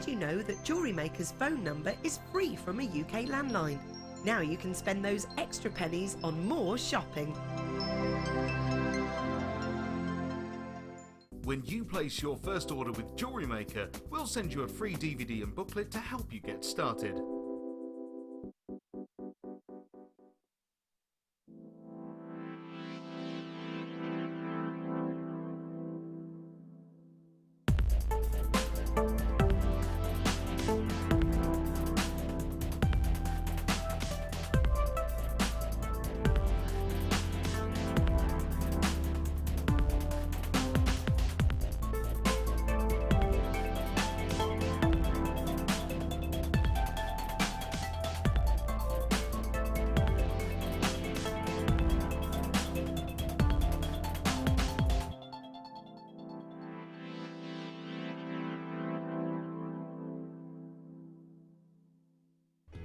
Did you know that Jewellery Maker's phone number is free from a UK landline? Now you can spend those extra pennies on more shopping. When you place your first order with Jewellery Maker, we'll send you a free DVD and booklet to help you get started.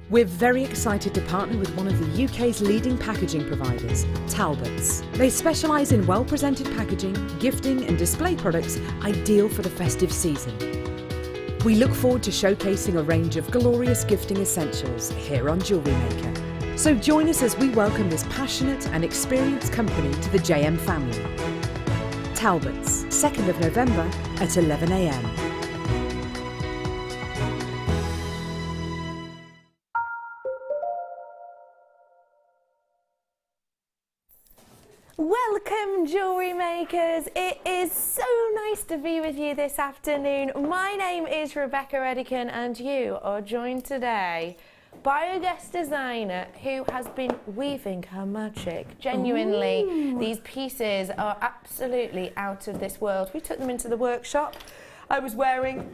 We're very excited to partner with one of the UK's leading packaging providers, Talbert's. They specialise in well-presented packaging, gifting and display products ideal for the festive season. We look forward to showcasing a range of glorious gifting essentials here on Jewellery Maker. So join us as we welcome this passionate and experienced company to the JM family. Talbert's, 2nd of November at 11 AM. Welcome, Jewellery Makers. It is so nice to be with you this afternoon. My name is Rebecca Redican and you are joined today by a guest designer who has been weaving her magic. Genuinely, ooh, these pieces are absolutely out of this world. We took them into the workshop. I was wearing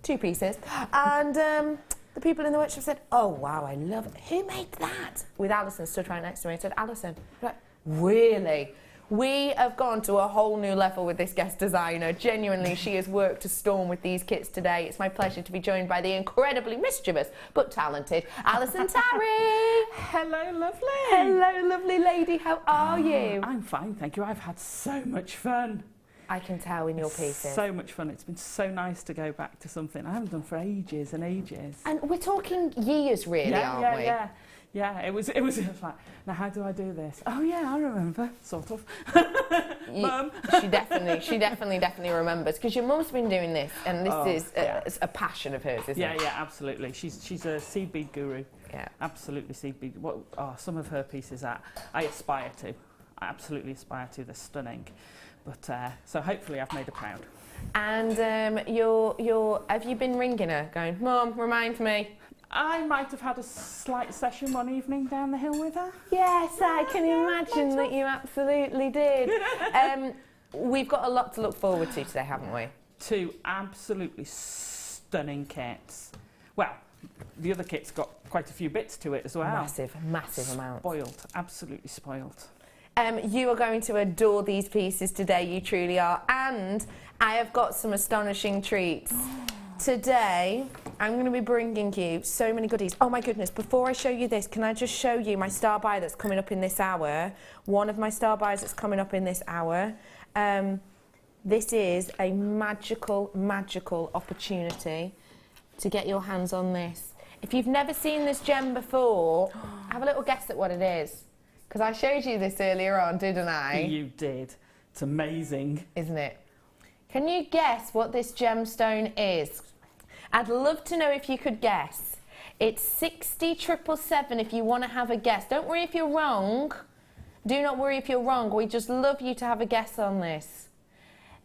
2 pieces and the people in the workshop said, oh wow, I love it. Who made that? With Alison stood right next to me. I said, Alison. Like, really? We have gone to a whole new level with this guest designer. Genuinely, she has worked a storm with these kits today. It's my pleasure to be joined by the incredibly mischievous but talented Alison Tarry. Hello, lovely. Hello, lovely lady. How are you? I'm fine, thank you. I've had so much fun. I can tell in your pieces. So much fun. It's been so nice to go back to something I haven't done for ages and ages. And we're talking years, really, aren't we? Yeah, it was like, now how do I do this? Oh yeah, I remember, sort of. Mum. She definitely remembers, because your mum's been doing this, and this is a passion of hers, isn't it? Yeah, absolutely. She's a seed bead guru. Yeah. Absolutely seed bead. What are some of her pieces that I aspire to? I absolutely aspire to. They're stunning. But so hopefully I've made her proud. And have you been ringing her, going, Mum, remind me? I might have had a slight session one evening down the hill with her. Yes, I can imagine that you absolutely did. We've got a lot to look forward to today, haven't we? 2 absolutely stunning kits. Well, the other kit's got quite a few bits to it as well. Massive amount. Spoiled, absolutely spoiled. You are going to adore these pieces today, you truly are. And I have got some astonishing treats. Today, I'm going to be bringing you so many goodies. Oh my goodness, before I show you this, can I just show you my star buy that's coming up in this hour? One of my star buys that's coming up in this hour. This is a magical opportunity to get your hands on this. If you've never seen this gem before, have a little guess at what it is. Because I showed you this earlier on, didn't I? You did. It's amazing. Isn't it? Can you guess what this gemstone is? I'd love to know if you could guess. It's 60777 if you want to have a guess. Don't worry if you're wrong. Do not worry if you're wrong. We just love you to have a guess on this.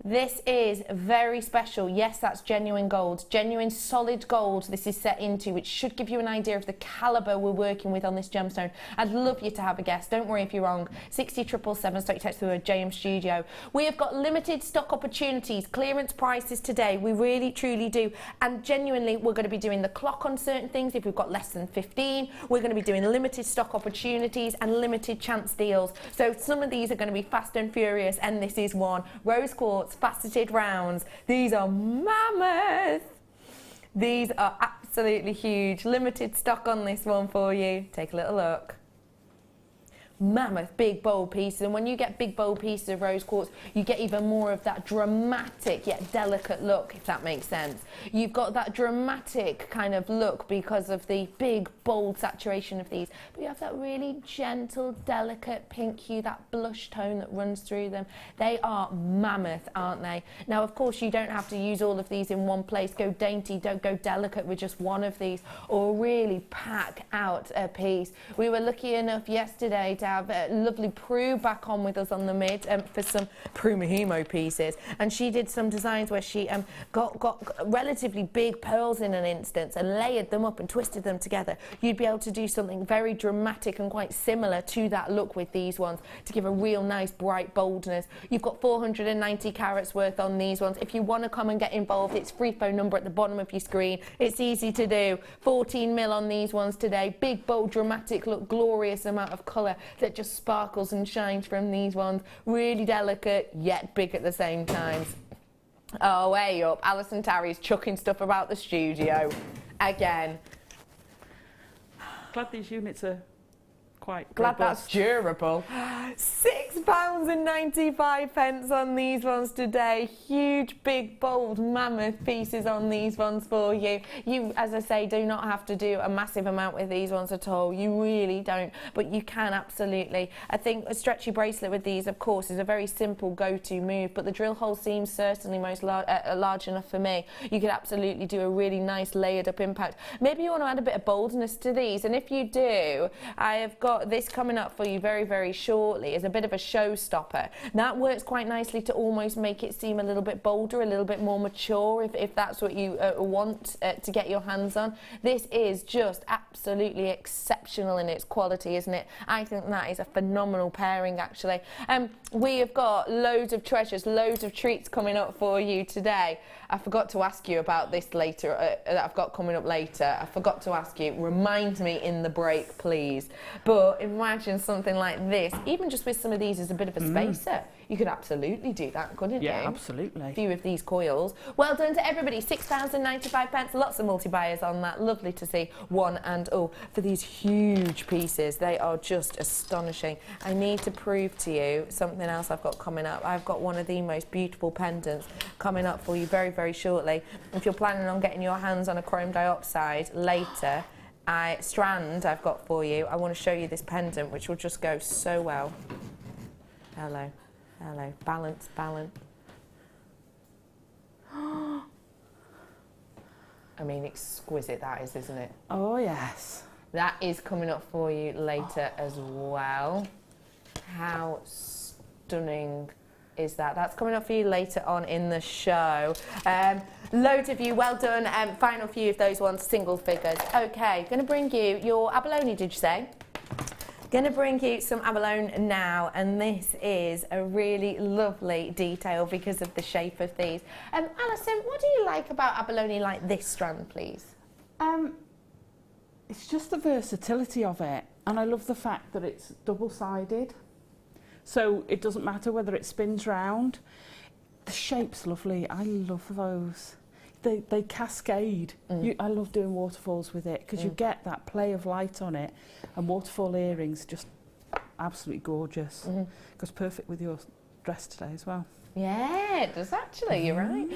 This is very special. Yes, that's genuine gold, genuine solid gold this is set into, which should give you an idea of the calibre we're working with on this gemstone. I'd love you to have a guess. Don't worry if you're wrong. 60777, stock text through a JM studio. We have got limited stock opportunities, clearance prices today. We really, truly do. And genuinely, we're going to be doing the clock on certain things. If we've got less than 15, we're going to be doing limited stock opportunities and limited chance deals. So some of these are going to be fast and furious, and this is one. Rose quartz, faceted rounds. These are mammoth. These are absolutely huge. Limited stock on this one for you. Take a little look. mammoth, big, bold pieces. And when you get big, bold pieces of rose quartz, you get even more of that dramatic yet delicate look, if that makes sense. You've got that dramatic kind of look because of the big, bold saturation of these. But you have that really gentle, delicate pink hue, that blush tone that runs through them. They are mammoth, aren't they? Now, of course, you don't have to use all of these in one place. Go dainty, don't go delicate with just one of these, or really pack out a piece. We were lucky enough yesterday to have lovely Prue back on with us on the mid for some Prue Mahimo pieces, and she did some designs where she got relatively big pearls in an instance and layered them up and twisted them together. You'd be able to do something very dramatic and quite similar to that look with these ones to give a real nice bright boldness. You've got 490 carats worth on these ones. If you want to come and get involved, it's free phone number at the bottom of your screen. It's easy to do. 14 mil on these ones today. Big, bold, dramatic look, glorious amount of colour that just sparkles and shines from these ones. Really delicate, yet big at the same time. Oh, way up. Alison Tarry's chucking stuff about the studio. Again. Glad these units are quite Glad robust. that's durable. £6.95 on these ones today. Huge, big, bold, mammoth pieces on these ones for you. You, as I say, do not have to do a massive amount with these ones at all. You really don't, but you can absolutely. I think a stretchy bracelet with these, of course, is a very simple go-to move, but the drill hole seems certainly most large enough for me. You could absolutely do a really nice layered up impact. Maybe you want to add a bit of boldness to these, and if you do, I have got this coming up for you very, very shortly as a bit of a showstopper. That works quite nicely to almost make it seem a little bit bolder, a little bit more mature, if that's what you want to get your hands on. This is just absolutely exceptional in its quality, isn't it? I think that is a phenomenal pairing, actually. We have got loads of treasures, loads of treats coming up for you today. I forgot to ask you about this later, that I've got coming up later. I forgot to ask you. Remind me in the break, please. But imagine something like this, even just with some of these as a bit of a spacer. You could absolutely do that, couldn't you? Yeah, absolutely. A few of these coils. Well done to everybody. £6.95. Lots of multi-buyers on that. Lovely to see one and all for these huge pieces. They are just astonishing. I need to prove to you something else I've got coming up. I've got one of the most beautiful pendants coming up for you very, very shortly. If you're planning on getting your hands on a chrome diopside later, strand I've got for you. I want to show you this pendant, which will just go so well. Hello. Hello. Balance, balance. I mean, exquisite that is, isn't it? Oh, yes. That is coming up for you later as well. How stunning is that? That's coming up for you later on in the show. Loads of you, well done. Final few of those ones, single figures. Okay, going to bring you your abalone, did you say? Going to bring you some abalone now, and this is a really lovely detail because of the shape of these. Alison, what do you like about abalone like this strand, please? It's just the versatility of it, and I love the fact that it's double-sided, so it doesn't matter whether it spins round. The shape's lovely. I love those. They cascade. I love doing waterfalls with it because you get that play of light on it, and waterfall earrings just absolutely gorgeous. Goes perfect with your dress today as well. Yeah, it does actually, you're right.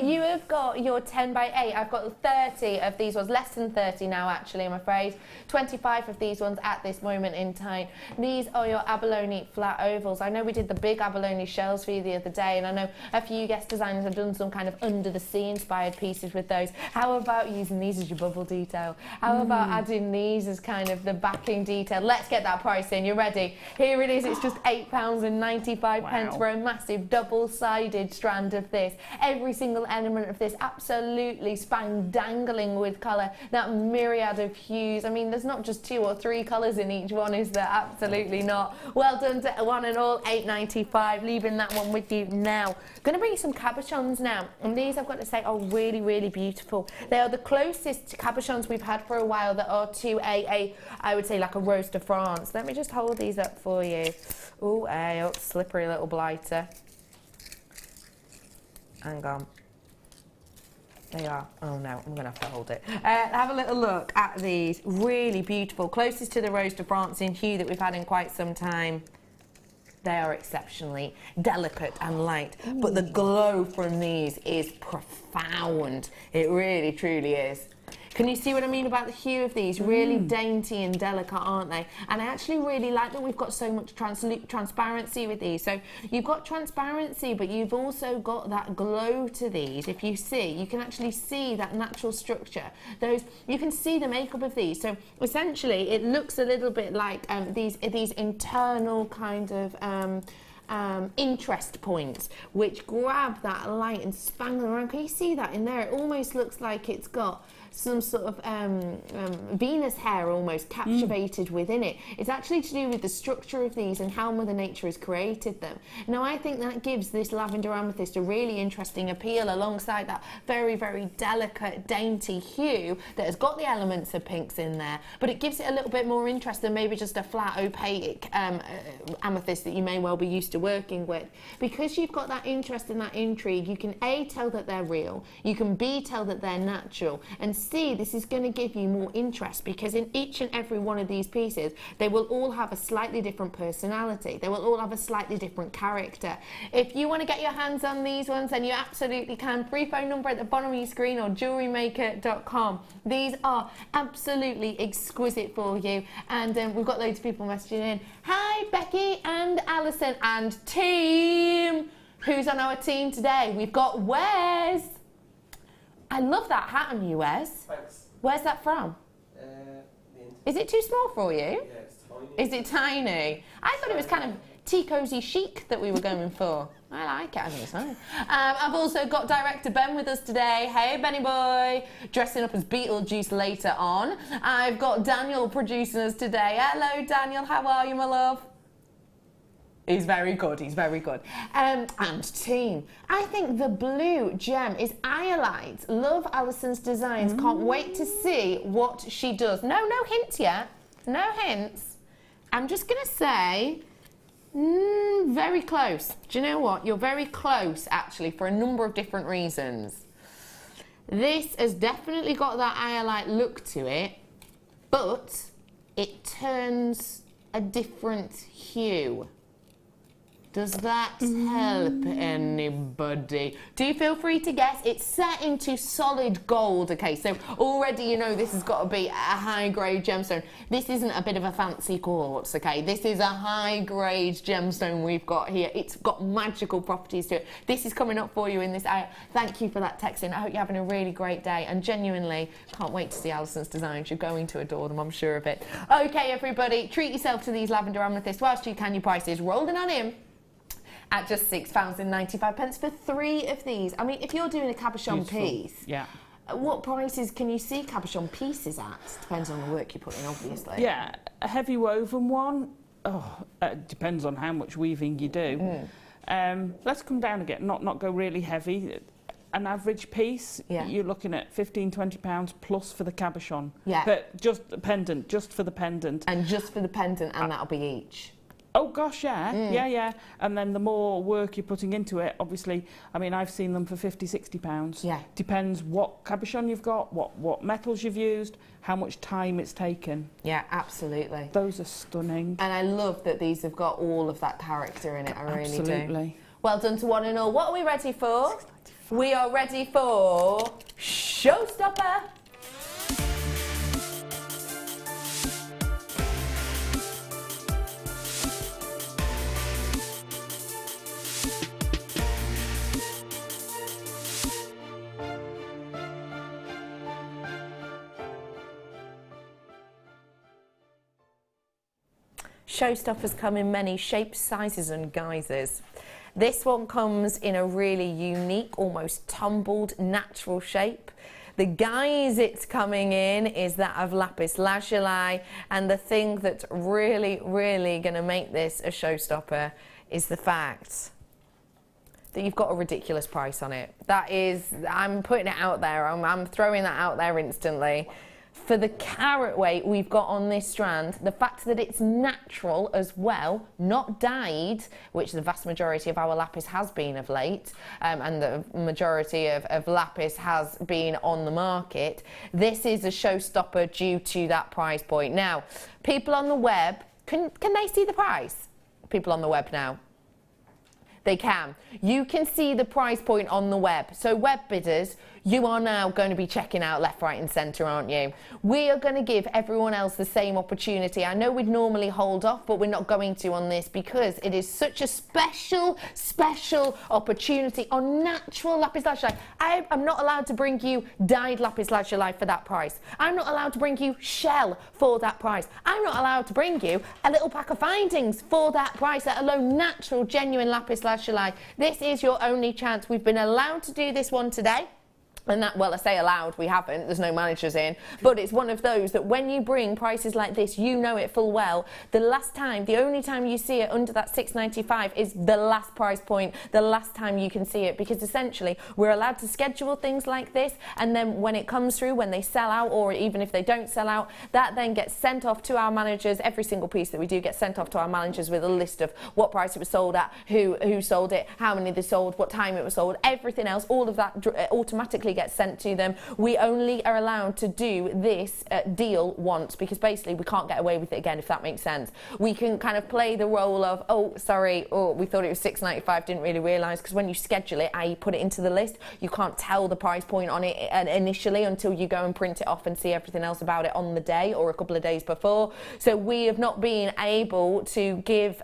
You have got your 10 by 8. I've got 30 of these ones, less than 30 now actually, I'm afraid. 25 of these ones at this moment in time. These are your abalone flat ovals. I know we did the big abalone shells for you the other day, and I know a few guest designers have done some kind of under the sea inspired pieces with those. How about using these as your bubble detail? How about adding these as kind of the backing detail? Let's get that price in, you ready? Here it is, it's just £8.95 for a massive double-sided strand of this. Every single element of this absolutely dangling with colour, that myriad of hues. I mean, there's not just 2 or 3 colours in each one, is there? Absolutely not. Well done to one and all, £8.95. Leaving that one with you now. Going to bring you some cabochons now, and these I've got to say are really, really beautiful. They are the closest cabochons we've had for a while that are to I would say like a Rose de France. Let me just hold these up for you. Oh, slippery little blighter. Hang on. They are. Oh no, I'm going to have to hold it. Have a little look at these. Really beautiful. Closest to the Rose de France in hue that we've had in quite some time. They are exceptionally delicate and light, but the glow from these is profound. It really, truly is. Can you see what I mean about the hue of these? Really dainty and delicate, aren't they? And I actually really like that we've got so much transparency with these. So you've got transparency, but you've also got that glow to these. If you see, you can actually see that natural structure. You can see the makeup of these. So essentially, it looks a little bit like these internal kind of interest points which grab that light and span them around. Can you see that in there? It almost looks like it's got some sort of Venus hair almost captivated within it. It's actually to do with the structure of these and how Mother Nature has created them. Now I think that gives this lavender amethyst a really interesting appeal alongside that very, very delicate, dainty hue that has got the elements of pinks in there, but it gives it a little bit more interest than maybe just a flat opaque amethyst that you may well be used to working with. Because you've got that interest and that intrigue, you can A, tell that they're real, you can B, tell that they're natural, and C, this is going to give you more interest because in each and every one of these pieces, they will all have a slightly different personality. They will all have a slightly different character. If you want to get your hands on these ones, then you absolutely can. Free phone number at the bottom of your screen or JewelleryMaker.com. These are absolutely exquisite for you. And we've got loads of people messaging in. Hi, Becky and Alison and team. Who's on our team today? We've got Wes. I love that hat on you, Wes. Thanks. Where's that from? Is it too small for you? Yeah, it's tiny. Is it tiny? I thought it was kind of tea cozy chic that we were going for. I like it, I think it's fine. I've also got director Ben with us today. Hey, Benny boy. Dressing up as Beetlejuice later on. I've got Daniel producing us today. Hello, Daniel. How are you, my love? He's very good, he's very good. And team, I think the blue gem is iolite. Love Alison's designs. Can't wait to see what she does. No hints yet. No hints. I'm just going to say, very close. Do you know what? You're very close, actually, for a number of different reasons. This has definitely got that iolite look to it, but it turns a different hue. Does that help anybody? Do feel free to guess. It's set into solid gold. Okay, so already you know this has got to be a high-grade gemstone. This isn't a bit of a fancy quartz, okay? This is a high-grade gemstone we've got here. It's got magical properties to it. This is coming up for you in this area. Thank you for that texting. I hope you're having a really great day, and genuinely can't wait to see Alison's designs. You're going to adore them, I'm sure of it. Okay, everybody, treat yourself to these lavender amethysts whilst you can. Your prices rolling on in at just £6.95 for 3 of these. I mean, if you're doing a cabochon piece, yeah. What prices can you see cabochon pieces at? Depends on the work you put in, obviously. Yeah, a heavy woven one, depends on how much weaving you do. Let's come down again, not go really heavy. An average piece, you're looking at £15–20 plus for the cabochon. Yeah. But just the pendant, just for the pendant. And just for the pendant, and that'll be each. Oh gosh, yeah. And then the more work you're putting into it, obviously, I mean, I've seen them for £50–60. Yeah. Depends what cabochon you've got, what metals you've used, how much time it's taken. Yeah, absolutely. Those are stunning. And I love that these have got all of that character in it, I really do. Absolutely. Well done to one and all. What are we ready for? We are ready for Showstopper. Showstoppers come in many shapes, sizes and guises. This one comes in a really unique, almost tumbled, natural shape. The guise it's coming in is that of lapis lazuli, and the thing that's really, really going to make this a showstopper is the fact that you've got a ridiculous price on it. That is, I'm putting it out there, I'm throwing that out there instantly. for the carat weight we've got on this strand, the fact that it's natural as well, not dyed, which the vast majority of our lapis has been of late, and the majority of lapis has been on the market, this is a showstopper due to that price point. Now, people on the web, can they see the price? People on the web now. They can. You can see the price point on the web. So web bidders, you are now going to be checking out left, right and centre, aren't you? We are going to give everyone else the same opportunity. I know we'd normally hold off, but we're not going to on this because it is such a special opportunity on natural lapis lazuli. I'm not allowed to bring you dyed lapis lazuli for that price. I'm not allowed to bring you shell for that price. I'm not allowed to bring you a little pack of findings for that price, let alone natural, genuine lapis lazuli. This is your only chance. We've been allowed to do this one today. And that, well, I say allowed, we haven't, there's no managers in, but it's one of those that when you bring prices like this, you know it full well. The only time you see it under that $6.95 is the last price point, the last time you can see it, because essentially we're allowed to schedule things like this, and then when it comes through, when they sell out, or even if they don't sell out, that then gets sent off to our managers. Every single piece that we do gets sent off to our managers with a list of what price it was sold at, who sold it, how many they sold, what time it was sold, everything else, all of that automatically gets sent to them. We only are allowed to do this deal once, because basically we can't get away with it again, if that makes sense. We can kind of play the role of, oh, sorry, oh, we thought it was $6.95, didn't really realise, because when you schedule it, i.e. put it into the list, you can't tell the price point on it initially until you go and print it off and see everything else about it on the day or a couple of days before. So we have not been able to give,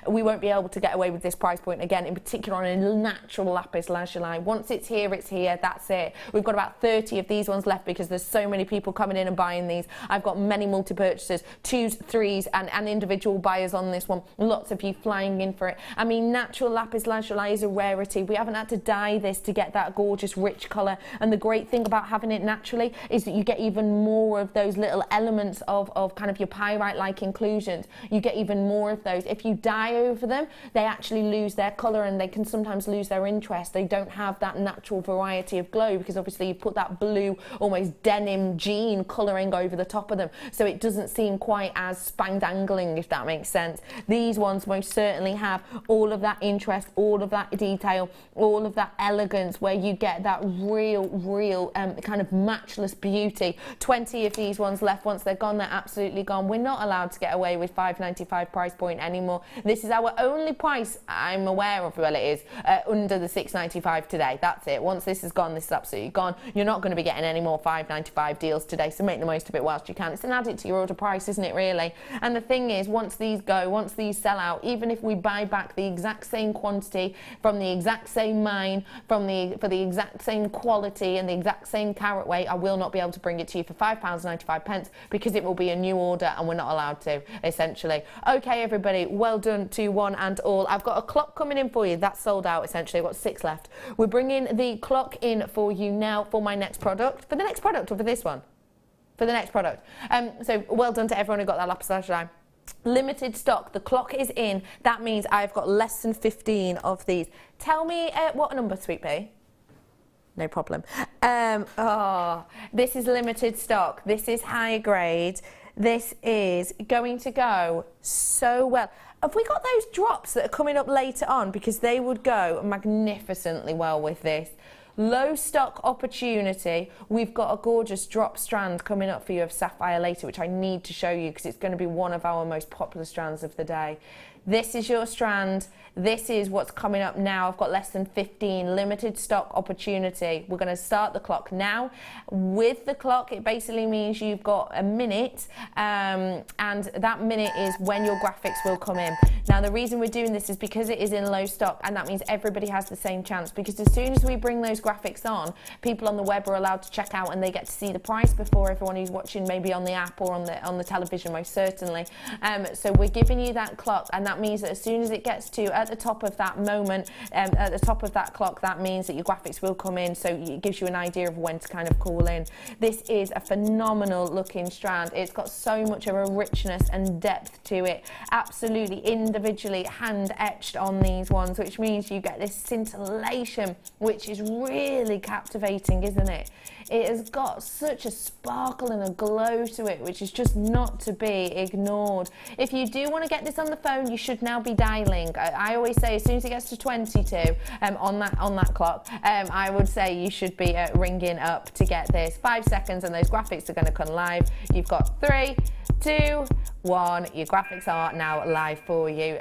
we won't be able to get away with this price point again, in particular on a natural lapis lazuli. Once it's here, that's it. We've got about 30 of these ones left because there's so many people coming in and buying these. I've got many multi-purchasers, 2s, 3s and individual buyers on this one. Lots of you flying in for it. I mean, natural lapis lazuli is a rarity. We haven't had to dye this to get that gorgeous rich colour, and the great thing about having it naturally is that you get even more of those little elements of kind of your pyrite-like inclusions. You get even more of those. If you dye over them, they actually lose their colour and they can sometimes lose their interest. They don't have that natural variety of glow because obviously you put that blue, almost denim jean colouring over the top of them, so it doesn't seem quite as spang-dangling, if that makes sense. These ones most certainly have all of that interest, all of that detail, all of that elegance, where you get that real kind of matchless beauty. 20 of these ones left. Once they're gone, they're absolutely gone. We're not allowed to get away with $5.95 price point anymore. This is our only price I'm aware of, well, it is under the $6.95 today. That's it. Once this is gone, this is absolutely gone. You're not going to be getting any more $5.95 deals today, so make the most of it whilst you can. It's an add it to your order price, isn't it, really? And the thing is, once these go, once these sell out, even if we buy back the exact same quantity from the exact same mine, for the exact same quality and the exact same carat weight, I will not be able to bring it to you for £5.95 because it will be a new order and we're not allowed to, essentially. Okay, everybody, well done to one and all. I've got a clock coming in for you. That's sold out, essentially. I've got 6 left. We're bringing the clock in for you now for my next product. For the next product or for this one? For the next product. So well done to everyone who got that lapis lazuli. Limited stock. The clock is in. That means I've got less than 15 of these. Tell me what number, Sweet Pea? No problem. This is limited stock. This is higher grade. This is going to go so well. Have we got those drops that are coming up later on? Because they would go magnificently well with this. Low stock opportunity. We've got a gorgeous drop strand coming up for you of Sapphire later, which I need to show you because it's going to be one of our most popular strands of the day. This is your strand. This is what's coming up now. I've got less than 15, limited stock opportunity. We're going to start the clock now. With the clock, it basically means you've got a minute, and that minute is when your graphics will come in. Now, the reason we're doing this is because it is in low stock, and that means everybody has the same chance, because as soon as we bring those graphics on, people on the web are allowed to check out and they get to see the price before everyone who's watching, maybe on the app or on the television, most certainly. So we're giving you that clock, and that means that as soon as it gets to at the top of that moment, at the top of that clock, that means that your graphics will come in, so it gives you an idea of when to kind of cool in. This is a phenomenal looking strand. It's got so much of a richness and depth to it, absolutely individually hand etched on these ones, which means you get this scintillation, which is really captivating, isn't it? It has got such a sparkle and a glow to it, which is just not to be ignored. If you do want to get this on the phone, you should now be dialing. I always say as soon as it gets to 22 on that clock, I would say you should be ringing up to get this. 5 seconds and those graphics are going to come live. You've got 3, 2, 1. Your graphics are now live for you.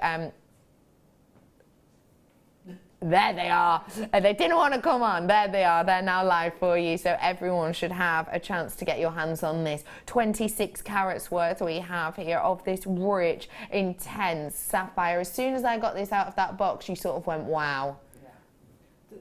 There they are. They didn't want to come on. There they are. They're now live for you. So everyone should have a chance to get your hands on this. 26 carats worth we have here of this rich, intense sapphire. As soon as I got this out of that box, you sort of went, wow. Yeah.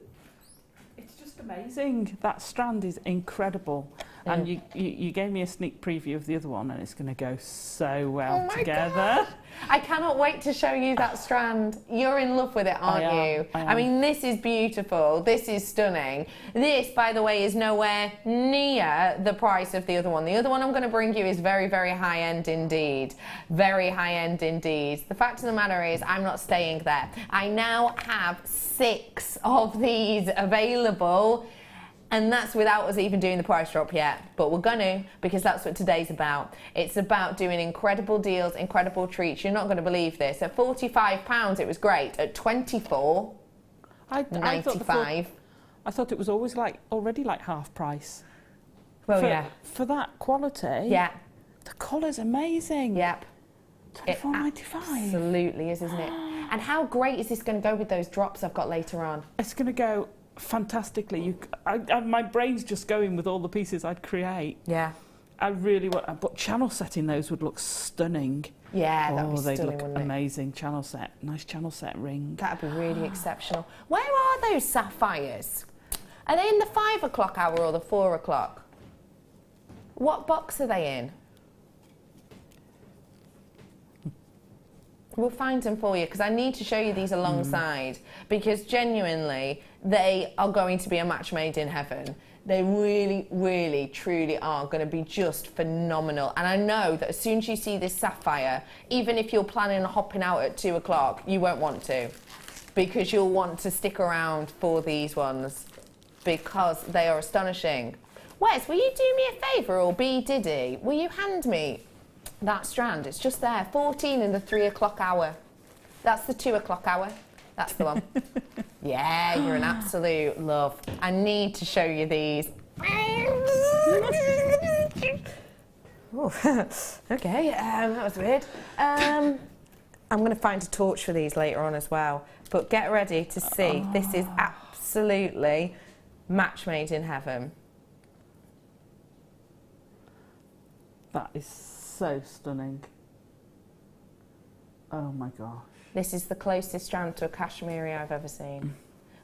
It's just amazing. That strand is incredible. And you gave me a sneak preview of the other one, and it's going to go so well together. God. I cannot wait to show you that strand. You're in love with it, aren't you? I mean, this is beautiful. This is stunning. This, by the way, is nowhere near the price of the other one. The other one I'm going to bring you is very, very high-end indeed. Very high-end indeed. The fact of the matter is, I'm not staying there. I now have 6 of these available. And that's without us even doing the price drop yet. But we're going to, because that's what today's about. It's about doing incredible deals, incredible treats. You're not going to believe this. At £45, it was great. At £24, £95. I thought it was always already like half price. Well, yeah. For that quality. Yeah. The colour's amazing. Yep. £24.95. Absolutely is, isn't it? And how great is this going to go with those drops I've got later on? It's going to go fantastically. My brain's just going with all the pieces I'd create. Yeah. I really want, but channel setting those would look stunning. Yeah, that'd be stunning, they'd look wouldn't it? amazing. Channel set, nice channel set ring. That'd be really exceptional. Where are those sapphires? Are they in the 5 o'clock hour or the 4 o'clock? What box are they in? We'll find them for you, because I need to show you these alongside, because genuinely they are going to be a match made in heaven. They really, really, truly are going to be just phenomenal. And I know that as soon as you see this sapphire, even if you're planning on hopping out at 2 o'clock, you won't want to, because you'll want to stick around for these ones, because they are astonishing. Wes, will you do me a favour, or B Diddy? Will you hand me that strand? It's just there, 14 in the 3 o'clock hour. That's the 2 o'clock hour. That's the one. Yeah, you're an absolute love. I need to show you these. Oh, okay, that was weird. I'm going to find a torch for these later on as well. But get ready to see. This is absolutely match made in heaven. That is so stunning. Oh my gosh. This is the closest strand to a cashmere I've ever seen.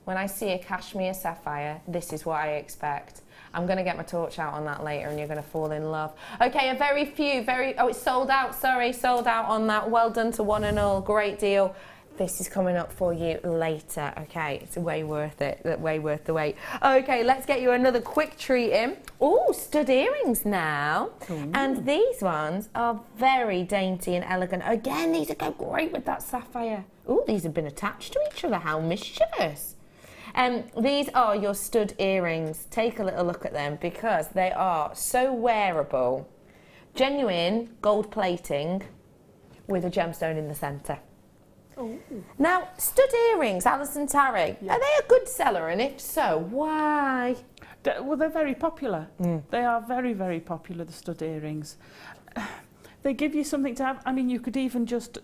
When I see a cashmere sapphire, this is what I expect. I'm going to get my torch out on that later, and you're going to fall in love. Okay, a very few, oh, it's sold out, sorry, sold out on that. Well done to one and all, great deal. This is coming up for you later, okay? It's way worth it, way worth the wait. Okay, let's get you another quick treat in. Oh, stud earrings now. Ooh. And these ones are very dainty and elegant. Again, these would go great with that sapphire. Oh, these have been attached to each other. How mischievous. These are your stud earrings. Take a little look at them, because they are so wearable. Genuine gold plating with a gemstone in the centre. Ooh. Now, stud earrings, Alison Tarry, are they a good seller? And if so, why? Well, they're very popular. They are very, very popular, the stud earrings. They give you something to have. I mean, you could even just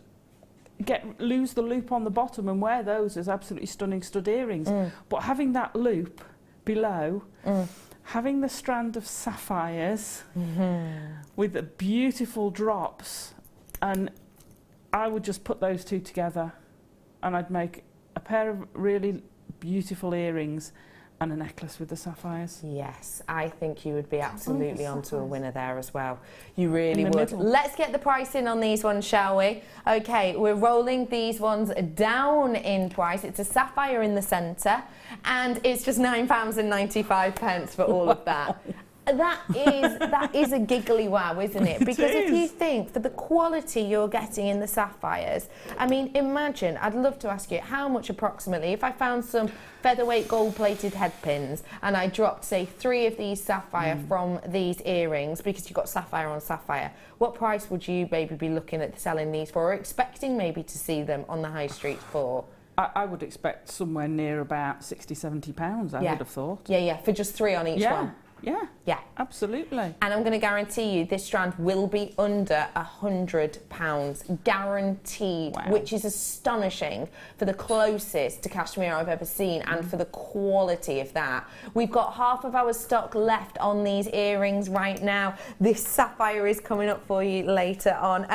lose the loop on the bottom and wear those as absolutely stunning stud earrings. But having that loop below, having the strand of sapphires with the beautiful drops, and I would just put those two together and I'd make a pair of really beautiful earrings, And a necklace with the sapphires. Yes, I think you would be absolutely onto a sapphires. winner there as well. You really In the would. middle. Let's get the price in on these ones, shall we? Okay, we're rolling these ones down in price. It's a sapphire in the centre, and it's just £9.95 for all of that. That is a giggly wow, isn't it? Because if you think for the quality you're getting in the sapphires, I mean, imagine, I'd love to ask you how much approximately, if I found some featherweight gold-plated head pins and I dropped, say, 3 of these sapphire from these earrings, because you've got sapphire on sapphire, what price would you maybe be looking at selling these for, or expecting maybe to see them on the high street for? I would expect somewhere near about £60–70, I would have thought. Yeah, for just 3 on each one. Yeah, absolutely. And I'm going to guarantee you this strand will be under £100, guaranteed, which is astonishing for the closest to cashmere I've ever seen and for the quality of that. We've got half of our stock left on these earrings right now. This sapphire is coming up for you later on.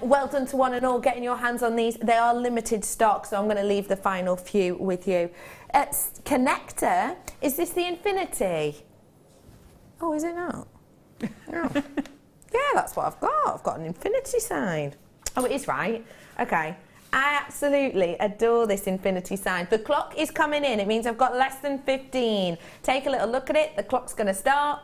Well done to one and all getting your hands on these. They are limited stock, so I'm going to leave the final few with you. Connector, is this the infinity? Oh, is it not? Oh. Yeah, that's what I've got. I've got an infinity sign. Oh, it is right. Okay. I absolutely adore this infinity sign. The clock is coming in. It means I've got less than 15. Take a little look at it. The clock's going to start.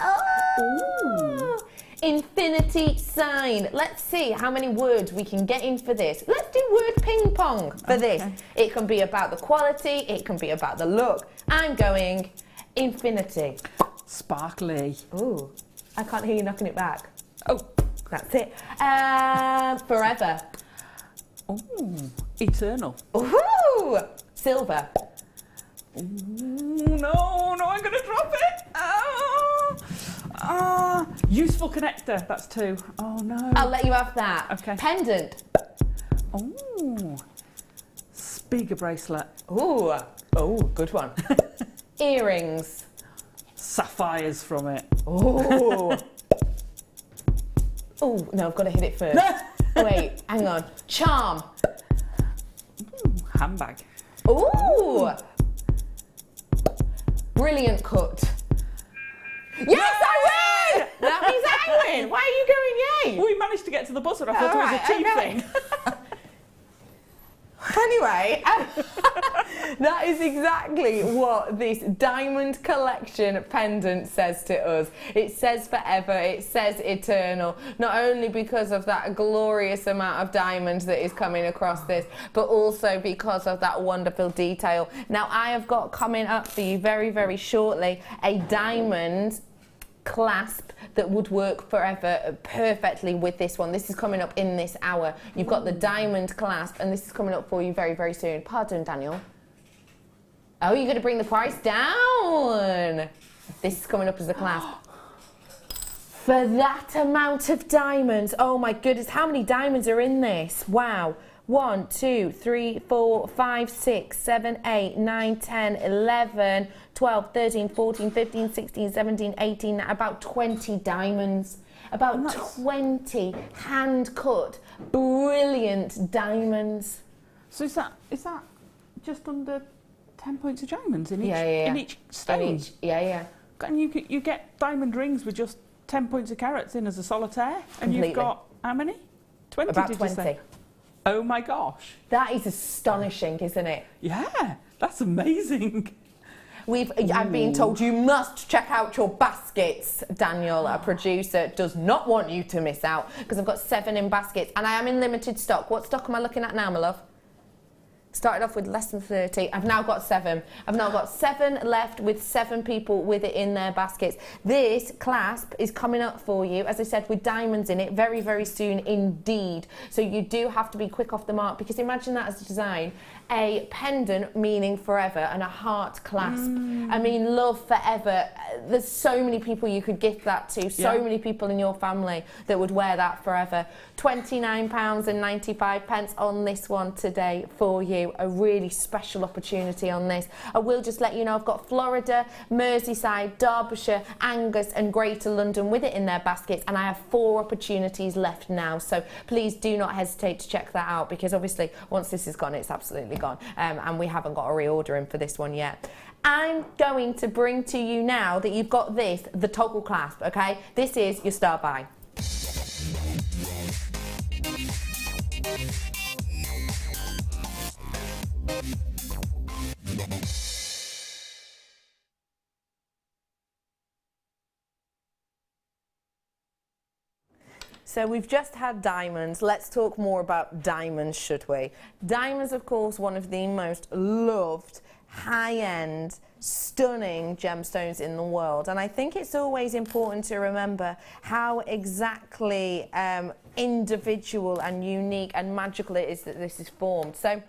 Oh! Infinity sign. Let's see how many words we can get in for this. Let's do word ping pong for this. It can be about the quality, it can be about the look. I'm going infinity. Sparkly. Ooh, I can't hear you knocking it back. Oh, that's it. Forever. Ooh, eternal. Ooh, silver. Ooh, no, I'm going to drop it. Useful connector, that's 2. Oh no. I'll let you have that. Okay. Pendant. Oh, speaker bracelet. Ooh, good one. Earrings. Sapphires from it. Ooh. Oh, no, I've got to hit it first. Wait, hang on. Charm. Ooh, handbag. Ooh. Brilliant cut. Yes, I win! That means I win. Why are you going yay? We managed to get to the buzzer. I thought it was a team thing. Anyway, that is exactly what this diamond collection pendant says to us. It says forever, it says eternal, not only because of that glorious amount of diamonds that is coming across this, but also because of that wonderful detail. Now, I have got coming up for you very, very shortly a diamond clasp that would work forever perfectly with this one. This is coming up in this hour. You've got the diamond clasp, and this is coming up for you very, very soon. Pardon, Daniel. Oh, you're going to bring the price down. This is coming up as the clasp. For that amount of diamonds, oh my goodness, how many diamonds are in this? Wow. 1, 2, 3, 4, 5, 6, 7, 8, 9, 10, 11, 12, 13, 14, 15, 16, 17, 18, about 20 diamonds. About 20 hand-cut, brilliant diamonds. So is that just under 10 points of diamonds in each, in each stone? Yeah. And you get diamond rings with just 10 points of carats in as a solitaire. And Completely. you've got how many? 20, About did 20. you say? Oh my gosh. That is astonishing, isn't it? Yeah, that's amazing. I've been told you must check out your baskets. Daniel, our producer, does not want you to miss out because I've got 7 in baskets and I am in limited stock. What stock am I looking at now, my love? Started off with less than 30. I've now got 7. I've now got 7 left with 7 people with it in their baskets. This clasp is coming up for you, as I said, with diamonds in it very, very soon indeed. So you do have to be quick off the mark because imagine that as a design. A pendant meaning forever and a heart clasp. I mean, love forever. There's so many people you could gift that to, so many people in your family that would wear that forever. £29.95 on this one today for you. you a really special opportunity on this. I will just let you know I've got Florida, Merseyside, Derbyshire, Angus and Greater London with it in their baskets, and I have 4 opportunities left now, so please do not hesitate to check that out, because obviously once this is gone, it's absolutely gone, and we haven't got a reorder in for this one yet. I'm going to bring to you now that you've got this, the toggle clasp, okay? This is your star buy. So we've just had diamonds. Let's talk more about diamonds, should we? Diamonds, of course, one of the most loved, high-end, stunning gemstones in the world. And I think it's always important to remember how exactly individual and unique and magical it is that this is formed. So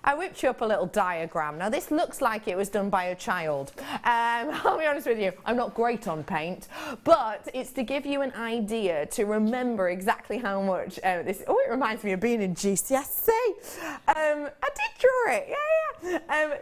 I whipped you up a little diagram. Now this looks like it was done by a child. I'll be honest with you, I'm not great on paint, but it's to give you an idea, to remember exactly how much this, oh, it reminds me of being in GCSE. I did draw it, yeah.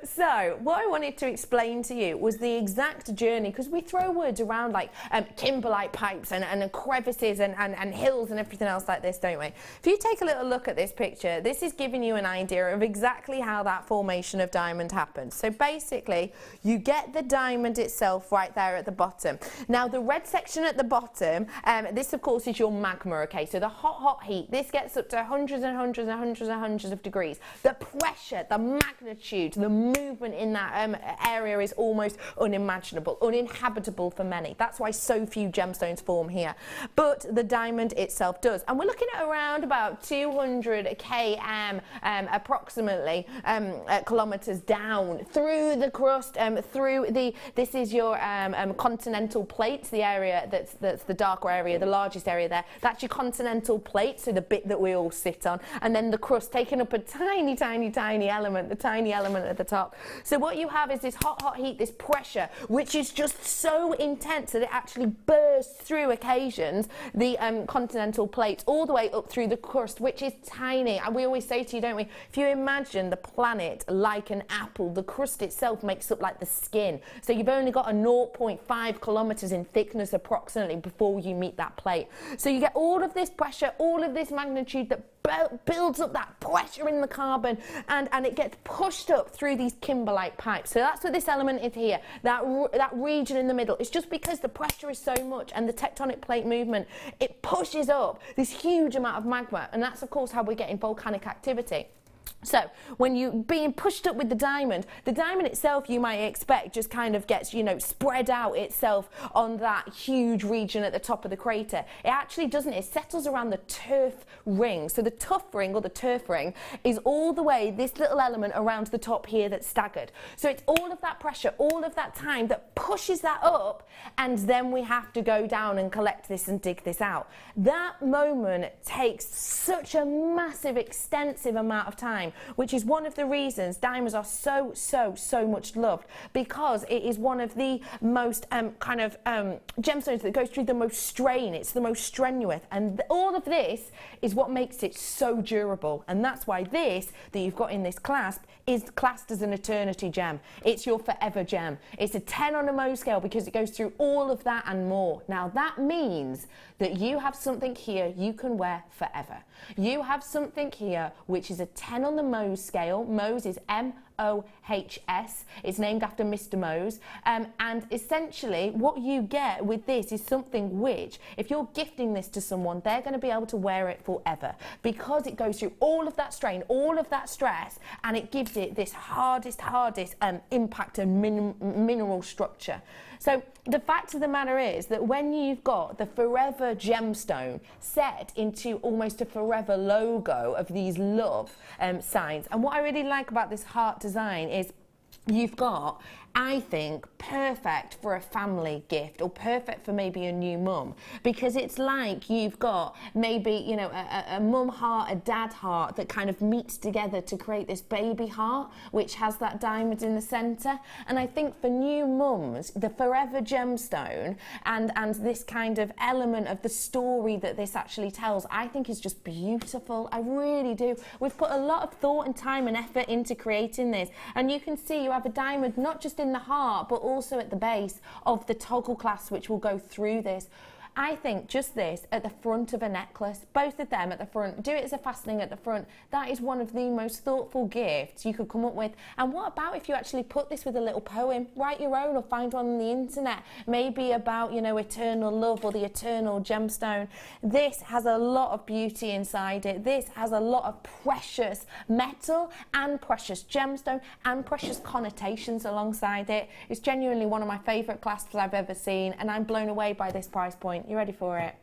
So what I wanted to explain to you was the exact journey, because we throw words around like kimberlite pipes and crevices and hills and everything else like this, don't we? If you take a little look at this picture, this is giving you an idea of exactly how that formation of diamond happens. So basically you get the diamond itself right there at the bottom. Now the red section at the bottom, this of course is your magma, okay? So the hot heat, this gets up to hundreds and hundreds and hundreds and hundreds of degrees. The pressure, the magnitude, the movement in that area is almost unimaginable, uninhabitable for many. That's why so few gemstones form here. But the diamond itself does. And we're looking at around about 200 km approximately kilometers down through the crust, this is your continental plates, the area that's the darker area, the largest area there. That's your continental plate, so the bit that we all sit on, and then the crust taking up a tiny, tiny, tiny element, the tiny element at the top. So what you have is this hot heat, this pressure, which is just so intense that it actually bursts through occasions the continental plates all the way up through the crust, which is tiny. And we always say to you, don't we, if you imagine the planet like an apple, the crust itself makes up like the skin. So you've only got a 0.5 kilometers in thickness approximately before you meet that plate. So you get all of this pressure, all of this magnitude that builds up that pressure in the carbon, and it gets pushed up through these kimberlite pipes. So that's what this element is here, that region in the middle. It's just because the pressure is so much and the tectonic plate movement, it pushes up this huge amount of magma, and that's of course how we're getting volcanic activity. So when you're being pushed up with the diamond itself, you might expect, just kind of gets, you know, spread out itself on that huge region at the top of the crater. It actually doesn't. It settles around the turf ring. So the tuff ring, or the turf ring, is all the way, this little element around the top here that's staggered. So it's all of that pressure, all of that time that pushes that up, and then we have to go down and collect this and dig this out. That moment takes such a massive, extensive amount of time, which is one of the reasons diamonds are so much loved, because it is one of the most gemstones that goes through the most strain. It's the most strenuous, and all of this is what makes it so durable. And that's why this that you've got in this clasp is classed as an eternity gem. It's your forever gem. It's a 10 on a Mohs scale because it goes through all of that and more. Now that means that you have something here you can wear forever. You have something here which is a 10 on the Mohs scale. Mohs is M-O-H-S. It's named after Mr. Mohs. And essentially what you get with this is something which, if you're gifting this to someone, they're going to be able to wear it forever, because it goes through all of that strain, all of that stress, and it gives it this hardest impact and mineral structure. So the fact of the matter is that when you've got the forever gemstone set into almost a forever logo of these love signs, and what I really like about this heart design is you've got, I think, perfect for a family gift or perfect for maybe a new mum, because it's like you've got maybe, you know, a mum heart, a dad heart that kind of meets together to create this baby heart, which has that diamond in the centre. And I think for new mums, the forever gemstone and this kind of element of the story that this actually tells, I think is just beautiful. I really do. We've put a lot of thought and time and effort into creating this, and you can see you have a diamond not just in the heart but also at the base of the toggle clasp, which will go through this. I think just this at the front of a necklace, both of them at the front, do it as a fastening at the front. That is one of the most thoughtful gifts you could come up with. And what about if you actually put this with a little poem? Write your own or find one on the internet, maybe about, you know, eternal love or the eternal gemstone. This has a lot of beauty inside it. This has a lot of precious metal and precious gemstone and precious connotations alongside it. It's genuinely one of my favourite clasps I've ever seen, and I'm blown away by this price point. You ready for it?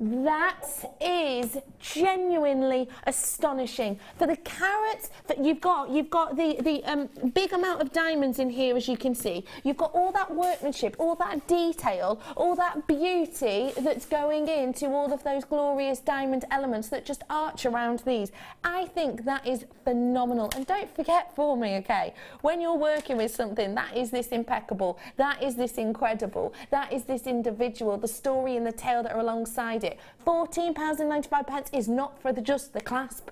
That is genuinely astonishing. For the carats that you've got the big amount of diamonds in here, as you can see. You've got all that workmanship, all that detail, all that beauty that's going into all of those glorious diamond elements that just arch around these. I think that is phenomenal. And don't forget for me, okay, when you're working with something that is this impeccable, that is this incredible, that is this individual, the story and the tale that are alongside it, £14.95 is not for just the clasp.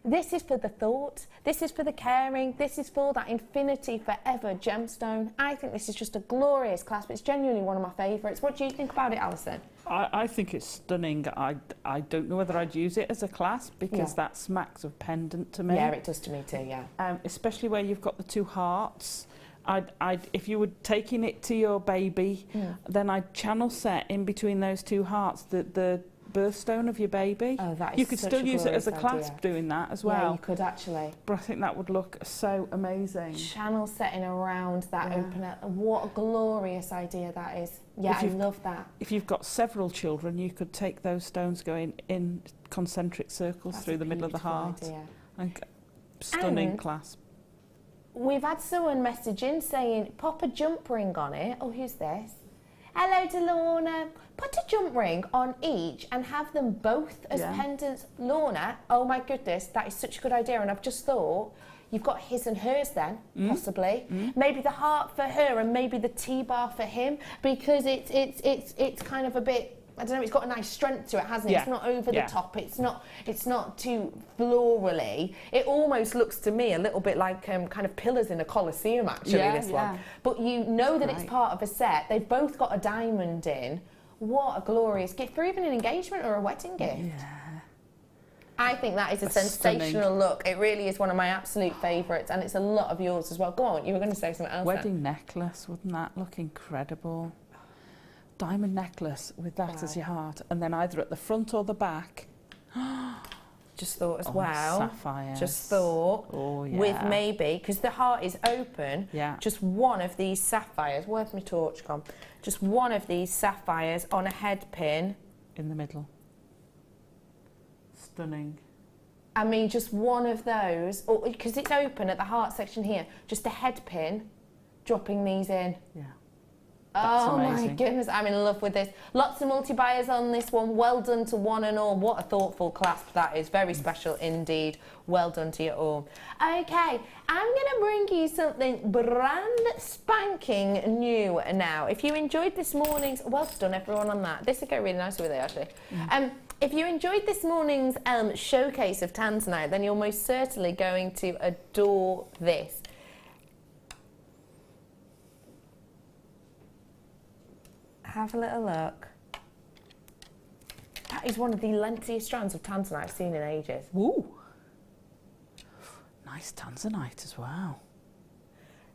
This is for the thought, this is for the caring, this is for that infinity forever gemstone. I think this is just a glorious clasp. It's genuinely one of my favourites. What do you think about it, Alison? I think it's stunning. I don't know whether I'd use it as a clasp, because that smacks of pendant to me. Yeah, it does to me too, yeah. Especially where you've got the two hearts. If you were taking it to your baby, then I'd channel set in between those two hearts the birthstone of your baby. Oh, that is you could such still a use it as a glorious clasp idea. doing that as well. Yeah, you could actually. But I think that would look so amazing. Channel setting around that opener. What a glorious idea that is. Yeah, I love that. If you've got several children, you could take those stones going in concentric circles through the middle of the heart. And stunning clasp. We've had someone message in saying, pop a jump ring on it. Oh, who's this? Hello to Lorna. Put a jump ring on each and have them both as pendants. Lorna, oh my goodness, that is such a good idea. And I've just thought, you've got his and hers then, possibly. Maybe the heart for her and maybe the T-bar for him, because it's kind of a bit, I don't know, it's got a nice strength to it, hasn't it? It's not over the top, it's not too florally. It almost looks to me a little bit like kind of pillars in a Colosseum, actually, this one. But you know that it's part of a set. They've both got a diamond in. What a glorious gift for even an engagement or a wedding gift. Yeah. I think that is a sensational look. It really is one of my absolute favourites, and it's a lot of yours as well. Go on, you were going to say something else. Wedding necklace, wouldn't that look incredible? Diamond necklace with that as your heart, and then either at the front or the back. Just thought as well. Sapphires. Just thought. Oh, yeah. With maybe, because the heart is open, just one of these sapphires. Where's my torch gone? Just one of these sapphires on a head pin. In the middle. Stunning. I mean, just one of those, because it's open at the heart section here, just a head pin, dropping these in. Yeah. That's amazing. My goodness, I'm in love with this. Lots of multi-buyers on this one. Well done to one and all. What a thoughtful clasp that is. Very special indeed. Well done to you all. Okay, I'm going to bring you something brand spanking new now. If you enjoyed this morning's... Well done, everyone, on that. This would go really nicely with it, actually. If you enjoyed this morning's showcase of Tanzanite, then you're most certainly going to adore this. Have a little look. That is one of the lengthiest strands of Tanzanite I've seen in ages. Ooh. Nice Tanzanite as well.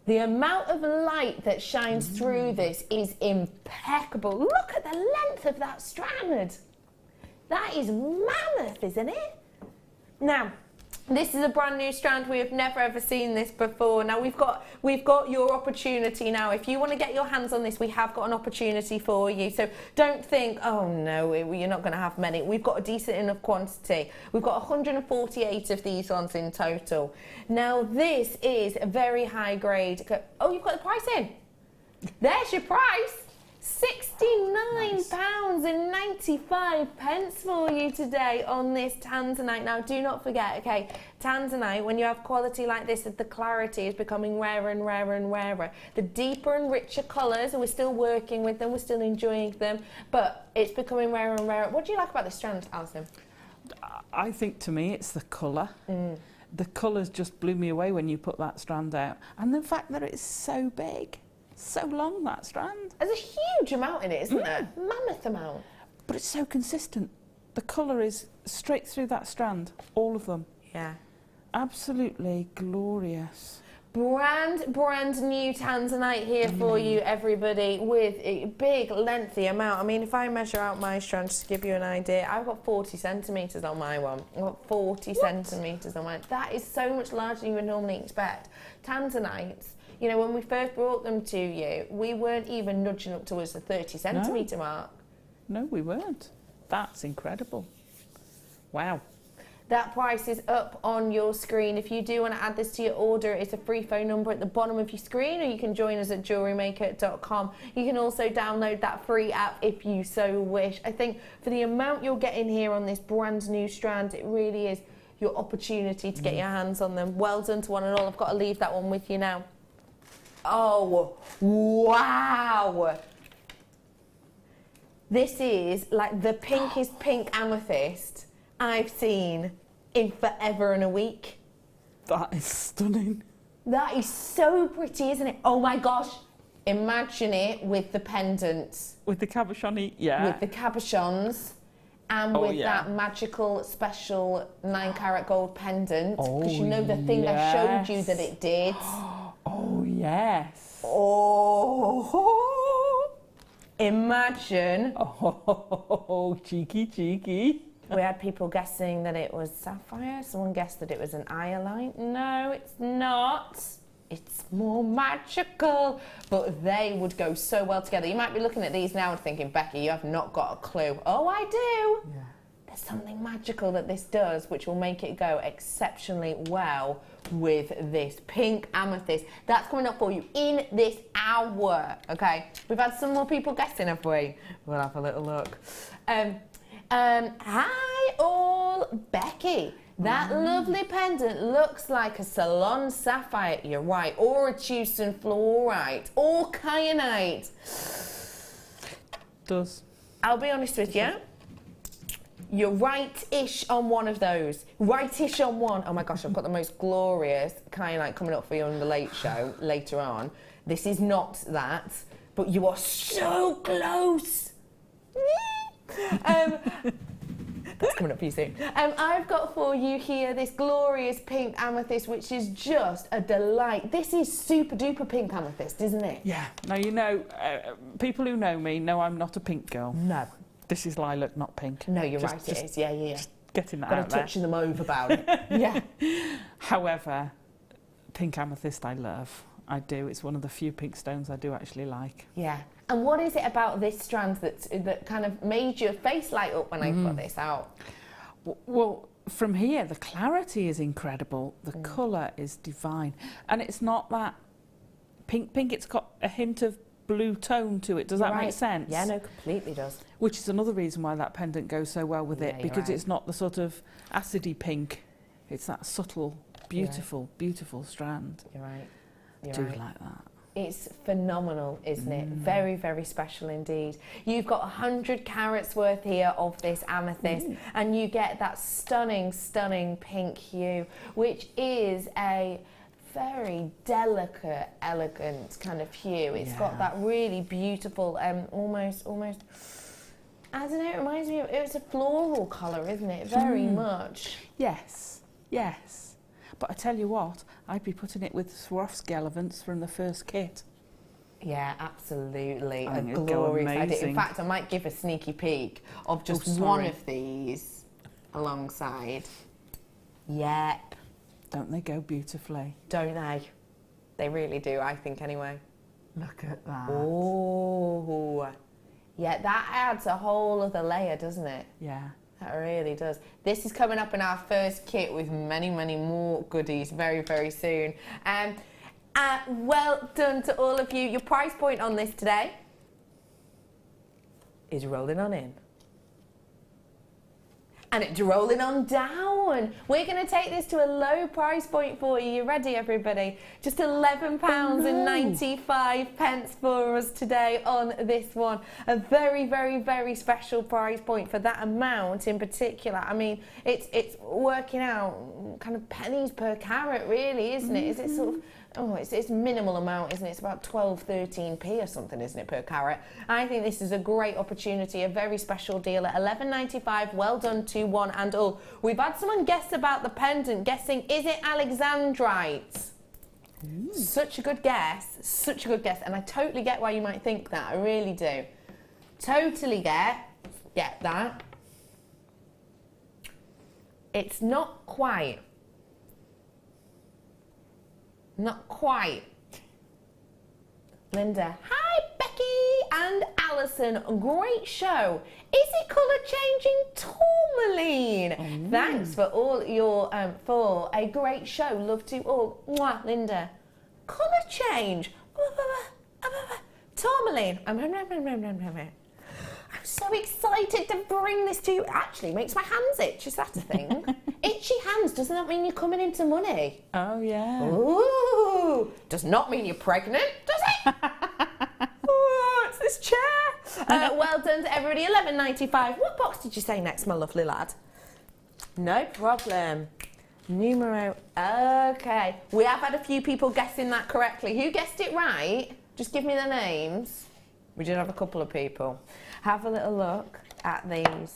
The amount of light that shines through this is impeccable. Look at the length of that strand. That is mammoth, isn't it? Now, This is a brand new strand. We have never ever seen this before. Now we've got your opportunity now. If you want to get your hands on this, we have got an opportunity for you. So don't think, oh no, you're not going to have many. We've got a decent enough quantity. We've got 148 of these ones in total. Now this is a very high grade. Oh, you've got the price in. There's your price. £69.95 for you today on this Tanzanite. Now, do not forget, okay, Tanzanite, when you have quality like this, the clarity is becoming rarer and rarer and rarer. The deeper and richer colours, and we're still working with them, we're still enjoying them, but it's becoming rarer and rarer. What do you like about this strand, Alison? I think, to me, it's the colour. The colours just blew me away when you put that strand out. And the fact that it's so big. So long, that strand. There's a huge amount in it, isn't there? Mammoth amount. But it's so consistent. The colour is straight through that strand, all of them. Yeah. Absolutely glorious. Brand new Tanzanite here for you, everybody, with a big, lengthy amount. I mean, if I measure out my strand, just to give you an idea, I've got 40 centimetres on my one. I've got 40 centimetres on mine. That is so much larger than you would normally expect. Tanzanites, you know, when we first brought them to you, we weren't even nudging up towards the 30 centimetre mark. No, we weren't. That's incredible. Wow. That price is up on your screen. If you do want to add this to your order, it's a free phone number at the bottom of your screen, or you can join us at JewelleryMaker.com. You can also download that free app if you so wish. I think for the amount you're getting here on this brand new strand, it really is your opportunity to get your hands on them. Well done to one and all. I've got to leave that one with you now. Oh, wow. This is like the pinkest pink amethyst I've seen in forever and a week. That is stunning. That is so pretty, isn't it? Oh my gosh. Imagine it with the pendants. With the cabochon, yeah. With the cabochons. And with that magical special 9-carat gold pendant. Because you know the thing I showed you that it did. Oh, yes. Oh, imagine. Oh, cheeky, cheeky. We had people guessing that it was sapphire. Someone guessed that it was an iolite. No, it's not. It's more magical. But they would go so well together. You might be looking at these now and thinking, Becky, you have not got a clue. Oh, I do. Yeah. There's something magical that this does, which will make it go exceptionally well with this pink amethyst. That's coming up for you in this hour, okay? We've had some more people guessing, have we? We'll have a little look. Hi all, Becky. That lovely pendant looks like a salon sapphire, you're right, or a Tucson fluorite, or kyanite. Does. I'll be honest with you. You're right-ish on one of those. Right-ish on one. Oh my gosh, I've got the most glorious kyanite coming up for you on the Late Show later on. This is not that, but you are so close. That's coming up for you soon. I've got for you here this glorious pink amethyst, which is just a delight. This is super duper pink amethyst, isn't it? Yeah. Now, you know, people who know me know I'm not a pink girl. No. This is lilac, not pink. No, you're right, it is. Yeah. Just getting that out there. Got to touching them over about it. Yeah. However, pink amethyst I love. I do. It's one of the few pink stones I do actually like. Yeah. And what is it about this strand that kind of made your face light up when I put this out? Well, from here, the clarity is incredible. The colour is divine. And it's not that pink. It's got a hint of blue tone to it. Does that make sense? Yeah, no, completely does. Which is another reason why that pendant goes so well with it, because it's not the sort of acidy pink. It's that subtle, beautiful, beautiful strand. You're right. I do like that. It's phenomenal, isn't it? Very, very special indeed. You've got 100 carats worth here of this amethyst, and you get that stunning, stunning pink hue, which is a very delicate, elegant kind of hue. It's got that really beautiful, almost, I don't know, it reminds me of, it's a floral colour, isn't it? Very much. Yes. But I tell you what, I'd be putting it with Swarovski elements from the first kit. Yeah, absolutely. A glorious idea. In fact, I might give a sneaky peek of just one of these alongside. Yep. Don't they go beautifully? Don't they? They really do, I think, anyway. Look at that. Oh, yeah, that adds a whole other layer, doesn't it? Yeah. That really does. This is coming up in our first kit with many, many more goodies very, very soon. Well done to all of you. Your price point on this today is rolling on in. And it's rolling on down. We're going to take this to a low price point for you. You ready, everybody? Just £11.95 for us today on this one. A very, very, very special price point for that amount in particular. I mean, it's working out kind of pennies per carat, really, isn't it? Is it sort of... Oh, it's minimal amount, isn't it? It's about 12, 13p or something, isn't it, per carat? I think this is a great opportunity, a very special deal at £11.95. Well done to one and all. We've had someone guess about the pendant, guessing, is it Alexandrite? Such a good guess, and I totally get why you might think that. I really do. Totally get that. It's not quite. Not quite. Linda. Hi, Becky and Alison. Great show. Is it colour changing tourmaline? Thanks for all your for a great show. Love to all. Mwah, Linda. Colour change. Tourmaline. I'm so excited to bring this to you. It actually makes my hands itch. Is that a thing? Itchy hands, doesn't that mean you're coming into money? Oh, yeah. Ooh, does not mean you're pregnant, does it? Oh, it's this chair. Well done to everybody, £11.95. What box did you say next, my lovely lad? No problem. Numero, okay. We have had a few people guessing that correctly. Who guessed it right? Just give me their names. We did have a couple of people. Have a little look at these.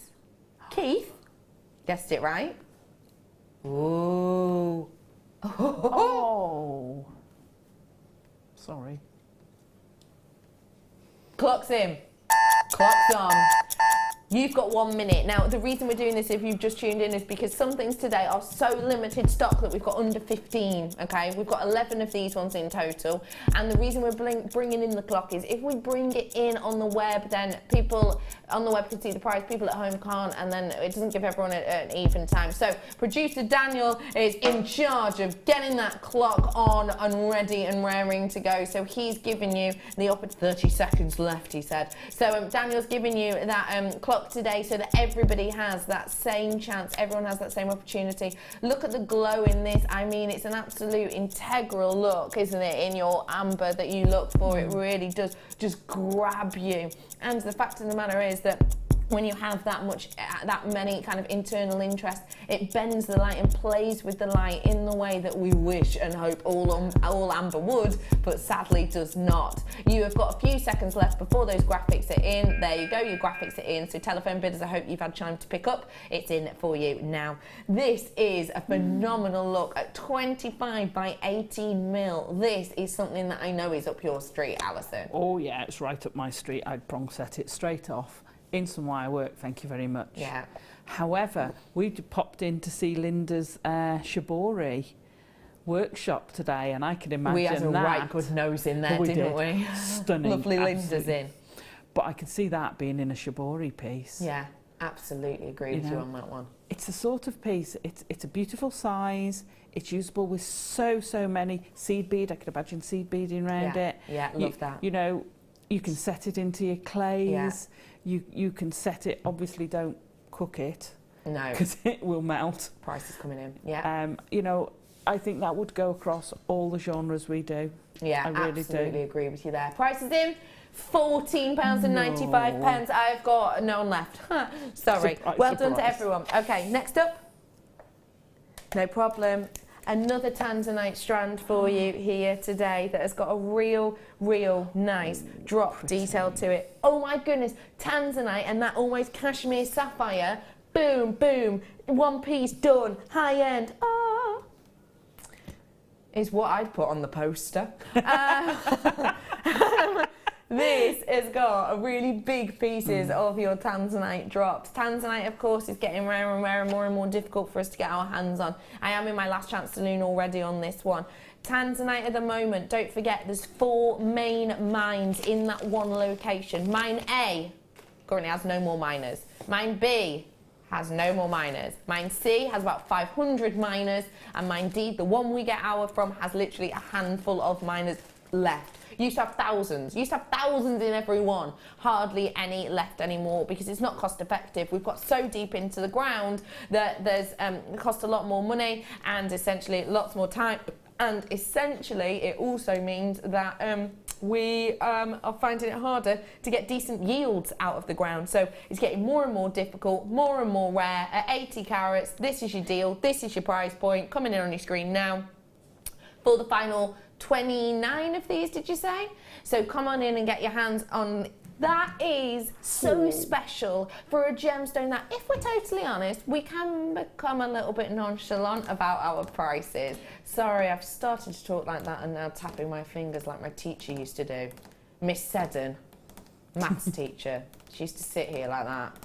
Keith guessed it right. Ooh. Oh. Sorry. Clock's in. Clock's on. You've got 1 minute. Now, the reason we're doing this, if you've just tuned in, is because some things today are so limited stock that we've got under 15, okay? We've got 11 of these ones in total. And the reason we're bringing in the clock is if we bring it in on the web, then people on the web can see the price, people at home can't, and then it doesn't give everyone an even time. So, producer Daniel is in charge of getting that clock on and ready and raring to go. So, he's giving you the 30 seconds left, he said. So, Daniel's giving you that clock today so that everybody has that same chance, everyone has that same opportunity. Look at the glow in this. I mean, it's an absolute integral look, isn't it, in your amber that you look for. It really does just grab you. And the fact of the matter is that when you have that many kind of internal interest, it bends the light and plays with the light in the way that we wish and hope all amber would, but sadly does not. You have got a few seconds left before those graphics are in. There you go, your graphics are in. So telephone bidders, I hope you've had time to pick up. It's in for you now. This is a phenomenal look at 25 by 18 mil. This is something that I know is up your street, Alison. Oh yeah, it's right up my street. I'd prong set it straight off. In some wire work, thank you very much. Yeah. However, we popped in to see Linda's shibori workshop today, and I can imagine we had a that. right good nose in there, didn't we? Stunning. Lovely absolutely. Linda's in. But I could see that being in a shibori piece. Yeah, absolutely agree with you on that one. It's a sort of piece, it's a beautiful size, it's usable with so many seed bead. I could imagine seed beading around it. Yeah, love that. You know, you can set it into your clays. You can set it, obviously don't cook it. No. Because it will melt. Price is coming in, yeah. You know, I think that would go across all the genres we do. Yeah, I really absolutely agree with you there. Price is in, £14.95. No. I've got no one left. Sorry. Well done to everyone. Okay, next up. No problem. Another Tanzanite strand for you here today that has got a real nice drop detail to it. Oh my goodness, Tanzanite and that almost cashmere sapphire. Boom, boom, one piece done, high end. Oh, is what I'd put on the poster. This has got really big pieces of your Tanzanite drops. Tanzanite, of course, is getting rarer and rarer, more and more difficult for us to get our hands on. I am in my last chance saloon already on this one. Tanzanite at the moment, don't forget, there's 4 main mines in that one location. Mine A currently has no more miners. Mine B has no more miners. Mine C has about 500 miners, and mine D, the one we get our from, has literally a handful of miners left. Used to have thousands in every one. Hardly any left anymore because it's not cost effective. We've got so deep into the ground that there's it costs a lot more money and essentially lots more time. And essentially, it also means that we are finding it harder to get decent yields out of the ground. So it's getting more and more difficult, more and more rare. At 80 carats, this is your deal. This is your price point. Coming in on your screen now for the final 29 of these, did you say? So come on in and get your hands on. That is so special for a gemstone that, if we're totally honest, we can become a little bit nonchalant about our prices. Sorry, I've started to talk like that and now tapping my fingers like my teacher used to do. Miss Seddon, maths teacher. She used to sit here like that.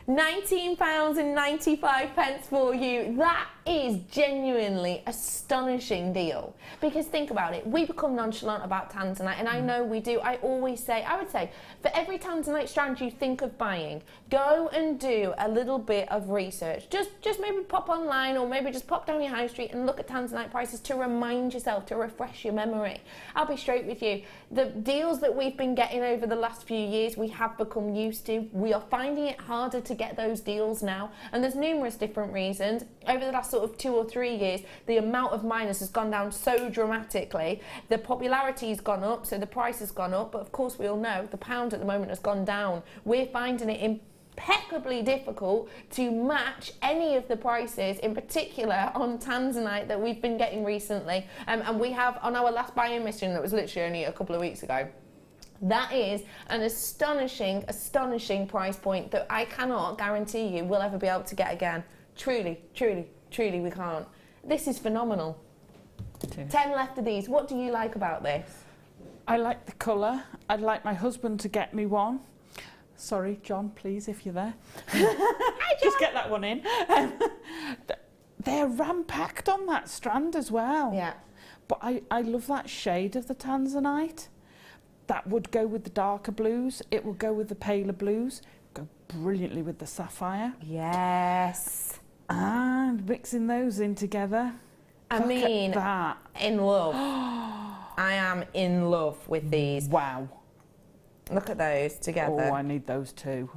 £19.95 for you. That is genuinely astonishing deal. Because think about it, we become nonchalant about Tanzanite, and I know we do. I always say, I would say, for every Tanzanite strand you think of buying, go and do a little bit of research. Just maybe pop online, or maybe just pop down your high street and look at Tanzanite prices to remind yourself, to refresh your memory. I'll be straight with you. The deals that we've been getting over the last few years, we have become used to. We are finding it harder to get those deals now, and there's numerous different reasons. Over the last sort of 2 or 3 years, the amount of miners has gone down so dramatically. The popularity has gone up, so the price has gone up, but of course we all know the pound at the moment has gone down. We're finding it impeccably difficult to match any of the prices, in particular on Tanzanite, that we've been getting recently, and we have on our last buying mission that was literally only a couple of weeks ago. That is an astonishing price point that I cannot guarantee you we'll ever be able to get again. Truly, we can't. This is phenomenal. 10 left of these. What do you like about this? I like the colour. I'd like my husband to get me one. Sorry, John, please, if you're there. Hi, John. Just get that one in. They're ram-packed on that strand as well. Yeah. But I love that shade of the Tanzanite. That would go with the darker blues. It will go with the paler blues. Go brilliantly with the sapphire. Yes. And mixing those in together. I mean, that. In love. I am in love with these. Wow. Look at those together. Oh, I need those too.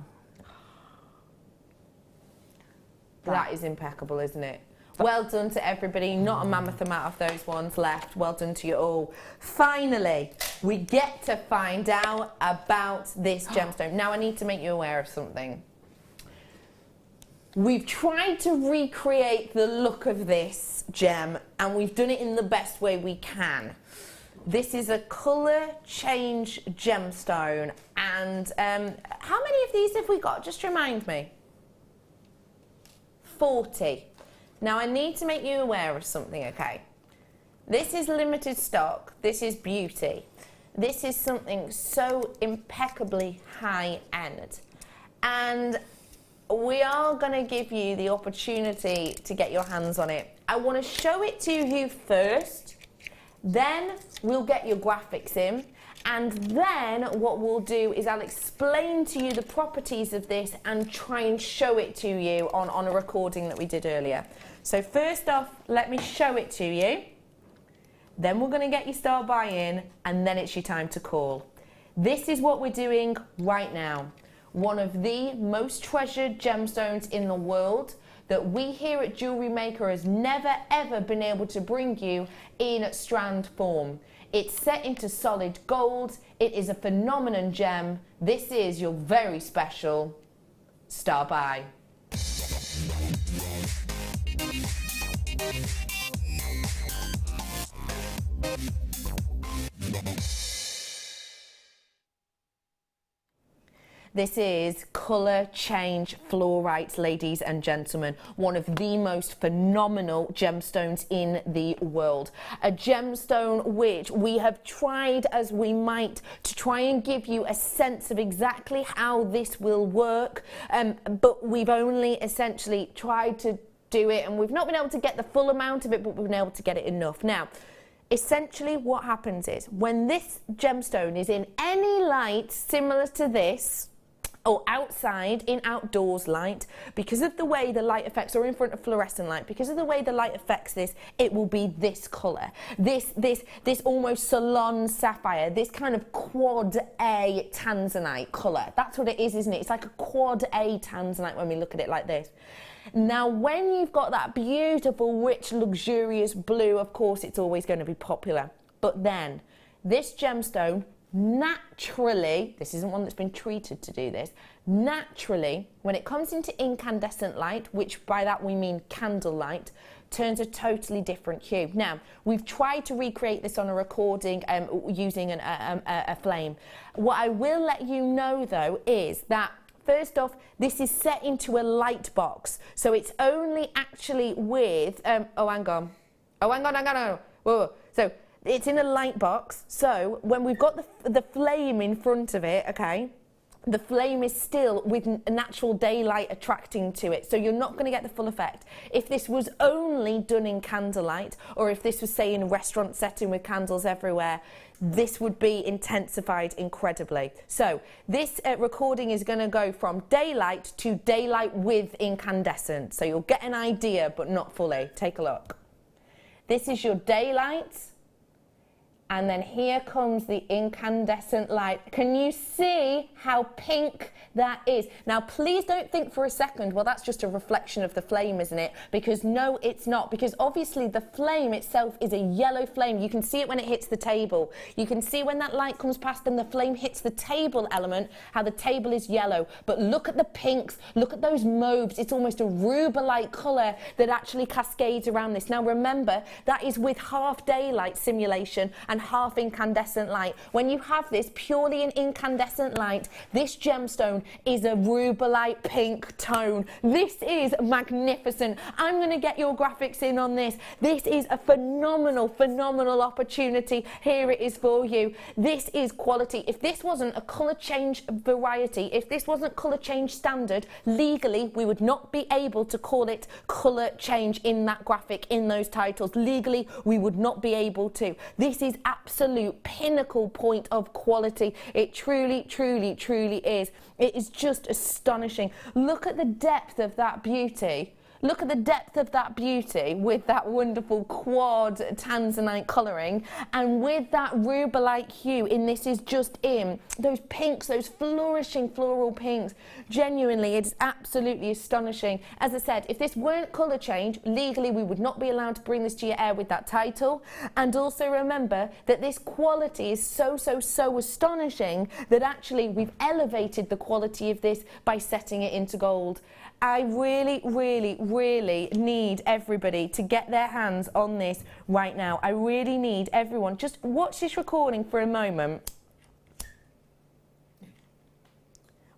That is impeccable, isn't it? Well done to everybody. Not a mammoth amount of those ones left. Well done to you all. Finally, we get to find out about this gemstone. Now, I need to make you aware of something. We've tried to recreate the look of this gem, and we've done it in the best way we can. This is a colour change gemstone, and how many of these have we got? Just remind me. 40. Now, I need to make you aware of something, okay? This is limited stock. This is beauty. This is something so impeccably high-end. And we are going to give you the opportunity to get your hands on it. I want to show it to you first. Then we'll get your graphics in. And then what we'll do is I'll explain to you the properties of this and try and show it to you on a recording that we did earlier. So first off, let me show it to you. Then we're going to get you start buying, and then it's your time to call. This is what we're doing right now. One of the most treasured gemstones in the world that we here at Jewellery Maker has never ever been able to bring you in strand form. It's set into solid gold. It is a phenomenon gem. This is your very special Star Buy. This is colour change fluorite, ladies and gentlemen. One of the most phenomenal gemstones in the world. A gemstone which we have tried as we might to try and give you a sense of exactly how this will work, but we've only essentially tried to do it, and we've not been able to get the full amount of it, but we've been able to get it enough. Now, essentially what happens is when this gemstone is in any light similar to this, or outside in outdoors light, because of the way the light affects, or in front of fluorescent light, because of the way the light affects this, it will be this colour. This almost salon sapphire, this kind of quad A Tanzanite colour. That's what it is, isn't it? It's like a quad A Tanzanite when we look at it like this. Now, when you've got that beautiful, rich, luxurious blue, of course, it's always going to be popular. But then, this gemstone naturally, this isn't one that's been treated to do this, naturally, when it comes into incandescent light, which by that we mean candlelight, turns a totally different hue. Now, we've tried to recreate this on a recording using a flame. What I will let you know, though, is that first off, this is set into a light box, so it's only actually with, whoa. So it's in a light box, so when we've got the flame in front of it, okay, the flame is still with natural daylight attracting to it, so you're not going to get the full effect. If this was only done in candlelight, or if this was, say, in a restaurant setting with candles everywhere, this would be intensified incredibly. So this recording is going to go from daylight to daylight with incandescent, so you'll get an idea, but not fully. Take a look. This is your daylight. And then here comes the incandescent light. Can you see how pink that is? Now, please don't think for a second, well, that's just a reflection of the flame, isn't it? Because no, it's not. Because obviously the flame itself is a yellow flame. You can see it when it hits the table. You can see when that light comes past and the flame hits the table element, how the table is yellow. But look at the pinks, look at those mauves. It's almost a ruby-like colour that actually cascades around this. Now, remember, that is with half daylight simulation and half incandescent light. When you have this purely in incandescent light, this gemstone is a ruby-like pink tone. This is magnificent. I'm going to get your graphics in on this. This is a phenomenal opportunity. Here it is for you. This is quality. If this wasn't a colour change variety, if this wasn't colour change standard, legally we would not be able to call it colour change in that graphic, in those titles. Legally we would not be able to. This is absolute pinnacle point of quality. It truly is. It is just astonishing. Look at the depth of that beauty. Look at the depth of that beauty with that wonderful quad Tanzanite colouring, and with that ruby-like hue in this is just in those pinks, those flourishing floral pinks. Genuinely, it's absolutely astonishing. As I said, if this weren't colour change, legally we would not be allowed to bring this to your air with that title. And also remember that this quality is so astonishing that actually we've elevated the quality of this by setting it into gold. I really need everybody to get their hands on this right now. I really need everyone. Just watch this recording for a moment.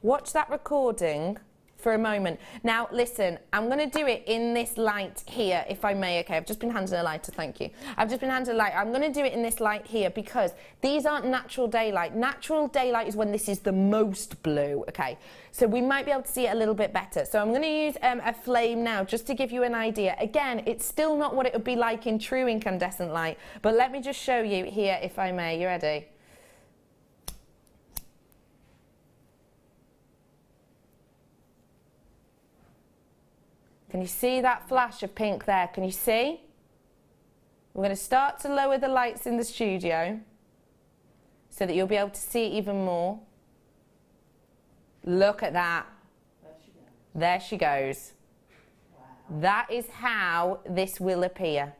Watch that recording for a moment. Now, listen, I'm going to do it in this light here, if I may. Okay, I've just been handed a lighter, thank you. I've just been handed a light. I'm going to do it in this light here because these aren't natural daylight. Natural daylight is when this is the most blue, okay? So we might be able to see it a little bit better. So I'm going to use a flame now just to give you an idea. Again, it's still not what it would be like in true incandescent light, but let me just show you here, if I may. You ready? Can you see that flash of pink there? Can you see? We're going to start to lower the lights in the studio so that you'll be able to see it even more. Look at that. There she goes. Wow. That is how this will appear.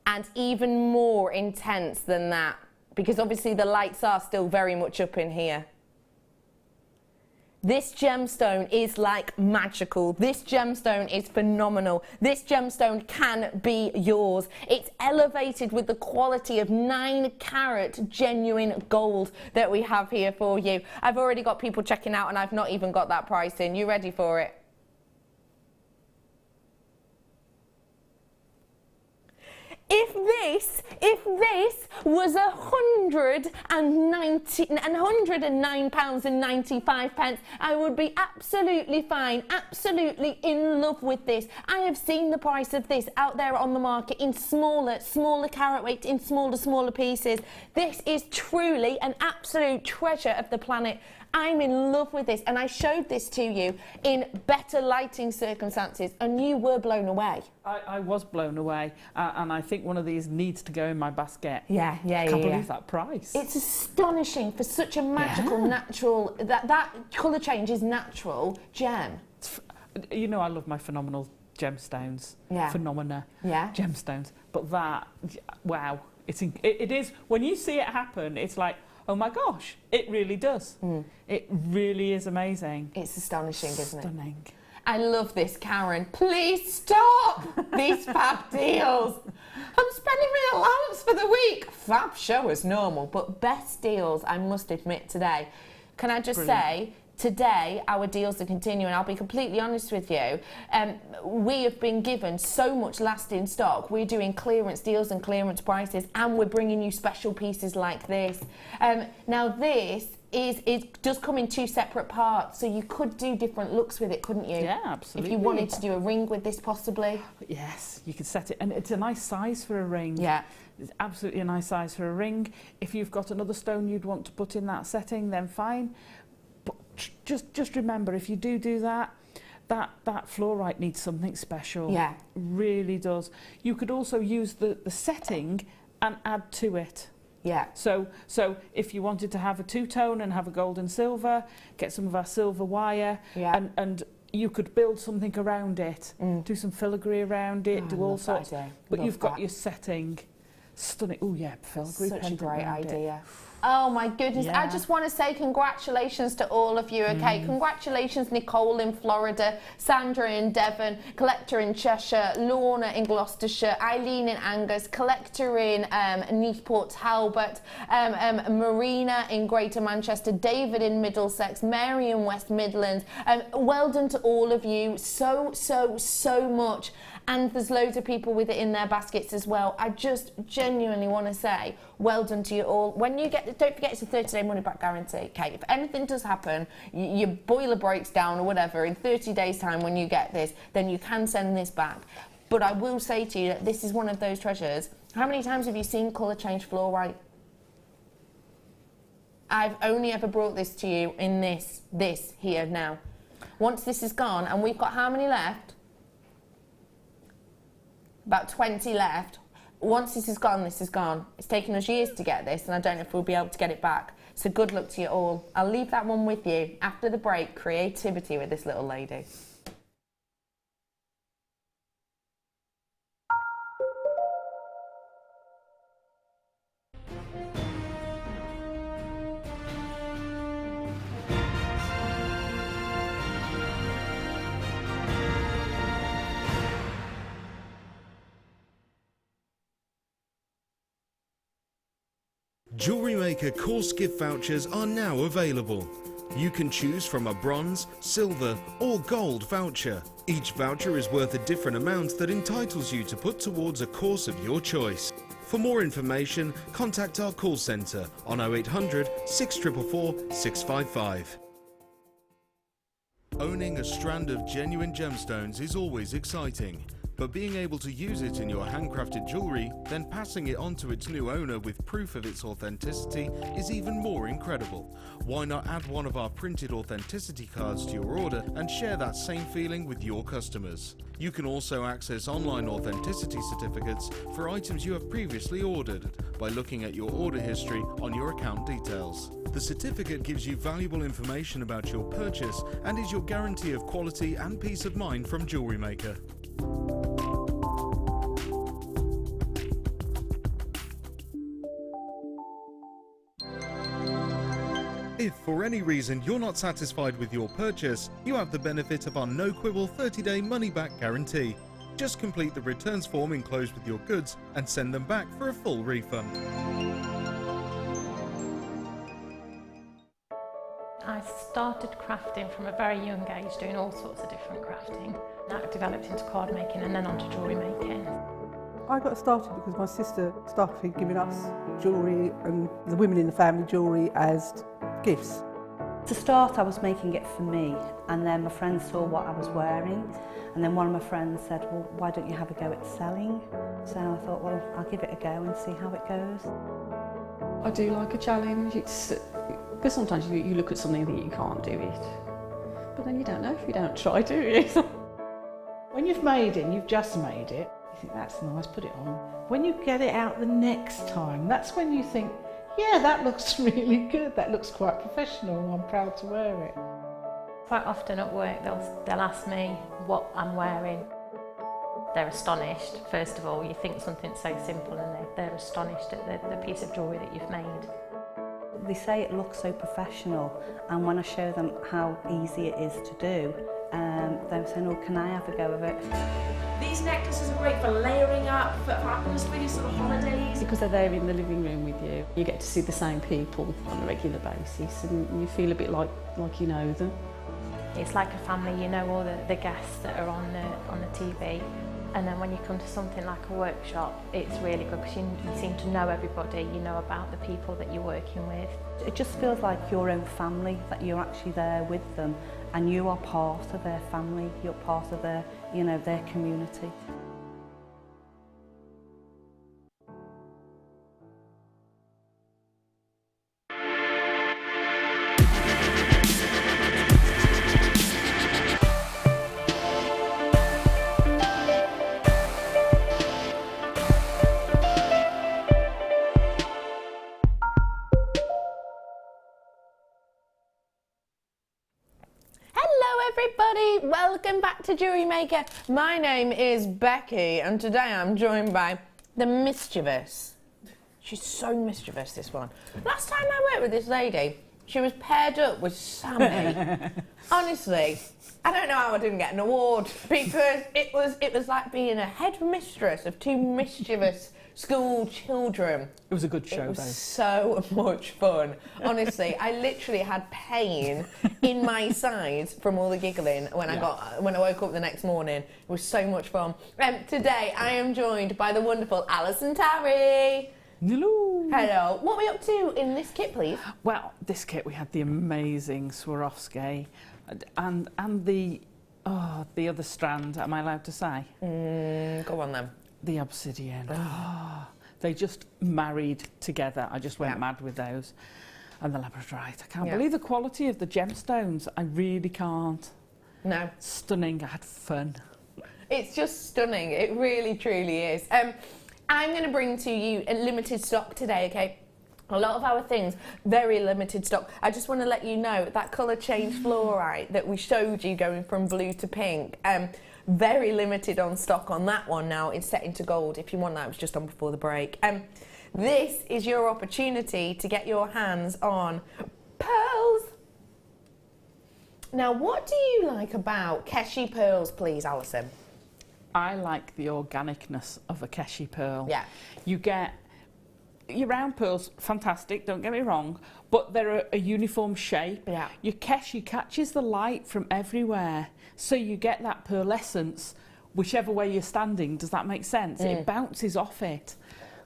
And even more intense than that, because obviously the lights are still very much up in here. This gemstone is like magical. This gemstone is phenomenal. This gemstone can be yours. It's elevated with the quality of 9 carat genuine gold that we have here for you. I've already got people checking out and I've not even got that price in. You ready for it? If this was £109.95, I would be absolutely fine, absolutely in love with this. I have seen the price of this out there on the market in smaller carat weight, in smaller pieces. This is truly an absolute treasure of the planet. I'm in love with this, and I showed this to you in better lighting circumstances, and you were blown away. I was blown away, and I think one of these needs to go in my basket. Yeah. I can't believe that price. It's astonishing for such a magical, natural, that colour change is natural gem. You know, I love my phenomenal gemstones. Yeah. Phenomena. Yeah. Gemstones. But that, wow. It is, when you see it happen, it's like, oh my gosh, it really does. It really is amazing. It's astonishing, isn't it? Stunning. I love this, Karen. Please stop these fab deals. I'm spending my allowance for the week. Fab show as normal, but best deals, I must admit, today. Can I just say, today our deals are continuing. I'll be completely honest with you. We have been given so much last in stock. We're doing clearance deals and clearance prices, and we're bringing you special pieces like this. Now this it does come in 2 separate parts, so you could do different looks with it, couldn't you? Yeah, absolutely. If you wanted to do a ring with this, possibly. Yes, you could set it, and it's a nice size for a ring. Yeah. It's absolutely a nice size for a ring. If you've got another stone you'd want to put in that setting, then fine. But just remember, if you do that fluorite needs something special. Yeah. Really does. You could also use the setting and add to it. Yeah. So if you wanted to have a 2-tone and have a gold and silver, get some of our silver wire, and you could build something around it, do some filigree around it, do all sorts. But you've got your setting. Stunning. Oh yeah, filigree. Such a great idea. Oh my goodness, I just want to say congratulations to all of you, okay? Congratulations Nicole in Florida, Sandra in Devon, Collector in Cheshire, Lorna in Gloucestershire, Eileen in Angus, Collector in Newport Talbot, Marina in Greater Manchester, David in Middlesex, Mary in West Midlands. Well done to all of you, so much. And there's loads of people with it in their baskets as well. I just genuinely want to say well done to you all. When you get, don't forget it's a 30-day money-back guarantee. Okay, if anything does happen, your boiler breaks down or whatever, in 30 days' time when you get this, then you can send this back. But I will say to you that this is one of those treasures. How many times have you seen colour change fluorite? I've only ever brought this to you in this here now. Once this is gone, and we've got how many left? About 20 left. Once this is gone, this is gone. It's taken us years to get this, and I don't know if we'll be able to get it back. So good luck to you all. I'll leave that one with you. After the break, creativity with this little lady. Jewellery Maker course gift vouchers are now available. You can choose from a bronze, silver or gold voucher. Each voucher is worth a different amount that entitles you to put towards a course of your choice. For more information, contact our call centre on 0800 644 655. Owning a strand of genuine gemstones is always exciting. But being able to use it in your handcrafted jewellery, then passing it on to its new owner with proof of its authenticity is even more incredible. Why not add one of our printed authenticity cards to your order and share that same feeling with your customers? You can also access online authenticity certificates for items you have previously ordered by looking at your order history on your account details. The certificate gives you valuable information about your purchase and is your guarantee of quality and peace of mind from Jewellery Maker. If for any reason you're not satisfied with your purchase, you have the benefit of our no-quibble 30-day money-back guarantee. Just complete the returns form enclosed with your goods and send them back for a full refund. I started crafting from a very young age, doing all sorts of different crafting. That developed into card making and then onto jewellery making. I got started because my sister started giving us jewellery and the women in the family jewellery as gifts. To start, I was making it for me, and then my friends saw what I was wearing, and then one of my friends said, well, why don't you have a go at selling? So I thought, well, I'll give it a go and see how it goes. I do like a challenge. Because sometimes you look at something that you can't do it, but then you don't know if you don't try, do you? When you've made it and you've just made it, you think that's nice, put it on. When you get it out the next time, that's when you think, yeah, that looks really good, that looks quite professional, I'm proud to wear it. Quite often at work they'll ask me what I'm wearing. They're astonished. First of all, you think something's so simple and they're astonished at the piece of jewellery that you've made. They say it looks so professional, and when I show them how easy it is to do, they're saying, oh, can I have a go of it? These necklaces are great for layering up, for atmosphere, sort of holidays. Because they're there in the living room with you, you get to see the same people on a regular basis, and you feel a bit like you know them. It's like a family, you know all the guests that are on the TV. And then when you come to something like a workshop, it's really good because you seem to know everybody, you know about the people that you're working with. It just feels like your own family, that you're actually there with them and you are part of their family, you're part of their, their community. Everybody, welcome back to Jewellery Maker. My name is Becky and today I'm joined by the mischievous. She's so mischievous, this one. Last time I worked with this lady, she was paired up with Sammy. Honestly, I don't know how I didn't get an award because it was like being a headmistress of two mischievous school children. It was a good show, It was though. so much fun. Honestly, I literally had pain in my sides from all the giggling when I woke up the next morning. It was so much fun. Today I am joined by the wonderful Alison Tarry. Hello. Hello. What are we up to in this kit, please? Well, this kit we had the amazing Swarovski and the other strand. Am I allowed to say? Go on then. The obsidian. They just married together. I just went mad with those. And the Labradorite. I can't believe the quality of the gemstones. I really can't. No. Stunning. I had fun. It's just stunning. It really, truly is. I'm going to bring to you a limited stock today, okay? A lot of our things, very limited stock. I just want to let you know that colour change fluorite that we showed you going from blue to pink, very limited on stock on that one now. It's set into gold. If you want that, it was just on before the break. This is your opportunity to get your hands on pearls. Now, what do you like about Keshi pearls, please, Alison? I like the organicness of a Keshi pearl. Yeah. You get your round pearls, fantastic, don't get me wrong, but they're a uniform shape. Yeah. Your Keshi catches the light from everywhere, so you get that pearlescence whichever way you're standing. Does that make sense? It bounces off it.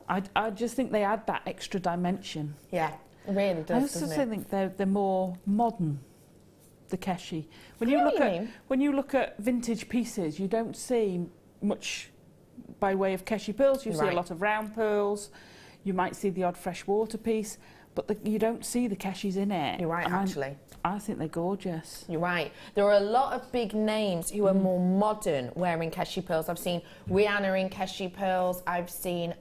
I just think they add that extra dimension. Yeah, it really does. I also think they're more modern, the Keshi. When you look at vintage pieces, you don't see much by way of Keshi pearls. You see a lot of round pearls. You might see the odd freshwater piece, but you don't see the Keshis in it. You're right, actually. I think they're gorgeous. You're right. There are a lot of big names who are more modern wearing Keshi pearls. I've seen Rihanna in Keshi pearls. I've seen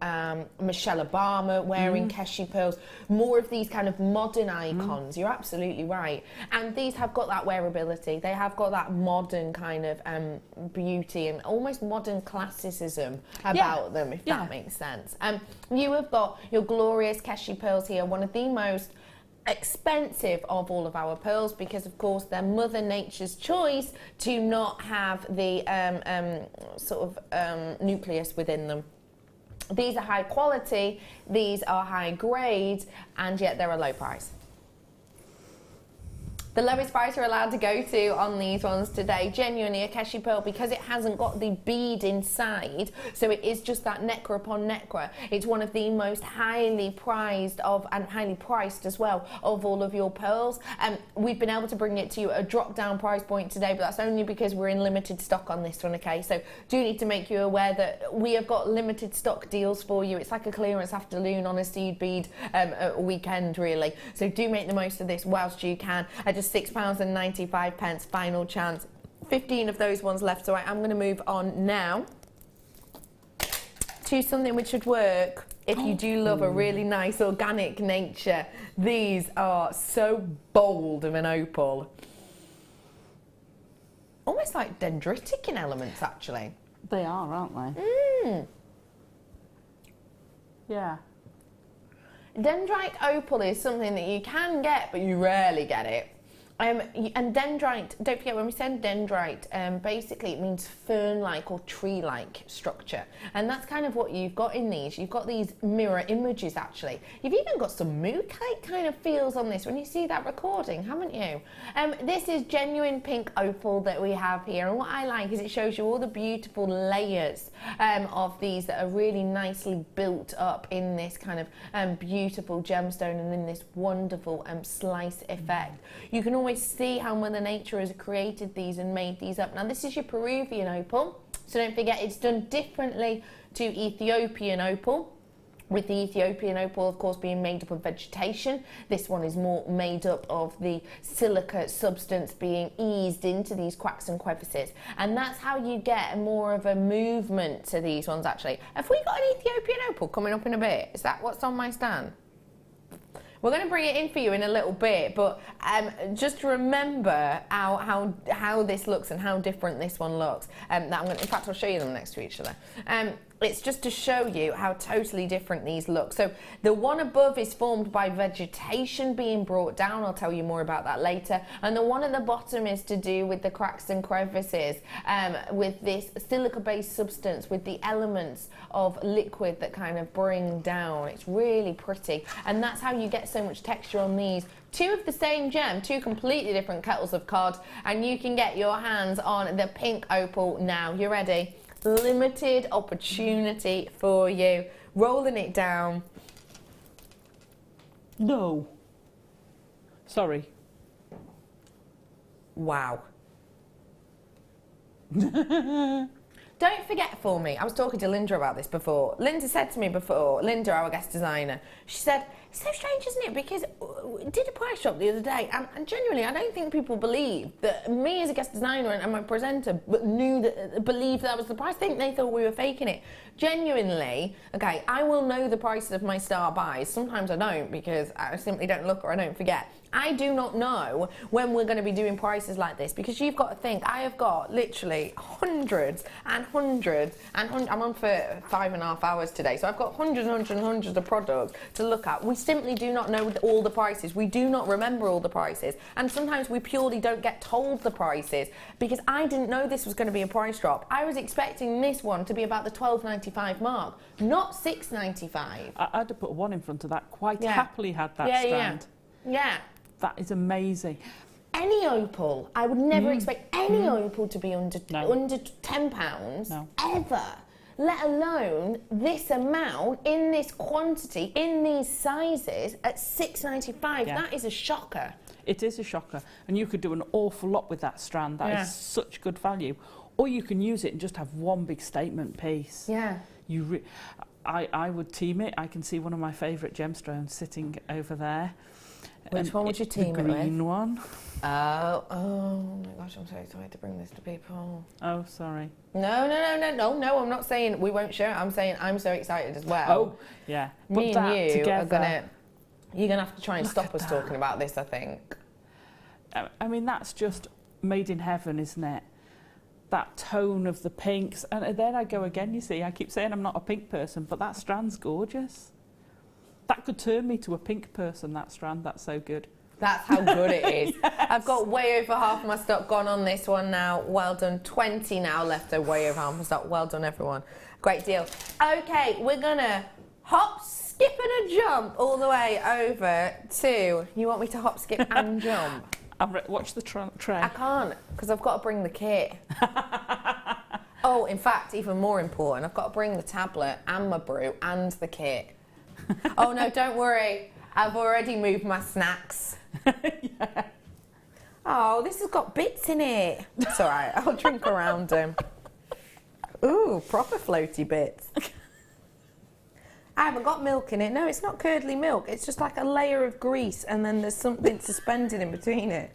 Michelle Obama wearing Keshi pearls. More of these kind of modern icons. You're absolutely right. And these have got that wearability. They have got that modern kind of beauty and almost modern classicism about them, if that makes sense. You have got your glorious Keshi pearls here, one of the most expensive of all of our pearls, because of course they're Mother Nature's choice to not have the nucleus within them. These are high quality, these are high grade, and yet they're a low price. The lowest price you're allowed to go to on these ones today, genuinely a Keshi pearl, because it hasn't got the bead inside, so it is just that necra upon necra. It's one of the most highly prized and highly priced as well of all of your pearls. We've been able to bring it to you at a drop down price point today, but that's only because we're in limited stock on this one, okay? So do need to make you aware that we have got limited stock deals for you. It's like a clearance afternoon on a seed bead weekend, really. So do make the most of this whilst you can. At just £6.95, final chance. 15 of those ones left, so I'm going to move on now to something which should work if you do love a really nice organic nature. These are so bold of an opal. Almost like dendritic in elements, actually. They are, aren't they? Mm. Yeah. Dendrite opal is something that you can get, but you rarely get it. And dendrite, don't forget when we said dendrite, basically it means fern-like or tree-like structure. And that's kind of what you've got in these. You've got these mirror images, actually. You've even got some mooncake kind of feels on this when you see that recording, haven't you? This is genuine pink opal that we have here. And what I like is it shows you all the beautiful layers of these that are really nicely built up in this kind of beautiful gemstone and in this wonderful slice effect. You can always see how Mother Nature has created these and made these up. Now this is your Peruvian opal, so don't forget it's done differently to Ethiopian opal, with the Ethiopian opal of course being made up of vegetation. This one is more made up of the silica substance being eased into these cracks and crevices, and that's how you get more of a movement to these ones. Actually, have we got an Ethiopian opal coming up in a bit? Is that what's on my stand? We're going to bring it in for you in a little bit, but just remember how this looks and how different this one looks. In fact, I'll show you them next to each other. It's just to show you how totally different these look. So the one above is formed by vegetation being brought down. I'll tell you more about that later. And the one at the bottom is to do with the cracks and crevices, with this silica-based substance, with the elements of liquid that kind of bring down. It's really pretty. And that's how you get so much texture on these. Two of the same gem, two completely different kettles of cod, and you can get your hands on the pink opal now. You ready? Limited opportunity for you. Rolling it down. No. Sorry. Wow. Don't forget for me, I was talking to Linda about this before. Linda said to me before, Linda, our guest designer, she said, it's so strange, isn't it? Because we did a price shop the other day, and genuinely, I don't think people believe that me as a guest designer and my presenter believed that was the price. I think they thought we were faking it. Genuinely, okay, I will know the prices of my star buys. Sometimes I don't, because I simply don't look or I don't forget. I do not know when we're going to be doing prices like this, because you've got to think, I have got literally hundreds and hundreds and hundreds. I'm on for 5.5 hours today, so I've got hundreds and hundreds and hundreds of products to look at. We simply do not know all the prices. We do not remember all the prices, and sometimes we purely don't get told the prices, because I didn't know this was going to be a price drop. I was expecting this one to be about the $12.95 mark, not $6.95. I'd have put a 1 in front of that. Quite happily had that strand. Yeah. That is amazing. Any opal, I would never expect any opal to be under £10 ever, let alone this amount, in this quantity, in these sizes at $6.95. Yeah. That is a shocker. It is a shocker, and you could do an awful lot with that strand. That is such good value. Or you can use it and just have one big statement piece. Yeah. I would team it. I can see one of my favourite gemstones sitting over there. Which one would you team it with? The green one. Oh my gosh, I'm so excited to bring this to people. Oh, sorry. No, I'm not saying we won't share it. I'm saying I'm so excited as well. Oh, yeah. Me But and you together, you're going to have to try and stop us talking about this, I think. I mean, that's just made in heaven, isn't it? That tone of the pinks. And then I go again, you see. I keep saying I'm not a pink person, but that strand's gorgeous. That could turn me to a pink person, that strand. That's so good. That's how good it is. Yes. I've got way over half my stock gone on this one now. Well done. 20 now left, so way over half my stock. Well done, everyone. Great deal. Okay, we're going to hop, skip and a jump all the way over to... You want me to hop, skip and jump? Watch the tray. I can't, because I've got to bring the kit. Oh, in fact, even more important, I've got to bring the tablet and my brew and the kit. Oh, no, don't worry. I've already moved my snacks. Yeah. Oh, this has got bits in it. It's all right. I'll drink around them. Ooh, proper floaty bits. I haven't got milk in it. No, it's not curdly milk. It's just like a layer of grease and then there's something suspended in between it.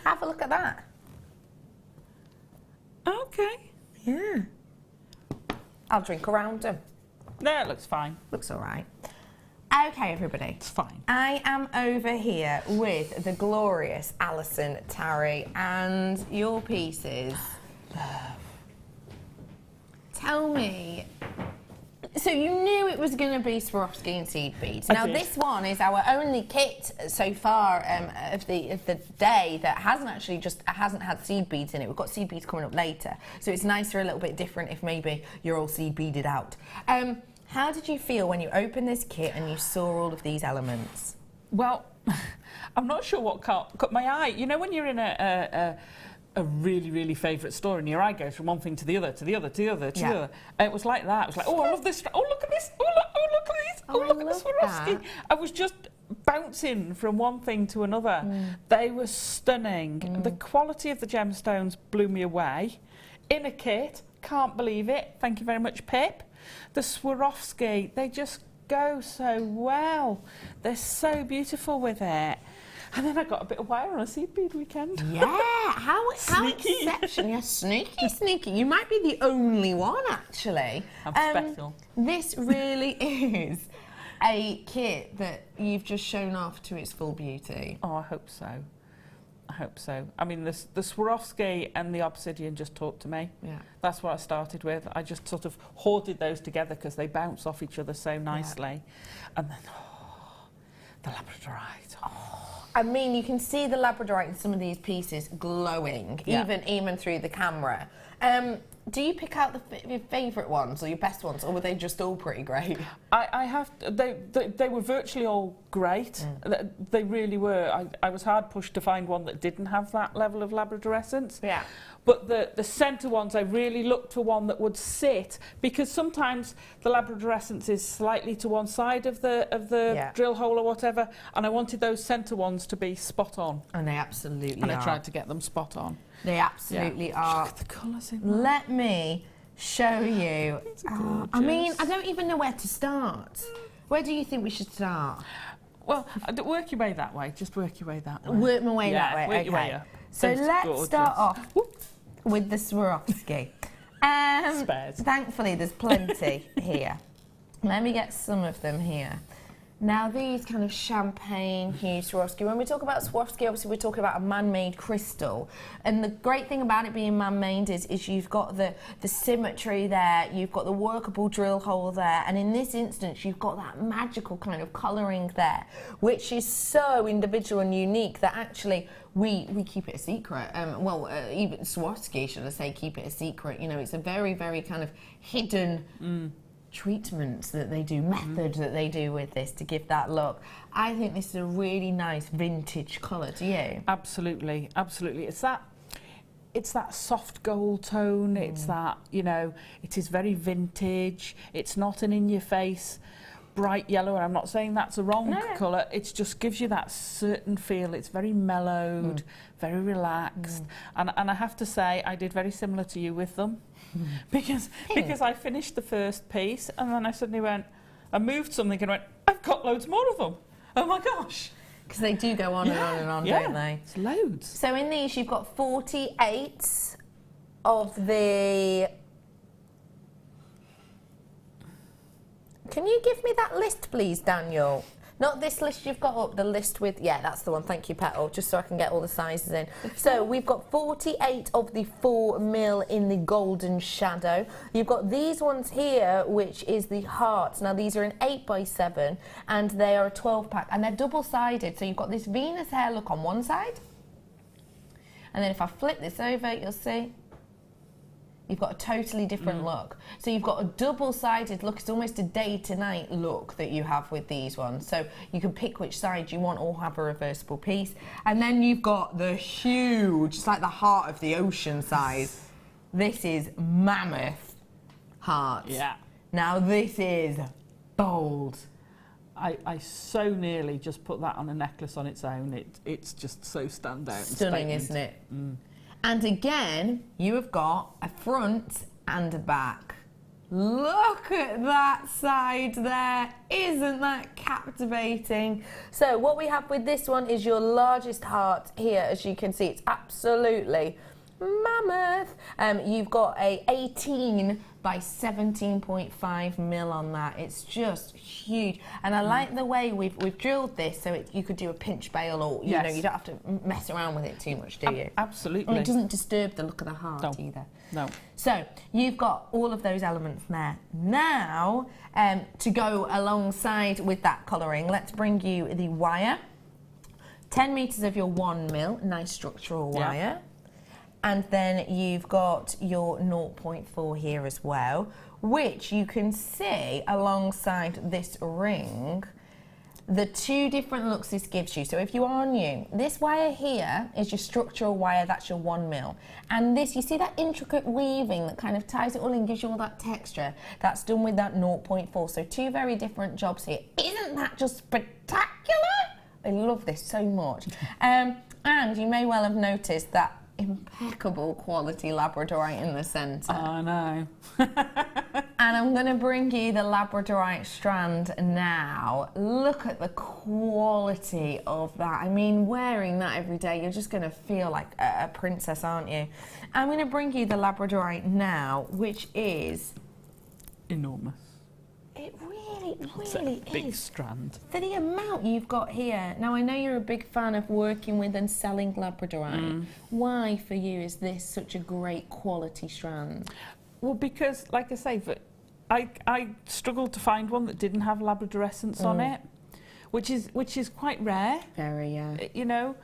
Have a look at that. Okay. Yeah. I'll drink around them. No, it looks fine. Looks all right. Okay, everybody. It's fine. I am over here with the glorious Alison Tarry and your pieces. Tell me. So you knew it was going to be Swarovski and seed beads. Now this one is our only kit so far of the day that hasn't had seed beads in it. We've got seed beads coming up later, so it's nicer, a little bit different if maybe you're all seed beaded out. How did you feel when you opened this kit and you saw all of these elements? Well, I'm not sure what caught my eye. You know when you're in a really, really favourite store and your eye goes from one thing to the other, to the other, to the other, to the other. And it was like that. It was like, oh, I love this. Oh, look at this. Oh, look at this. Oh, look at the Swarovski. I was just bouncing from one thing to another. They were stunning. The quality of the gemstones blew me away. In a kit, can't believe it. Thank you very much, Pip. The Swarovski, they just go so well. They're so beautiful with it. And then I got a bit of wire on a seed bead weekend. Yeah, how exceptional. Yeah, sneaky. You might be the only one, actually. I'm special. This really is a kit that you've just shown off to its full beauty. Oh, I hope so. I hope so. I mean, the Swarovski and the obsidian just talked to me. Yeah. That's what I started with. I just sort of hoarded those together because they bounce off each other so nicely. Yeah. And then, the Labradorite. I mean, you can see the Labradorite in some of these pieces glowing, even through the camera. Do you pick out your favourite ones or your best ones, or were they just all pretty great? I have. They were virtually all great. They really were. I was hard pushed to find one that didn't have that level of labradorescence. Yeah. But the centre ones, I really looked for one that would sit, because sometimes the labradorescence is slightly to one side of the drill hole or whatever, and I wanted those centre ones to be spot on. And they absolutely are. And I tried to get them spot on. They absolutely are. Look at the colours in that. Let me show you. I mean, I don't even know where to start. Where do you think we should start? Well, work your way that way. Just work your way that way. Work my way that way. Work your way up. So let's start off with the Swarovski. Thankfully, there's plenty here. Let me get some of them here. Now, these kind of champagne hue Swarovski. When we talk about Swarovski, obviously we're talking about a man-made crystal. And the great thing about it being man-made is you've got the symmetry there, you've got the workable drill hole there, and in this instance, you've got that magical kind of colouring there, which is so individual and unique that actually we keep it a secret. Even Swarovski, should I say, keep it a secret. You know, it's a very, very kind of hidden treatments that they do, method that they do with this to give that look. I think this is a really nice vintage colour, do you? Absolutely, absolutely. It's that soft gold tone, it's that, you know, it is very vintage, it's not an in-your-face bright yellow, and I'm not saying that's a wrong colour, it just gives you that certain feel. It's very mellowed, very relaxed, and I have to say I did very similar to you with them. Because I finished the first piece and then I suddenly went, I moved something and went, I've got loads more of them. Oh my gosh. Because they do go on and on and on, don't they? It's loads. So in these you've got 48 of the... Can you give me that list, please, Daniel? Not this list you've got up, the list with, yeah, that's the one, thank you, Petal, just so I can get all the sizes in. So we've got 48 of the 4mm in the golden shadow. You've got these ones here, which is the hearts. Now these are an 8x7 and they are a 12 pack and they're double-sided. So you've got this Venus hair look on one side. And then if I flip this over, you'll see you've got a totally different look. So you've got a double-sided look. It's almost a day to night look that you have with these ones. So you can pick which side you want or have a reversible piece. And then you've got the huge, it's like the heart of the ocean size. This is mammoth heart. Yeah. Now this is bold. I so nearly just put that on a necklace on its own. It's just so standout. Stunning, isn't it? And again, you have got a front and a back. Look at that side there. Isn't that captivating? So what we have with this one is your largest heart here. As you can see, it's absolutely mammoth. You've got a 18 by 17.5mm on that. It's just huge. And I like the way we've drilled this so you could do a pinch bail or, you know, you don't have to mess around with it too much, do you? Absolutely. And it doesn't disturb the look of the heart either. No. So you've got all of those elements there. Now, to go alongside with that colouring, let's bring you the wire. 10 metres of your 1mm, nice structural wire. And then you've got your 0.4 here as well, which you can see alongside this ring, the two different looks this gives you. So if you are new, this wire here is your structural wire, that's your 1mm. And this, you see that intricate weaving that kind of ties it all in, gives you all that texture. That's done with that 0.4. So two very different jobs here. Isn't that just spectacular? I love this so much. And you may well have noticed that impeccable quality Labradorite in the centre. I know. And I'm going to bring you the Labradorite strand now. Look at the quality of that. I mean, wearing that every day, you're just going to feel like a princess, aren't you? I'm going to bring you the Labradorite now, which is enormous. It really It's a big strand. For the amount you've got here. Now, I know you're a big fan of working with and selling Labradorite. Why, for you, is this such a great quality strand? Well, because, like I say, I struggled to find one that didn't have Labradorescence on it, which is quite rare. Very, yeah. You know,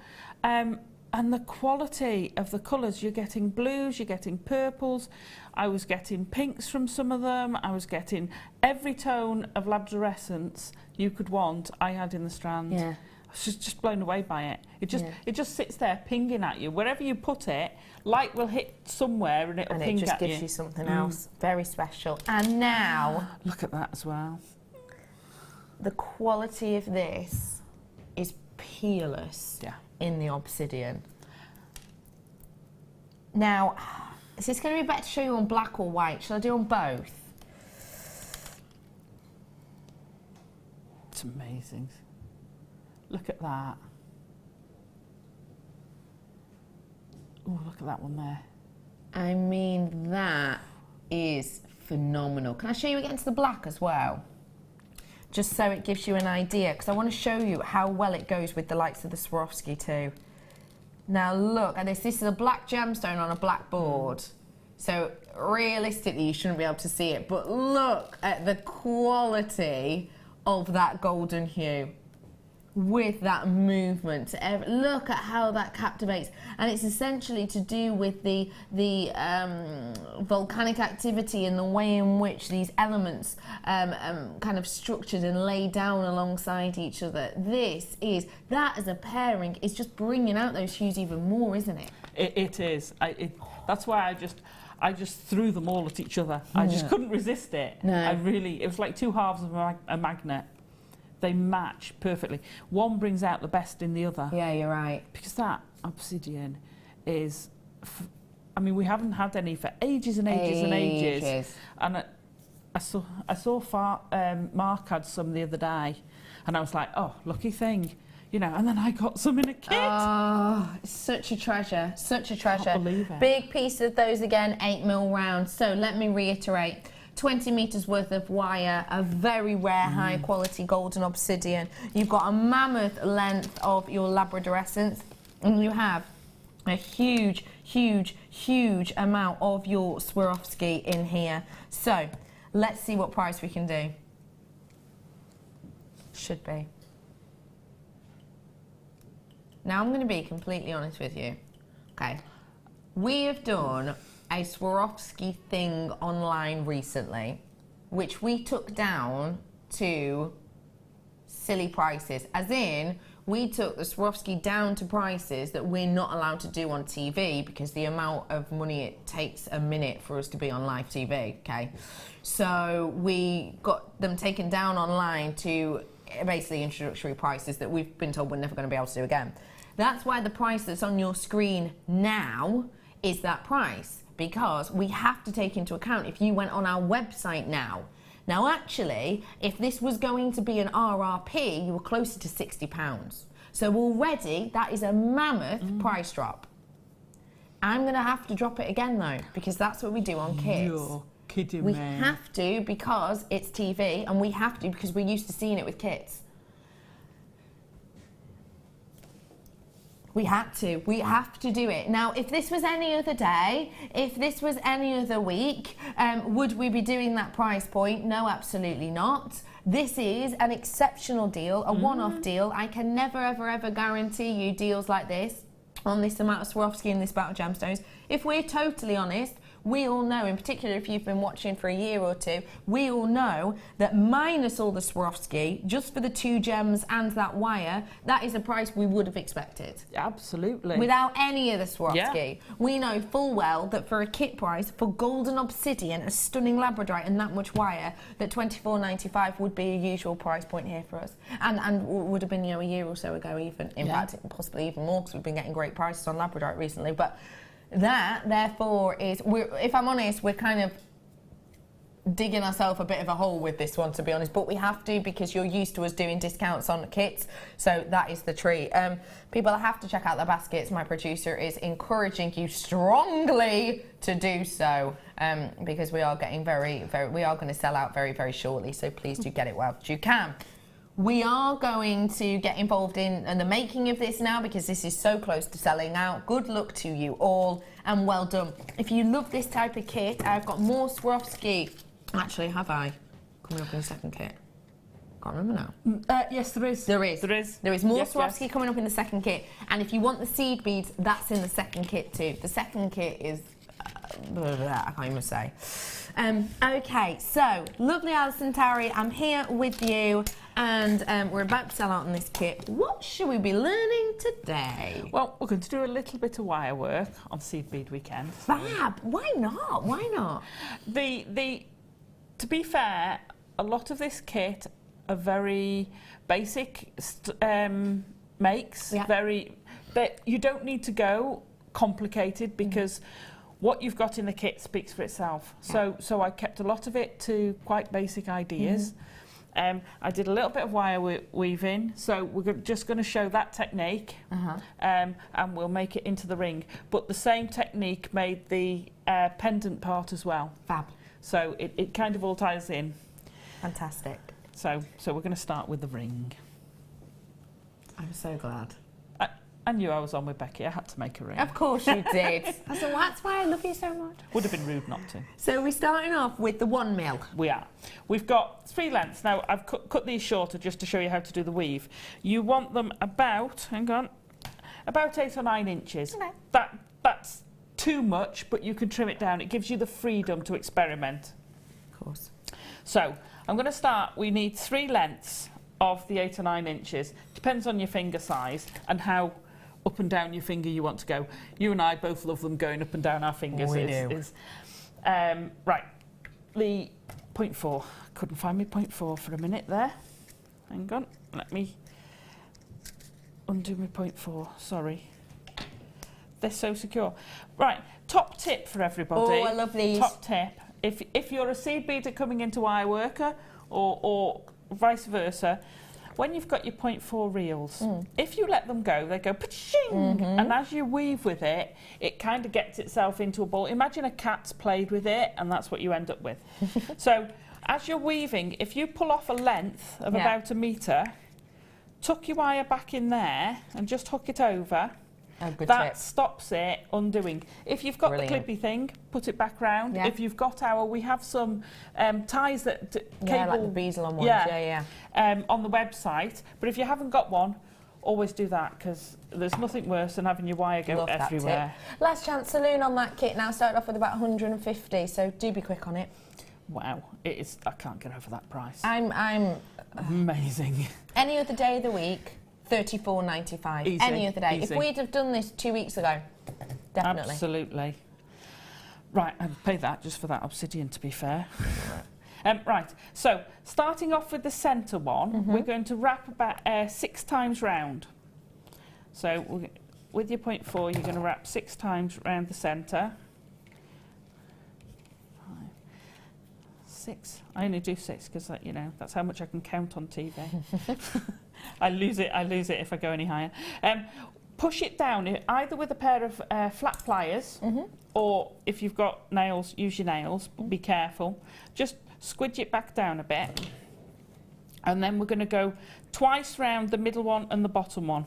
and the quality of the colours, you're getting blues, you're getting purples. I was getting pinks from some of them. I was getting every tone of Labradorescence you could want, I had in the strand. Yeah. I was just blown away by it. It just sits there pinging at you. Wherever you put it, light will hit somewhere and it'll ping at you. And it just gives you something else very special. And now... Look at that as well. The quality of this is peerless in the obsidian. Now, is this going to be better to show you on black or white? Shall I do on both? It's amazing. Look at that. Oh, look at that one there. I mean, that is phenomenal. Can I show you against the black as well? Just so it gives you an idea, because I want to show you how well it goes with the likes of the Swarovski too. Now look at this. This is a black gemstone on a black board. So realistically, you shouldn't be able to see it, but look at the quality of that golden hue with that movement. Look at how that captivates, and it's essentially to do with the volcanic activity and the way in which these elements kind of structured and laid down alongside each other. That as a pairing is just bringing out those hues even more, isn't it? It is. That's why I just threw them all at each other. I just couldn't resist it. No. It was like two halves of a magnet. They match perfectly. One brings out the best in the other. Yeah, you're right. Because that obsidian is... I mean, we haven't had any for ages and ages and ages. And I saw Mark had some the other day, and I was like, oh, lucky thing. You know, and then I got some in a kit. Oh, such a treasure, such a treasure. I can't believe it. Big piece of those again, 8mm round. So let me reiterate. 20 metres worth of wire, a very rare high quality golden obsidian. You've got a mammoth length of your Labradorescence, and you have a huge, huge, huge amount of your Swarovski in here. So let's see what price we can do. Should be. Now I'm going to be completely honest with you. Okay, we have done a Swarovski thing online recently, which we took down to silly prices, as in we took the Swarovski down to prices that we're not allowed to do on TV because the amount of money it takes a minute for us to be on live TV, okay? So we got them taken down online to basically introductory prices that we've been told we're never going to be able to do again. That's why the price that's on your screen now is that price, because we have to take into account if you went on our website now. Now actually, if this was going to be an RRP, you were closer to £60. So already that is a mammoth price drop. I'm going to have to drop it again though, because that's what we do on kits. You're kidding we me. have to because it's TV, and we have to because we're used to seeing it with kits. We have to do it. Now, if this was any other day, if this was any other week, would we be doing that price point? No, absolutely not. This is an exceptional deal, a one-off deal. I can never, ever, ever guarantee you deals like this on this amount of Swarovski and this amount of gemstones. If we're totally honest, we all know, in particular if you've been watching for a year or two, we all know that minus all the Swarovski, just for the 2 gems and that wire, that is a price we would have expected. Absolutely. Without any of the Swarovski. Yeah. We know full well that for a kit price, for golden obsidian, a stunning Labradorite and that much wire, that $24.95 would be a usual price point here for us. And would have been, you know, a year or so ago even. In fact, possibly even more, because we've been getting great prices on Labradorite recently. But that, therefore, is, if I'm honest, we're kind of digging ourselves a bit of a hole with this one, to be honest, but we have to because you're used to us doing discounts on kits, so that is the treat. People have to check out the baskets. My producer is encouraging you strongly to do so, because we are getting we are going to sell out very, very shortly, so please do get it whilst you can. We are going to get involved in the making of this now because this is so close to selling out. Good luck to you all and well done. If you love this type of kit, I've got more Swarovski. Actually, have I? Coming up in the second kit. Can't remember now. Yes, there is. There is. There is. There is more Swarovski coming up in the second kit. And if you want the seed beads, that's in the second kit too. The second kit is... I can't even say. Okay, so lovely Alison Tarry, I'm here with you, and we're about to sell out on this kit. What should we be learning today? Well, we're going to do a little bit of wire work on Seed Bead Weekend. Fab! Why not? Why not? To be fair, a lot of this kit are very basic makes. Yeah. But you don't need to go complicated because what you've got in the kit speaks for itself. Yeah. So I kept a lot of it to quite basic ideas. I did a little bit of wire weaving, so we're just going to show that technique, and we'll make it into the ring. But the same technique made the pendant part as well. Fab. So it kind of all ties in. Fantastic. So we're going to start with the ring. I'm so glad. I knew I was on with Becky. I had to make a ring. Of course you did. So that's why I love you so much. Would have been rude not to. So we're starting off with the 1 mil. We are. We've got 3 lengths. Now, I've cut these shorter just to show you how to do the weave. You want them about, about 8 or 9 inches. Okay. That's too much, but you can trim it down. It gives you the freedom to experiment. Of course. So, I'm going to start. We need 3 lengths of the 8 or 9 inches. Depends on your finger size and how up and down your finger you want to go. You and I both love them going up and down our fingers. We do. Right, the 0.4. Couldn't find my 0.4 for a minute there. Hang on, let me undo my 0.4, sorry. They're so secure. Right, top tip for everybody. Oh, I love these. Top tip. If you're a seed beader coming into wire worker or vice versa, when you've got your 0.4 reels, if you let them go, they go pa-ching, and as you weave with it, it kind of gets itself into a ball. Imagine a cat's played with it, and that's what you end up with. So as you're weaving, if you pull off a length of about 1 metre, tuck your wire back in there and just hook it over. Oh, good that tip. stops it undoing. If you've got Brilliant. the clippy thing, put it back round. Yeah. If you've got we have some ties that Yeah, cable, like the bezel on ones. Yeah. on the website. But if you haven't got one, always do that, because there's nothing worse than having your wire go Love everywhere. That tip. Last chance saloon on that kit now. Started off with about 150, so do be quick on it. Wow, it is. I can't get over that price. I'm amazing. Any other day of the week, $34.95. Easy, Any other day. easy. If we'd have done this 2 weeks ago, definitely. Absolutely. Right, I'd pay that just for that obsidian, to be fair. Right, so starting off with the centre one, we're going to wrap about 6 times round. So with your 0.4, you're going to wrap 6 times round the centre. 6. I only do 6 because you know that's how much I can count on TV. I lose it if I go any higher. Push it down either with a pair of flat pliers, or if you've got nails, use your nails. Be careful. Just squidge it back down a bit, and then we're going to go twice round the middle one and the bottom one.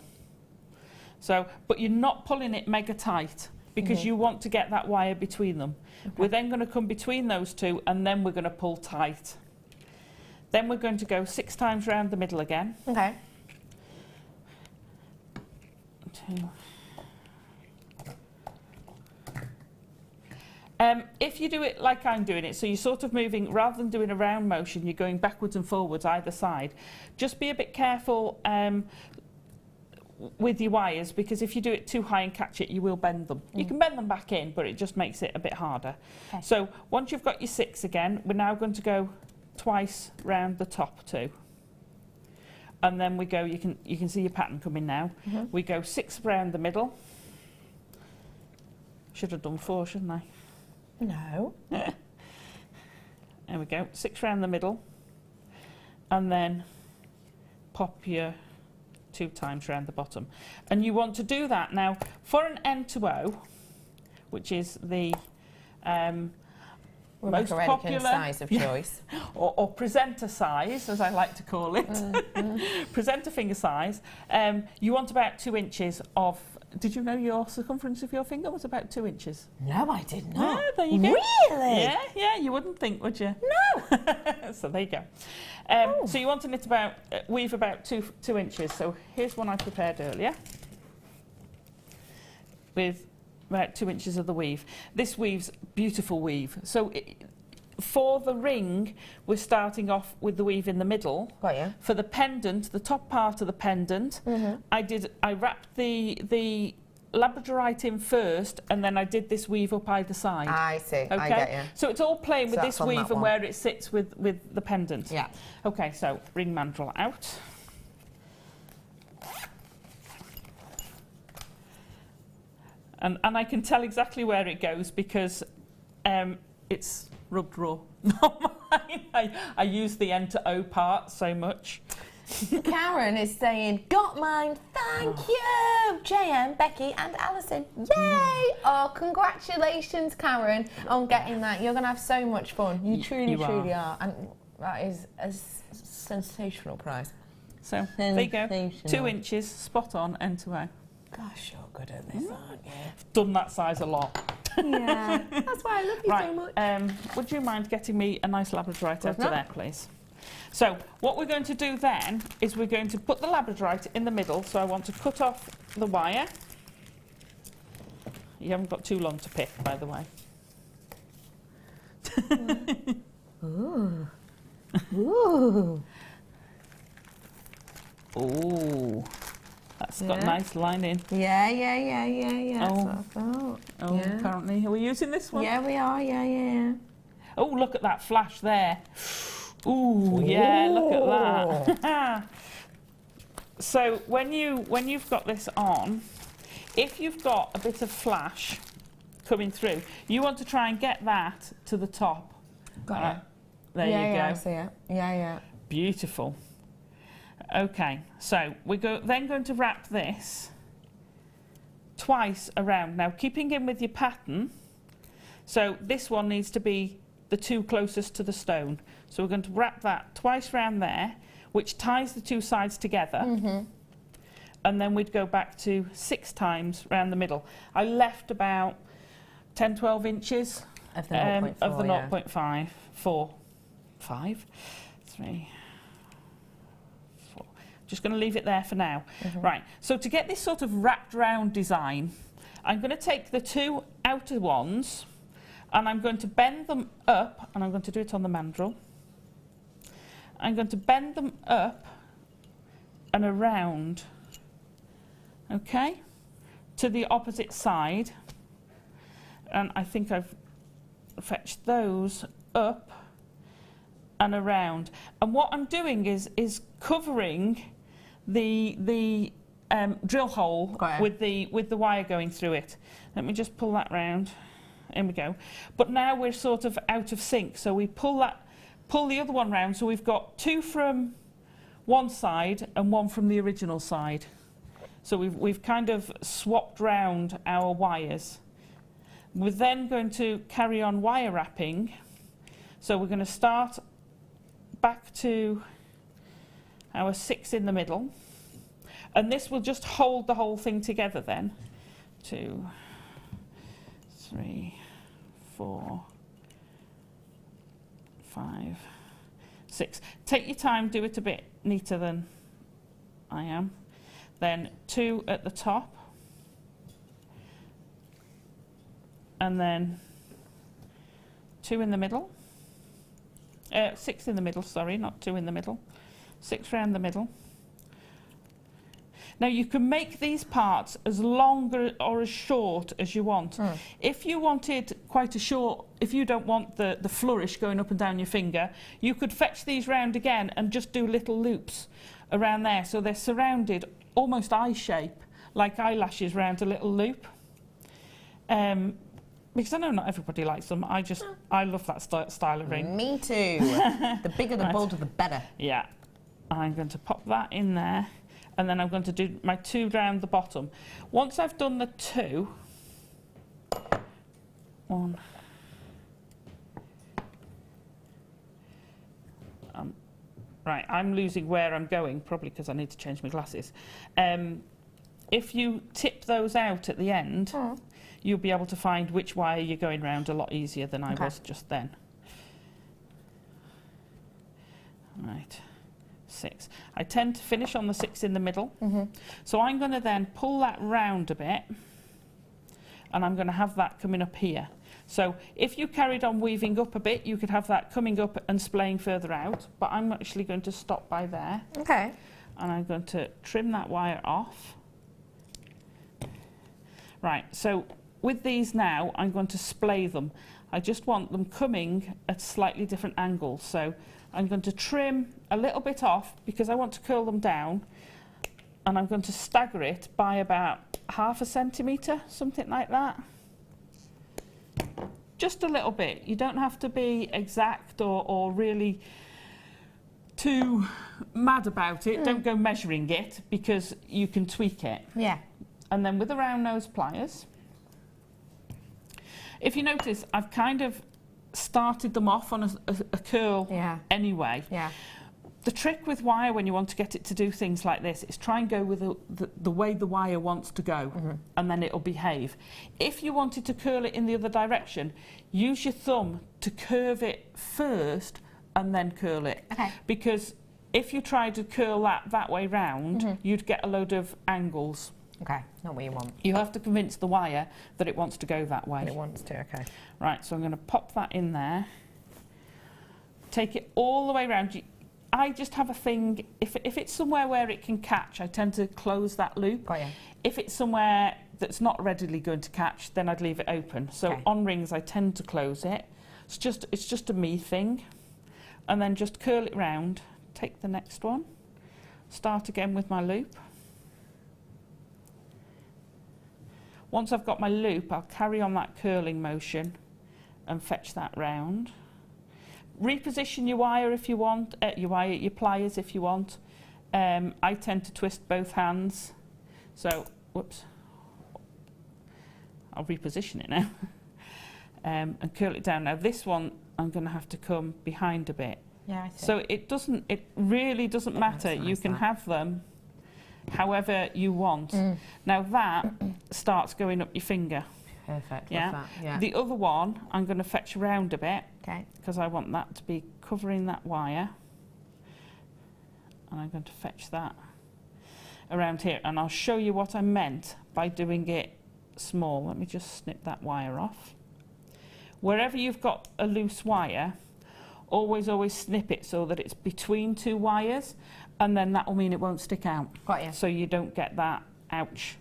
So, but you're not pulling it mega tight, because you want to get that wire between them. Okay. We're then going to come between those two, and then we're going to pull tight. Then we're going to go 6 times round the middle again. Okay. 2. If you do it like I'm doing it, so you're sort of moving, rather than doing a round motion, you're going backwards and forwards either side. Just be a bit careful with your wires, because if you do it too high and catch it, you will bend them. You can bend them back in, but it just makes it a bit harder. Okay. So once you've got your 6 again, we're now going to go twice round the top 2. And then we go, you can see your pattern coming now. We go 6 round the middle. Should have done 4, shouldn't I? No. There we go, 6 round the middle. And then pop your 2 times round the bottom. And you want to do that now for an N to O, which is the most popular size of choice, or presenter size, as I like to call it, presenter finger size. You want about 2 inches of. Did you know your circumference of your finger was about 2 inches? No, I did not. Yeah, there you go. Really? Yeah, you wouldn't think, would you? No. So there you go. So you want to knit about, weave about 2 inches. So here's one I prepared earlier with about 2 inches of the weave. This weave's beautiful weave. So for the ring, we're starting off with the weave in the middle. Got you. For the pendant, the top part of the pendant, I wrapped the Labradorite in first, and then I did this weave up either side. I see. Okay? I get you. So it's all playing with this weave and one. where it sits with the pendant. Yeah. Okay, so ring mandrel out. And I can tell exactly where it goes, because it's rubbed raw. Not mine. I use the N to O part so much. Karen is saying, got mine, thank you! JM, Becky and Alison, yay! Oh, congratulations, Karen, on getting that. You're going to have so much fun. You truly are. And that is a sensational prize. So, there you go. 2 inches, spot on, N to O. Gosh, you're good at this, aren't you? I've done that size a lot. Yeah, that's why I love you so much. Would you mind getting me a nice Labradorite out of there, please? So what we're going to do then is we're going to put the Labradorite in the middle. So I want to cut off the wire. You haven't got too long to pick, by the way. Ooh. Ooh. Ooh. That's got nice lining. Yeah. Oh, apparently. Are we using this one? Yeah, we are. Yeah. Oh, look at that flash there. Ooh, yeah, look at that. So when you've got this on, if you've got a bit of flash coming through, you want to try and get that to the top. Got it. There you go. Yeah, I see it. Yeah. Beautiful. Okay, so we're then going to wrap this twice around. Now, keeping in with your pattern, so this one needs to be the two closest to the stone. So we're going to wrap that twice around there, which ties the two sides together. And then we'd go back to 6 times around the middle. I left about 10, 12 inches of the 0.4, of the 0.5, 4, 5, 3, 4. Just going to leave it there for now. Right, so to get this sort of wrapped round design, I'm going to take the 2 outer ones and I'm going to bend them up, and I'm going to do it on the mandrel. I'm going to bend them up and around, okay, to the opposite side. And I think I've fetched those up and around. And what I'm doing is covering the drill hole with the wire going through it. Let me just pull that round. There we go. But now we're sort of out of sync, so we pull the other one round, so we've got 2 from one side and 1 from the original side. So we've kind of swapped round our wires. We're then going to carry on wire wrapping. So we're going to start back to our 6 in the middle. And this will just hold the whole thing together then. 2, 3, 4, 5, 6. Take your time, do it a bit neater than I am. Then 2 at the top. And then 2 in the middle. 6 in the middle, sorry, not 2 in the middle. 6 round the middle. Now you can make these parts as long or as short as you want. If you wanted quite a short, if you don't want the flourish going up and down your finger, you could fetch these round again and just do little loops around there, so they're surrounded almost eye shape, like eyelashes round a little loop. Because I know not everybody likes them. I love that style of ring. Me too. The bigger the bolder, the better. Yeah. I'm going to pop that in there, and then I'm going to do my 2 round the bottom. Once I've done the 2, 1, right, I'm losing where I'm going, probably because I need to change my glasses. If you tip those out at the end, you'll be able to find which wire you're going round a lot easier than I was just then. Right, 6. I tend to finish on the 6 in the middle. So I'm going to then pull that round a bit, and I'm going to have that coming up here. So if you carried on weaving up a bit, you could have that coming up and splaying further out, but I'm actually going to stop by there. Okay. And I'm going to trim that wire off. Right, so with these now, I'm going to splay them. I just want them coming at slightly different angles. So I'm going to trim a little bit off because I want to curl them down, and I'm going to stagger it by about ½ centimetre, something like that. Just a little bit. You don't have to be exact or really too mad about it. Don't go measuring it, because you can tweak it. Yeah. And then with the round nose pliers, if you notice, I've kind of started them off on a curl anyway. Yeah. The trick with wire when you want to get it to do things like this is try and go with the way the wire wants to go, and then it'll behave. If you wanted to curl it in the other direction, use your thumb to curve it first and then curl it. Okay. Because if you tried to curl that way round, you'd get a load of angles. Okay, not what you want. You have to convince the wire that it wants to go that way. It wants to, okay. Right, so I'm going to pop that in there. Take it all the way around. I just have a thing, if it's somewhere where it can catch, I tend to close that loop. Got you. If it's somewhere that's not readily going to catch, then I'd leave it open. So on rings, I tend to close it. It's just a me thing. And then just curl it round, take the next one, start again with my loop. Once I've got my loop, I'll carry on that curling motion and fetch that round. Reposition your wire if you want, your pliers if you want. I tend to twist both hands. So, whoops. I'll reposition it now. And curl it down. Now this one, I'm going to have to come behind a bit. Yeah, I see. So it really doesn't matter. Nice, you can that. have them however you want. Now that starts going up your finger. Perfect. Yeah. Love that. Yeah. The other one, I'm going to fetch around a bit. Okay. Because I want that to be covering that wire. And I'm going to fetch that around here. And I'll show you what I meant by doing it small. Let me just snip that wire off. Wherever you've got a loose wire, always snip it so that it's between two wires, and then that will mean it won't stick out. Got you. So you don't get that ouch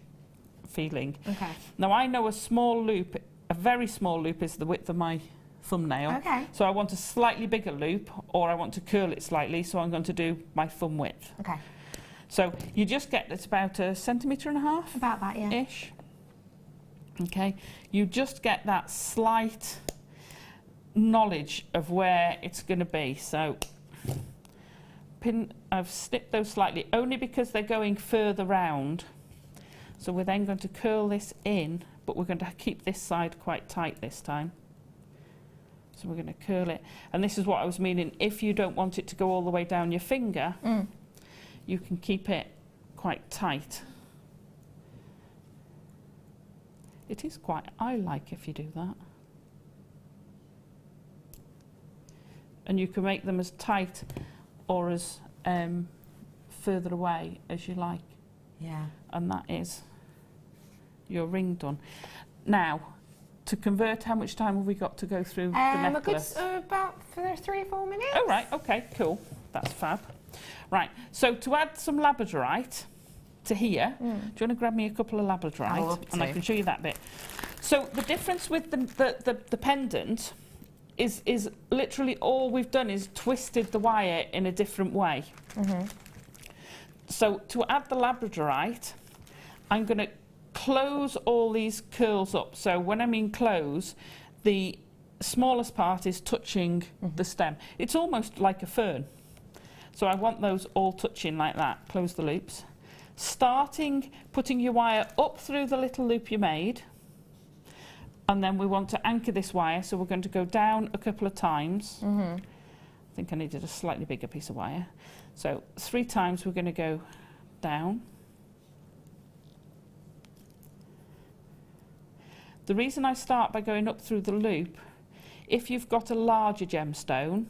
feeling. Okay. Now I know a small loop, a very small loop is the width of my thumbnail. Okay. So I want a slightly bigger loop, or I want to curl it slightly, so I'm going to do my thumb width. Okay. So you just get, it's about 1.5 centimetres. About that, yeah. Ish. Okay. You just get that slight knowledge of where it's going to be. So I've snipped those slightly only because they're going further round. So we're then going to curl this in, but we're going to keep this side quite tight this time. So we're going to curl it. And this is what I was meaning. If you don't want it to go all the way down your finger, you can keep it quite tight. It is quite eye-like if you do that. And you can make them as tight or as further away as you like. Yeah. And that is your ring done. Now, to convert, how much time have we got to go through the necklace? About 3 or 4 minutes. Oh, right, okay, cool. That's fab. Right, so to add some Labradorite to here, do you want to grab me a couple of Labradorite? And I can show you that bit. So the difference with the pendant is literally all we've done is twisted the wire in a different way. So to add the Labradorite, I'm going to close all these curls up. So when I mean close, the smallest part is touching the stem. It's almost like a fern. So I want those all touching like that. Close the loops. Putting your wire up through the little loop you made. And then we want to anchor this wire, so we're going to go down a couple of times. I think I needed a slightly bigger piece of wire. So 3 times we're going to go down. The reason I start by going up through the loop, if you've got a larger gemstone,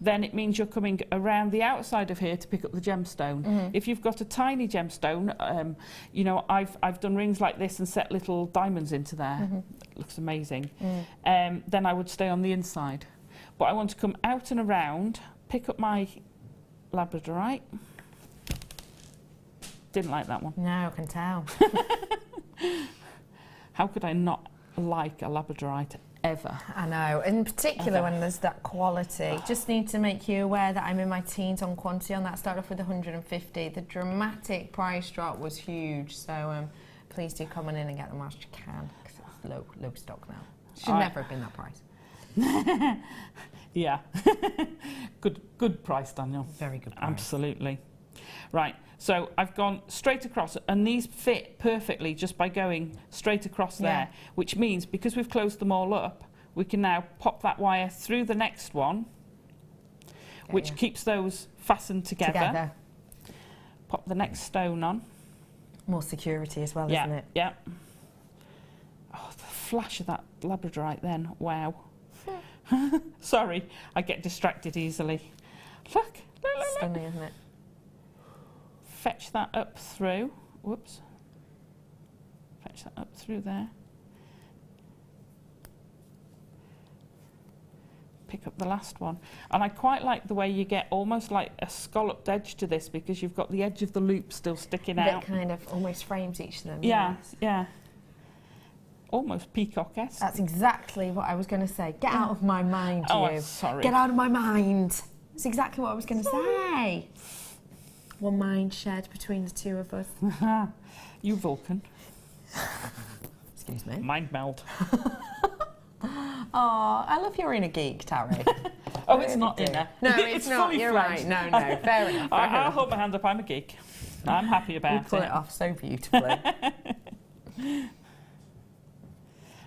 then it means you're coming around the outside of here to pick up the gemstone. If you've got a tiny gemstone, you know, I've done rings like this and set little diamonds into there. It looks amazing. Then I would stay on the inside. But I want to come out and around, pick up my Labradorite. Didn't like that one. No, I can tell. How could I not like a Labradorite ever? I know, in particular when there's that quality. Just need to make you aware that I'm in my teens on quantity on that. Started off with 150. The dramatic price drop was huge, so please do come on in and get them whilst you can, because it's low stock now. Should never have been that price. Yeah. Good price, Daniel. Very good price. Absolutely. Right, so I've gone straight across, and these fit perfectly just by going straight across there, which means because we've closed them all up, we can now pop that wire through the next one, which keeps those fastened together. Pop the next stone on. More security as well, isn't it? Yeah. Oh, the flash of that Labradorite then, wow. Sorry, I get distracted easily. Look. Stunning, isn't it? Fetch that up through. Whoops. Fetch that up through there. Pick up the last one. And I quite like the way you get almost like a scalloped edge to this, because you've got the edge of the loop still sticking out. That kind of almost frames each of them. Yeah, yes. yeah. Almost peacock-esque. That's exactly what I was going to say. Get out of my mind, you. Oh, sorry. Get out of my mind. That's exactly what I was going to say. One mind shared between the two of us. You Vulcan. Excuse me. Mind meld. Oh, I love your inner geek, Tari. Oh, it's not inner. No, it's not. fully You're fledged. right. No, fair enough. I'll hold my hand up. I'm a geek. I'm happy about You it. pull it off so beautifully.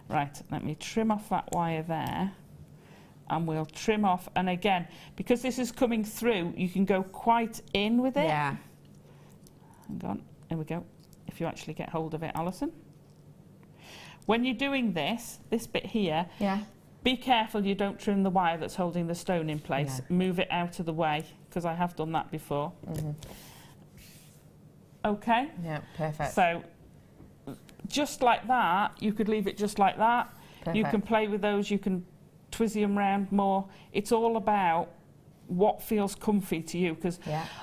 Right, let me trim off that wire there. And we'll trim off, and again, because this is coming through, you can go quite in with it. Yeah. Hang on, here we go. If you actually get hold of it, Alison. When you're doing this bit here, be careful you don't trim the wire that's holding the stone in place. Yeah. Move it out of the way, because I have done that before. Okay? Yeah, perfect. So, just like that, you could leave it just like that. Perfect. You can play with those, you can twizzy them round more. It's all about what feels comfy to you, because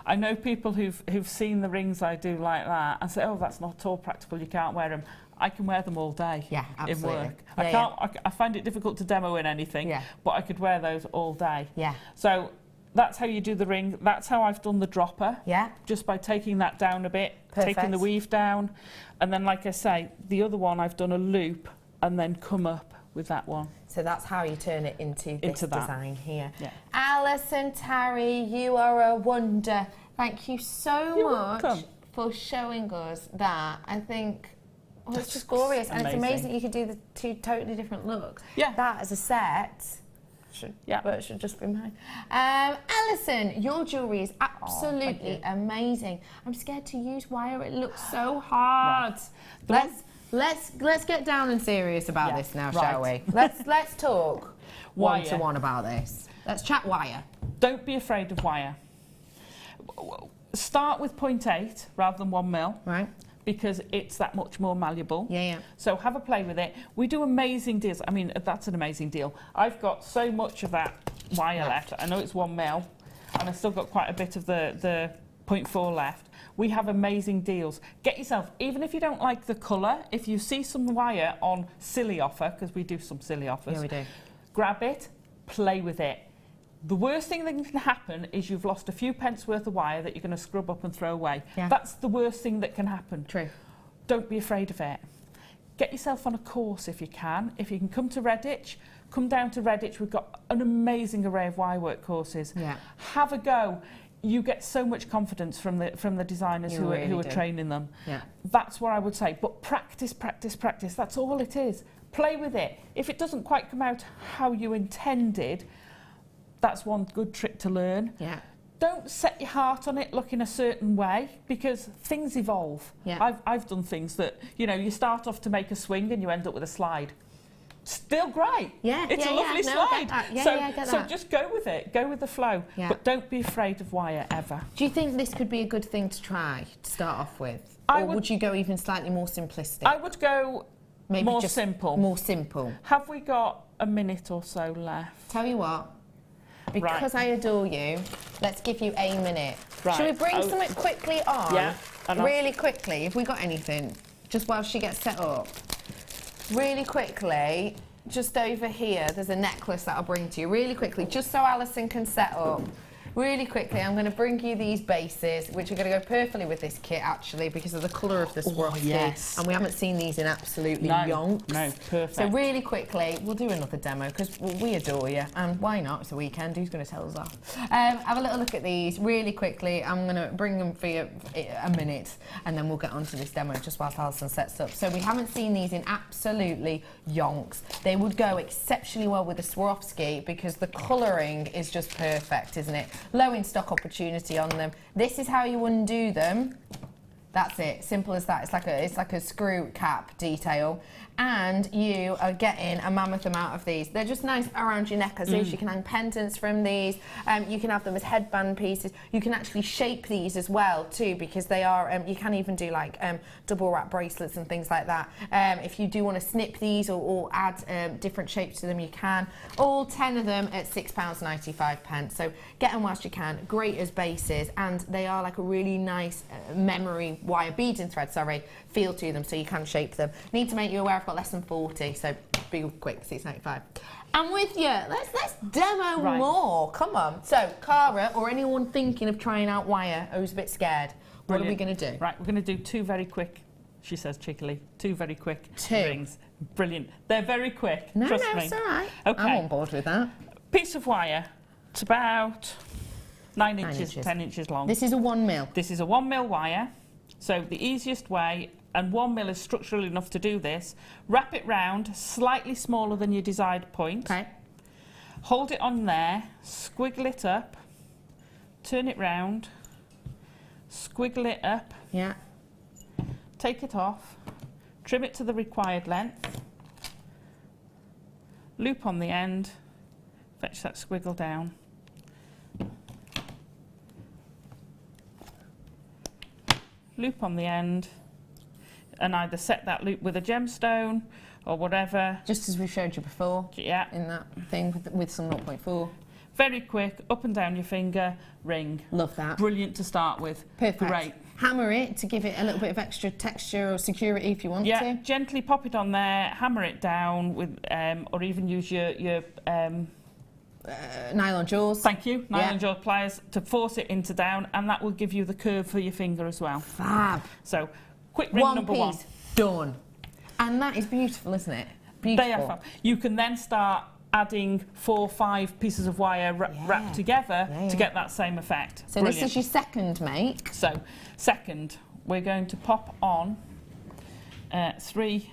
I know people who've seen the rings I do like that and say, oh, that's not at all practical, you can't wear them. I can wear them all day in work. I find it difficult to demo in anything, but I could wear those all day. So that's how you do the ring. That's how I've done the dropper. Just by taking that down a bit, taking the weave down, and then, like I say, the other one I've done a loop and then come up with that one. So that's how you turn it into this that design here. Alison, Tari, you are a wonder. Thank you so much for showing us that. I think it's just glorious, and it's amazing you could do the two totally different looks. That as a set should just be mine. Alison, your jewellery is absolutely amazing. I'm scared to use wire, it looks so hard. Let's get down and serious about this now, shall we? Let's talk one-to-one about this. Let's chat wire. Don't be afraid of wire. Start with 0.8 rather than 1 mil. Right. Because it's that much more malleable. Yeah. So have a play with it. We do amazing deals. I mean, that's an amazing deal. I've got so much of that wire left. I know it's 1 mil, and I've still got quite a bit of the 0.4 left. We have amazing deals. Get yourself, even if you don't like the colour, if you see some wire on silly offer, because we do some silly offers. Yeah, we do. Grab it, play with it. The worst thing that can happen is you've lost a few pence worth of wire that you're going to scrub up and throw away. That's the worst thing that can happen. True. Don't be afraid of it. Get yourself on a course if you can. If you can come to Redditch, come down to Redditch. We've got an amazing array of wire work courses. Have a go. You get so much confidence from the designers who are training them. That's what I would say. But practice, practice, practice. That's all it is. Play with it. If it doesn't quite come out how you intended, that's one good trick to learn. Don't set your heart on it looking a certain way, because things evolve. I've done things that, you start off to make a swing and you end up with a slide. Still great. It's a lovely slide. So just go with it. Go with the flow. But don't be afraid of wire ever. Do you think this could be a good thing to try to start off with? Or would you go even slightly more simplistic? I would go maybe more just simple. More simple. Have we got a minute or so left? Tell you what. Because I adore you, let's give you a minute. Should we bring something quickly on? Really quickly, if we got anything, just while she gets set up. Really quickly, just over here, there's a necklace that I'll bring to you. Really quickly, just so Alison can set up. Really quickly, I'm going to bring you these bases, which are going to go perfectly with this kit, actually, because of the colour of the Swarovski. And we haven't seen these in absolutely yonks. No, perfect. So really quickly, we'll do another demo, because we adore you. And why not? It's a weekend. Who's going to tell us off? Have a little look at these. Really quickly, I'm going to bring them for you a minute, and then we'll get onto this demo just whilst Alison sets up. So we haven't seen these in absolutely yonks. They would go exceptionally well with the Swarovski, because the colouring is just perfect, isn't it? Low in stock opportunity on them. This is how you undo them. That's it, simple as that. It's like a screw cap detail, and you are getting a mammoth amount of these. They're just nice around your neck as is. You can hang pendants from these. You can have them as headband pieces. You can actually shape these as well too, because they are. You can even do like double wrap bracelets and things like that. If you do want to snip these or add different shapes to them, you can. All 10 of them at £6.95. So get them whilst you can. Great as bases, and they are like a really nice memory wire beads and thread, feel to them, so you can shape them. Need to make you aware I've got less than 40, so be quick, £6.95. And with you, let's demo more. Come on. So, Cara, or anyone thinking of trying out wire who's a bit scared, what are we going to do? Right, we're going to do two very quick, she says cheekily, two very quick rings. Brilliant. They're very quick, No, trust no, me. it's all right. Okay. I'm on board with that. Piece of wire. It's about 9 inches, 10 inches long. This is a 1mm. This is a 1mm wire. So the easiest way, and 1mm is structural enough to do this, wrap it round, slightly smaller than your desired point. Okay. Hold it on there, squiggle it up, turn it round, squiggle it up, Yeah. take it off, trim it to the required length, loop on the end, fetch that squiggle down. Loop on the end, and either set that loop with a gemstone or whatever. Just as we showed you before. Yeah. In that thing with some 0.4. Very quick, up and down your finger, ring. Love that. Brilliant to start with. Perfect. Great. Hammer it to give it a little bit of extra texture or security if you want Yeah, to. gently pop it on there, hammer it down with, or even use your nylon jaws. Thank you, nylon Yeah. jaw pliers to force it into down, and that will give you the curve for your finger as well. Fab. So, quick ring number one. Done. And that is beautiful, isn't it? Beautiful. They are fab. You can then start adding 4 or 5 pieces of wire wrapped together to get that same effect. So Brilliant. this is your second make. So, second, we're going to pop on 3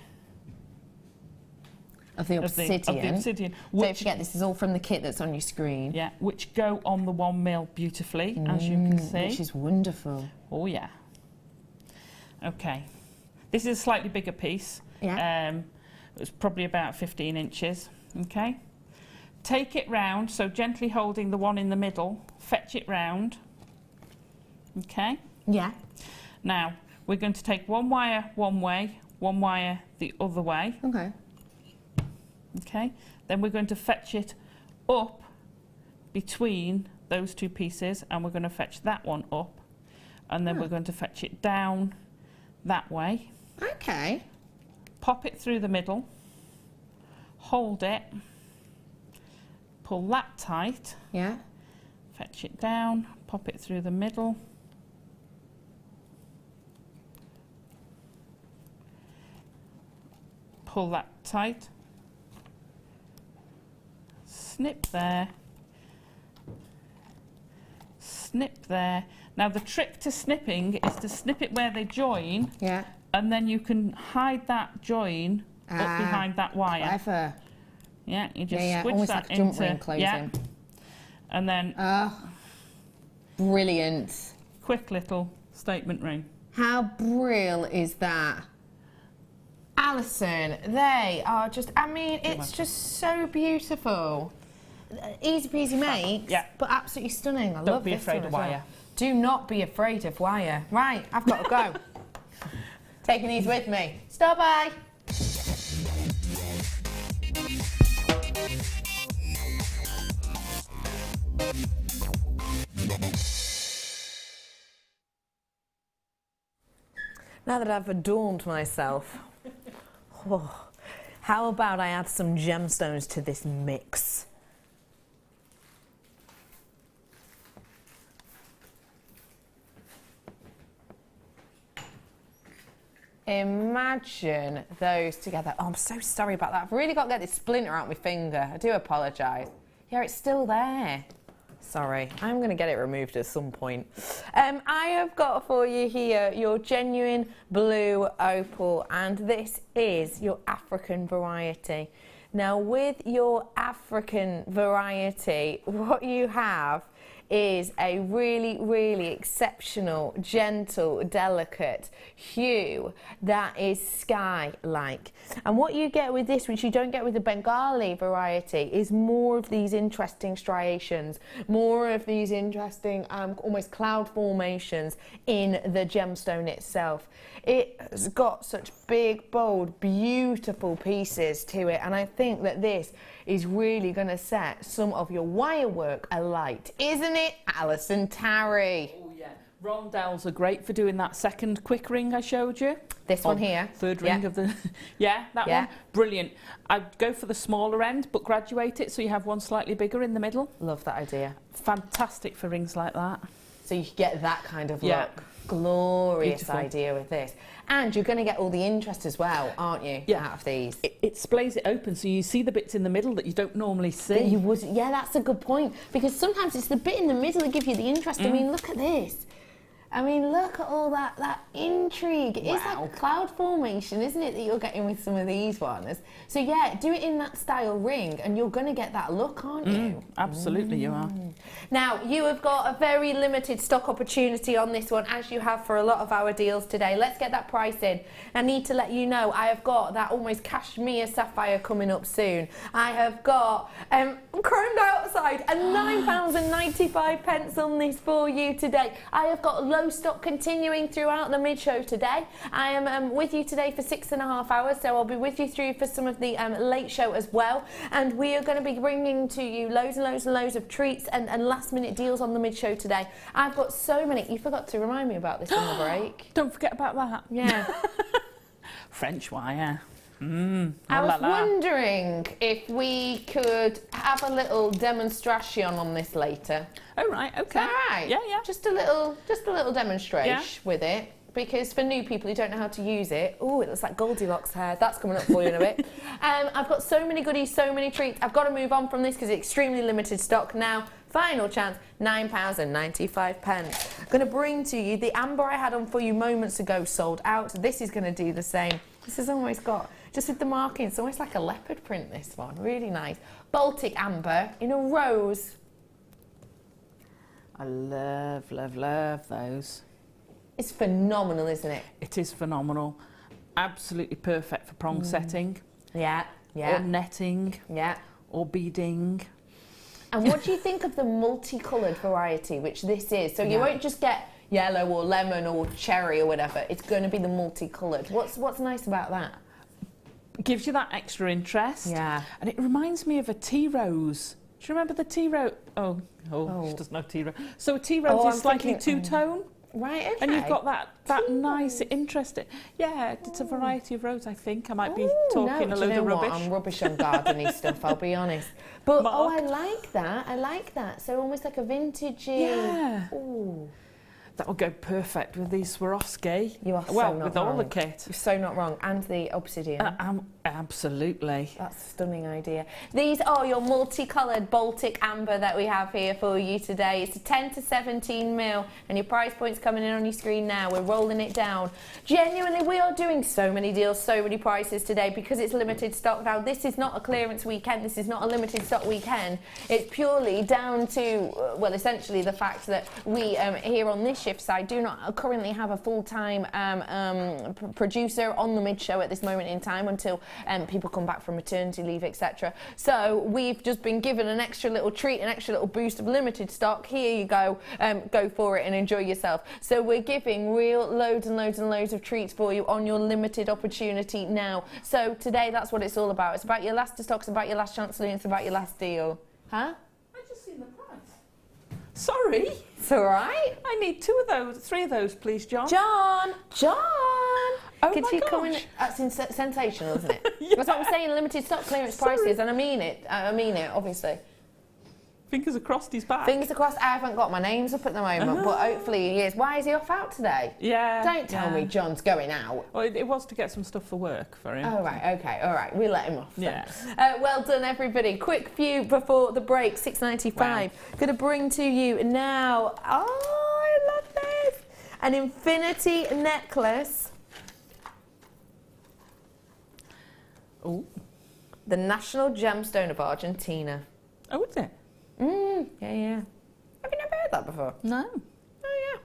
of the obsidian. Don't Don't forget, this is all from the kit that's on your screen. Yeah, which go on the 1mm beautifully, as you can see. Which is wonderful. Oh, yeah. Okay. This is a slightly bigger piece. Yeah. It's probably about 15 inches. Okay. Take it round, so gently holding the one in the middle, fetch it round. Okay. Yeah. Now, we're going to take one wire one way, one wire the other way. Okay. Okay. Then we're going to fetch it up between those 2 pieces, and we're going to fetch that one up, and then we're going to fetch it down that way. Okay. Pop it through the middle, hold it, pull that tight, Yeah. fetch it down, pop it through the middle, pull that tight, snip there, snip there. Now the trick to snipping is to snip it where they join, Yeah. and then you can hide that join up behind that wire. Clever. Yeah, you just Yeah, switch almost that like a jump into ring closing. and then Brilliant. quick little statement ring. How brilliant is that? Alison, they are just, I mean, it's just so beautiful. Easy peasy makes, but absolutely stunning. I love this. Don't be afraid of wire. Do not be afraid of wire. Right, I've got to go. Taking these with me. Stop by. Now that I've adorned myself, how about I add some gemstones to this mix? Imagine those together. Oh, I'm so sorry about that. I've really got to get this splinter out my finger. I do apologise. Yeah, it's still there. Sorry, I'm going to get it removed at some point. I have got for you here your genuine blue opal, and this is your African variety. Now, with your African variety, what you have is a really, really exceptional, gentle, delicate hue that is sky-like. And what you get with this, which you don't get with the Bengali variety, is more of these interesting striations, more of these interesting almost cloud formations in the gemstone itself. It's got such big, bold, beautiful pieces to it, and I think that this is really going to set some of your wire work alight. Isn't it, Alison Tarry? Oh yeah, rondelles are great for doing that second quick ring I showed you. This one here. Third ring of the... that one. Brilliant. I'd go for the smaller end, but graduate it so you have one slightly bigger in the middle. Love that idea. Fantastic for rings like that. So you get that kind of Yeah. look. Glorious Beautiful. idea with this. And you're going to get all the interest as well, aren't you, Yeah. out of these? It splays it open, so you see the bits in the middle that you don't normally see. You would, yeah, that's a good point. Because sometimes it's the bit in the middle that gives you the interest. I mean, look at this. I mean, look at all that intrigue. It's like a cloud formation, isn't it, that you're getting with some of these ones? So yeah, do it in that style ring and you're going to get that look, aren't you? Absolutely, you are. Now, you have got a very limited stock opportunity on this one, as you have for a lot of our deals today. Let's get that price in. I need to let you know I have got that almost cashmere sapphire coming up soon. I have got chrome diopside and £9.95 on this for you today. I have got low stock continuing throughout the mid-show today. I am with you today for 6.5 hours, so I'll be with you through for some of the late show as well. And we are going to be bringing to you loads and loads and loads of treats and last-minute deals on the mid-show today. I've got so many. You forgot to remind me about this on the break. Don't forget about that. Yeah. French wire. I was wondering if we could have a little demonstration on this later. Oh right, okay. All right. Yeah, yeah. Just a little demonstration with it, because for new people who don't know how to use it, oh, it looks like Goldilocks hair. That's coming up for you in a bit. I've got so many goodies, so many treats. I've got to move on from this because it's extremely limited stock now. Final chance, £9.95. I'm going to bring to you the amber I had on for you moments ago, sold out. This is going to do the same. This has almost got, just with the marking, it's almost like a leopard print, this one. Really nice. Baltic amber in a rose. I love, love, love those. It's phenomenal, isn't it? It is phenomenal. Absolutely perfect for prong setting. Yeah, yeah. Or netting. Yeah. Or beading. And what do you think of the multicoloured variety, which this is? So you won't just get yellow or lemon or cherry or whatever. It's going to be the multicoloured. What's nice about that? It gives you that extra interest. Yeah. And it reminds me of a tea rose. Do you remember the tea rose? Oh, she doesn't know tea rose. So a tea rose is slightly two-tone. Right, okay. And you've got that nice, interesting. Yeah, it's a variety of rose, I think. I might be talking a load of rubbish. I'm rubbish on gardening stuff, I'll be honest. But, I like that. I like that. So almost like a vintagey. Yeah. Ooh. That would go perfect with these Swarovski. You are so well, not with wrong. all the kit. You're so not wrong. And the obsidian. Absolutely. That's a stunning idea. These are your multicoloured Baltic amber that we have here for you today. It's a 10 to 17 mil, and your price point's coming in on your screen now. We're rolling it down. Genuinely, we are doing so many deals, so many prices today because it's limited stock. Now, this is not a clearance weekend. This is not a limited stock weekend. It's purely down to, well, essentially the fact that we here on this shift side do not currently have a full-time producer on the mid-show at this moment in time until people come back from maternity leave, etc. So we've just been given an extra little treat, an extra little boost of limited stock. Here you go, go for it and enjoy yourself. So we're giving real loads and loads and loads of treats for you on your limited opportunity now. So today, that's what it's all about. It's about your last stock, it's about your last chance, and it's about your last deal. Huh? I just seen the price. Sorry. It's all right. I need 3 of those, please, John. John! Oh Could my you come in? gosh. That's sensational, isn't it? Yeah. That's what I'm saying, limited stock clearance prices, and I mean it, obviously. Fingers across his back. Fingers across, I haven't got my names up at the moment, but hopefully he is. Why is he off out today? Yeah. Don't tell me John's going out. Well, it was to get some stuff for work for him. Oh, right, okay, all right, we'll let him off then. Yeah. Well done, everybody. Quick few before the break, $6.95. Wow. Going to bring to you now, oh, I love this, an infinity necklace. Oh. The national gemstone of Argentina. Oh, is it? Yeah. Have you never heard that before? No. Oh, yeah.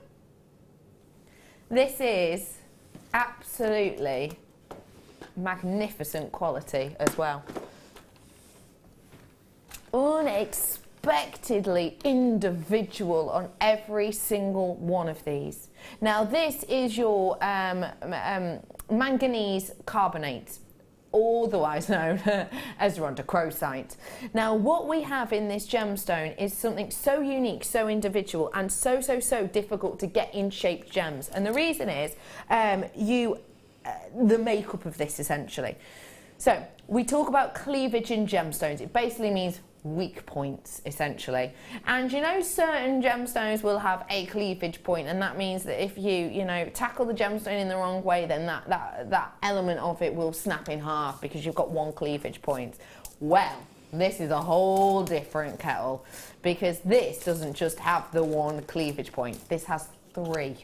This is absolutely magnificent quality as well. Unexpectedly individual on every single one of these. Now, this is your manganese carbonate, otherwise known as Rhodochrosite. Now, what we have in this gemstone is something so unique, so individual, and so difficult to get in shaped gems. And the reason is the makeup of this, essentially. So, we talk about cleavage in gemstones. It basically means weak points, essentially. And you know, certain gemstones will have a cleavage point, and that means that if you know, tackle the gemstone in the wrong way, then that element of it will snap in half because you've got one cleavage point. Well, this is a whole different kettle, because this doesn't just have the one cleavage point, this has 3.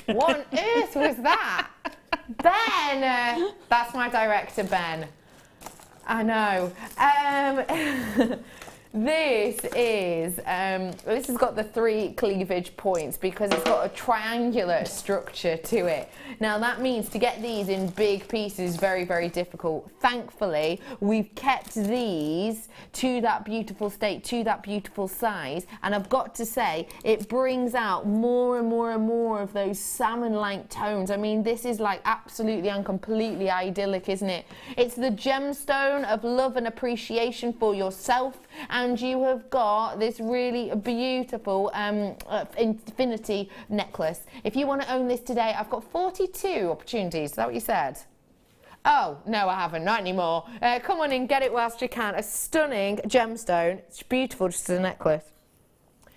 What on earth was that? Ben! That's my director, Ben. I know. This has got the 3 cleavage points because it's got a triangular structure to it. Now that means to get these in big pieces is very, very difficult. Thankfully, we've kept these to that beautiful state, to that beautiful size, and I've got to say, it brings out more and more and more of those salmon-like tones. I mean, this is like absolutely and completely idyllic, isn't it? It's the gemstone of love and appreciation for yourself, and you have got this really beautiful infinity necklace. If you want to own this today, I've got 42 opportunities. Is that what you said? Oh, no, I haven't. Not anymore. Come on in, get it whilst you can. A stunning gemstone. It's beautiful, just as a necklace.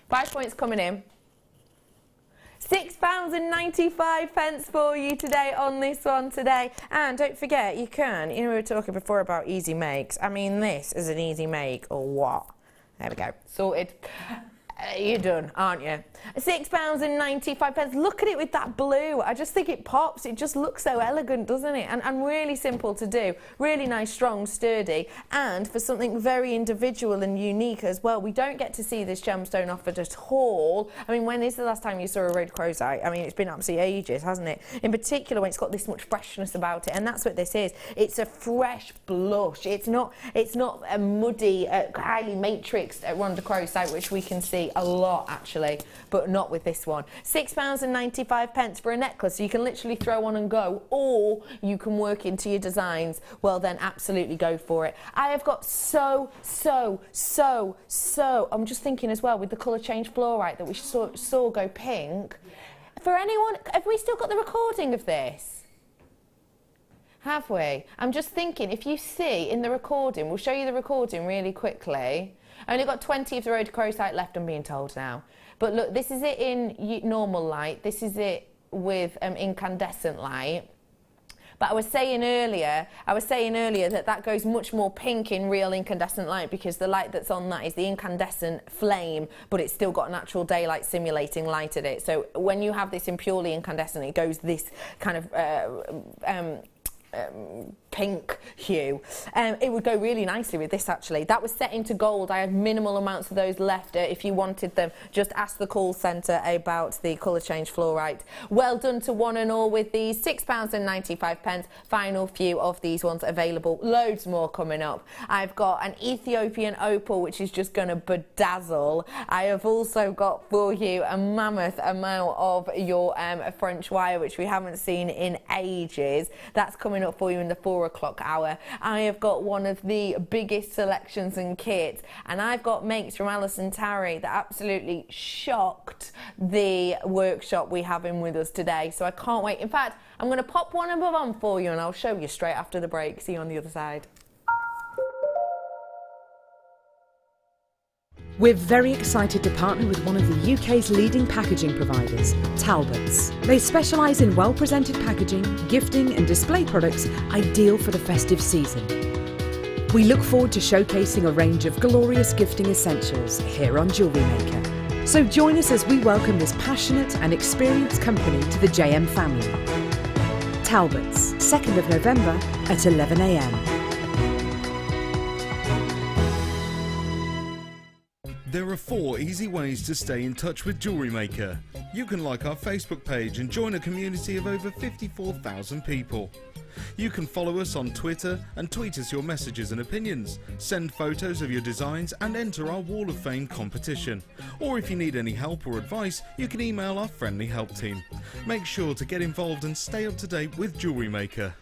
Price points coming in. £6.95 for you today on this one today. And don't forget, you can, you know, we were talking before about easy makes. I mean, this is an easy make, or what? There we go, sorted. You're done, aren't you? £6.95. Look at it with that blue. I just think it pops. It just looks so elegant, doesn't it? And really simple to do. Really nice, strong, sturdy. And for something very individual and unique as well. We don't get to see this gemstone offered at all. I mean, when is the last time you saw a Rhodochrosite? I mean, it's been absolutely ages, hasn't it? In particular, when it's got this much freshness about it. And that's what this is. It's a fresh blush. It's not a muddy, highly matrixed Rhodochrosite, which we can see a lot actually, but not with this one. £6.95 for a necklace, so you can literally throw on and go, or you can work into your designs. Well then, absolutely go for it. I have got so I'm just thinking as well, with the colour change fluorite that we saw go pink. For anyone, have we still got the recording of this? Have we? I'm just thinking, if you see in the recording, we'll show you the recording really quickly. Only got 20 of the Rhodochrosite left, I'm being told now. But look, this is it in normal light. This is it with incandescent light. But I was saying earlier that goes much more pink in real incandescent light, because the light that's on that is the incandescent flame, but it's still got natural daylight simulating light in it. So when you have this in purely incandescent, it goes this kind of pink hue. It would go really nicely with this actually. That was set into gold. I had minimal amounts of those left. If you wanted them, just ask the call centre about the colour change fluorite. Well done to one and all with these. £6.95. Final few of these ones available. Loads more coming up. I've got an Ethiopian opal, which is just going to bedazzle. I have also got for you a mammoth amount of your French wire, which we haven't seen in ages. That's coming up for you in the 4 o'clock hour. I have got one of the biggest selections and kits, and I've got makes from Alison Tarry that absolutely shocked the workshop we have in with us today. So I can't wait. In fact, I'm going to pop one of them on for you and I'll show you straight after the break. See you on the other side. We're very excited to partner with one of the UK's leading packaging providers, Talbert's. They specialise in well-presented packaging, gifting and display products ideal for the festive season. We look forward to showcasing a range of glorious gifting essentials here on Jewellery Maker. So join us as we welcome this passionate and experienced company to the JM family. Talbert's, 2nd of November at 11 AM. There are 4 easy ways to stay in touch with Jewellery Maker. You can like our Facebook page and join a community of over 54,000 people. You can follow us on Twitter and tweet us your messages and opinions, send photos of your designs and enter our Wall of Fame competition. Or if you need any help or advice, you can email our friendly help team. Make sure to get involved and stay up to date with Jewellery Maker.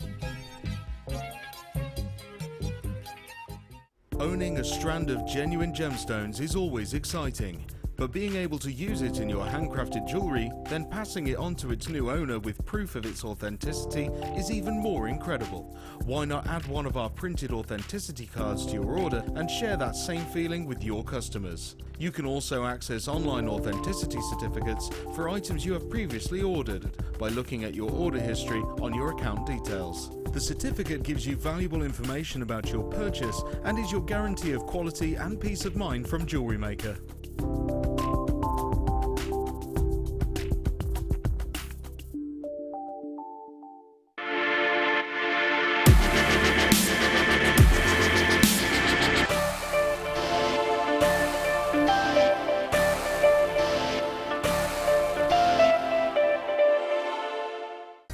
Owning a strand of genuine gemstones is always exciting, But being able to use it in your handcrafted jewellery, then passing it on to its new owner with proof of its authenticity is even more incredible. Why not add one of our printed authenticity cards to your order and share that same feeling with your customers? You can also access online authenticity certificates for items you have previously ordered by looking at your order history on your account details. The certificate gives you valuable information about your purchase and is your guarantee of quality and peace of mind from Jewellery Maker.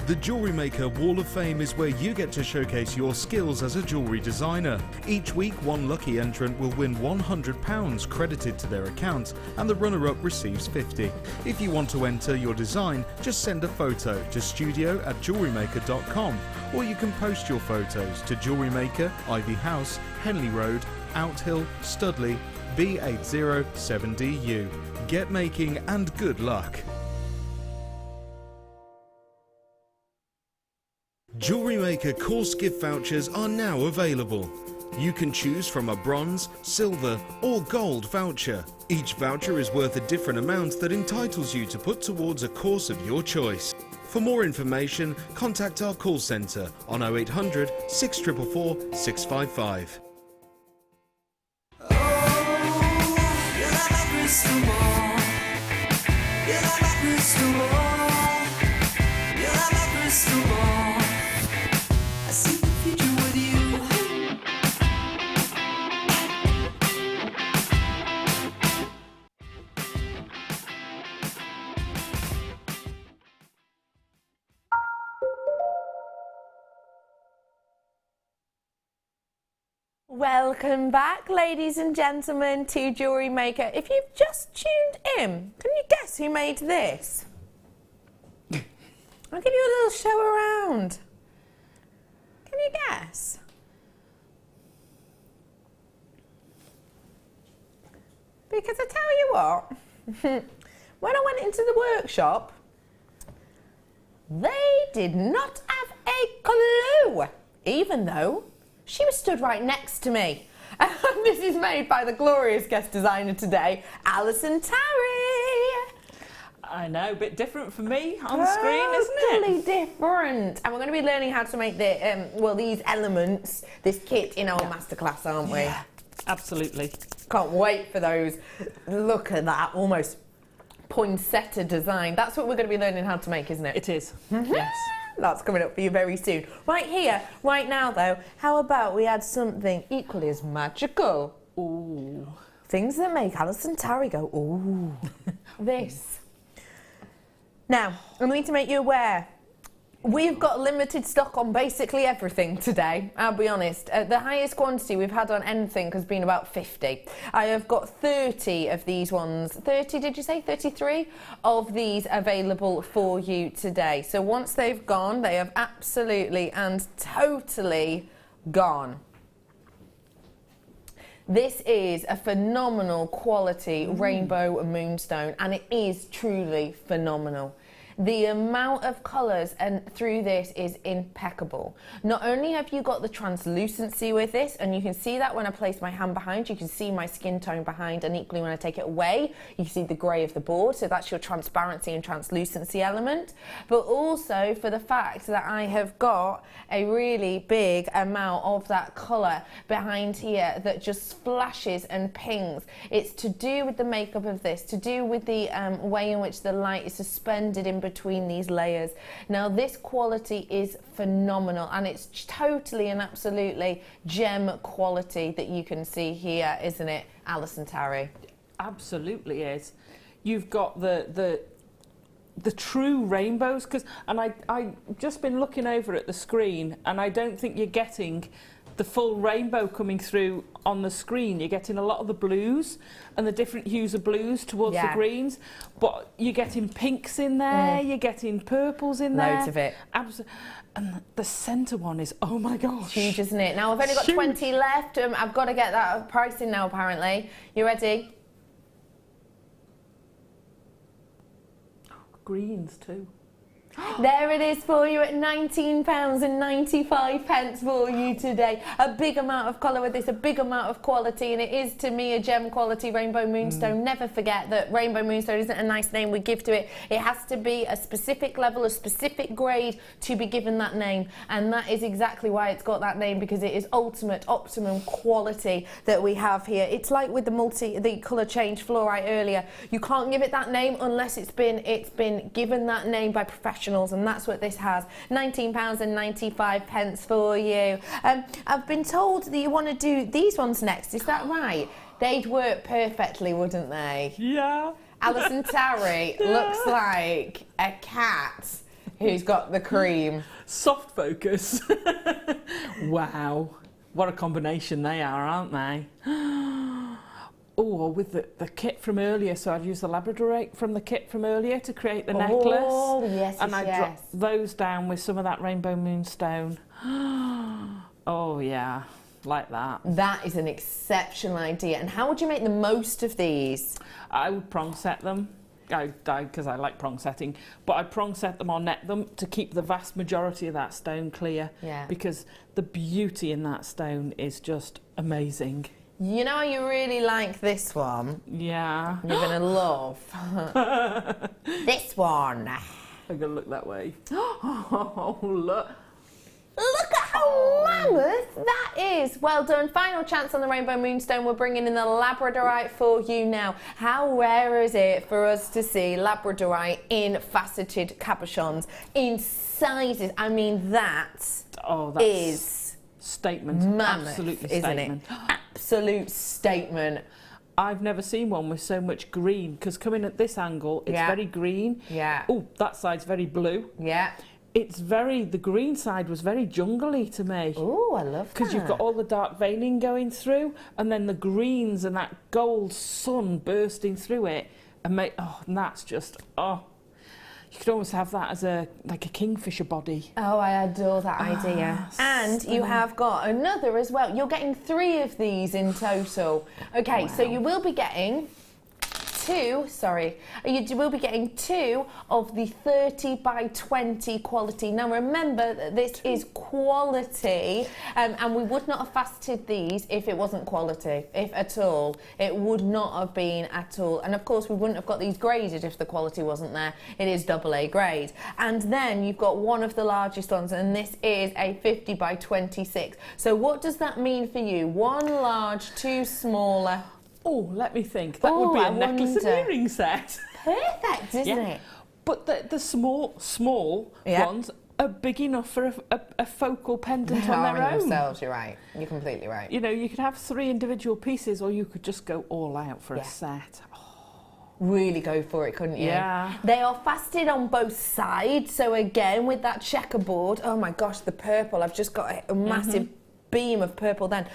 The Jewellery Maker Wall of Fame is where you get to showcase your skills as a jewellery designer. Each week, one lucky entrant will win £100 credited to their account, and the runner-up receives £50. If you want to enter your design, just send a photo to studio@jewellerymaker.com, or you can post your photos to Jewellery Maker, Ivy House, Henley Road, Outhill, Studley, B807DU. Get making and good luck. Jewellery Maker course gift vouchers are now available. You can choose from a bronze, silver or gold voucher. Each voucher is worth a different amount that entitles you to put towards a course of your choice. For more information, contact our call centre on 0800 644 655. Welcome back, ladies and gentlemen, to Jewellery Maker. If you've just tuned in, can you guess who made this? I'll give you a little show around. Can you guess? Because I tell you what, when I went into the workshop, they did not have a clue, even though she was stood right next to me. And this is made by the glorious guest designer today, Alison Tarry. I know, a bit different for me on screen, isn't it? Totally different. And we're going to be learning how to make the these elements, this kit in our masterclass, aren't we? Yeah, absolutely. Can't wait for those. Look at that, almost poinsettia design. That's what we're going to be learning how to make, isn't it? It is, yes. That's coming up for you very soon. Right here, right now though, how about we add something equally as magical? Ooh. Things that make Alison Tarry go, ooh. This. Now, I'm going to make you aware, we've got limited stock on basically everything today, I'll be honest. The highest quantity we've had on anything has been about 50. I have got 30 of these ones. 30, did you say? 33 of these available for you today. So once they've gone, they have absolutely and totally gone. This is a phenomenal quality rainbow moonstone, and it is truly phenomenal. The amount of colours and through this is impeccable. Not only have you got the translucency with this, and you can see that when I place my hand behind, you can see my skin tone behind, and equally when I take it away, you can see the grey of the board, so that's your transparency and translucency element. But also for the fact that I have got a really big amount of that colour behind here that just flashes and pings. It's to do with the makeup of this, to do with the way in which the light is suspended in between these layers. Now this quality is phenomenal, and it's totally and absolutely gem quality that you can see here, isn't it, Alison Tarry? Absolutely is. You've got the true rainbows, and I just been looking over at the screen, and I don't think you're getting the full rainbow coming through on the screen. You're getting a lot of the blues and the different hues of blues towards the greens, but you're getting pinks in there, you're getting purples in there. Loads of it. And the centre one is, oh my gosh. Huge, isn't it? Now I've only got 20 left. I've got to get that pricing now apparently. You ready? greens too. There it is for you at £19.95 for you today. A big amount of colour with this, a big amount of quality, and it is to me a gem quality rainbow moonstone. Never forget that rainbow moonstone isn't a nice name we give to it. It has to be a specific level, a specific grade to be given that name, and that is exactly why it's got that name, because it is ultimate, optimum quality that we have here. It's like with the colour change fluorite earlier. You can't give it that name unless it's been given that name by professionals. And that's what this has. £19.95 for you. I've been told that you want to do these ones next. Is that right? They'd work perfectly, wouldn't they? Yeah. Alison Tarry looks like a cat who's got the cream. Soft focus. Wow. What a combination they are, aren't they? Oh, with the kit from earlier, so I'd use the Labradorite from the kit from earlier to create the necklace. Oh, yes, and yes, I drop those down with some of that rainbow moonstone. Oh, yeah, like that. That is an exceptional idea. And how would you make the most of these? I would prong set them. Because I like prong setting, but I'd prong set them or net them to keep the vast majority of that stone clear. Yeah. Because the beauty in that stone is just amazing. You know, you really like this one. Yeah. You're going to love this one. I'm going to look that way. Oh, look. Look at how mammoth that is. Well done. Final chance on the rainbow moonstone. We're bringing in the Labradorite for you now. How rare is it for us to see Labradorite in faceted cabochons, in sizes? I mean, that's statement. Mammoth, absolutely isn't statement. It? Absolute statement. I've never seen one with so much green, because coming at this angle, it's very green. Yeah. Oh, that side's very blue. Yeah. The green side was very jungly to me. Oh, I love that. Because you've got all the dark veining going through, and then the greens and that gold sun bursting through it. And that's just, you could almost have that as like a kingfisher body. Oh, I adore that idea. And you have got another as well. You're getting 3 of these in total. Okay, so you will be getting you will be getting 2 of the 30 by 20 quality. Now remember that this is quality, and we would not have faceted these if it wasn't quality, if at all. It would not have been at all. And of course we wouldn't have got these graded if the quality wasn't there. It is AA grade. And then you've got one of the largest ones, and this is a 50 by 26. So what does that mean for you? 1 large, 2 smaller. Oh, let me think. That would be a necklace and earring set. Perfect, isn't it? But the small ones are big enough for a focal pendant on their own. Themselves, you're right. You're completely right. You know, you could have 3 individual pieces, or you could just go all out for a set. Really go for it, couldn't you? Yeah. They are faceted on both sides, so again with that checkerboard. Oh my gosh, the purple! I've just got a massive beam of purple then.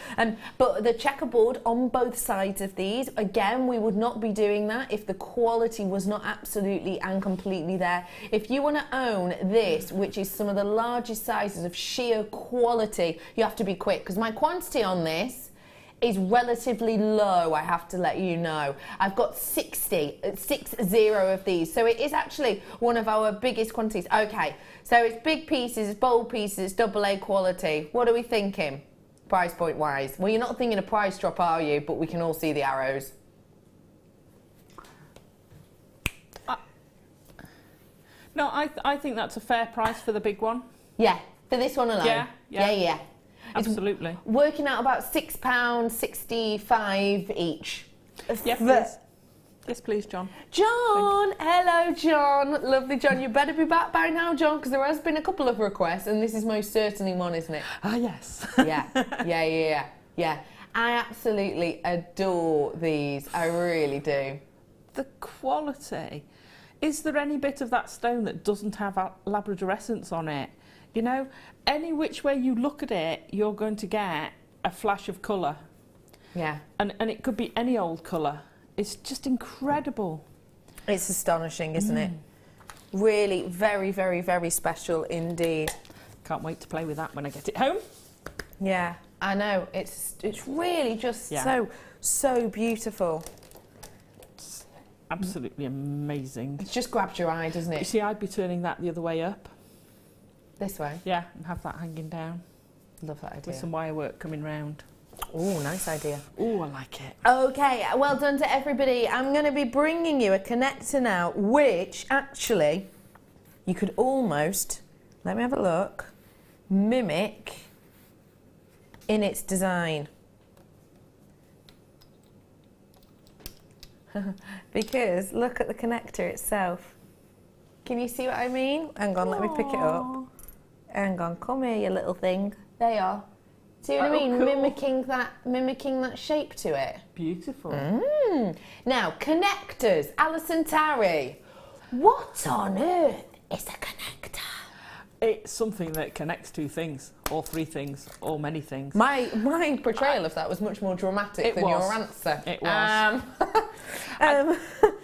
But the checkerboard on both sides of these, again, we would not be doing that if the quality was not absolutely and completely there. If you want to own this, which is some of the largest sizes of sheer quality, you have to be quick, because my quantity on this is relatively low, I have to let you know. I've got 60 of these, so it is actually one of our biggest quantities. Okay, so it's big pieces, it's bold pieces, it's AA quality. What are we thinking, price point wise? Well, you're not thinking a price drop, are you? But we can all see the arrows. No, I think that's a fair price for the big one. Yeah, for this one alone. Yeah. Absolutely. It's working out about £6.65 each. Yeah, please. Yes, please, John. John! Hello, John. Lovely, John. You better be back by now, John, because there has been a couple of requests, and this is most certainly one, isn't it? Ah, yes. Yeah. I absolutely adore these. I really do. The quality. Is there any bit of that stone that doesn't have labradorescence on it? You know, any which way you look at it, you're going to get a flash of colour. Yeah. And it could be any old colour. It's just incredible. It's astonishing, isn't it? Really very, very, very special indeed. Can't wait to play with that when I get it home. Yeah, I know. It's really just so beautiful. Absolutely amazing. It just grabs your eye, doesn't You it? see, I'd be turning that the other way up. This way? Yeah, and have that hanging down. Love that idea. With some wire work coming round. Oh, nice idea. Oh, I like it. Okay, well done to everybody. I'm going to be bringing you a connector now, which actually you could almost, let me have a look, mimic in its design. Because look at the connector itself. Can you see what I mean? Hang on, let me pick it up. Hang on, come here, you little thing. There you are. See what I mean? Cool. Mimicking that shape to it. Beautiful. Now, connectors. Alison Tarry. What on earth is a connector? It's something that connects two things, or three things, or many things. My portrayal of that was much more dramatic than your answer. It was.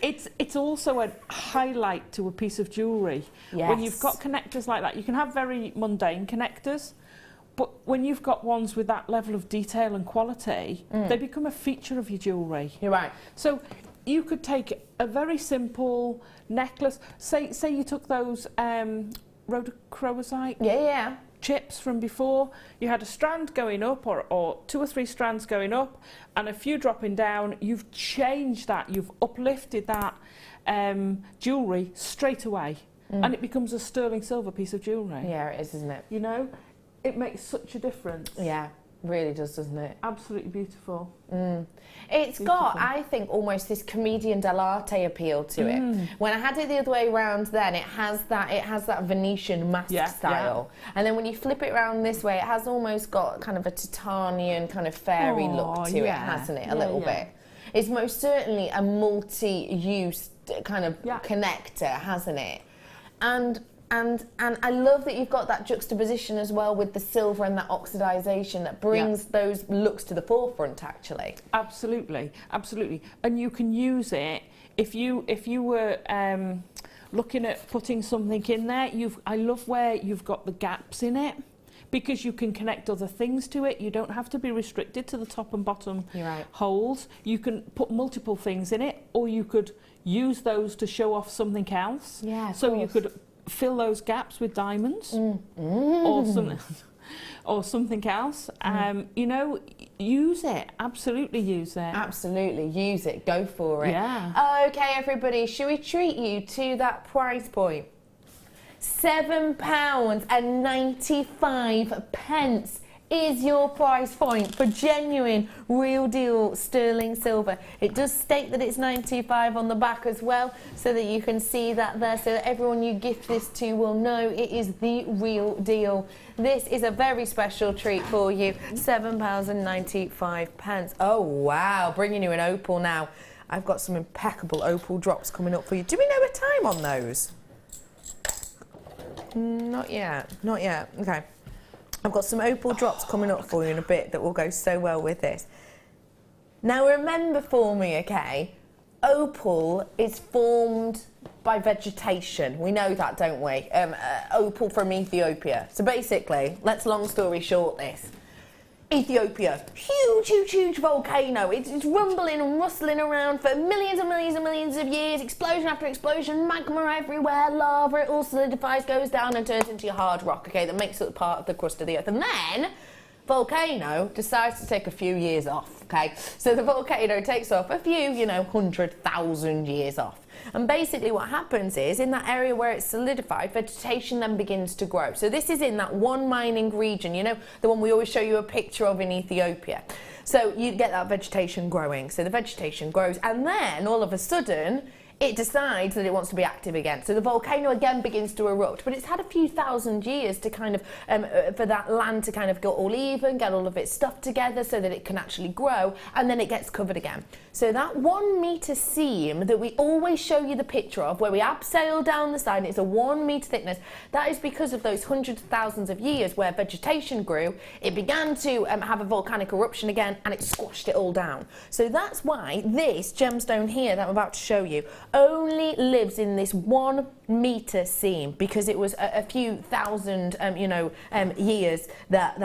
It's also a highlight to a piece of jewellery. Yes. When you've got connectors like that, you can have very mundane connectors, but when you've got ones with that level of detail and quality, they become a feature of your jewellery. You're right. So you could take a very simple necklace, say you took those Rhodochrosite chips from before, you had a strand going up or 2 or 3 strands going up and a few dropping down. You've changed that, you've uplifted that jewellery straight away and it becomes a sterling silver piece of jewellery. Yeah, it is, isn't it? You know, it makes such a difference. Yeah, really does, doesn't it? Absolutely beautiful. It's got, I think, almost this comedian dell'arte appeal to it. When I had it the other way around, then it has that Venetian mask style, and then when you flip it around this way, it has almost got kind of a Titanian kind of fairy look to it, hasn't it? A little bit. It's most certainly a multi-use kind of connector, hasn't it? And I love that you've got that juxtaposition as well with the silver and that oxidisation that brings those looks to the forefront, actually. Absolutely, absolutely. And you can use it if you were looking at putting something in there. I love where you've got the gaps in it, because you can connect other things to it. You don't have to be restricted to the top and bottom holes. You can put multiple things in it, or you could use those to show off something else. Yeah, so you could fill those gaps with diamonds or something else. You know, use it. Absolutely use it. Absolutely use it. Go for it. Yeah. Okay, everybody, should we treat you to that price point? £7.95 is your price point for genuine, real deal sterling silver. It does state that it's 95 on the back as well, so that you can see that there, so that everyone you gift this to will know it is the real deal. This is a very special treat for you. £7.95. Oh wow, bringing you an opal now. I've got some impeccable opal drops coming up for you. Do we know a time on those? Not yet, not yet. Okay. I've got some opal drops coming up for you in a bit that will go so well with this. Now remember for me, okay, opal is formed by vegetation. We know that, don't we? Opal from Ethiopia. So basically, let's long story short this. Ethiopia, huge volcano. It's rumbling and rustling around for millions and millions and millions of years. Explosion after explosion, magma everywhere, lava. It all solidifies, goes down and turns into your hard rock. Okay, that makes it part of the crust of the earth. And then volcano decides to take a few years off. Okay, so the volcano takes off a few, 100,000 years off. And basically what happens is, in that area where it's solidified, vegetation then begins to grow. So this is in that one mining region, the one we always show you a picture of in Ethiopia. So you get that vegetation growing. So the vegetation grows, and then all of a sudden, it decides that it wants to be active again. So the volcano again begins to erupt, but it's had a few thousand years to kind of, for that land to kind of get all even, get all of its stuff together so that it can actually grow, and then it gets covered again. So that 1 metre seam that we always show you the picture of, where we abseil down the side, and it's a 1 metre thickness, that is because of those hundreds of thousands of years where vegetation grew, it began to have a volcanic eruption again, and it squashed it all down. So that's why this gemstone here that I'm about to show you only lives in this 1 metre seam, because it was a few thousand years that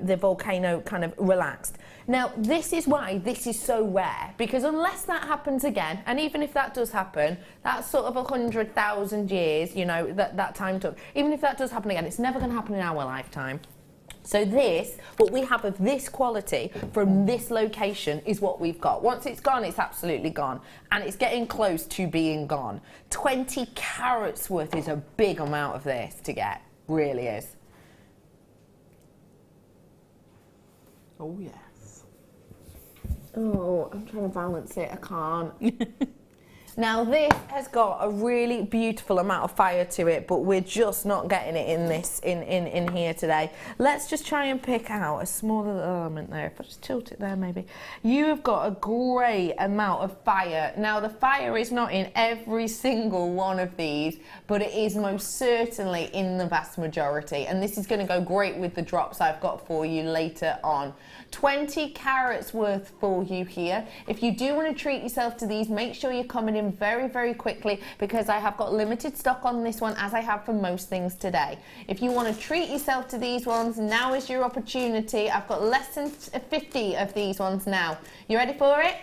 the volcano kind of relaxed. Now, this is why this is so rare, because unless that happens again, and even if that does happen, that's sort of 100,000 years, you know, that time took. Even if that does happen again, it's never going to happen in our lifetime. So this, what we have of this quality from this location is what we've got. Once it's gone, it's absolutely gone. And it's getting close to being gone. 20 carats worth is a big amount of this to get, really is. Oh, yes. Oh, I'm trying to balance it, I can't. Now this has got a really beautiful amount of fire to it, but we're just not getting it in this in here today. Let's just try and pick out a smaller element there. If I just tilt it there maybe. You have got a great amount of fire. Now the fire is not in every single one of these, but it is most certainly in the vast majority. And this is going to go great with the drops I've got for you later on. 20 carats worth for you here. If you do want to treat yourself to these, make sure you're coming in very, very quickly, because I have got limited stock on this one, as I have for most things today. If you want to treat yourself to these ones, now is your opportunity. I've got less than 50 of these ones now. You ready for it?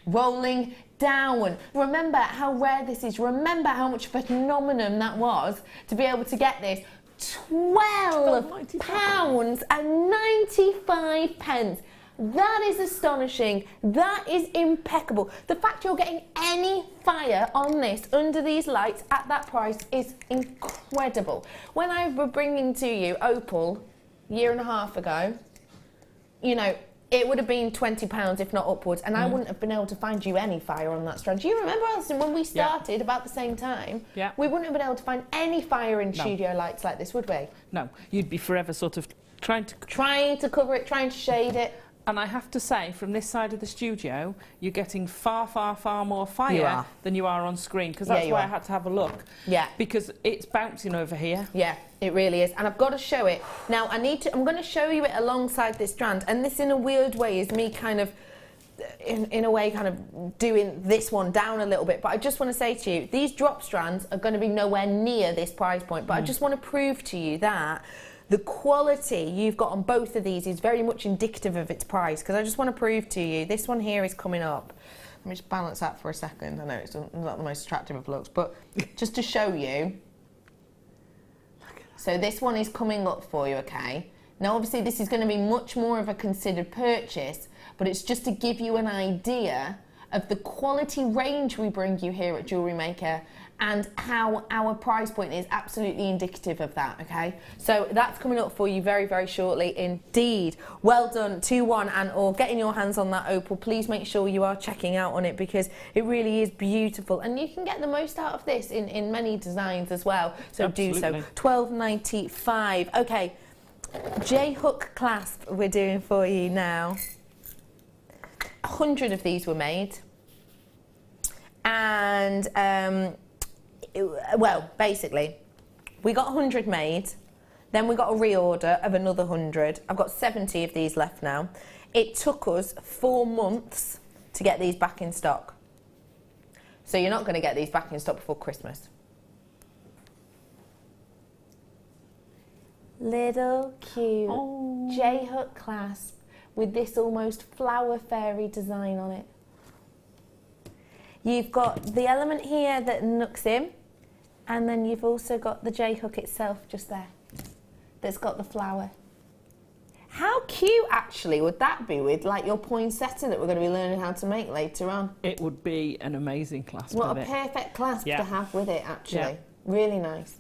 Rolling down. Remember how rare this is. Remember how much of a phenomenon that was to be able to get this. £12 and 95 pence. That is astonishing. That is impeccable. The fact you're getting any fire on this under these lights at that price is incredible. When I was bringing to you opal a year and a half ago, you know, it would have been £20 if not upwards, and I wouldn't have been able to find you any fire on that strand. Do you remember, Alison, when we started about the same time? Yeah. We wouldn't have been able to find any fire in studio lights like this, would we? No, you'd be forever sort of trying to cover it, trying to shade it. And I have to say, from this side of the studio, you're getting far, far, far more fire than you are on screen, because that's why I had to have a look. Yeah. Because it's bouncing over here. Yeah, it really is. And I've got to show it. Now, I'm going to show you it alongside this strand. And this, in a weird way, is me kind of, in a way, kind of doing this one down a little bit. But I just want to say to you, these drop strands are going to be nowhere near this price point. But I just want to prove to you that the quality you've got on both of these is very much indicative of its price, because I just want to prove to you, this one here is coming up. Let me just balance that for a second. I know it's not the most attractive of looks, but just to show you. So this one is coming up for you, okay? Now obviously this is going to be much more of a considered purchase, but it's just to give you an idea of the quality range we bring you here at Jewellery Maker, and how our price point is absolutely indicative of that, okay? So that's coming up for you very, very shortly indeed. Well done, 2-1 and or getting your hands on that opal. Please make sure you are checking out on it, because it really is beautiful, and you can get the most out of this in many designs as well, so absolutely. Do so. £12.95. Okay, J-hook clasp we're doing for you now. 100 of these were made, and well, basically, we got 100 made, then we got a reorder of another 100. I've got 70 of these left now. It took us 4 months to get these back in stock. So you're not going to get these back in stock before Christmas. Little cute J-hook clasp with this almost flower fairy design on it. You've got the element here that nooks in, and then you've also got the J-hook itself just there that's got the flower. How cute actually would that be with like your poinsettia that we're going to be learning how to make later on? It would be an amazing clasp. What a perfect clasp to have with it actually. Really nice.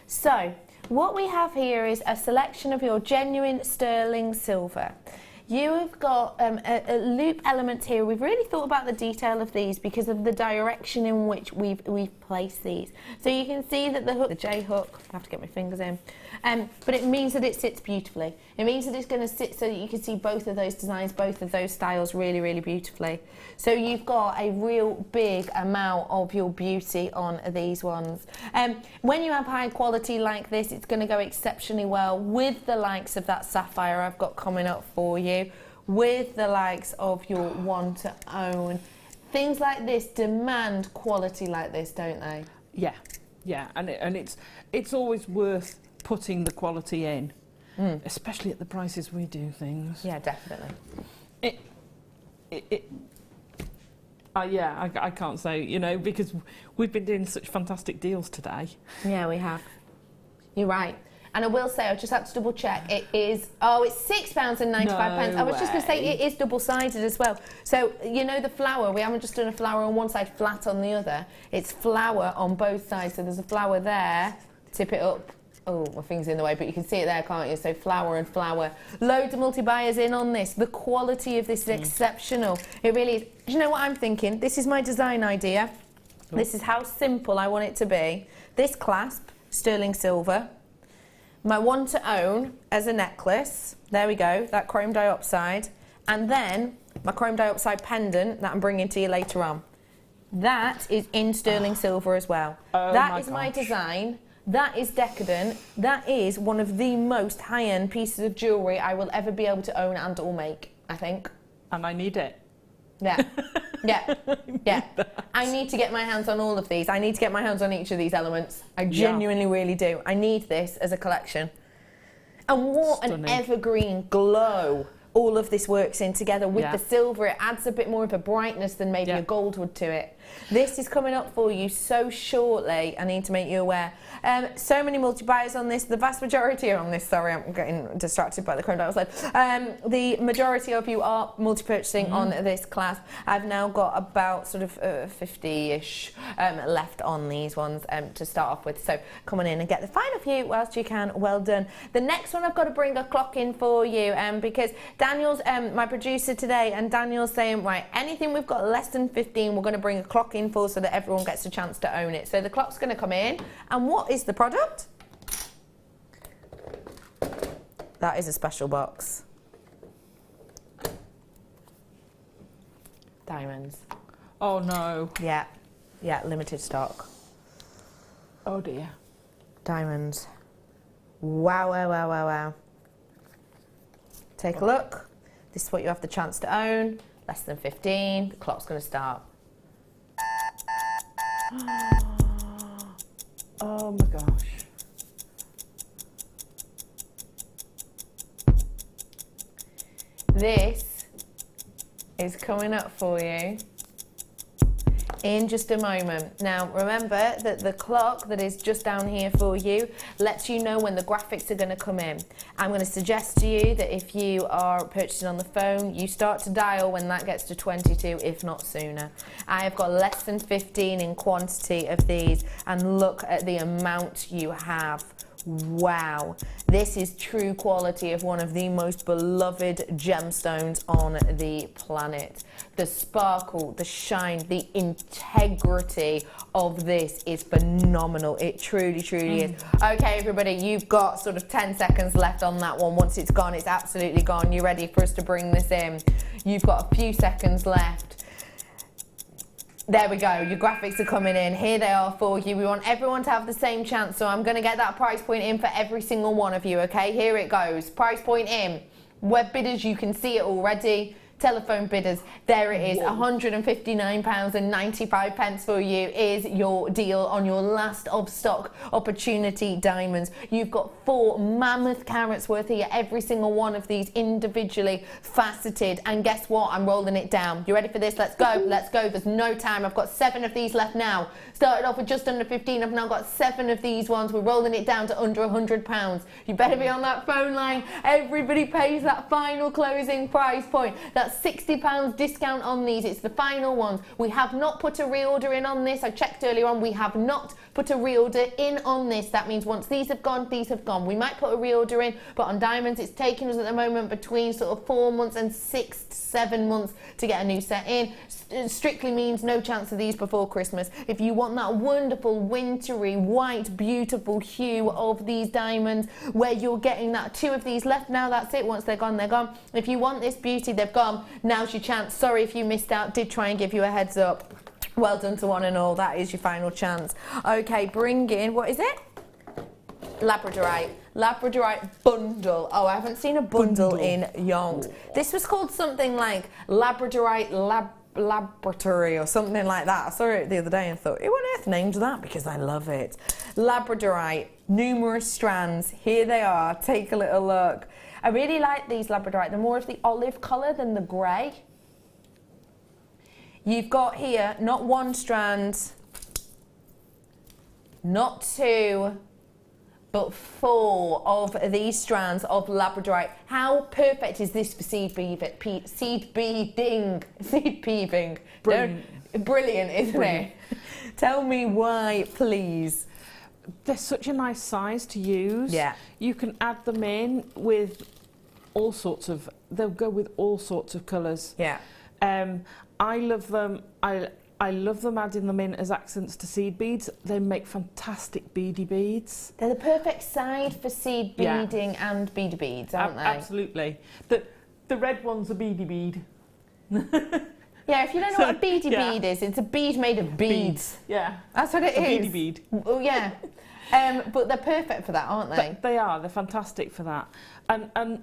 So what we have here is a selection of your genuine sterling silver. You have got a loop element here. We've really thought about the detail of these because of the direction in which we've placed these. So you can see that the hook, the J hook, I have to get my fingers in, but it means that it sits beautifully. It means that it's going to sit so that you can see both of those designs, both of those styles really, really beautifully. So you've got a real big amount of your beauty on these ones. When you have high quality like this, it's going to go exceptionally well with the likes of that sapphire I've got coming up for you, with the likes of your want to own. Things like this demand quality like this, don't they? Yeah, yeah, and it's always worth putting the quality in, especially at the prices we do things. Yeah, definitely. Yeah, I can't say, you know, because we've been doing such fantastic deals today. Yeah, we have. You're right. And I will say, I just had to double check. It is, it's £6.95. I was just going to say, it is double-sided as well. So, you know the flower, we haven't just done a flower on one side, flat on the other. It's flower on both sides. So there's a flower there, tip it up. Oh, my finger's in the way, but you can see it there, can't you? So flower and flower. Loads of multi-buyers in on this. The quality of this is exceptional. It really is. Do you know what I'm thinking? This is my design idea. This is how simple I want it to be. This clasp, sterling silver. My one to own as a necklace, there we go, that chrome diopside, and then my chrome diopside pendant that I'm bringing to you later on. That is in sterling silver as well. That is my design, that is decadent, that is one of the most high-end pieces of jewellery I will ever be able to own and or make, I think. And I need it. Yeah, yeah. I need to get my hands on all of these. I need to get my hands on each of these elements. I genuinely really do. I need this as a collection. And what an evergreen glow all of this works in together with the silver. It adds a bit more of a brightness than maybe a gold would to it. This is coming up for you so shortly. I need to make you aware. So many multi-buyers on this. The vast majority are on this. Sorry, I'm getting distracted by the chrome diopside. The majority of you are multi-purchasing on this class. I've now got about sort of 50-ish left on these ones to start off with. So come on in and get the final few whilst you can. Well done. The next one I've got to bring a clock in for you because Daniel's my producer today, and Daniel's saying, right, anything we've got less than 15, we're going to bring a clock in for so that everyone gets a chance to own it. So the clock's going to come in, and what is the product? That is a special box. Diamonds. Oh no. Yeah, limited stock. Oh dear. Diamonds. Wow, wow, wow, wow, wow. Take a look. This is what you have the chance to own. Less than 15. The clock's going to start. Oh my gosh. This is coming up for you in just a moment. Now remember that the clock that is just down here for you lets you know when the graphics are going to come in. I'm going to suggest to you that if you are purchasing on the phone, you start to dial when that gets to 22, if not sooner. I have got less than 15 in quantity of these, and look at the amount you have. Wow, this is true quality of one of the most beloved gemstones on the planet. The sparkle, the shine, the integrity of this is phenomenal. It truly, truly is. Okay, everybody, you've got sort of 10 seconds left on that one. Once it's gone, it's absolutely gone. You ready for us to bring this in? You've got a few seconds left. There we go, your graphics are coming in. Here they are for you. We want everyone to have the same chance, so I'm going to get that price point in for every single one of you, okay? Here it goes. Price point in. Web bidders, you can see it already. Telephone bidders, there it is. £159.95 for you is your deal on your last of stock opportunity diamonds. You've got 4 mammoth carats worth here, every single one of these individually faceted. And guess what? I'm rolling it down. You ready for this? Let's go. Let's go. There's no time. I've got 7 of these left now. Started off with just under 15. I've now got 7 of these ones. We're rolling it down to under £100. You better be on that phone line. Everybody pays that final closing price point. That's £60 discount on these. It's the final ones. We have not put a reorder in on this. I checked earlier on. We have not put a reorder in on this. That means once these have gone, these have gone. We might put a reorder in, but on diamonds, it's taking us at the moment between sort of 4 months and 6 to 7 months to get a new set in. Strictly means no chance of these before Christmas. If you want that wonderful wintry white beautiful hue of these diamonds where you're getting that 2 of these left now, that's it. Once they're gone, they're gone. If you want this beauty, they've gone. Now's your chance. Sorry if you missed out. Did try and give you a heads up. Well done to one and all. That is your final chance. Okay, bring in, what is it? Labradorite. Labradorite bundle. Oh, I haven't seen a bundle in yonks. This was called something like Labradorite Labradorite or something like that. I saw it the other day and thought, who on earth named that? Because I love it. Labradorite, numerous strands. Here they are. Take a little look. I really like these Labradorite. They're more of the olive colour than the grey. You've got here not one strand, not two, but 4 of these strands of Labradorite. How perfect is this for seed beading? Brilliant. Brilliant, isn't it? Tell me why, please. They're such a nice size to use. Yeah. You can add them in with all sorts of, they'll go with all sorts of colours. Yeah. I love them. I love them adding them in as accents to seed beads. They make fantastic beady beads. They're the perfect side for seed beading and beady beads, aren't they? Absolutely. The red one's a beady bead. Yeah, if you don't know what a beady bead is, it's a bead made of beads. Yeah. That's what it is. A beady bead. Oh, yeah. But they're perfect for that, aren't they? They are. They're fantastic for that. And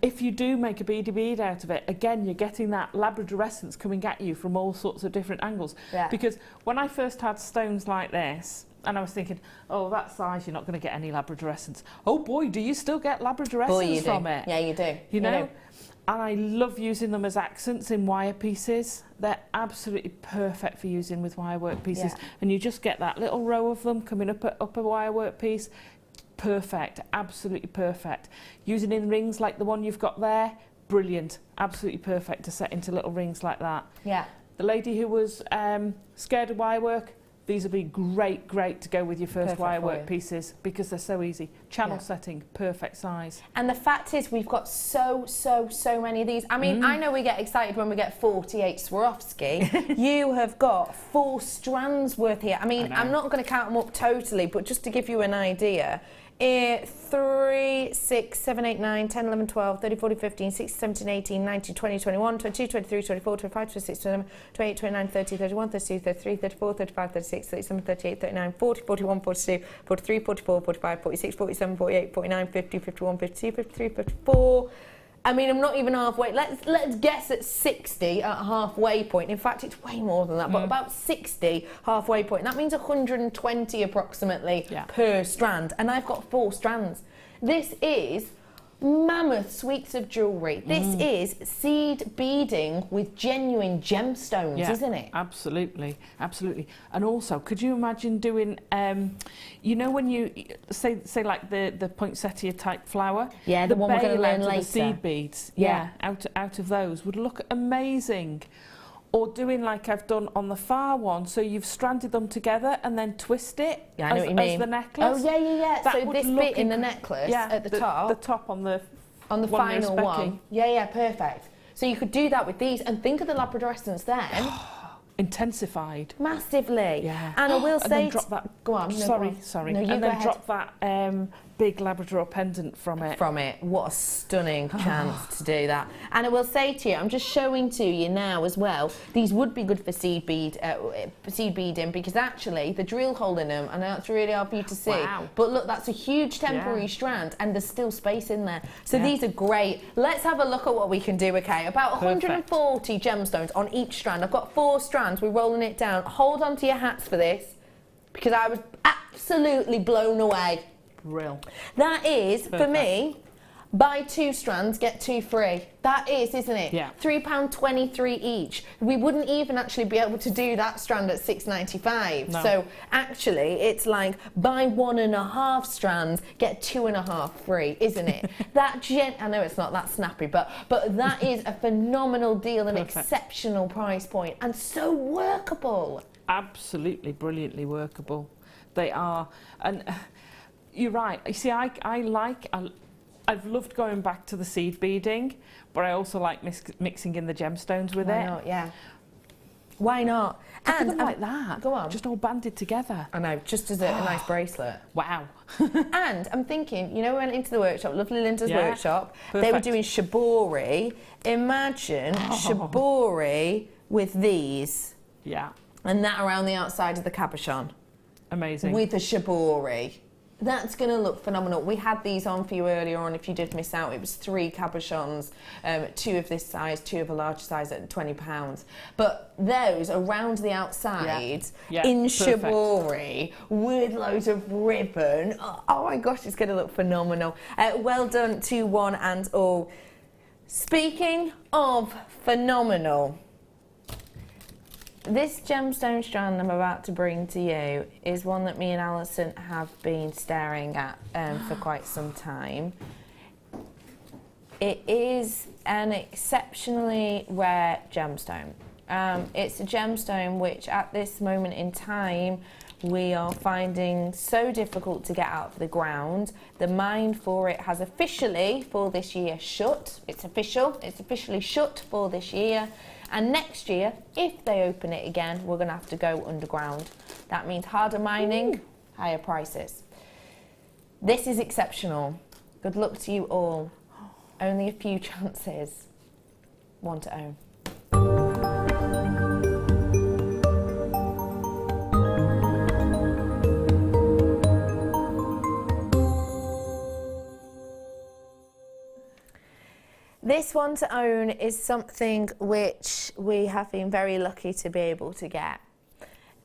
if you do make a beady bead out of it, again, you're getting that labradorescence coming at you from all sorts of different angles. Yeah. Because when I first had stones like this, and I was thinking, oh, that size, you're not going to get any labradorescence. Oh boy, do you still get labradorescence from it? Yeah, you do. You know? And I love using them as accents in wire pieces. They're absolutely perfect for using with wire work pieces. Yeah. And you just get that little row of them coming up a wire work piece. Perfect, absolutely perfect. Using in rings like the one you've got there, brilliant, absolutely perfect to set into little rings like that. Yeah. The lady who was scared of wire work, these would be great to go with your first wire work pieces because they're so easy. Channel setting, perfect size. And the fact is we've got so many of these. I mean, I know we get excited when we get 48 Swarovski. You have got 4 strands worth here. I mean, I'm not going to count them up totally, but just to give you an idea, 3, 6, 7, 8, 9, 10, 11, 12, 13, 14, 15, 16, 17, 18, 19, 20, 21, 22, 23, 24, 25, 26, 27, 28, 29, 30, 31, 32, 33, 34, 35, 36, 37, 38, 39, 40, 41, 42, 43, 44, 45, 46, 47, 48, 49, 50, 51, 52, 53, 54. I mean, I'm not even halfway. Let's guess at 60 at halfway point. In fact, it's way more than that, but about 60 halfway point. That means 120 approximately per strand. And I've got 4 strands. This is mammoth sweets of jewellery. This is seed beading with genuine gemstones, isn't it? Absolutely, absolutely. And also, could you imagine doing, you know, when you say like the poinsettia type flower? Yeah, the one we're going to learn later. The seed beads, out of those would look amazing. Or doing like I've done on the far one, so you've stranded them together and then twist it I know what you mean. as the necklace. Oh, yeah. That so this bit in the necklace at the top. The top on the final one. Yeah, perfect. So you could do that with these and think of the labradorescence then. Intensified. Massively. Yeah. And I will say... And then drop that... Go on. Sorry. No, you and go then ahead. drop that big Labrador pendant from it. What a stunning chance to do that. And I will say to you, I'm just showing to you now as well, these would be good for seed beading because actually the drill hole in them, I know it's really hard for you to see, but look, that's a huge temporary strand and there's still space in there. So these are great. Let's have a look at what we can do, okay? About 140 gemstones on each strand. I've got 4 strands, we're rolling it down. Hold on to your hats for this because I was absolutely blown away. Real. That is, for me, buy 2 strands, get 2 free. That is, isn't it? Yeah. £3.23 each. We wouldn't even actually be able to do that strand at £6.95. No. So actually, it's like buy 1.5 strands, get 2.5 free, isn't it? I know it's not that snappy, but that is a phenomenal deal, an exceptional price point, and so workable. Absolutely brilliantly workable. They are, and. You're right. You see, I've loved going back to the seed beading, but I also like mixing in the gemstones with it. Why not? Yeah. Why not? And them like that. Go on. Just all banded together. I know, just as a nice bracelet. Wow. And I'm thinking, you know, we went into the workshop, lovely Linda's workshop. Perfect. They were doing shibori. Imagine shibori with these. Yeah. And that around the outside of the cabochon. Amazing. With the shibori. That's going to look phenomenal. We had these on for you earlier on. If you did miss out, it was 3 cabochons, 2 of this size, 2 of a large size at £20. But those around the outside in chivalry with loads of ribbon. Oh my gosh, it's going to look phenomenal. Well done to one and all. Speaking of phenomenal, this gemstone strand I'm about to bring to you is one that me and Alison have been staring at for quite some time. It is an exceptionally rare gemstone. It's a gemstone which at this moment in time we are finding so difficult to get out of the ground. The mine for it has officially for this year shut. It's officially shut for this year. And next year, if they open it again, we're going to have to go underground. That means harder mining, higher prices. This is exceptional. Good luck to you all. Only a few chances. One to own. This one to own is something which we have been very lucky to be able to get.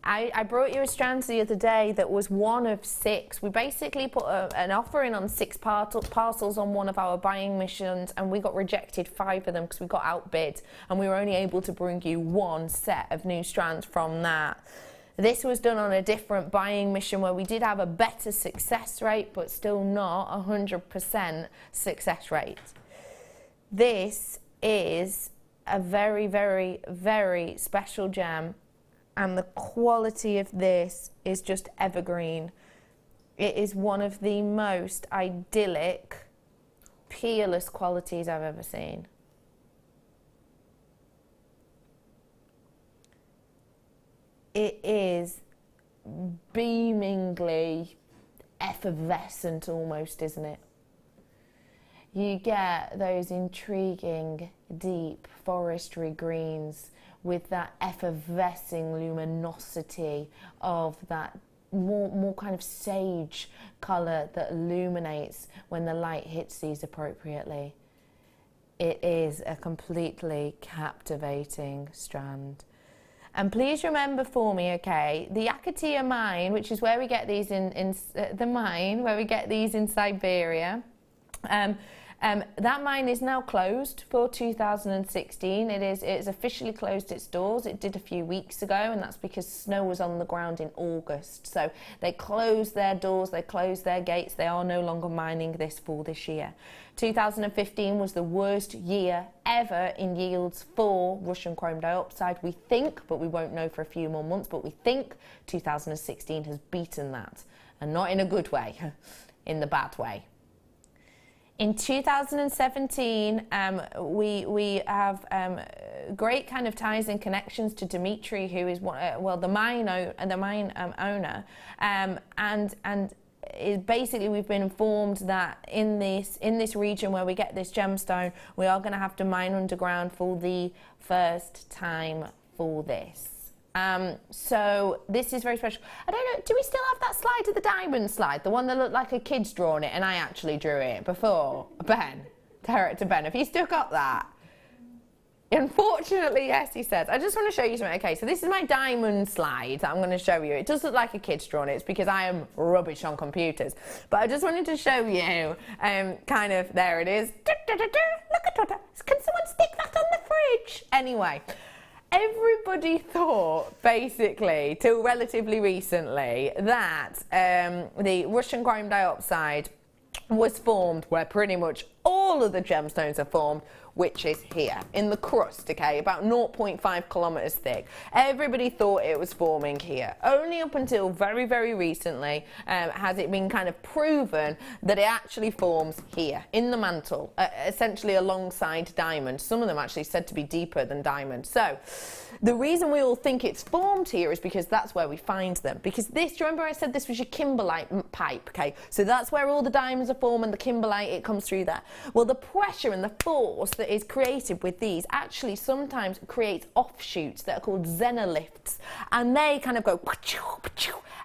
I brought you a strand the other day that was one of 6. We basically put an offer in on 6 parcels on one of our buying missions, and we got rejected 5 of them because we got outbid, and we were only able to bring you 1 set of new strands from that. This was done on a different buying mission where we did have a better success rate, but still not 100% success rate. This is a very, very, very special gem, and the quality of this is just evergreen. It is one of the most idyllic, peerless qualities I've ever seen. It is beamingly effervescent almost, isn't it? You get those intriguing, deep forestry greens with that effervescing luminosity of that more kind of sage colour that illuminates when the light hits these appropriately. It is a completely captivating strand. And please remember for me, okay, the Akatia mine, which is where we get these in Siberia, that mine is now closed for 2016. It's officially closed its doors. It did a few weeks ago, and that's because snow was on the ground in August. So they closed their doors, they closed their gates. They are no longer mining this for this year. 2015 was the worst year ever in yields for Russian chrome dioxide. We think, but we won't know for a few more months, but we think 2016 has beaten that. And not in a good way, in the bad way. In 2017, we have great kind of ties and connections to Dimitri, who is the mine owner, and is basically we've been informed that in this region where we get this gemstone, we are going to have to mine underground for the first time for this. So this is very special. I don't know, do we still have that slide of the diamond slide? The one that looked like a kid's drawn it and I actually drew it before? Ben, direct to Ben, have you still got that? Unfortunately, yes, he says. I just want to show you something. Okay, so this is my diamond slide that I'm going to show you. It does look like a kid's drawn it. It's because I am rubbish on computers. But I just wanted to show you, kind of, there it is. Look at that. Can someone stick that on the fridge? Anyway. Everybody thought, basically, till relatively recently, that the Russian chrome dioxide was formed where pretty much all of the gemstones are formed, which is here in the crust, okay, about 0.5 kilometers thick. Everybody thought it was forming here. Only up until very, very recently has it been kind of proven that it actually forms here in the mantle, essentially alongside diamond. Some of them actually said to be deeper than diamond. So the reason we all think it's formed here is because that's where we find them. Because this, do you remember I said this was your kimberlite pipe, okay? So that's where all the diamonds are formed and the kimberlite, it comes through there. Well, the pressure and the force that is created with these actually sometimes creates offshoots that are called xenoliths, and they kind of go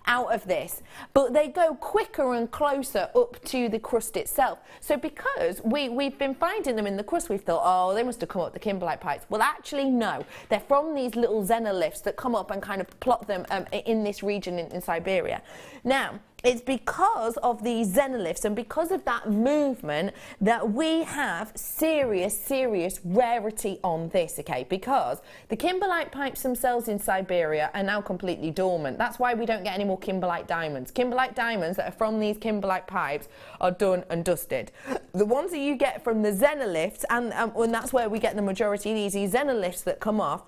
out of this, but they go quicker and closer up to the crust itself. So because we've been finding them in the crust, we've thought, oh, they must have come up the kimberlite pipes. Well, actually, no. They're from these little xenoliths that come up and kind of plot them in this region in Siberia. Now, it's because of these xenoliths and because of that movement that we have serious rarity on this, okay? Because the kimberlite pipes themselves in Siberia are now completely dormant. That's why we don't get any more kimberlite diamonds. Kimberlite diamonds that are from these kimberlite pipes are done and dusted. The ones that you get from the xenoliths, and that's where we get the majority of these xenoliths that come off,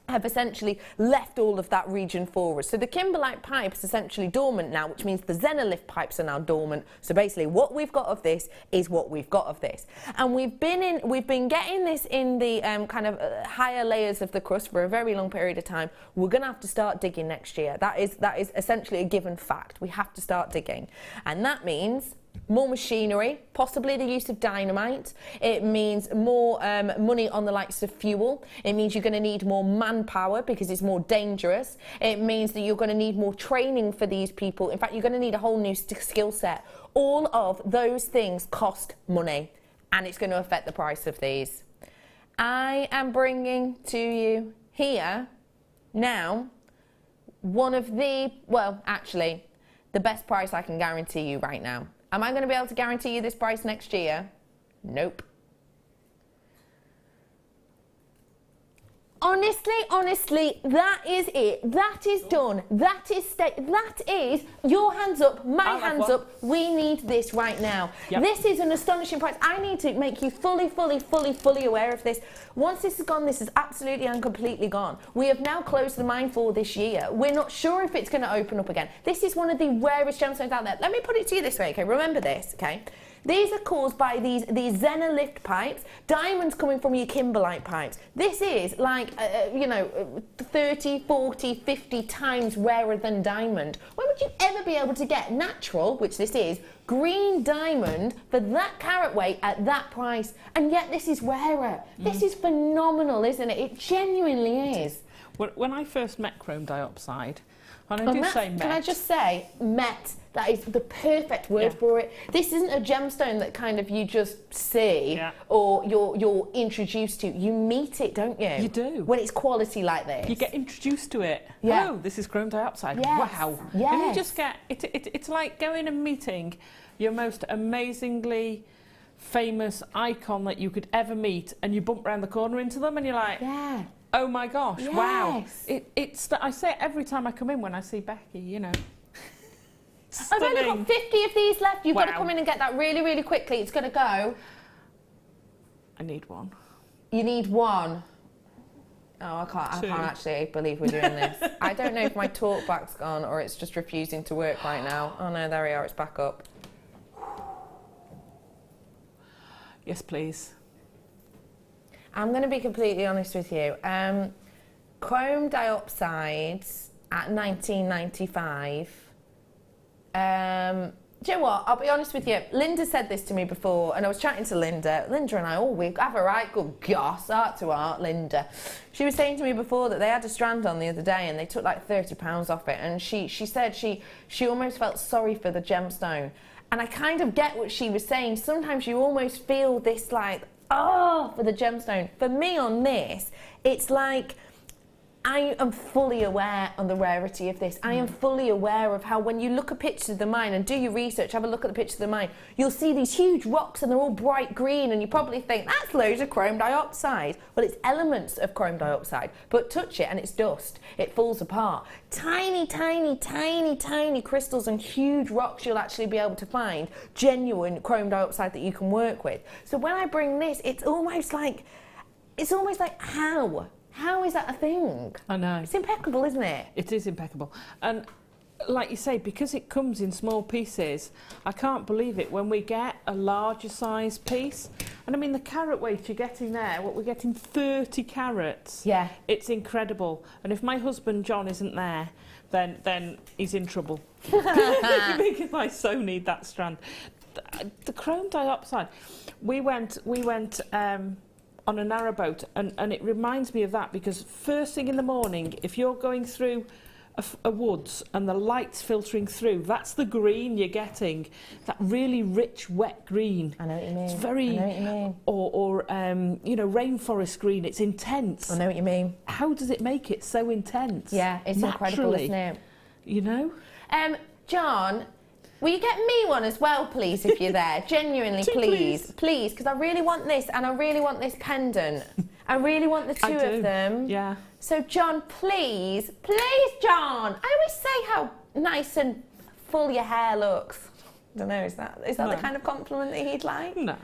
have essentially left all of that region for us. So the kimberlite pipe is essentially dormant now, which means the xenolith pipes are now dormant. So basically what we've got of this is what we've got of this. And we've been getting this in the kind of higher layers of the crust for a very long period of time. We're going to have to start digging next year. That is essentially a given fact. We have to start digging. And that means more machinery, possibly the use of dynamite. It means more money on the likes of fuel. It means you're going to need more manpower because it's more dangerous. It means that you're going to need more training for these people. In fact, you're going to need a whole new skill set. All of those things cost money, and it's going to affect the price of these. I am bringing to you here now one of the, well, actually, the best price I can guarantee you right now. Am I going to be able to guarantee you this price next year? Nope. Honestly, that is it. That is done. That is your hands up, my hands up. We need this right now. Yep. This is an astonishing price. I need to make you fully aware of this. Once this is gone, this is absolutely and completely gone. We have now closed the mine for this year. We're not sure if it's going to open up again. This is one of the rarest gemstones out there. Let me put it to you this way, okay? Remember this, okay? These are caused by these xenolith pipes, diamonds coming from your kimberlite pipes. This is like, 30, 40, 50 times rarer than diamond. When would you ever be able to get natural, which this is, green diamond for that carat weight at that price? And yet this is rarer. This is phenomenal, isn't it? It genuinely is. When I first met chrome diopside, and I do say met. Can I just say, met, that is the perfect word for it. This isn't a gemstone that kind of you just see or you're introduced to. You meet it, don't you? You do. When it's quality like this. You get introduced to it. Yeah. Oh, this is chrome diopside. Yes. Wow. Yes. And you just get, it's like going and meeting your most amazingly famous icon that you could ever meet, and you bump around the corner into them and you're like, yeah. Oh my gosh, yes. wow. I say it every time I come in when I see Becky, you know. I've only got 50 of these left. You've got to come in and get that really quickly. It's going to go. I need one. You need one. Oh, I can't actually believe we're doing this. I don't know if my talk back's gone or it's just refusing to work right now. Oh no, there we are, it's back up. Yes, please. I'm going to be completely honest with you. Chrome diopside at 1995. Do you know what? I'll be honest with you. Linda said this to me before, and I was chatting to Linda. Linda and I, we have a right good goss, heart to heart, Linda. She was saying to me before that they had a strand on the other day, and they took like £30 off it, and she said she almost felt sorry for the gemstone. And I kind of get what she was saying. Sometimes you almost feel this like, oh, for the gemstone. For me on this, it's like I am fully aware on the rarity of this. I am fully aware of how when you look at pictures of the mine and do your research, have a look at the pictures of the mine, you'll see these huge rocks and they're all bright green and you probably think, that's loads of chrome diopside. Well, it's elements of chrome diopside, but touch it and it's dust. It falls apart. Tiny crystals and huge rocks you'll actually be able to find genuine chrome diopside that you can work with. So when I bring this, it's almost like how? How is that a thing? I know. It's impeccable, isn't it? It is impeccable. And like you say, because it comes in small pieces, I can't believe it when we get a larger size piece. And I mean, the carat weight you're getting there, what we're getting 30 carats. Yeah. It's incredible. And if my husband, John, isn't there, then he's in trouble. Because I so need that strand. The chrome diopside, we went on a narrowboat, and it reminds me of that, because first thing in the morning, if you're going through a woods and the light's filtering through, that's the green you're getting. That really rich, wet green. I know what you mean. It's very... I know what you mean. Or you know, rainforest green. It's intense. I know what you mean. How does it make it so intense? Yeah, it's incredible, isn't it? You know? John, will you get me one as well, please, if you're there? Genuinely, please. Please, because I really want this, and I really want this pendant. I really want the two of them. Yeah. So, John, please, John. I always say how nice and full your hair looks. I don't know, is that the kind of compliment that he'd like? No.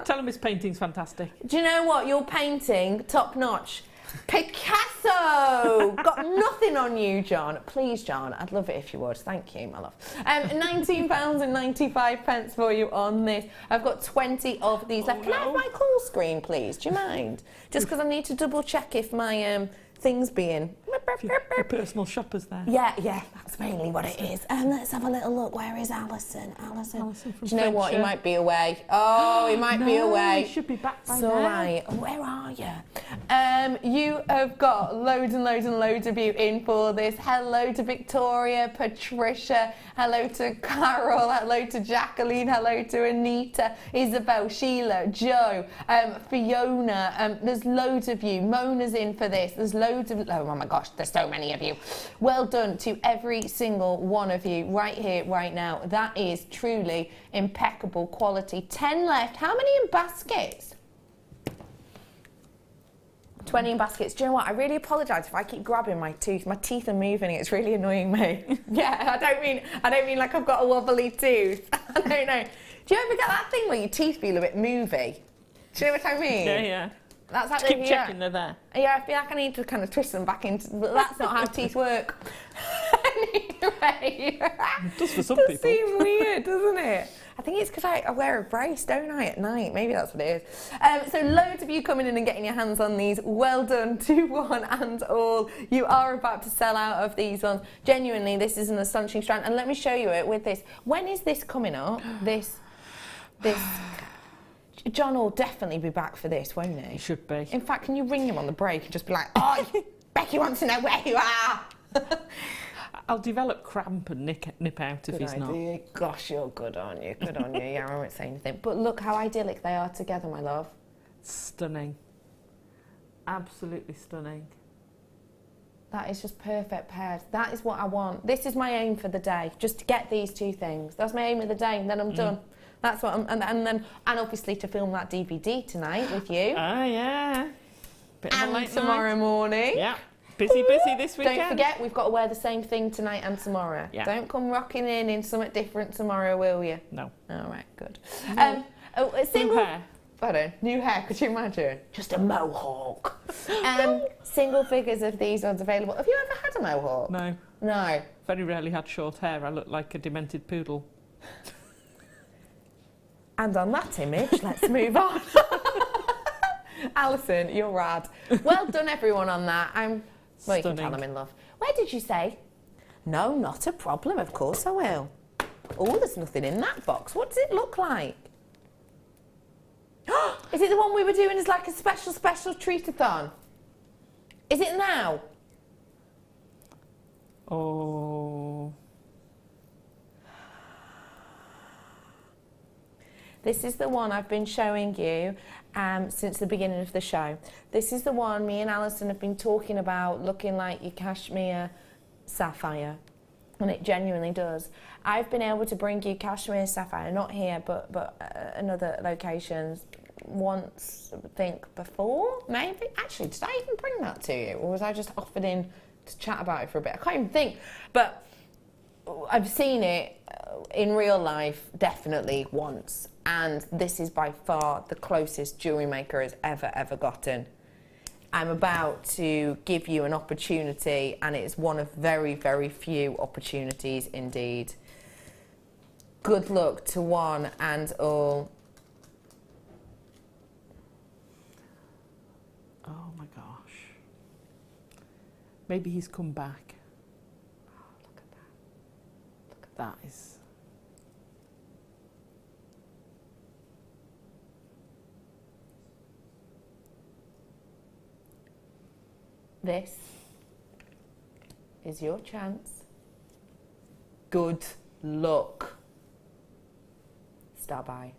Tell him his painting's fantastic. Do you know what? Your painting, top notch. Picasso! Got nothing on you, John. Please, John, I'd love it if you would. Thank you, my love. £19.95 for you on this. I've got 20 of these left. Can I have my call screen, please? Do you mind? Just because I need to double check if my thing's being... Your personal shoppers there. Yeah, that's mainly what it is. Let's have a little look. Where is Alison? Alison from Do you know what? He might be away. Oh, he might be away. He should be back by now. now. All right. Where are you? You have got loads and loads and loads of you in for this. Hello to Victoria, Patricia. Hello to Carol. Hello to Jacqueline. Hello to Anita, Isabel, Sheila, Joe, Fiona. There's loads of you. Mona's in for this. There's loads of... Oh my gosh, there's so many of you. Well done to every single one of you right here, right now. That is truly impeccable quality. 10 left. How many in baskets? 20 in baskets. Do you know what? I really apologise if I keep grabbing my tooth. My teeth are moving. It's really annoying me. Yeah, I don't mean like I've got a wobbly tooth. I don't know. Do you ever get that thing where your teeth feel a bit movie? Do you know what I mean? Yeah. That's how keep checking they're there. Yeah, I feel like I need to kind of twist them back into... But that's not how teeth work. Anyway. It does for some people. It does seem weird, doesn't it? I think it's because I wear a brace, don't I, at night? Maybe that's what it is. So loads of you coming in and getting your hands on these. Well done to one and all. You are about to sell out of these ones. Genuinely, this is an astonishing strand. And let me show you it with this. When is this coming up? This... John will definitely be back for this, won't he? He should be. In fact, can you ring him on the break and just be like, oh, Becky wants to know where you are? I'll develop cramp and nip out if he's not. Gosh, you're good, aren't you? Good on you. Yeah, I won't say anything. But look how idyllic they are together, my love. Stunning. Absolutely stunning. That is just perfect pairs. That is what I want. This is my aim for the day, just to get these two things. That's my aim of the day, and then I'm done. That's what I'm, and obviously to film that DVD tonight with you. Oh yeah. Bit of a late tomorrow morning. Yeah. Busy this weekend. Don't forget, we've got to wear the same thing tonight and tomorrow. Yeah. Don't come rocking in something different tomorrow, will you? No. All right, good. No. New hair. Pardon, new hair, could you imagine? Just a mohawk. Single figures of these ones available. Have you ever had a mohawk? No. No. Very rarely had short hair. I look like a demented poodle. And on that image, let's move on. Alison, you're rad. Well done, everyone, on that. Well, you can tell I'm in love. Where did you say? No, not a problem. Of course I will. Oh, there's nothing in that box. What does it look like? Is it the one we were doing as like a special treat-a-thon? Is it now? Oh... This is the one I've been showing you since the beginning of the show. This is the one me and Alison have been talking about, looking like your cashmere sapphire. And it genuinely does. I've been able to bring you cashmere sapphire, not here, but in other locations, once, I think, before, maybe. Actually, did I even bring that to you? Or was I just offered in to chat about it for a bit? I can't even think. But I've seen it in real life definitely once, and this is by far the closest Jewellery Maker has ever gotten. I'm about to give you an opportunity, and it's one of very few opportunities indeed. Good luck to one and all. Oh my gosh. Maybe he's come back. Oh, look at that. Look at that. Is... This is your chance. Good luck. Star by.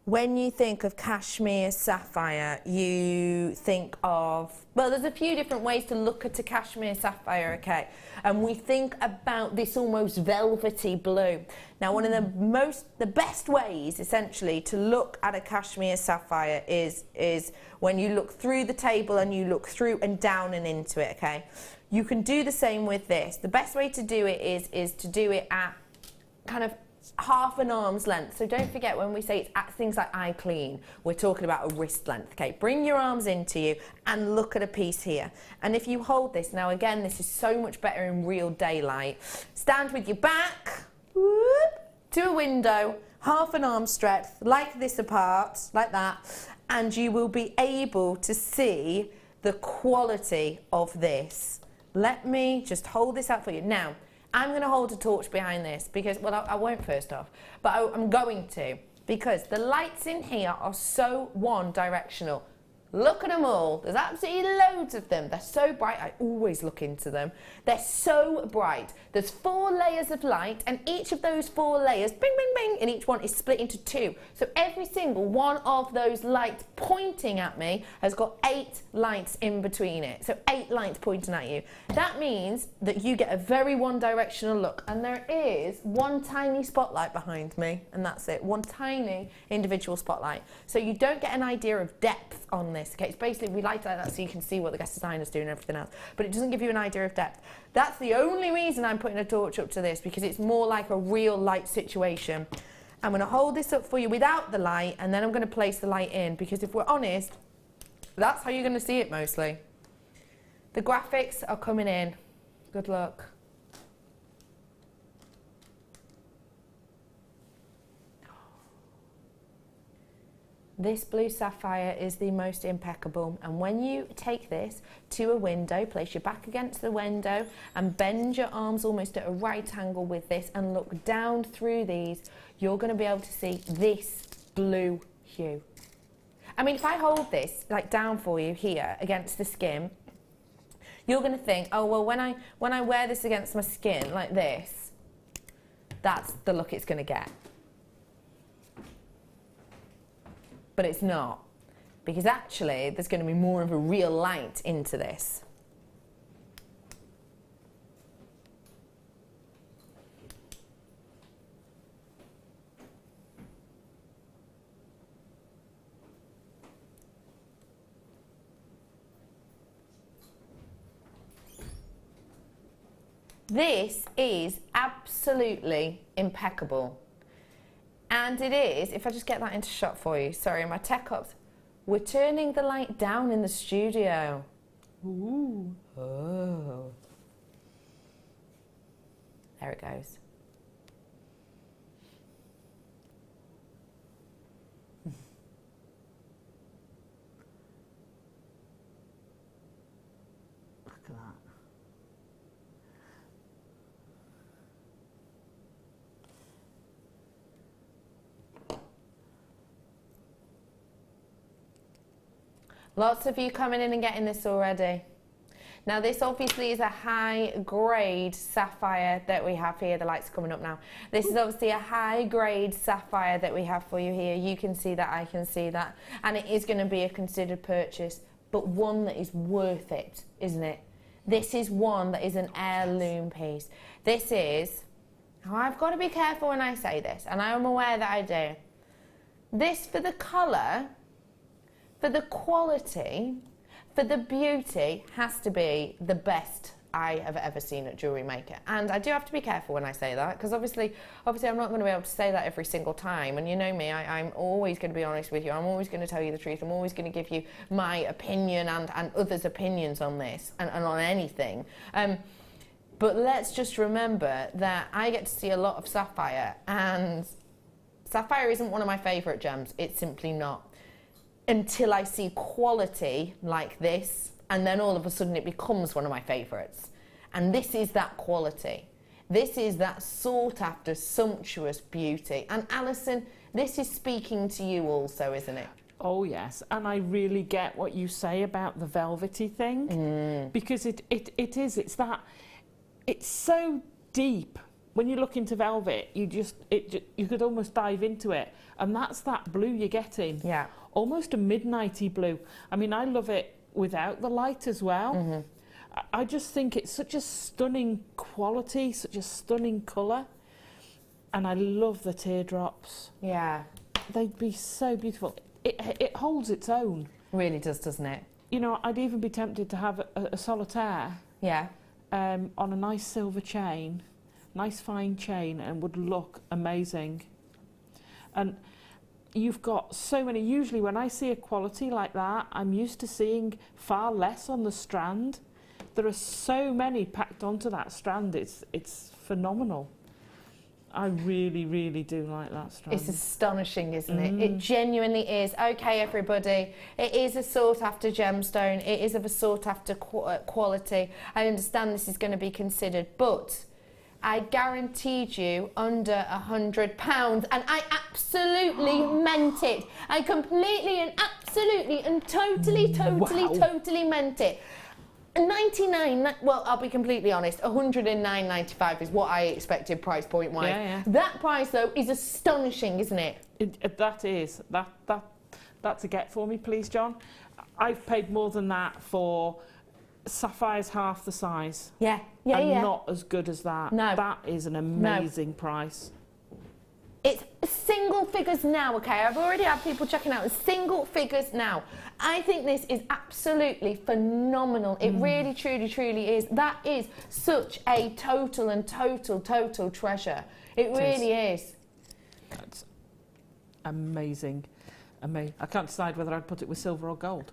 When you think of cashmere sapphire, you think of, well, there's a few different ways to look at a cashmere sapphire, okay? And we think about this almost velvety blue. Now, one of the best ways, essentially, to look at a cashmere sapphire is when you look through the table and you look through and down and into it, okay? You can do the same with this. The best way to do it is to do it at kind of half an arm's length. So don't forget, when we say it's at things like eye clean, we're talking about a wrist length, okay? Bring your arms into you and look at a piece here. And if you hold this, now again, this is so much better in real daylight. Stand with your back to a window, half an arm stretch, like this apart, like that, and you will be able to see the quality of this. Let me just hold this out for you. Now, I'm going to hold a torch behind this because, well, I won't first off, but I'm going to, because the lights in here are so one-directional. Look at them all. There's absolutely loads of them. They're so bright. I always look into them. They're so bright. There's 4 layers of light, and each of those 4 layers, bing, bing, bing, and each one is split into 2. So every single one of those lights pointing at me has got 8 lights in between it. So 8 lights pointing at you. That means that you get a very one-directional look, and there is one tiny spotlight behind me, and that's it. One tiny individual spotlight. So you don't get an idea of depth on this. Okay, it's basically, we light it like that so you can see what the guest designer's doing and everything else, but it doesn't give you an idea of depth. That's the only reason I'm putting a torch up to this, because it's more like a real light situation. I'm going to hold this up for you without the light, and then I'm going to place the light in, because if we're honest, that's how you're going to see it mostly. The graphics are coming in. Good luck. This blue sapphire is the most impeccable, and when you take this to a window, place your back against the window and bend your arms almost at a right angle with this and look down through these, you're going to be able to see this blue hue. I mean, if I hold this like down for you here against the skin, you're going to think, oh well, when I wear this against my skin like this, that's the look it's going to get. But it's not, because actually there's going to be more of a real light into this. This is absolutely impeccable. And it is, if I just get that into shot for you, sorry, my tech ops, we're turning the light down in the studio. Ooh. Oh. There it goes. Look at that. Lots of you coming in and getting this already. Now this obviously is a high grade sapphire that we have here. The lights are coming up now. This is obviously a high grade sapphire that we have for you here. You can see that, I can see that. And it is going to be a considered purchase, but one that is worth it, isn't it? This is one that is an heirloom piece. This is, oh, I've got to be careful when I say this, and I'm aware that I do. This, for the colour, for the quality, for the beauty, has to be the best I have ever seen at Jewellery Maker. And I do have to be careful when I say that, because obviously I'm not going to be able to say that every single time. And you know me, I'm always going to be honest with you. I'm always going to tell you the truth. I'm always going to give you my opinion and others' opinions on this and on anything. But let's just remember that I get to see a lot of sapphire, and sapphire isn't one of my favourite gems. It's simply not. Until I see quality like this, and then all of a sudden it becomes one of my favourites. And this is that quality. This is that sought after, sumptuous beauty. And Alison, this is speaking to you also, isn't it? Oh yes, and I really get what you say about the velvety thing, because it's so deep. When you look into velvet, you could almost dive into it, and that's that blue you're getting. Yeah. Almost a midnighty blue. I mean, I love it without the light as well. I just think it's such a stunning quality, such a stunning colour, and I love the teardrops. Yeah. They'd be so beautiful. It holds its own. Really does, doesn't it? You know, I'd even be tempted to have a solitaire. Yeah. On a nice silver chain, nice fine chain, and would look amazing. And you've got so many. Usually when I see a quality like that, I'm used to seeing far less on the strand. There are so many packed onto that strand. It's phenomenal. I really, really do like that strand. It's astonishing, isn't it? It genuinely is. Okay, everybody, it is a sought-after gemstone. It is of a sought-after quality. I understand this is going to be considered, but I guaranteed you under £100, and I absolutely meant it. I completely and absolutely and totally meant it. 99, well, I'll be completely honest, 109.95 is what I expected price point wise. Yeah. That price though is astonishing, isn't it? That is. That's a get for me, please, John. I've paid more than that for Sapphire's half the size. Yeah. Not as good as that. No. That is an amazing price. It's single figures now, okay? I've already had people checking out. It's single figures now. I think this is absolutely phenomenal. It really, truly is. That is such a total treasure. It really is. That's amazing. I can't decide whether I'd put it with silver or gold.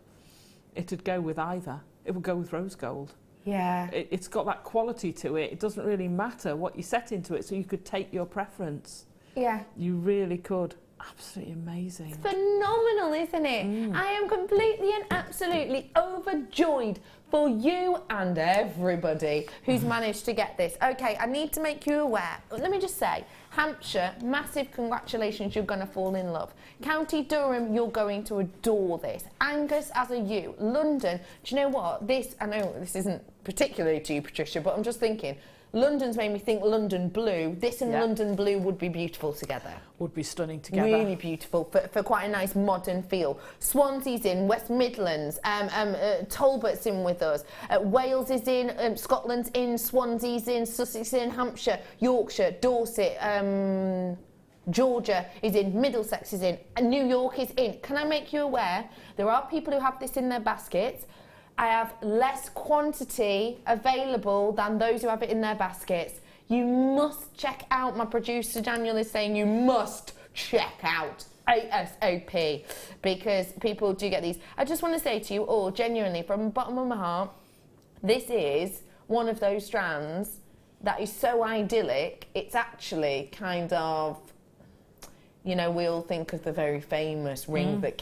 It'd go with either. It would go with rose gold. Yeah. It's got that quality to it. It doesn't really matter what you set into it, so you could take your preference. Yeah. You really could. Absolutely amazing. It's phenomenal, isn't it? I am completely and absolutely overjoyed for you and everybody who's managed to get this. Okay, I need to make you aware. Let me just say, Hampshire, massive congratulations, you're going to fall in love. County Durham, you're going to adore this. Angus, as are you. London, do you know what? This, I know this isn't particularly to you, Patricia, but I'm just thinking, London's made me think London blue. This and London blue would be beautiful together. Would be stunning together. Really beautiful for quite a nice modern feel. Swansea's in, West Midlands, Talbert's in with us, Wales is in, Scotland's in, Swansea's in, Sussex in, Hampshire, Yorkshire, Dorset, Georgia is in, Middlesex is in, and New York is in. Can I make you aware? There are people who have this in their baskets. I have less quantity available than those who have it in their baskets. You must check out, my producer Daniel is saying you must check out ASAP, because people do get these. I just want to say to you all, genuinely, from the bottom of my heart, this is one of those strands that is so idyllic, it's actually kind of, you know, we all think of the very famous ring that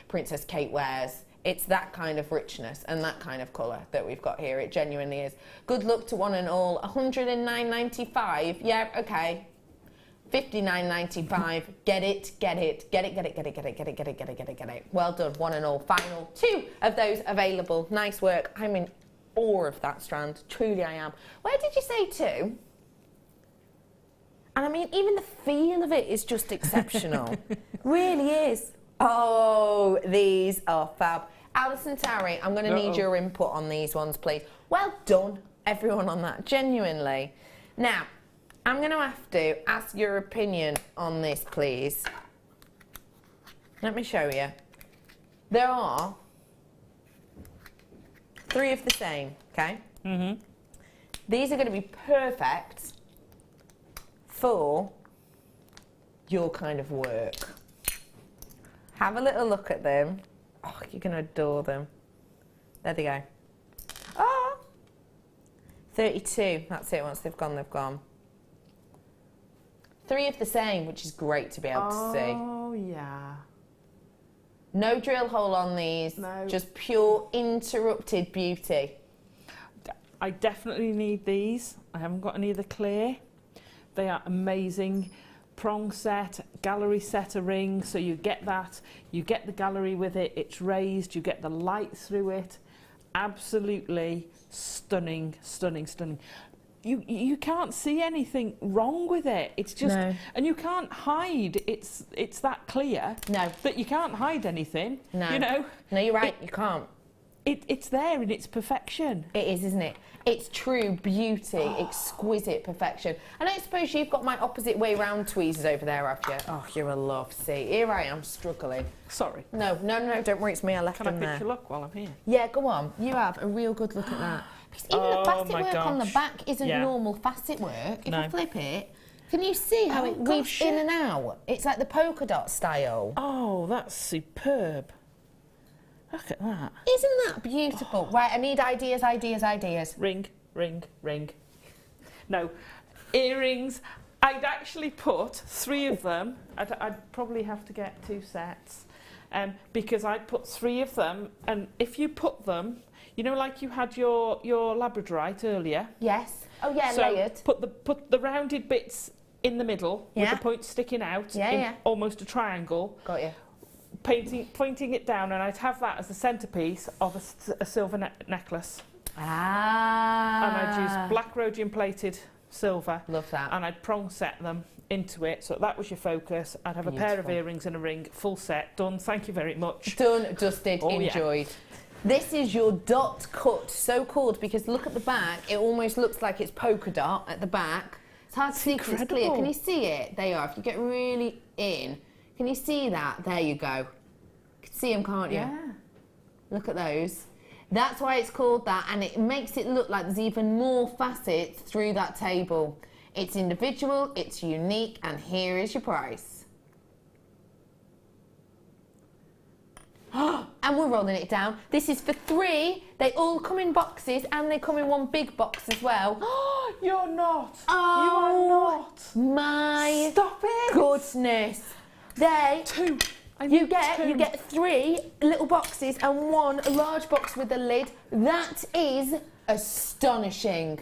Princess Kate wears. It's that kind of richness and that kind of colour that we've got here. It genuinely is. Good luck to one and all. 109.95. Yeah, okay. 59.95. Get it. Well done, one and all. Final 2 of those available. Nice work. I'm in awe of that strand. Truly I am. Where did you say 2? And I mean, even the feel of it is just exceptional. Really is. Oh, these are fab. Alison Tarry, I'm going to need your input on these ones, please. Well done, everyone on that, genuinely. Now, I'm going to have to ask your opinion on this, please. Let me show you. There are 3 of the same, okay? These are going to be perfect for your kind of work. Have a little look at them. Oh, you're going to adore them. There they go. Oh! 32. That's it. Once they've gone, they've gone. 3 of the same, which is great to be able to see. Oh, yeah. No drill hole on these. No. Just pure interrupted beauty. I definitely need these. I haven't got any of the clear. They are amazing. Prong set, gallery set a ring, so you get that. You get the gallery with it, it's raised, you get the light through it. Absolutely stunning, stunning, stunning. You can't see anything wrong with it. It's just, No. and you can't hide. It's that clear. No. That you can't hide anything. No. You know. No, you're right. You can't. It's there in its perfection. It is, isn't it? It's true beauty, exquisite perfection. And I suppose you've got my opposite way round tweezers over there, have you? Oh, you're a love. See, here I am struggling. Sorry. No, don't worry, it's me. I left Can them I there. pitch a look while I'm here? Yeah, go on. You have a real good look at that. Because even the facet my work on the gosh. back isn't Yeah. normal facet work. If No. I flip it, can you see how it weaves gosh, in yeah. and out? It's like the polka dot style. Oh, that's superb. Look at that. Isn't that beautiful? Right, I need ideas, ideas, ideas. Ring, ring, ring. No, earrings. I'd actually put 3 of them. I'd probably have to get 2 sets. Because I'd put 3 of them, and if you put them, you know, like you had your Labradorite earlier. Yes. Oh yeah, So layered. put the rounded bits in the middle with Yeah. the points sticking out Yeah, in yeah. almost a triangle. Got you. Pointing it down, and I'd have that as the centrepiece of a silver necklace. Ah. And I'd use black rhodium plated silver. Love that. And I'd prong set them into it, so that was your focus. I'd have a pair of Beautiful. earrings and a ring, full set, done. Thank you very much. Done, dusted, Oh, yeah. enjoyed. This is your dot cut, so called because look at the back, it almost looks like it's polka dot at the back. It's hard to see because it's clear. Can you see it? They are. If you get really in, can you see that? There you go. You can see them, can't you? Yeah. Look at those. That's why it's called that, and it makes it look like there's even more facets through that table. It's individual, it's unique, and here is your price. And we're rolling it down. This is for 3. They all come in boxes, and they come in one big box as well. You're not. Oh, You are not. My Stop it. goodness. They 2. you get 3 little boxes and 1 large box with a lid. That is astonishing.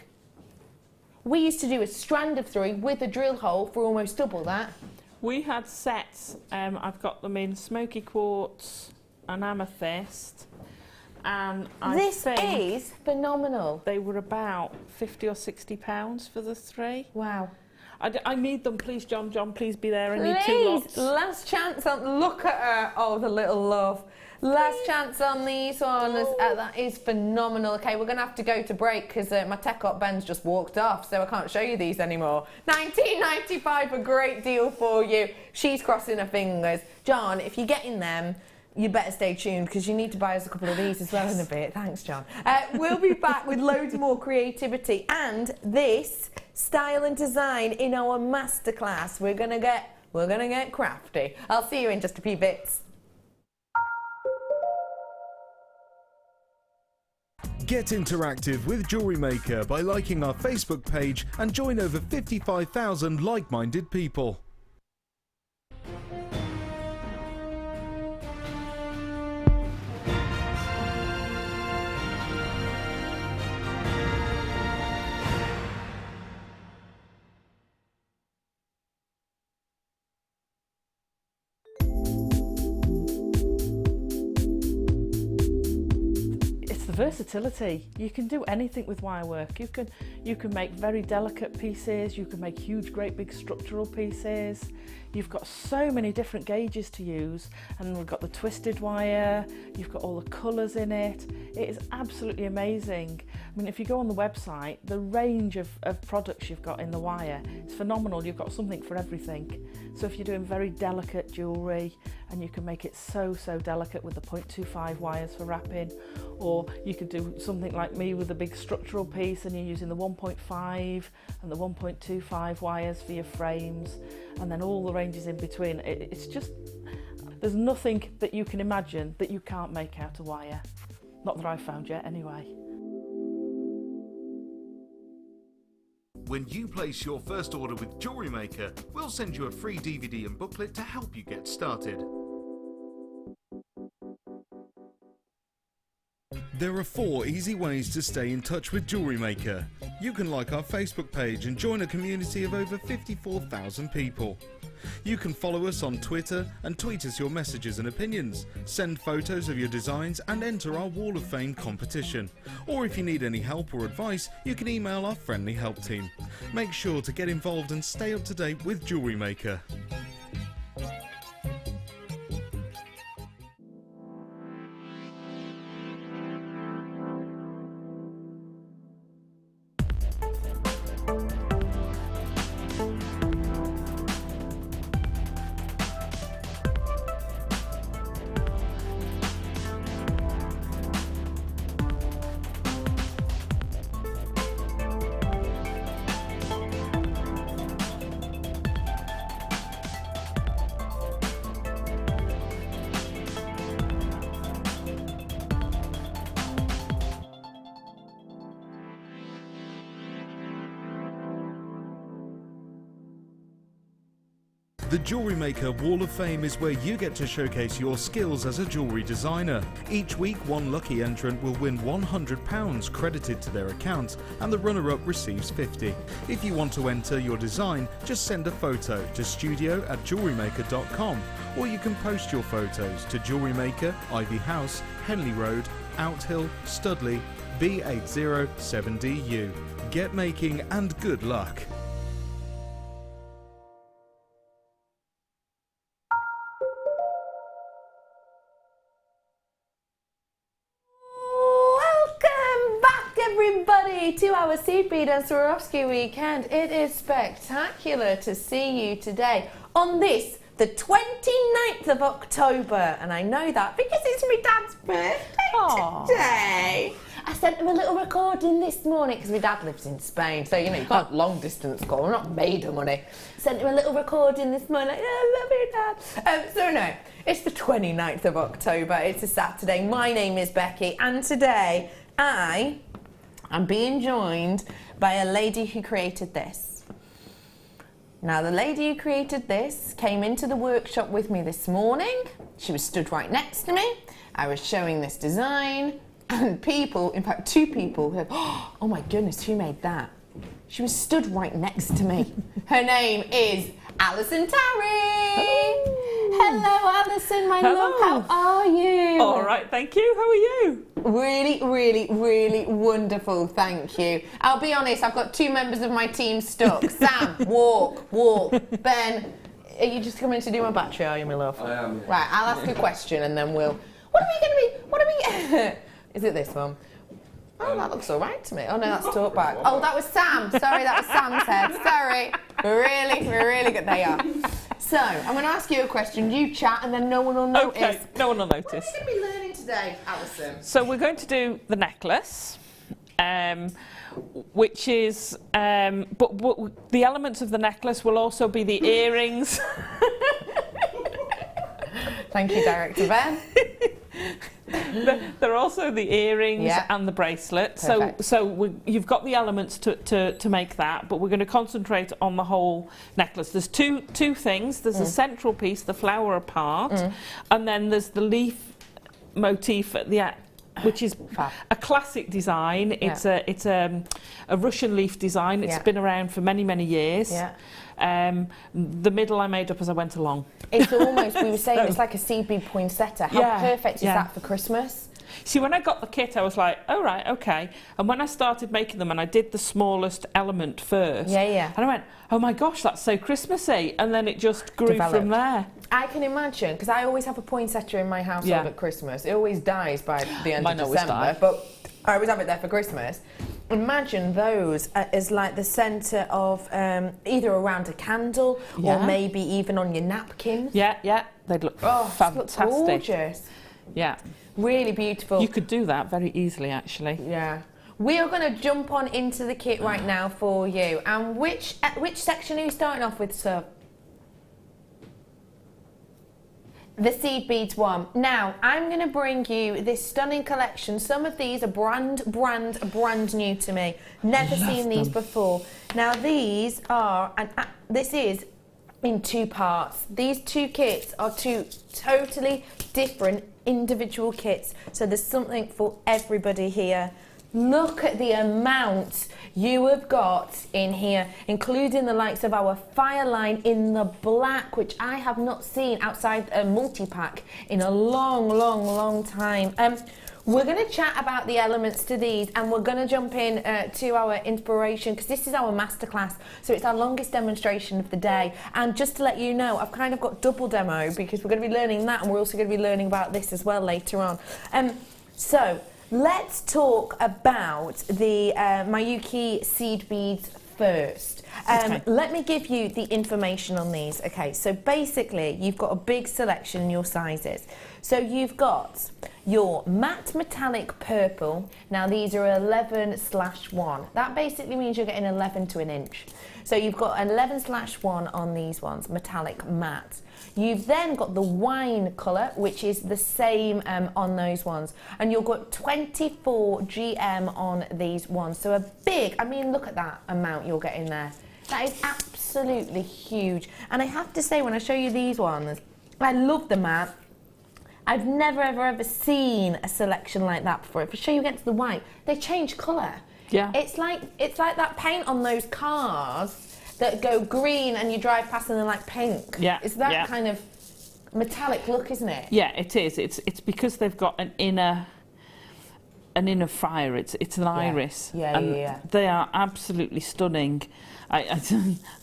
We used to do a strand of 3 with a drill hole for almost double that. We had sets. I've got them in smoky quartz and amethyst, and This I think is phenomenal. they were about £50 or £60 for the 3. Wow. I need them, please, John. John, please be there. I need 2 Please, lots. last chance on. Look at her. Oh, the little love. Last chance on these ones. That is phenomenal. Okay, we're going to have to go to break because my tech op Ben's just walked off, so I can't show you these anymore. £19.95, a great deal for you. She's crossing her fingers. John, if you're getting them, you better stay tuned because you need to buy us a couple of these as well in a bit. Thanks, John. We'll be back with loads more creativity and this style and design in our masterclass. We're gonna get crafty. I'll see you in just a few bits. Get interactive with Jewellery Maker by liking our Facebook page and join over 55,000 like-minded people. Versatility. You can do anything with wire work. You can make very delicate pieces, you can make huge great big structural pieces. You've got so many different gauges to use, and we've got the twisted wire, you've got all the colours in it. It is absolutely amazing. I mean, if you go on the website, the range of products you've got in the wire is phenomenal. You've got something for everything. So if you're doing very delicate jewellery, and you can make it so delicate with the 0.25 wires for wrapping, or you could do something like me with a big structural piece and you're using the 1.5 and the 1.25 wires for your frames, and then all the ranges in between. It's just, there's nothing that you can imagine that you can't make out of wire. Not that I've found yet anyway. When you place your first order with Jewellery Maker, we'll send you a free DVD and booklet to help you get started. There are 4 easy ways to stay in touch with Jewellery Maker. You can like our Facebook page and join a community of over 54,000 people. You can follow us on Twitter and tweet us your messages and opinions, send photos of your designs and enter our Wall of Fame competition. Or if you need any help or advice, you can email our friendly help team. Make sure to get involved and stay up to date with Jewellery Maker. The Jewellery Maker Wall of Fame is where you get to showcase your skills as a jewellery designer. Each week, one lucky entrant will win £100 credited to their account, and the runner-up receives £50. If you want to enter your design, just send a photo to studio@jewellerymaker.com, or you can post your photos to Jewellery Maker, Ivy House, Henley Road, Outhill, Studley, B807DU. Get making and good luck. Everybody to our Seed Bead and Swarovski weekend. It is spectacular to see you today on this, the 29th of October, and I know that because it's my dad's birthday today. I sent him a little recording this morning because my dad lives in Spain, so you know you can't long distance call. I'm not made of money. Sent him a little recording this morning. Like, I love you, Dad. So no, it's the 29th of October. It's a Saturday. My name is Becky, and today I'm being joined by a lady who created this. Now, the lady who created this came into the workshop with me this morning. She was stood right next to me. I was showing this design, and people, in fact 2 people, said, oh my goodness, who made that? She was stood right next to me. Her name is Alison Tarry. Hello, Alison, my love. How are you? All right, thank you. How are you? Really, really, really wonderful, thank you. I'll be honest, I've got 2 members of my team stuck. Sam, walk. Ben, are you just coming to do my battery, are you, my love? I am, yeah. Right, I'll ask a question and then we'll... What are we... Is it this one? Oh, that looks all right to me. Oh, no, that's talkback. Oh, that was Sam. Sorry, that was Sam's head. Sorry. We're really good. They are. So, I'm going to ask you a question. You chat and then no one will notice. Okay, no one will notice. What are we going to be learning today, Alison? So we're going to do the necklace, which is, but the elements of the necklace will also be the earrings. Thank you, Director Ben. There are also the earrings and the bracelet. So you've got the elements to make that, but we're going to concentrate on the whole necklace. There's two things. There's a central piece, the flower part, and then there's the leaf motif at the which is a classic design. It's a Russian leaf design. It's been around for many years. The middle I made up as I went along. It's almost, we were saying, it's like a seed bead poinsettia. How perfect is that for Christmas? See, when I got the kit, I was like, oh, right, okay. And when I started making them, and I did the smallest element first, and I went, oh my gosh, that's so Christmassy. And then it just grew from there. I can imagine, because I always have a poinsettia in my household at Christmas. It always dies by the end of December, but I always have it there for Christmas. Imagine those as like the centre of either around a candle or maybe even on your napkins. They'd look fantastic. Look gorgeous. Yeah. Really beautiful. You could do that very easily, actually. Yeah. We are going to jump on into the kit right now for you. And which section are you starting off with, sir? The seed beads one. Now, I'm going to bring you this stunning collection. Some of these are brand new to me. Never seen these before. Now, these are, and this is in 2 parts. These 2 kits are 2 totally different individual kits. So there's something for everybody here. Look at the amount you have got in here, including the likes of our fire line in the black, which I have not seen outside a multi-pack in a long time. We're going to chat about the elements to these, and we're going to jump in to our inspiration, because this is our masterclass, so it's our longest demonstration of the day. And just to let you know, I've kind of got double demo, because we're going to be learning that, and we're also going to be learning about this as well later on. So let's talk about the Mayuki seed beads first. Okay. Let me give you the information on these. Okay, so basically you've got a big selection in your sizes. So you've got your matte metallic purple. Now these are 11/1. That basically means you're getting 11 to an inch. So you've got 11/1 on these ones, metallic matte. You've then got the wine colour, which is the same on those ones. And you've got 24 GM on these ones. So a big, I mean, look at that amount you're getting there. That is absolutely huge. And I have to say, when I show you these ones, I love the matte. I've never, ever seen a selection like that before. If I show you against the white, they change colour. Yeah. It's like that paint on those cars that go green and you drive past and they're like pink. Yeah. It's that kind of metallic look, isn't it? Yeah, it is. It's because they've got an inner fire. It's an iris. Yeah. They are absolutely stunning. I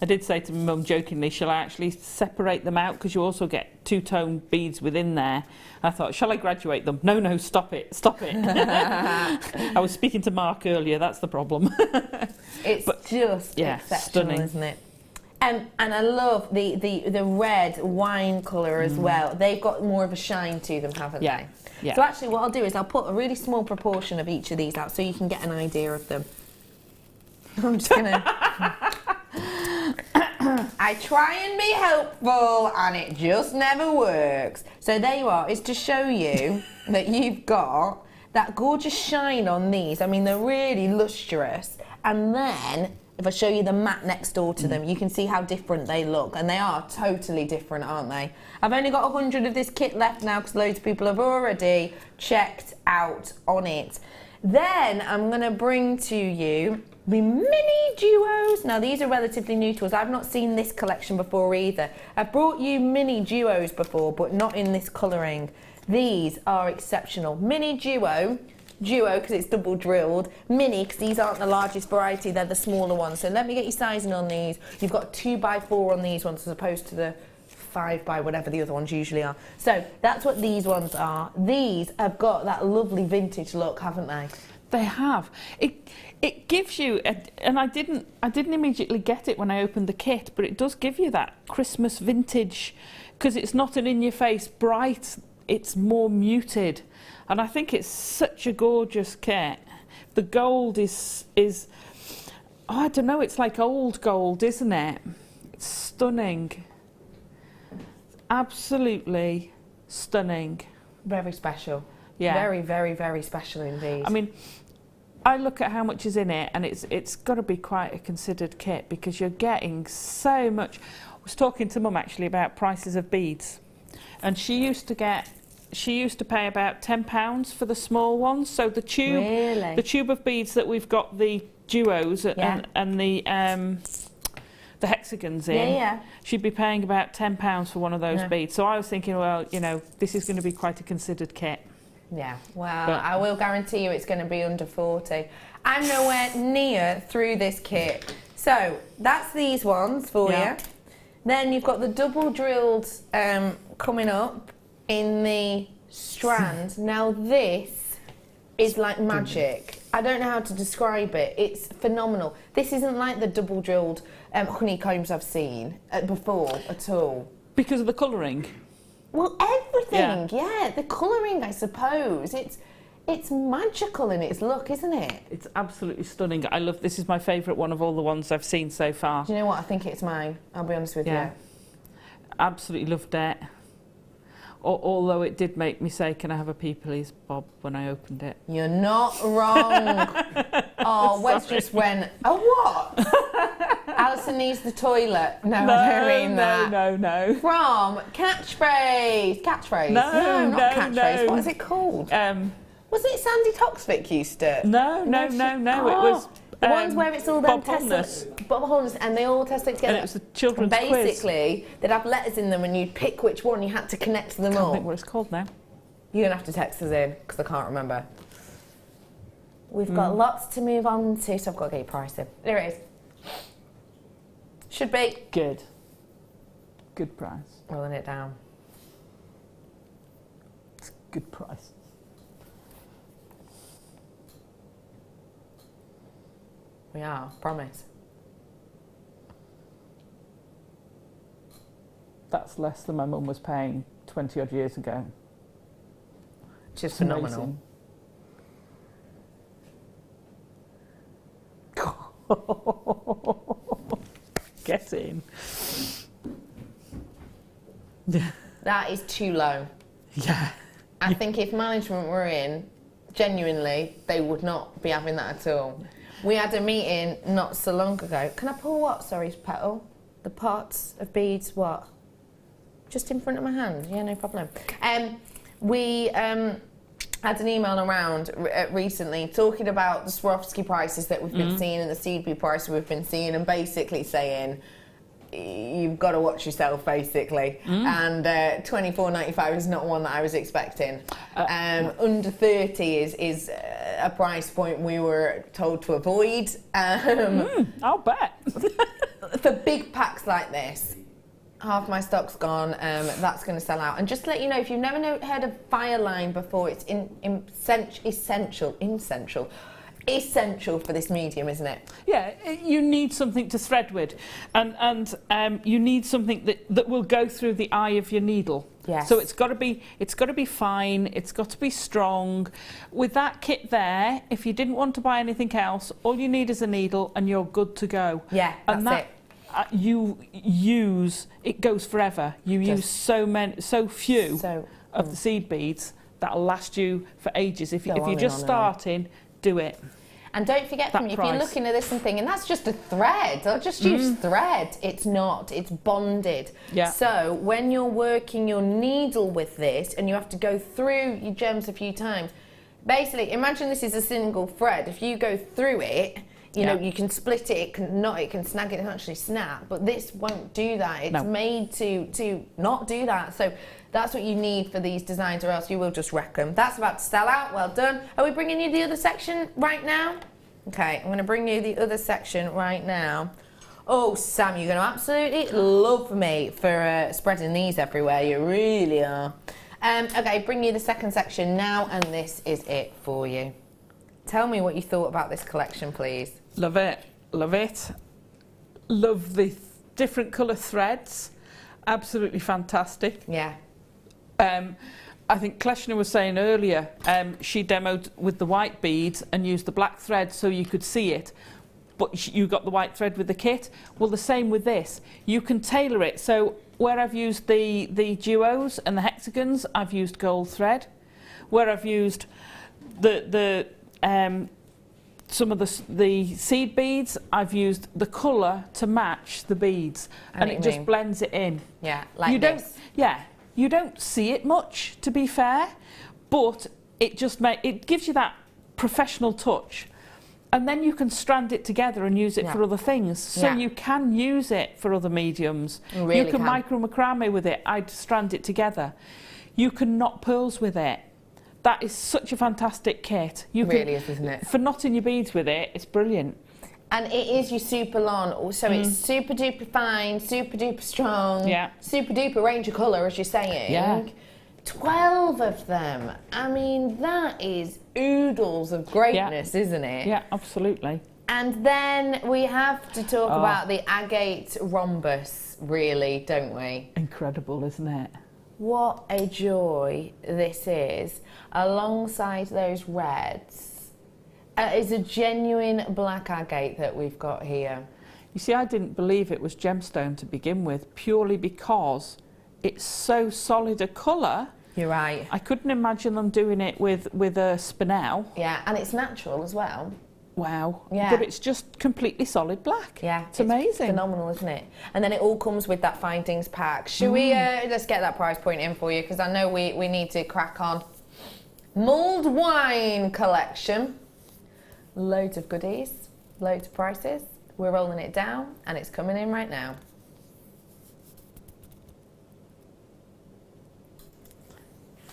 did say to my mum jokingly, shall I actually separate them out, because you also get two-tone beads within there. I thought, shall I graduate them? No, stop it. I was speaking to Mark earlier, that's the problem. It's just exceptional, stunning. isn't it? And I love the red wine colour as well. They've got more of a shine to them, haven't they? Yeah. So actually what I'll do is I'll put a really small proportion of each of these out so you can get an idea of them. I'm just gonna... I try and be helpful and it just never works. So there you are. It's to show you that you've got that gorgeous shine on these. I mean, they're really lustrous. And then if I show you the matte next door to them, you can see how different they look. And they are totally different, aren't they? I've only got 100 of this kit left now because loads of people have already checked out on it. Then I'm going to bring to you the mini duos. Now these are relatively new to us. I've not seen this collection before either. I've brought you mini duos before, but not in this colouring. These are exceptional. Mini duo because it's double drilled, mini because these aren't the largest variety, they're the smaller ones. So let me get you sizing on these. You've got 2x4 on these ones as opposed to the 5x whatever the other ones usually are. So that's what these ones are. These have got that lovely vintage look, haven't they? They have. It gives you, and I didn't immediately get it when I opened the kit, but it does give you that Christmas vintage, because it's not an in-your-face bright, it's more muted. And I think it's such a gorgeous kit. The gold is I don't know, it's like old gold, isn't it? It's stunning. Absolutely stunning. Very special. Yeah. Very, very, very special indeed. I mean, I look at how much is in it, and it's got to be quite a considered kit, because you're getting so much. I was talking to Mum actually about prices of beads, and she used to pay about £10 for the small ones. So the tube of beads that we've got the duos and the hexagons in, she'd be paying about £10 for one of those beads. So I was thinking, well, you know, this is going to be quite a considered kit. Yeah, well, I will guarantee you it's going to be under 40. I'm nowhere near through this kit. So that's these ones for you. Then you've got the double drilled coming up in the strand. Now this is like magic. I don't know how to describe it. It's phenomenal. This isn't like the double drilled honeycombs I've seen before at all. Because of the colouring? Well, everything, yeah. The colouring, I suppose. It's magical in its look, isn't it? It's absolutely stunning. I love, this is my favourite one of all the ones I've seen so far. Do you know what? I think it's mine. I'll be honest with you. Absolutely loved it. Although it did make me say, can I have a pea please, Bob, when I opened it. You're not wrong. Oh, Wes just went, oh, what? Alison needs the toilet. No, I don't mean that. No. From Catchphrase. Catchphrase? No, not Catchphrase. What is it called? Was it Sandy Toksvik used to? No. It was the ones where it's all them Bob Holness, and they all tested together. And it was a children's quiz. quiz. Basically, they'd have letters in them, and you'd pick which one. You had to connect them I all. can't think what it's called now. You're gonna have to text us in because I can't remember. We've got lots to move on to, so I've got to get your price in. There it is. Should be good price. Rolling it down. It's a good price. We are, promise. That's less than my mum was paying 20 odd years ago. Which is phenomenal. Get in. That is too low. Yeah. I think if management were in, genuinely, they would not be having that at all. We had a meeting not so long ago. Can I pull what? Sorry, Petal. The pots of beads, what? Just in front of my hand. Yeah, no problem. We had an email around recently talking about the Swarovski prices that we've been seeing and the seed bead prices we've been seeing, and basically saying you've got to watch yourself, basically. And $24.95 is not one that I was expecting. Under 30 is a price point we were told to avoid. I'll bet. For big packs like this, half my stock's gone. That's going to sell out. And just to let you know, if you've never heard of Fireline before, it's essential for this medium, isn't it? Yeah, you need something to thread with, and you need something that will go through the eye of your needle. Yes. So it's got to be fine. It's got to be strong. With that kit there, if you didn't want to buy anything else, all you need is a needle, and you're good to go. Yeah, and that's it. You use it goes forever. You use so few of the seed beads that'll last you for ages. If you're just starting, do it. And don't forget, from if you're looking at this and thinking that's just a thread, I'll just use thread. It's not. It's bonded. Yeah. So when you're working your needle with this and you have to go through your gems a few times, basically imagine this is a single thread. If you go through it, you know, you can split it, it can knot, it can snag it, and actually snap. But this won't do that. It's made to not do that. So that's what you need for these designs, or else you will just wreck them. That's about to sell out. Well done. Are we bringing you the other section right now? Okay, I'm going to bring you the other section right now. Oh, Sam, you're going to absolutely love me for spreading these everywhere. You really are. Okay, bring you the second section now, and this is it for you. Tell me what you thought about this collection, please. Love it. Love it. Love the different colour threads. Absolutely fantastic. Yeah. I think Kleshner was saying earlier, she demoed with the white beads and used the black thread so you could see it, but you got the white thread with the kit. Well, the same with this. You can tailor it. So where I've used the duos and the hexagons, I've used gold thread. Where I've used some of the seed beads, I've used the colour to match the beads, and it just blends it in. Yeah, like this. You don't see it much, to be fair, but it just it gives you that professional touch, and then you can strand it together and use it for other things. So you can use it for other mediums. You can micro macrame with it. I'd strand it together. You can knot pearls with it. That is such a fantastic kit. It really is, isn't it? For knotting your beads with it, it's brilliant. And it is your super long, so it's super duper fine, super duper strong, super duper range of colour, as you're saying. Yeah. 12 of them. I mean, that is oodles of greatness, isn't it? Yeah, absolutely. And then we have to talk about the agate rhombus, really, don't we? Incredible, isn't it? What a joy this is, alongside those reds. It's a genuine black agate that we've got here. You see, I didn't believe it was gemstone to begin with, purely because it's so solid a colour. You're right. I couldn't imagine them doing it with a spinel. Yeah, and it's natural as well. wow. Yeah. But it's just completely solid black. Yeah, it's amazing. Phenomenal, isn't it? And then it all comes with that findings pack. Should we, let's get that price point in for you, because I know we need to crack on. Mulled wine collection. Loads of goodies, loads of prices. We're rolling it down and it's coming in right now.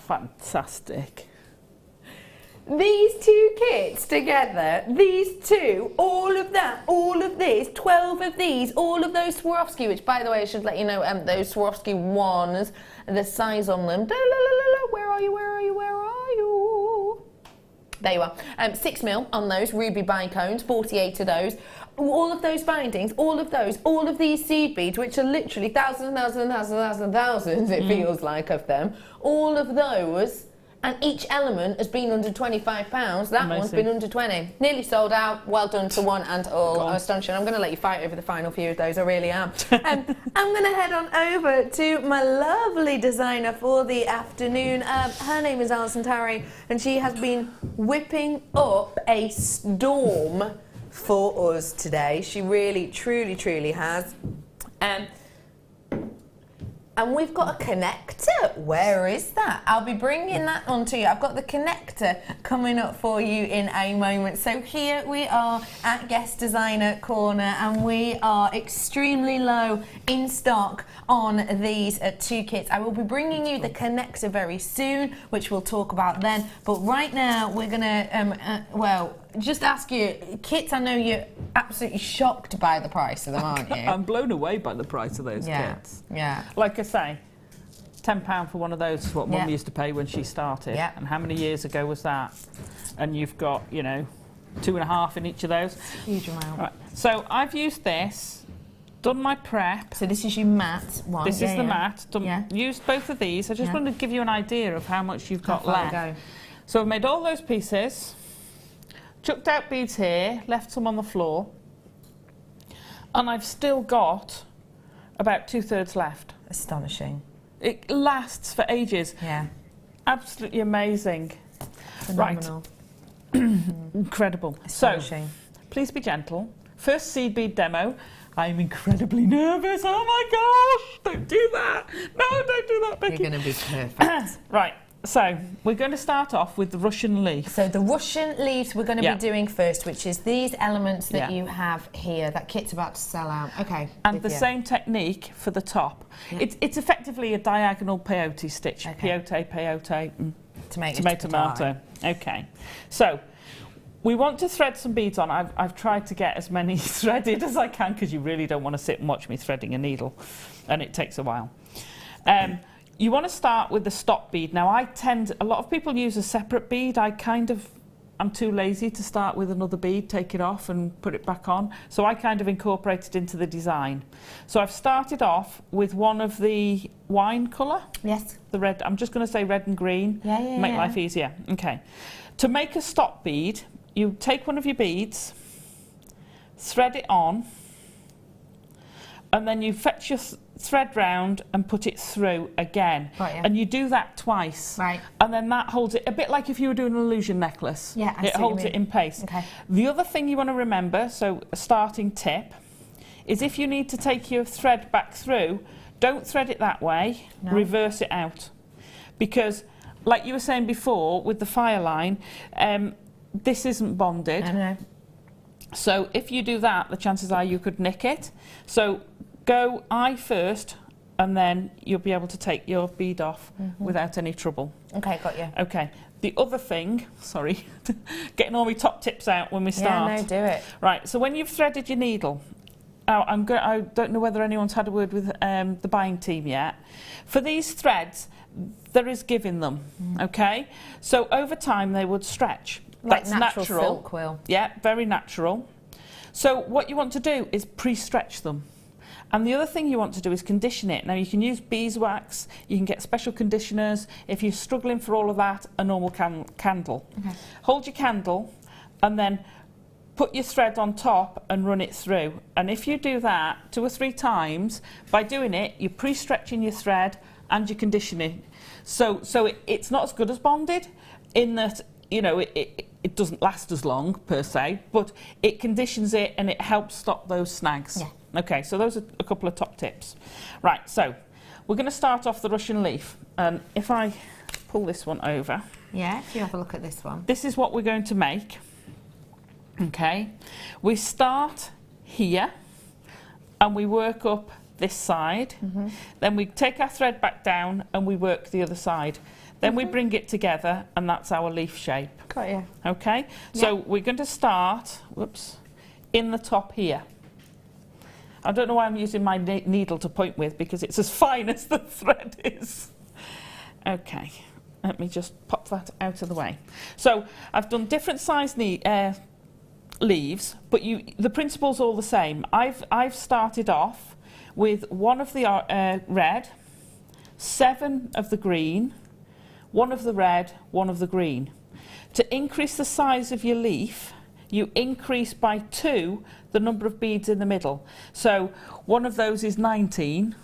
Fantastic. These two kits together, these two, all of that, all of this, 12 of these, all of those Swarovski, which by the way I should let you know, those Swarovski ones, the size on them, where are you, where are you, where are you? There you are. 6 mil on those ruby bicones, 48 of those. All of those bindings, all of those, all of these seed beads, which are literally thousands and thousands and thousands and thousands and thousands, it feels like, of them. All of those, and each element has been under £25. That one's been under 20. Nearly sold out. Well done to one and all. Astonishing. I'm going to let you fight over the final few of those. I really am. I'm going to head on over to my lovely designer for the afternoon. Her name is Alison Tarry, and she has been whipping up a storm for us today. She really, truly, truly has. And we've got a connector. Where is that? I'll be bringing that onto you. I've got the connector coming up for you in a moment. So here we are at Guest Designer Corner, and we are extremely low in stock on these two kits. I will be bringing you the connector very soon, which we'll talk about then. But right now, we're gonna, well, just ask you, kits, I know you're absolutely shocked by the price of them, aren't you? I'm blown away by the price of those kits. Yeah. Like I say, £10 for one of those is what Mum used to pay when she started. Yeah. And how many years ago was that? And you've got, you know, 2.5 in each of those. Huge amount. Right. So I've used this, done my prep. So this is your matte one. This is the matte. Used both of these. I just wanted to give you an idea of how much you've got left. So I've made all those pieces. Chucked out beads here, left some on the floor, and I've still got about 2/3 left. Astonishing. It lasts for ages. Yeah. Absolutely amazing. Phenomenal. Right. Incredible. Astonishing. So, please be gentle. First seed bead demo. I'm incredibly nervous. Oh my gosh! Don't do that. No, don't do that, Becky. You're going to be perfect. Right. So, we're going to start off with the Russian leaf. So the Russian leaves we're going to be doing first, which is these elements that you have here. That kit's about to sell out. Okay. And the same technique for the top. It's effectively a diagonal peyote stitch. Peyote, peyote, tomato. Okay. So, we want to thread some beads on. I've tried to get as many threaded as I can, because you really don't want to sit and watch me threading a needle, and it takes a while. You want to start with the stop bead. Now, a lot of people use a separate bead. I'm too lazy to start with another bead, take it off and put it back on. So I kind of incorporate it into the design. So I've started off with one of the wine colour. Yes. The red, I'm just going to say red and green. Make life easier. Okay. To make a stop bead, you take one of your beads, thread it on, and then you fetch your thread round and put it through again. And you do that twice. And then that holds it, a bit like if you were doing an illusion necklace. It holds it in place. The other thing you want to remember, so a starting tip, is if you need to take your thread back through, don't thread it that way, reverse it out. Because, like you were saying before, with the fire line, this isn't bonded. I know. So if you do that, the chances are you could nick it. So go eye first, and then you'll be able to take your bead off without any trouble. Okay, got you. Okay. The other thing, sorry, getting all my top tips out when we start. Yeah, no, do it. Right, so when you've threaded your needle, I don't know whether anyone's had a word with the buying team yet. For these threads, there is give in them, okay? So over time, they would stretch. Like That's natural silk will. Yeah, very natural. So what you want to do is pre-stretch them. And the other thing you want to do is condition it. Now, you can use beeswax, you can get special conditioners. If you're struggling for all of that, a normal candle. Hold your candle and then put your thread on top and run it through. And if you do that 2 or 3 times, by doing it, you're pre-stretching your thread and you're conditioning. So it's not as good as bonded in that, you know, it doesn't last as long per se, but it conditions it and it helps stop those snags. Yeah. Okay, so those are a couple of top tips. Right, so we're going to start off the Russian leaf, and if I pull this one over. Yeah, if you have a look at this one. This is what we're going to make. Okay, we start here and we work up this side. Then we take our thread back down and we work the other side. Then we bring it together and that's our leaf shape. Got you. Okay, so we're going to start, in the top here. I don't know why I'm using my needle to point with because it's as fine as the thread is. Okay, let me just pop that out of the way. So I've done different size leaves, but the principle's all the same. I've started off with 1 of the red, 7 of the green, 1 of the red, 1 of the green. To increase the size of your leaf, you increase by 2 the number of beads in the middle. So one of those is 19.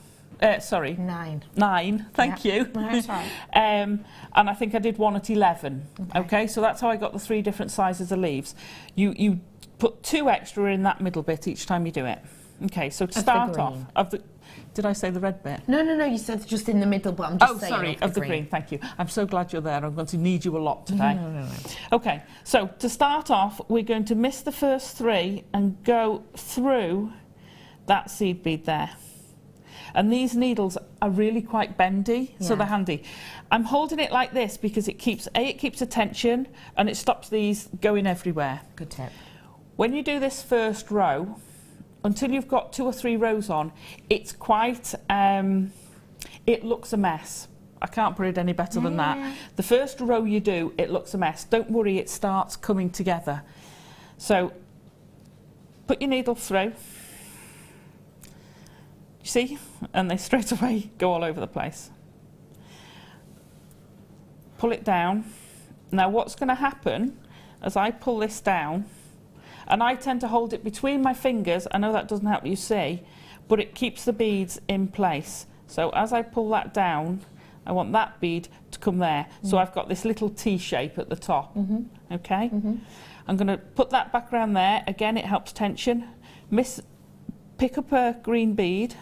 Sorry. 9. Thank you. That's right. And I think I did 1 at 11. Okay, so that's how I got the 3 different sizes of leaves. You put 2 extra in that middle bit each time you do it. Okay, so to start off, did I say the red bit? No, you said just in the middle, but I'm just saying. Oh, sorry, of the green, thank you. I'm so glad you're there. I'm going to need you a lot today. No. Okay, so to start off, we're going to miss the first 3 and go through that seed bead there. And these needles are really quite bendy, so they're handy. I'm holding it like this because it keeps attention and it stops these going everywhere. Good tip. When you do this first row, until you've got 2 or 3 rows on, it's quite, it looks a mess. I can't put it any better than that. The first row you do, it looks a mess. Don't worry, it starts coming together. So, put your needle through. You see? And they straight away go all over the place. Pull it down. Now what's going to happen as I pull this down, and I tend to hold it between my fingers, I know that doesn't help you see, but it keeps the beads in place. So as I pull that down, I want that bead to come there. So I've got this little T shape at the top. Okay? I'm going to put that back around there. Again, it helps tension. Pick up a green bead,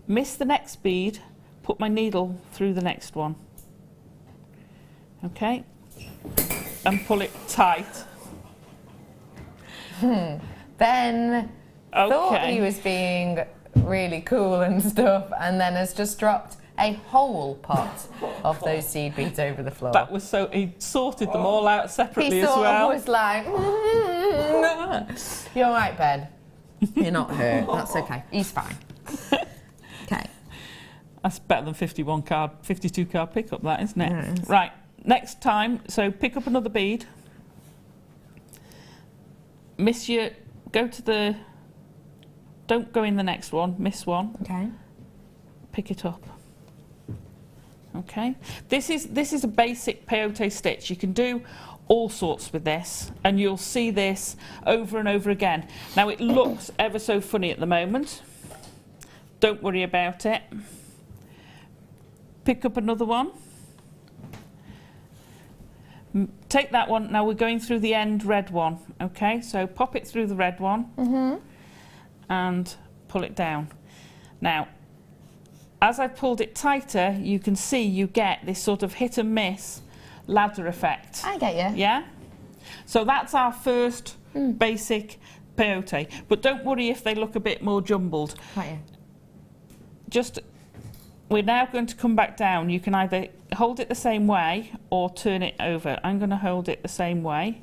miss the next bead, put my needle through the next one. Okay? And pull it tight. Ben thought he was being really cool and stuff, and then has just dropped a whole pot of those seed beads over the floor. That was so, he sorted them all out separately as well. He sort of was like, you're right, Ben. You're not hurt. That's okay. He's fine. Okay. That's better than 52 card pickup, that, isn't it? Right, next time, so pick up another bead. Don't go in the next one, miss one. Okay. Pick it up. Okay. This is a basic peyote stitch. You can do all sorts with this, and you'll see this over and over again. Now it looks ever so funny at the moment. Don't worry about it. Pick up another one. Take that one. Now we're going through the end red one. Okay, so pop it through the red one and pull it down. Now, as I've pulled it tighter, you can see you get this sort of hit and miss ladder effect. I get you. Yeah? So that's our first basic peyote. But don't worry if they look a bit more jumbled. Right. We're now going to come back down. You can either hold it the same way or turn it over. I'm going to hold it the same way.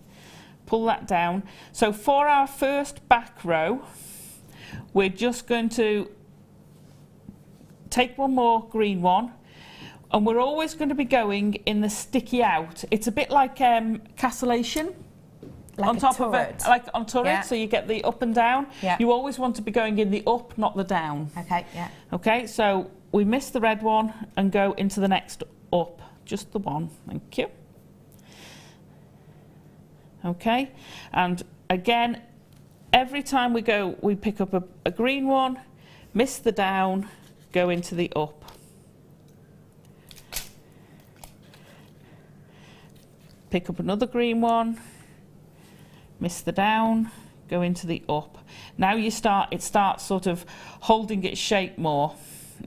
Pull that down. So for our first back row, we're just going to take one more green one, and we're always going to be going in the sticky out. It's a bit like castellation. Like on top of it, like on turret, so you get the up and down. You always want to be going in the up, not the down. Okay, yeah. Okay, so we miss the red one and go into the next up. Just the one, thank you. Okay, and again, every time we go, we pick up a green one, miss the down, go into the up. Pick up another green one, miss the down, go into the up. Now it starts sort of holding its shape more.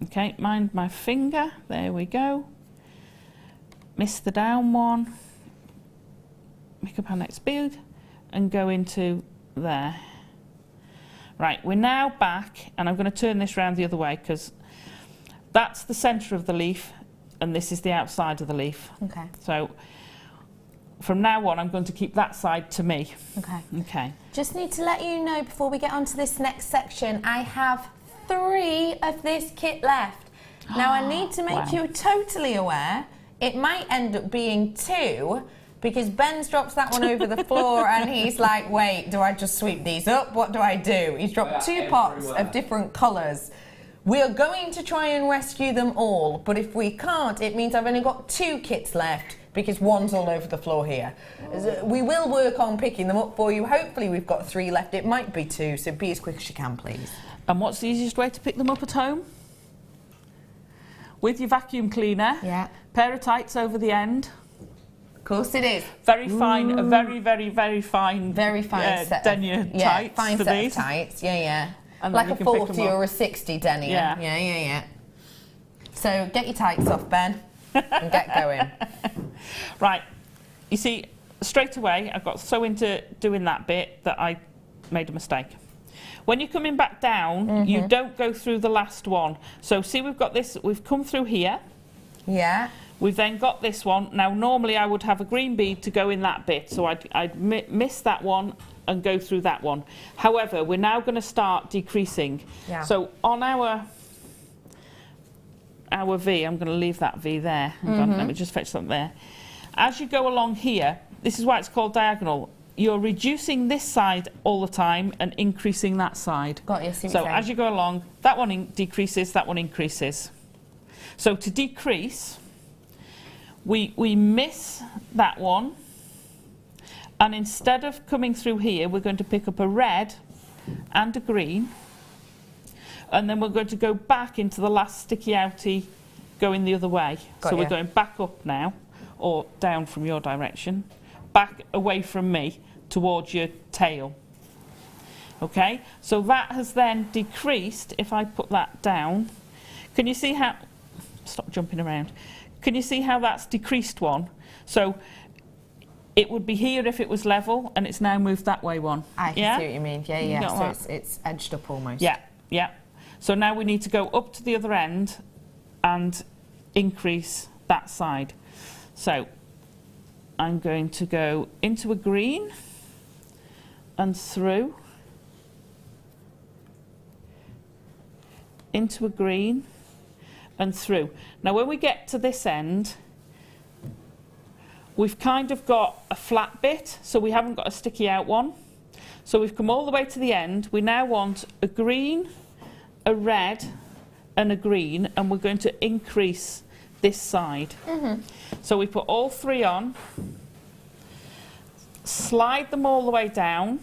Okay, mind my finger, there we go. Miss the down one, pick up our next bead and go into there. Right, we're now back, and I'm going to turn this round the other way because that's the centre of the leaf and this is the outside of the leaf. Okay. So from now on I'm going to keep that side to me. Okay. Okay. Just need to let you know before we get on to this next section, I have 3 of this kit left. Now I need to make you totally aware, it might end up being 2 because Ben's dropped that one over the floor and he's like, wait, do I just sweep these up? What do I do? He's dropped 2 pots of different colours. We are going to try and rescue them all, but if we can't, it means I've only got 2 kits left because one's all over the floor here. We will work on picking them up for you. Hopefully we've got 3 left. It might be 2, so be as quick as you can, please. And what's the easiest way to pick them up at home? With your vacuum cleaner. Yeah. Pair of tights over the end. Of course it is. Very fine, a very, very, very fine. Very fine set. Denier tights fine for set these. of tights. Yeah, yeah. And like a 40 or a 60 denier. Yeah. Yeah, yeah, yeah. So get your tights off, Ben, and get going. Right. You see, straight away, I got so into doing that bit that I made a mistake. When you're coming back down, you don't go through the last one. So see, we've got this, we've come through here. Yeah. We've then got this one. Now, normally I would have a green bead to go in that bit, so I'd miss that one and go through that one. However, we're now going to start decreasing. Yeah. So on our V, I'm going to leave that V there. Hang on, let me just fetch something there. As you go along here, this is why it's called diagonal. You're reducing this side all the time and increasing that side. Got you. See what So you're as you go along, that one decreases, that one increases. So to decrease, we miss that one, and instead of coming through here, we're going to pick up a red and a green, and then we're going to go back into the last sticky outie going the other way. So we're going back up now, or down from your direction, back away from me towards your tail. Okay, so that has then decreased. If I put that down, can you see how, stop jumping around, can you see how that's decreased one? So it would be here if it was level, and it's now moved that way one. I can see what you mean. Yeah, yeah. So it's edged up almost. Yeah, yeah. So now we need to go up to the other end and increase that side. So I'm going to go into a green and through, into a green and through. Now when we get to this end, we've kind of got a flat bit, so we haven't got a sticky out one. So we've come all the way to the end. We now want a green, a red and a green, and we're going to increase this side. So we put all 3 on, slide them all the way down,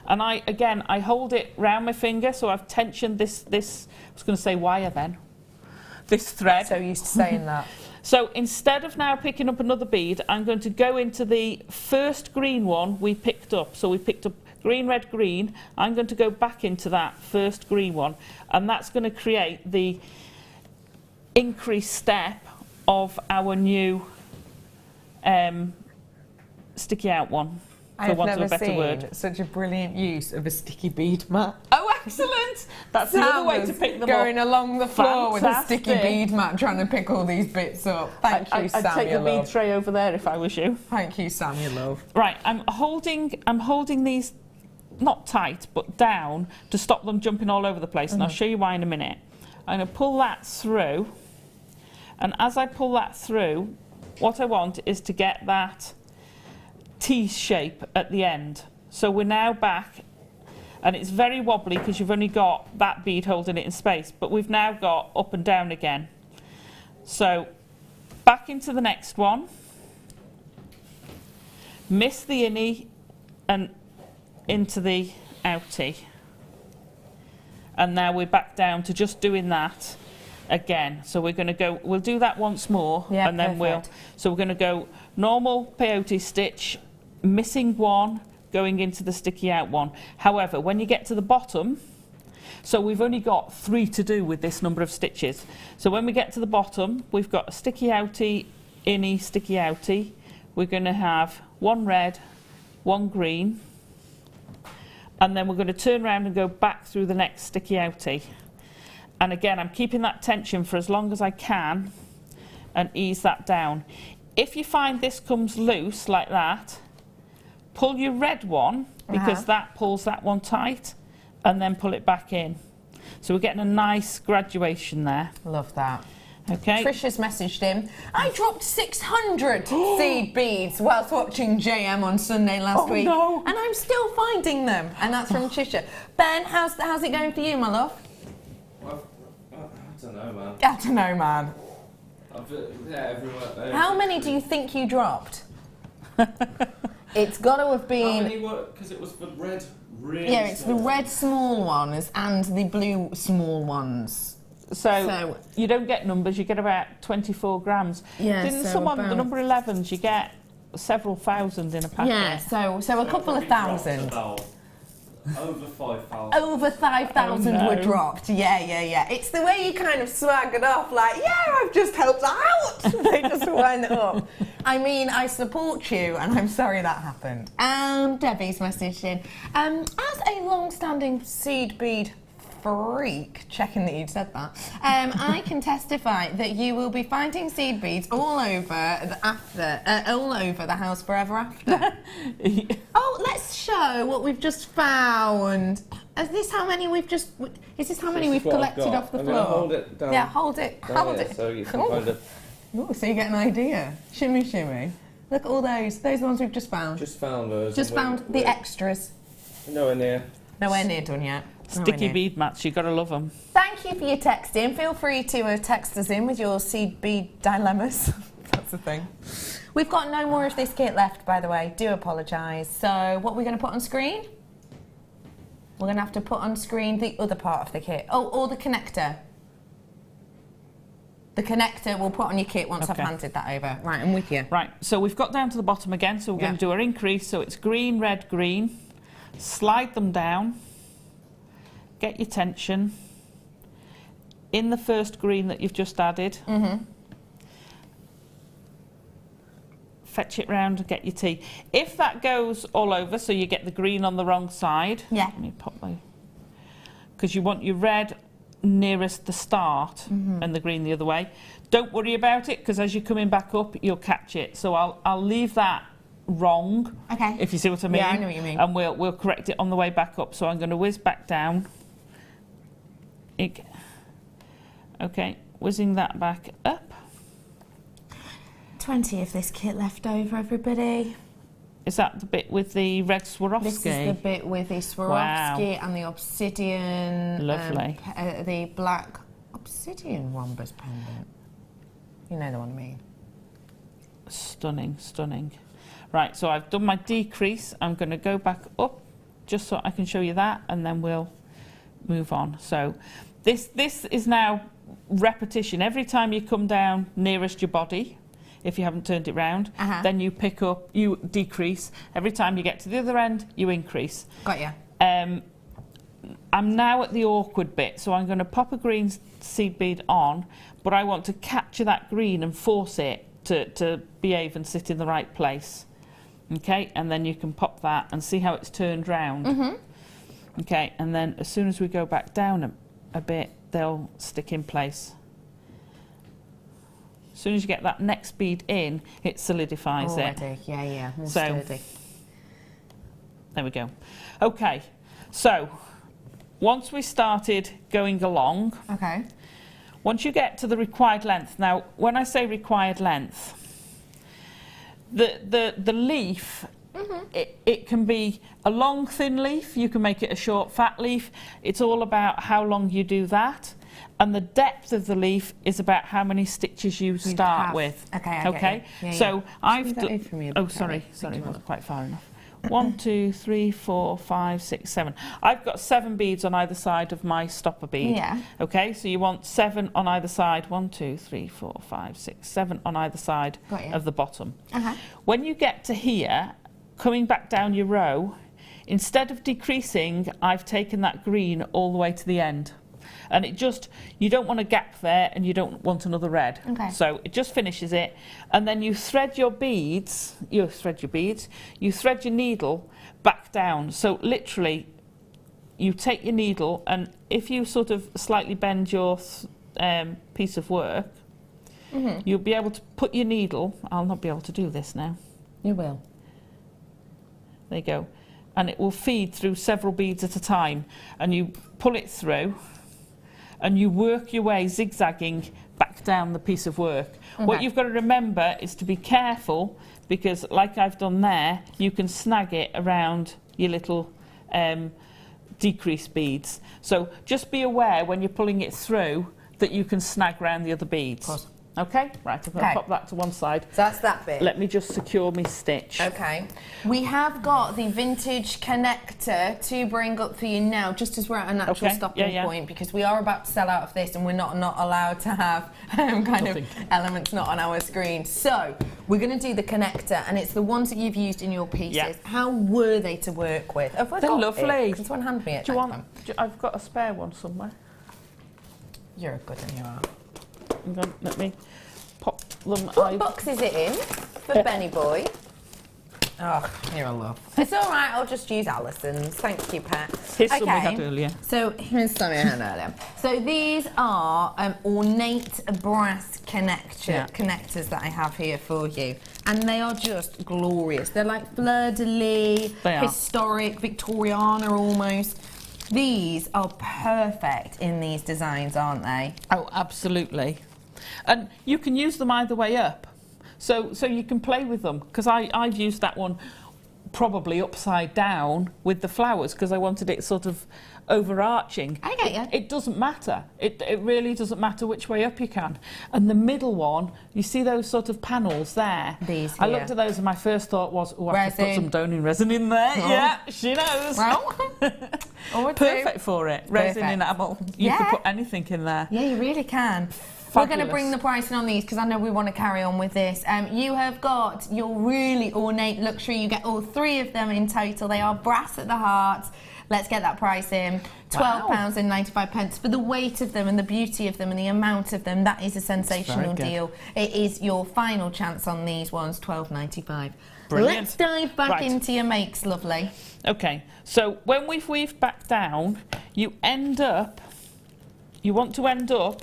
and I hold it round my finger, so I've tensioned this I was going to say wire then, this thread. So used to saying that. So instead of now picking up another bead, I'm going to go into the first green one we picked up. So we picked up green, red, green. I'm going to go back into that first green one, and that's going to create the increased step of our new sticky out one. I've never seen such a brilliant use of a sticky bead mat. Oh, excellent! That's the other way to pick them up. Going along the floor with a sticky bead mat, trying to pick all these bits up. Thank you, Sam. I'd take the bead tray over there if I was you. Thank you, Sam, your love. Right, I'm holding these not tight but down to stop them jumping all over the place, and I'll show you why in a minute. I'm going to pull that through, and as I pull that through, what I want is to get that T shape at the end. So we're now back, and it's very wobbly because you've only got that bead holding it in space, but we've now got up and down again. So back into the next one, miss the innie and into the outie, and now we're back down to just doing that again. So we're going to go, we'll do that once more, Yeah, and then perfect. so we're going to go normal peyote stitch, missing one, going into the sticky out one. However, when you get to the bottom, so we've only got 3 to do with this number of stitches. So when we get to the bottom, we've got a sticky outie, innie, sticky outie. We're going to have 1 red, 1 green, and then we're going to turn around and go back through the next sticky outie. And again, I'm keeping that tension for as long as I can and ease that down. If you find this comes loose like that, pull your red one, because that pulls that one tight, and then pull it back in. So we're getting a nice graduation there. Love that. Okay. Trisha's messaged him, I dropped 600 seed beads whilst watching JM on Sunday last week. No. And I'm still finding them. And that's from Trisha. Ben, how's it going for you, my love? Well, I don't know, man. I don't know, man. Everywhere. How many do you think you dropped? It's got to have been... How many were? Because it was the red, really Yeah, it's small. the red small ones and the blue small ones. So you don't get numbers, you get about 24 grams. Yeah, Didn't so someone, the about- number 11s, you get several thousand in a packet. Yeah, so a couple of thousand. About over 5,000. Over 5,000 Oh, no. were dropped. Yeah. It's the way you kind of swaggered off, like, yeah, I've just helped out. They just went up. I mean, I support you, and I'm sorry that happened. Debbie's messaged in. As a long-standing seed bead freak, checking that you'd said that, I can testify that you will be finding seed beads all over the house forever after. Oh, let's show what we've just found. Is this how many we've collected off the I'm floor? gonna hold it down. Yeah, hold it. Hold it. So you can kind of... Ooh, so you get an idea. Shimmy, shimmy. Look at all those ones we've just found. Just found those. Just found the extras. Nowhere near. Nowhere near done yet. Sticky bead mats, you've got to love them. Thank you for your texting. Feel free to text us in with your seed bead dilemmas. That's the thing. We've got no more of this kit left, by the way. Do apologise. So what are we going to put on screen? We're going to have to put on screen the other part of the kit. Oh, or the connector. The connector we'll put on your kit once I've handed that over. Right, I'm with you. Right, so we've got down to the bottom again, so we're going to do our increase. So it's green, red, green. Slide them down. Get your tension in the first green that you've just added. Fetch it round and get your tea. If that goes all over, so you get the green on the wrong side, let me pop my, because you want your red nearest the start and the green the other way. Don't worry about it, because as you're coming back up, you'll catch it. So I'll leave that wrong, if you see what I mean. Yeah, I know what you mean. And we'll correct it on the way back up. So I'm going to whiz back down. Okay, whizzing that back up. 20 of this kit left over, everybody. Is that the bit with the red Swarovski? This is the bit with the Swarovski and the obsidian. Lovely. The black obsidian rhombus pendant. You know the one I mean. Stunning, stunning. Right, so I've done my decrease. I'm going to go back up just so I can show you that, and then we'll move on. So this is now repetition. Every time you come down nearest your body, if you haven't turned it round, then you pick up, you decrease. Every time you get to the other end, you increase. Got ya. I'm now at the awkward bit, so I'm going to pop a green seed bead on, but I want to capture that green and force it to behave and sit in the right place. Okay, and then you can pop that and see how it's turned round. Okay, and then as soon as we go back down a bit, they'll stick in place. As soon as you get that next bead in, it solidifies it. Yeah, more So, sturdy. There we go. Okay, so once we started going along, once you get to the required length, now when I say required length, the leaf, it can be a long thin leaf, you can make it a short fat leaf. It's all about how long you do that, and the depth of the leaf is about how many stitches you start with. Okay. So I've done. Oh, sorry, it wasn't quite far enough. 1, 2, 3, 4, 5, 6, 7. I've got 7 beads on either side of my stopper bead. Yeah. Okay, so you want 7 on either side. 1, 2, 3, 4, 5, 6, 7 on either side of the bottom. When you get to here, coming back down your row, instead of decreasing, I've taken that green all the way to the end. And it just, you don't want a gap there and you don't want another red. So it just finishes it. And then you thread your beads, you thread your needle back down. So literally, you take your needle, and if you sort of slightly bend your piece of work, you'll be able to put your needle, I'll not be able to do this now. You will. There you go. And it will feed through several beads at a time. And you pull it through, and you work your way zigzagging back down the piece of work. What you've got to remember is to be careful, because like I've done there, you can snag it around your little decrease beads. So just be aware when you're pulling it through that you can snag around the other beads. Okay, right, I'm going to pop that to one side. So that's that bit. Let me just secure my stitch. Okay. We have got the vintage connector to bring up for you now, just as we're at a natural stopping point, because we are about to sell out of this and we're not allowed to have kind of elements not on our screen. So we're going to do the connector, and it's the ones that you've used in your pieces. How were they to work with? They're lovely. Because one hand me it. Do you want? I've got a spare one somewhere. You're a good one, you are. Hang on, let me pop them. What box is it in for Benny Boy? Oh, you're a love. It's all right, I'll just use Alison's. Thank you, Pat. Here's some we had earlier. So here's some we had earlier. So these are ornate brass connectors that I have here for you. And they are just glorious. They're like fleur-de-lis, historic, Victoriana almost. These are perfect in these designs, aren't they? Oh, absolutely. And you can use them either way up. So you can play with them, because I've used that one probably upside down with the flowers, because I wanted it sort of overarching. I get you. It doesn't matter. It really doesn't matter which way up you can. And the middle one, you see those sort of panels there? These I looked at those and my first thought was, oh, I could put some doning resin in there. Oh. Yeah, she knows. Well, perfect for it. Resin enamel. You could put anything in there. Yeah, you really can. Fabulous. We're going to bring the pricing on these because I know we want to carry on with this. You have got your really ornate luxury. You get all 3 of them in total. They are brass at the heart. Let's get that price in. £12.95 for the weight of them and the beauty of them and the amount of them. That is a sensational deal. It is your final chance on these ones, £12.95. Brilliant. Let's dive back into your makes, lovely. Okay, so when we've weaved back down, you want to end up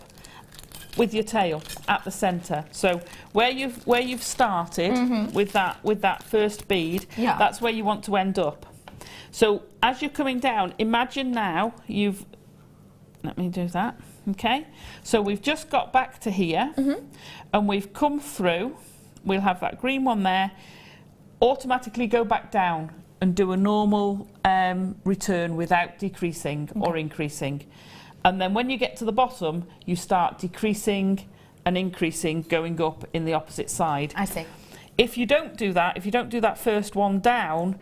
with your tail at the centre. So where you've started with that first bead, that's where you want to end up. So as you're coming down, imagine now let me do that, okay? So we've just got back to here, and we've come through, we'll have that green one there, automatically go back down and do a normal return without decreasing or increasing. And then when you get to the bottom, you start decreasing and increasing, going up in the opposite side. I see. If you don't do that first one down,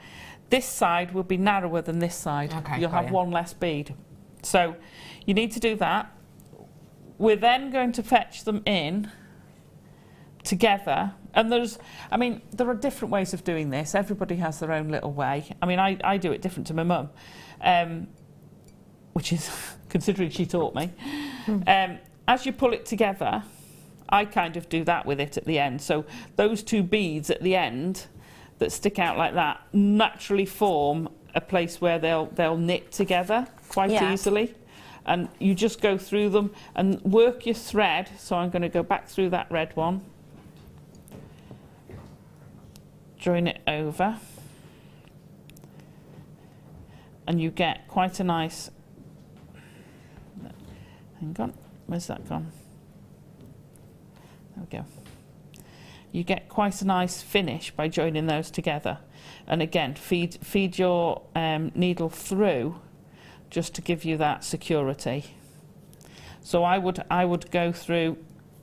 this side will be narrower than this side. Okay, you'll have one less bead. So you need to do that. We're then going to fetch them in together. And there are different ways of doing this. Everybody has their own little way. I mean, I do it different to my mum, which is, considering she taught me. As you pull it together, I kind of do that with it at the end. So those 2 beads at the end that stick out like that naturally form a place where they'll knit together quite easily. And you just go through them and work your thread. So I'm going to go back through that red one, join it over, and you get quite a nice, hang on, where's that gone? There we go. You get quite a nice finish by joining those together. And again, feed your needle through just to give you that security. So I would go through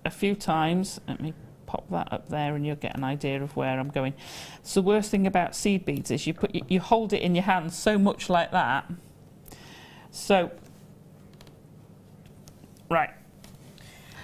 a few times. Let me pop pop that up there and you'll get an idea of where I'm going. So the worst thing about seed beads is you hold it in your hand so much like that. So, right.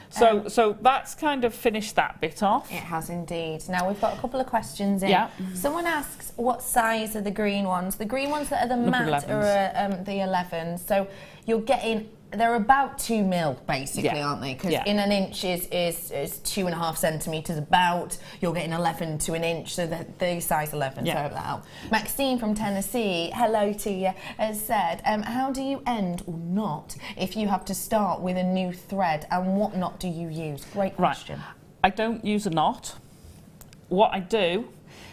So that's kind of finished that bit off. It has indeed. Now we've got a couple of questions in. Yeah. Someone asks, what size are the green ones? The green ones that are the matte are the 11. So you're getting, they're about 2 mil basically, aren't they? Because in an inch is 2.5 centimetres about. You're getting 11 to an inch, so the size 11. So that out. Maxine from Tennessee, hello to you, has said, how do you end or not if you have to start with a new thread, and what knot do you use? Great question. Right. I don't use a knot. What I do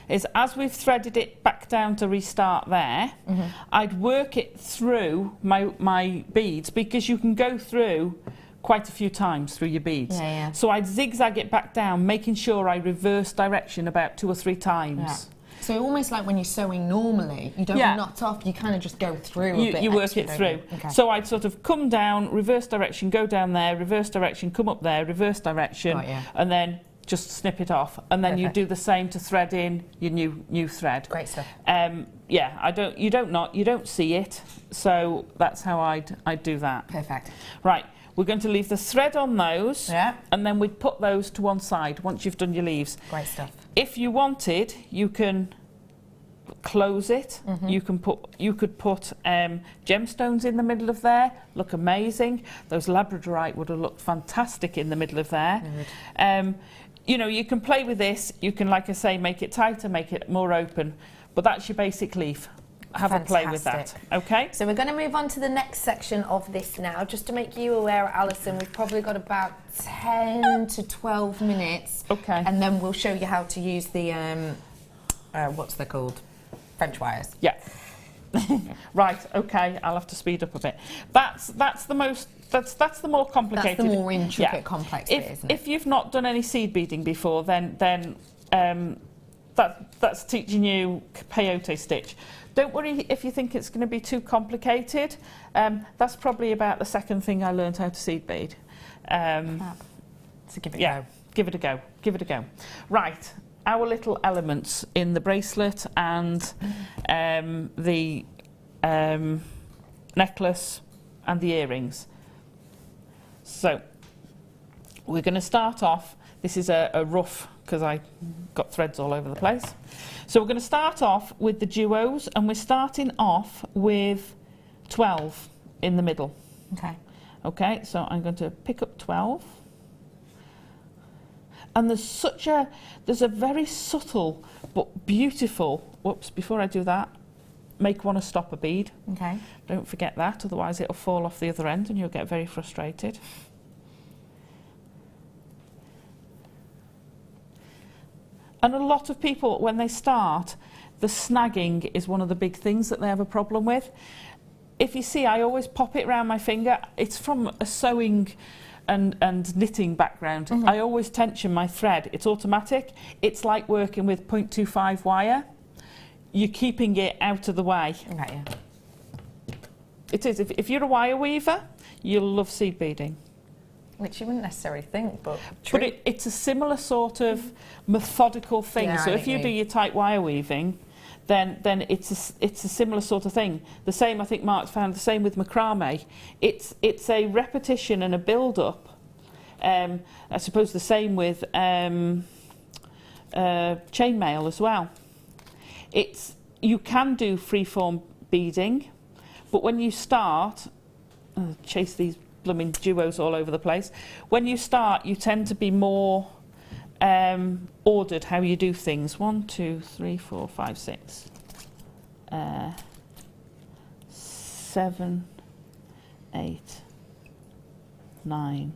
is, as we've threaded it back down to restart there, I'd work it through my beads, because you can go through quite a few times through your beads. So I'd zigzag it back down, making sure I reverse direction about 2 or 3 times. So almost like when you're sewing normally, you don't knot off, you kind of just go through a bit. You work it through. So I'd sort of come down, reverse direction, go down there, reverse direction, come up there, reverse direction, and then just snip it off, and then you do the same to thread in your new thread. Great stuff. You don't see it, so that's how I'd do that. Perfect. Right, we're going to leave the thread on those, and then we'd put those to one side once you've done your leaves. Great stuff. If you wanted, you can close it. You could put gemstones in the middle of there, look amazing. Those Labradorite would have looked fantastic in the middle of there. You know, you can play with this. You can, like I say, make it tighter, make it more open. But that's your basic leaf. Have a play with that. Okay? So we're going to move on to the next section of this now. Just to make you aware, Alison, we've probably got about 10 to 12 minutes. Okay. And then we'll show you how to use the, what's they called? French wires. Yeah. Right, okay, I'll have to speed up a bit. That's the more complicated. That's the more intricate, complex bit, isn't it? If you've not done any seed beading before, then that's teaching you peyote stitch. Don't worry if you think it's going to be too complicated. That's probably about the second thing I learned how to seed bead. So give it a go. Give it a go. Give it a go. Right. Our little elements in the bracelet and the necklace and the earrings. So we're going to start off, this is a rough, because I got threads all over the place. So we're going to start off with the duos, and we're starting off with 12 in the middle. Okay, so I'm going to pick up 12. And there's a very subtle but beautiful, whoops, before I do that, make one a stopper bead. Don't forget that, otherwise it'll fall off the other end and you'll get very frustrated. And a lot of people, when they start, the snagging is one of the big things that they have a problem with. If you see, I always pop it around my finger. It's from a sewing and knitting background. I always tension my thread. It's automatic. It's like working with 0.25 wire. You're keeping it out of the way. It is. If you're a wire weaver, you'll love seed beading. Which you wouldn't necessarily think, but true. But it's a similar sort of methodical thing. So if you do your tight wire weaving, then it's a similar sort of thing. The same, I think Mark's found the same with macrame. It's a repetition and a build-up. I suppose the same with chainmail as well. You can do freeform beading, but when you start, chase these blooming duos all over the place. When you start, you tend to be more ordered how you do things. 1, 2, 3, 4, 5, 6, 7, 8, 9,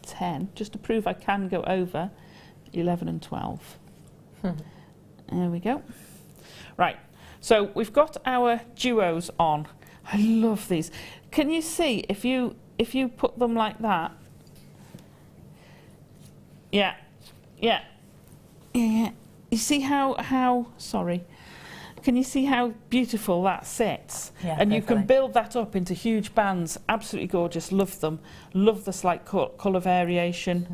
10. Just to prove I can go over 11 and 12. There we go. Right. So we've got our duos on. I love these. Can you see if you put them like that? Yeah. You see how sorry. Can you see how beautiful that sits? Yeah, and you can build that up into huge bands. Absolutely gorgeous. Love them. Love the slight colour variation.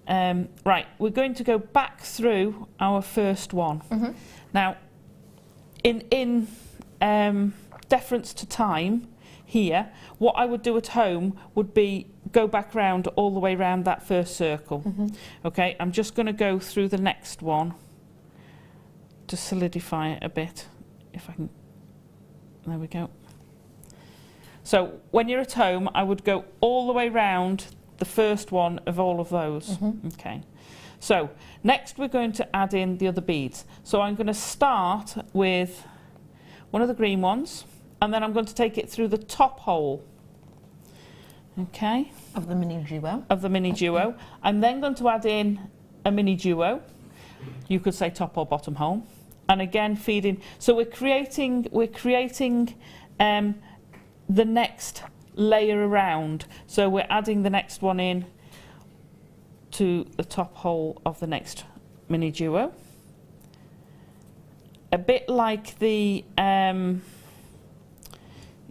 Right, we're going to go back through our first one. Now, in deference to time here, what I would do at home would be go back round all the way round that first circle. Okay, I'm just going to go through the next one to solidify it a bit, if I can. There we go. So when you're at home, I would go all the way round the first one of all of those. Okay. So next we're going to add in the other beads. So I'm going to start with one of the green ones, and then I'm going to take it through the top hole. Okay. Of the mini duo. Of the mini duo. I'm then going to add in a mini duo. You could say top or bottom hole. And again feeding. So we're creating the next layer around. So we're adding the next one in to the top hole of the next mini duo. A bit like the, you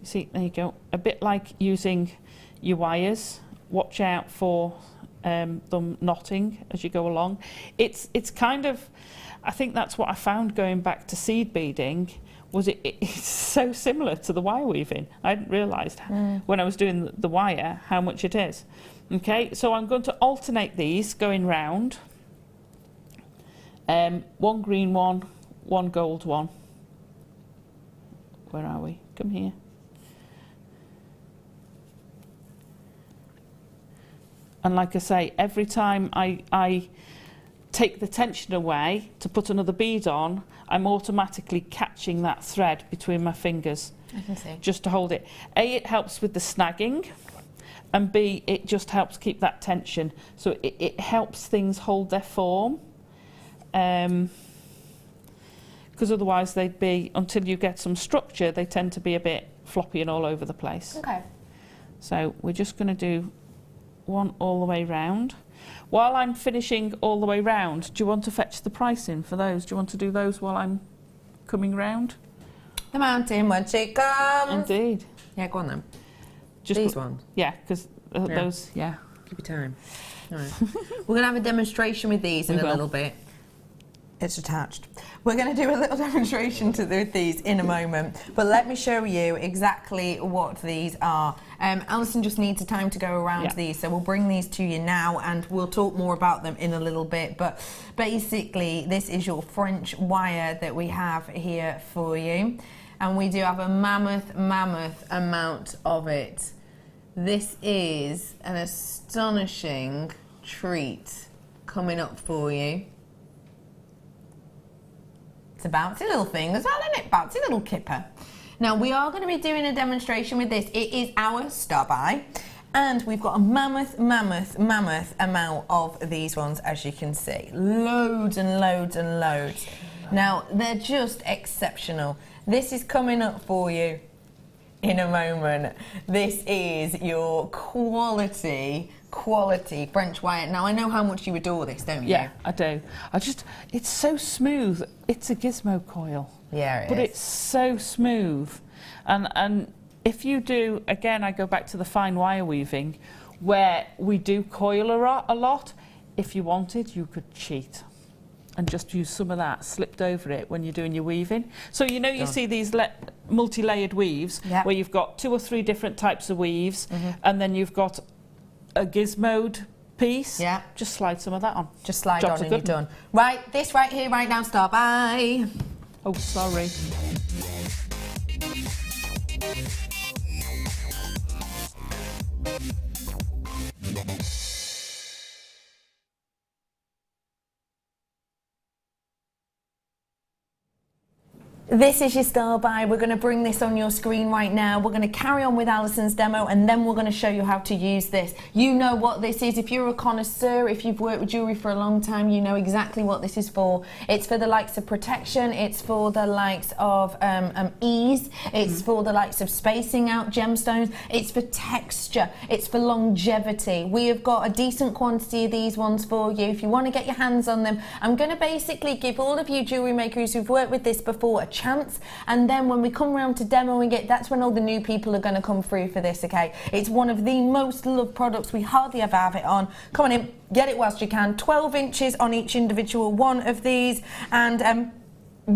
see, there you go, a bit like using your wires. Watch out for them knotting as you go along. It's kind of, I think that's what I found going back to seed beading, was it's so similar to the wire weaving. I hadn't realised when I was doing the wire how much it is. Okay, so I'm going to alternate these going round. One green one, one gold one. Where are we? Come here. And like I say, every time I take the tension away to put another bead on, I'm automatically catching that thread between my fingers. I can see. Just to hold it. A, it helps with the snagging, and B, it just helps keep that tension. So it helps things hold their form. Because otherwise they'd be, until you get some structure, they tend to be a bit floppy and all over the place. Okay. So we're just going to do one all the way round. While I'm finishing all the way round, do you want to fetch the pricing for those? Do you want to do those while I'm coming round? The mountain when she comes. Indeed. Yeah, go on then. Just these ones? Yeah, because those, yeah. Give you time. All right. We're going to have a demonstration with these in a little bit. It's attached. We're going to do a little demonstration with these in a moment, but let me show you exactly what these are. Alison just needs time to go around these, so we'll bring these to you now and we'll talk more about them in a little bit. But basically, this is your French wire that we have here for you, and we do have a mammoth amount of it. This is an astonishing treat coming up for you. It's a bouncy little thing as well, isn't it? Bouncy little kipper. Now, we are going to be doing a demonstration with this. It is our star buy, and we've got a mammoth amount of these ones, as you can see. Loads and loads and loads. Now, they're just exceptional. This is coming up for you in a moment. This is your quality French wire. Now, I know how much you adore this, don't you? Yeah, I do. It's so smooth. It's a gizmo coil. Yeah, it is. But it's so smooth. And if you do, again, I go back to the fine wire weaving, where we do coil a lot. If you wanted, you could cheat and just use some of that slipped over it when you're doing your weaving. So you see these multi-layered weaves where you've got 2 or 3 different types of weaves, and then you've got a gizmoed piece. Yeah. Just slide some of that on. Just slide on and you're done. Right, this right here, right now, star. Bye. Oh, sorry. This is your star buy. We're going to bring this on your screen right now. We're going to carry on with Alison's demo, and then we're going to show you how to use this. You know what this is. If you're a connoisseur, if you've worked with jewellery for a long time, you know exactly what this is for. It's for the likes of protection. It's for the likes of ease. It's for the likes of spacing out gemstones. It's for texture. It's for longevity. We have got a decent quantity of these ones for you. If you want to get your hands on them, I'm going to basically give all of you jewellery makers who've worked with this before a chance. And then when we come around to demoing it, that's when all the new people are going to come through for this, okay? It's one of the most loved products. We hardly ever have it on. Come on in, get it whilst you can. 12 inches on each individual one of these, and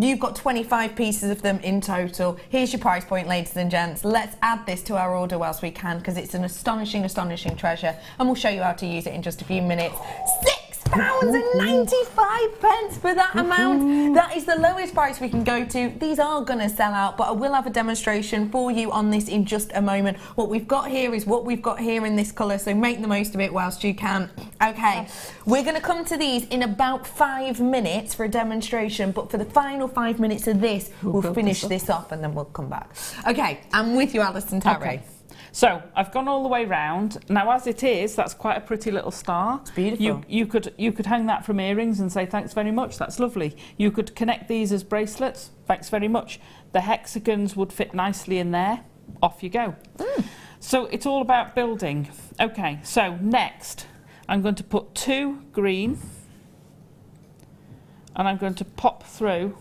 you've got 25 pieces of them in total. Here's your price point, ladies and gents. Let's add this to our order whilst we can, because it's an astonishing, astonishing treasure, and we'll show you how to use it in just a few minutes. £6.95 for that amount. That is the lowest price we can go to. These are going to sell out, but I will have a demonstration for you on this in just a moment. What we've got here is what we've got here in this colour, so make the most of it whilst you can. Okay, we're going to come to these in about 5 minutes for a demonstration, but for the final 5 minutes of this, we'll finish this off and then we'll come back. Okay, I'm with you, Alice and Terry. Okay. So I've gone all the way round. Now, as it is, that's quite a pretty little star. It's beautiful. You could hang that from earrings and say thanks very much. That's lovely. You could connect these as bracelets. Thanks very much. The hexagons would fit nicely in there. Off you go. So it's all about building. Okay. So next, I'm going to put 2 green, and I'm going to pop through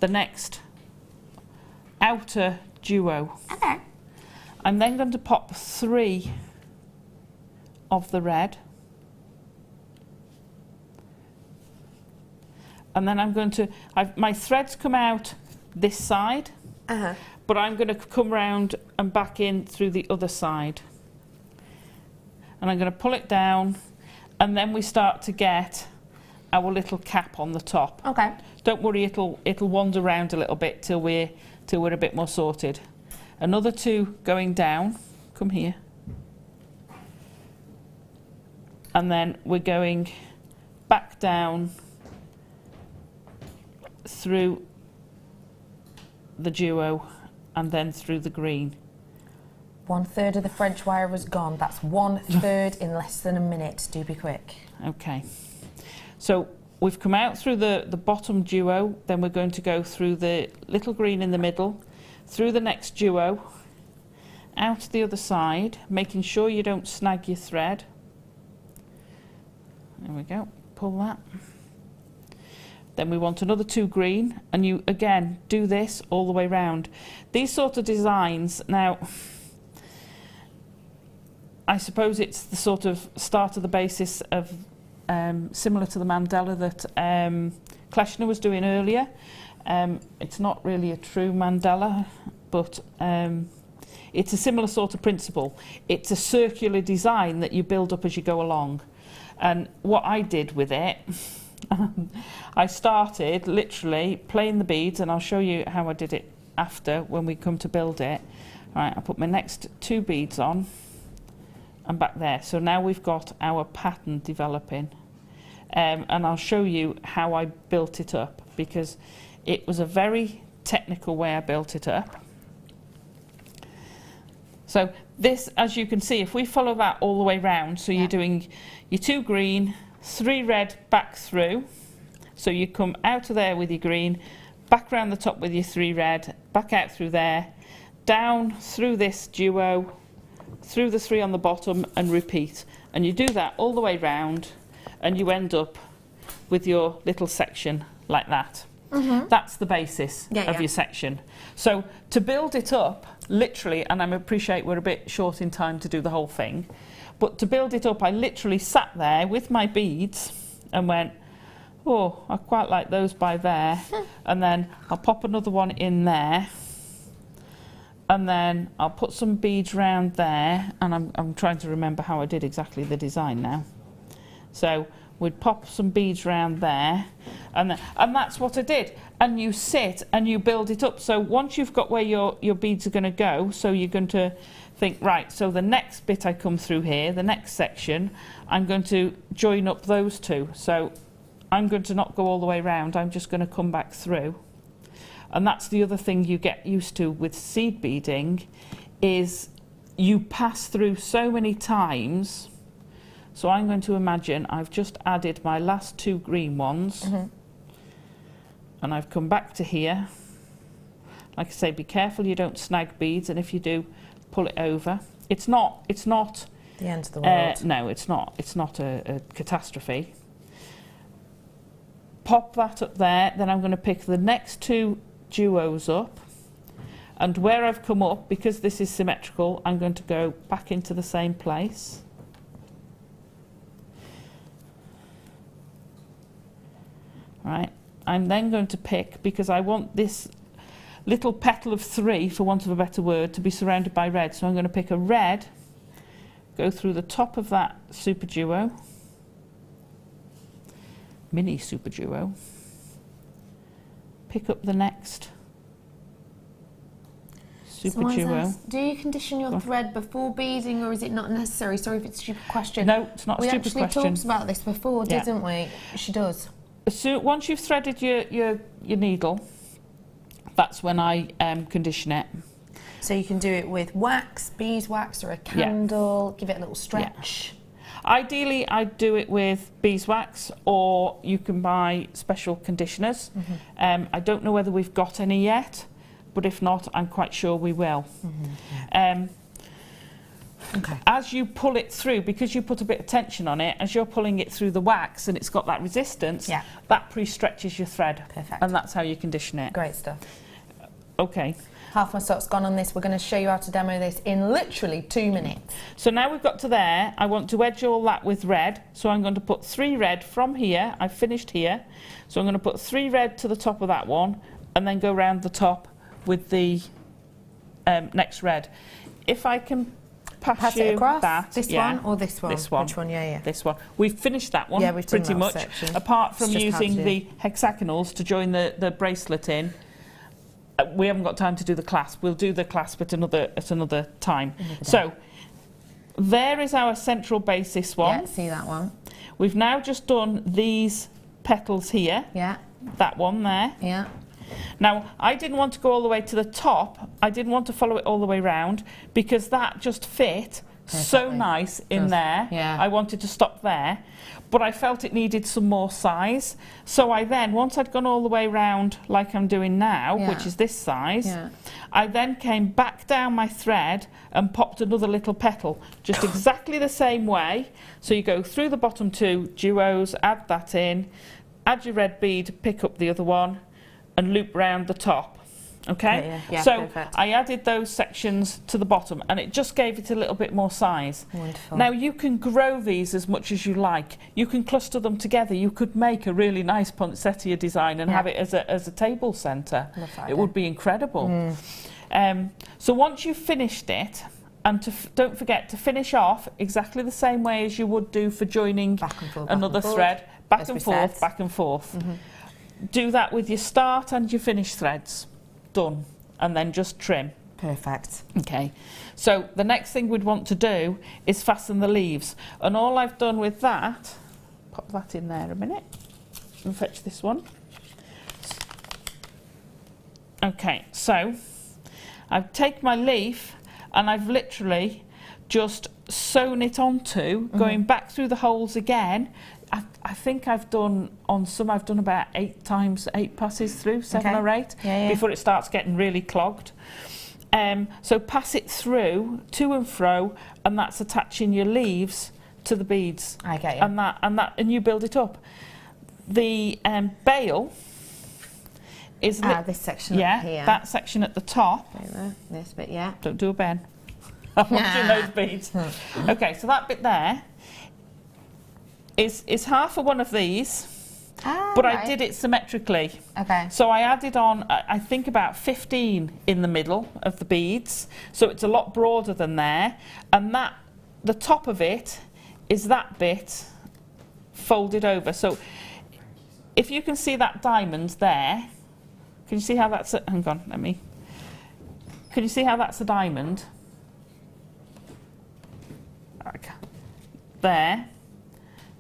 the next outer duo. Okay. I'm then going to pop 3 of the red, and then I'm going to, my threads come out this side, but I'm going to come round and back in through the other side, and I'm going to pull it down, and then we start to get our little cap on the top. Okay. Don't worry, it'll wander around a little bit till we're a bit more sorted. Another 2 going down. Come here. And then we're going back down through the duo and then through the green. 1/3 of the French wire was gone. That's 1/3 in less than a minute. Do be quick. Okay. So we've come out through the bottom duo, then we're going to go through the little green in the middle, through the next duo, out the other side, making sure you don't snag your thread. There we go, pull that. Then we want another 2 green, and you again do this all the way round. These sort of designs, now, I suppose it's the sort of start of the basis of similar to the mandala that Kleshner was doing earlier. It's not really a true mandala, but it's a similar sort of principle. It's a circular design that you build up as you go along. And what I did with it, I started literally playing the beads, and I'll show you how I did it after when we come to build it. Right, I put my next 2 beads on and back there. So now we've got our pattern developing. And I'll show you how I built it up, because it was a very technical way I built it up. So this, as you can see, if we follow that all the way round, so you're doing your 2 green, 3 red back through, so you come out of there with your green, back round the top with your 3 red, back out through there, down through this duo, through the 3 on the bottom, and repeat. And you do that all the way round, and you end up with your little section like that. That's the basis of your section. So to build it up, literally, and I appreciate we're a bit short in time to do the whole thing, but to build it up, I literally sat there with my beads and went, oh, I quite like those by there, and then I'll pop another one in there, and then I'll put some beads round there, and I'm trying to remember how I did exactly the design now. So we'd pop some beads round there, and that's what I did. And you sit and you build it up. So once you've got where your beads are going to go, so you're going to think, right, so the next bit I come through here, the next section, I'm going to join up those 2. So I'm going to not go all the way round, I'm just going to come back through. And that's the other thing you get used to with seed beading, is you pass through so many times. So I'm going to imagine I've just added my last 2 green ones, and I've come back to here. Like I say, be careful you don't snag beads, and if you do, pull it over. It's not the end of the world. No, it's not a catastrophe. pop that up there, then I'm going to pick the next 2 duos up, and where I've come up, because this is symmetrical, I'm going to go back into the same place. Right, I'm then going to pick, because I want this little petal of 3, for want of a better word, to be surrounded by red, so I'm going to pick a red, go through the top of that super duo, mini super duo, pick up the next super duo. Do you condition your thread before beading, or is it not necessary? Sorry if it's a stupid question. No, it's not a stupid question. We actually talked about this before, didn't we? She does. So once you've threaded your needle, that's when I condition it. So you can do it with wax, beeswax, or a candle, give it a little stretch. Ideally, I'd do it with beeswax, or you can buy special conditioners. I don't know whether we've got any yet, but if not, I'm quite sure we will. As you pull it through, because you put a bit of tension on it, as you're pulling it through the wax and it's got that resistance, that pre-stretches your thread. Perfect. And that's how you condition it. Great stuff. Okay. Half my stock's gone on this. We're going to show you how to demo this in literally 2 minutes. So now we've got to there. I want to edge all that with red. So I'm going to put 3 red from here. I've finished here. So I'm going to put 3 red to the top of that one and then go round the top with the next red. If I can pass you it across. that. This one or this one? This one. Which one? Yeah. This one. We've finished that one we've done pretty that much. section. Apart from It's just using how to the hexagonals to join the bracelet in. We haven't got time to do the clasp. We'll do the clasp at another time. So there is our central base, this one. Yeah, see that one. We've now just done these petals here. Yeah. That one there. Yeah. Now, I didn't want to go all the way to the top. I didn't want to follow it all the way round because that just fit so nice in there. Yeah. I wanted to stop there, but I felt it needed some more size. So I then, once I'd gone all the way round like I'm doing now, which is this size, I then came back down my thread and popped another little petal, just exactly the same way. So you go through the bottom 2 duos, add that in, add your red bead, pick up the other one, and loop round the top. Okay, so perfect. I added those sections to the bottom and it just gave it a little bit more size. Wonderful. Now you can grow these as much as you like. You can cluster them together. You could make a really nice poinsettia design and have it as a table centre. It would be incredible. So once you've finished it, and don't forget to finish off exactly the same way as you would do for joining another thread, back and forth, back and forth. Do that with your start and your finish threads. Done. And then just trim. Perfect. Okay. So the next thing we'd want to do is fasten the leaves. And all I've done with that, pop that in there a minute and fetch this one. Okay, so I've taken my leaf and I've literally just sewn it onto, going back through the holes again. I think I've done, on some I've done about 8 passes through, 7 or 8, before it starts getting really clogged. So pass it through, to and fro, and that's attaching your leaves to the beads. I get you. And you build it up. The bail is... this section up here. That section at the top. This bit, Don't do a Ben. I'm watching those beads. Okay, so that bit there is half of one of these, but I did it symmetrically. Okay. So I added on, I think, about 15 in the middle of the beads, so it's a lot broader than there, and that the top of it is that bit folded over. So if you can see that diamond there, can you see how that's a, hang on, can you see how that's a diamond? There.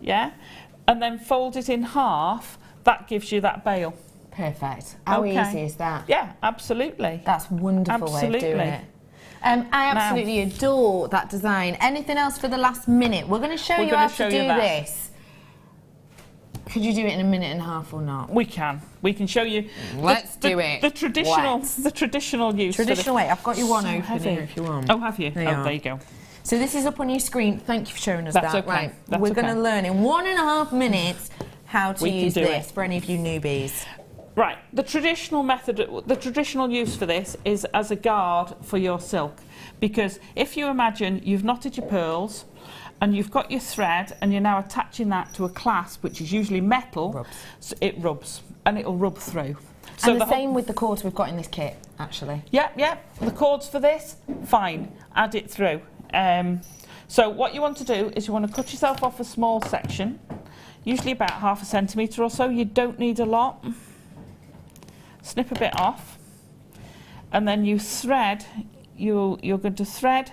Yeah, and then fold it in half. That gives you that bail. Perfect. How easy is that? Yeah, absolutely. That's a wonderful way of doing it. I absolutely adore that design. Anything else for the last minute? We're going to show you how to do this. Could you do it in a minute and a half or not? We can. We can show you. Let's do it. The traditional use. Traditional way. I've got you one open here if you want. Oh, have you? There you go. So this is up on your screen. Thank you for showing us that. Okay. Right, we're going to learn in 1.5 minutes how to use this for any of you newbies. Right, the traditional method, the traditional use for this is as a guard for your silk, because if you imagine you've knotted your pearls and you've got your thread and you're now attaching that to a clasp, which is usually metal, so it rubs and it'll rub through. So and the same with the cords we've got in this kit, actually. Yep, the cords for this, fine, add it through. So what you want to do is you want to cut yourself off a small section, usually about 1/2 centimetre or so. You don't need a lot. Snip a bit off, and then you thread. You're going to thread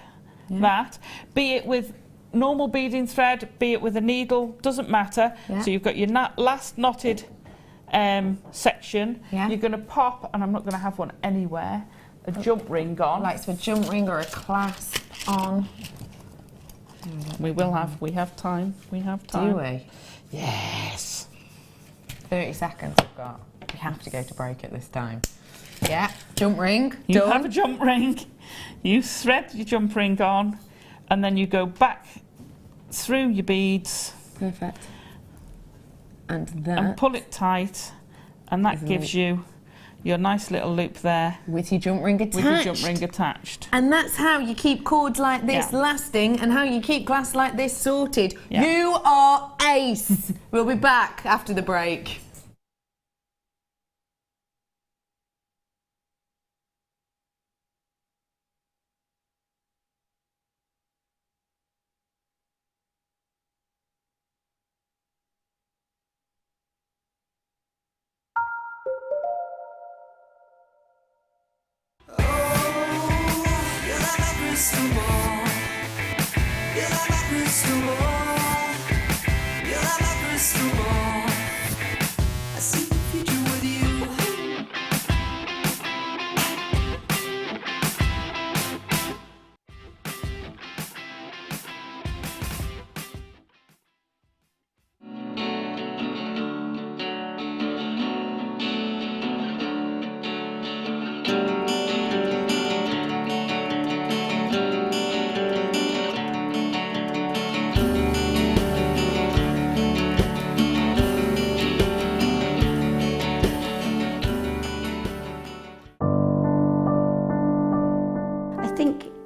that, be it with normal beading thread, be it with a needle, doesn't matter. So you've got your last knotted section. You're going to pop, and I'm not going to have one anywhere, a jump ring on. Like so a jump ring or a clasp on. We have time. We have time. Do we? Yes. 30 seconds we've got. We have to go to break at this time. Yeah, jump ring. You have a jump ring. You thread your jump ring on, and then you go back through your beads. Perfect. And pull it tight, and that gives you your nice little loop there. With your jump ring attached. With your jump ring attached. And that's how you keep cords like this lasting, and how you keep glass like this sorted. You are ace. We'll be back after the break.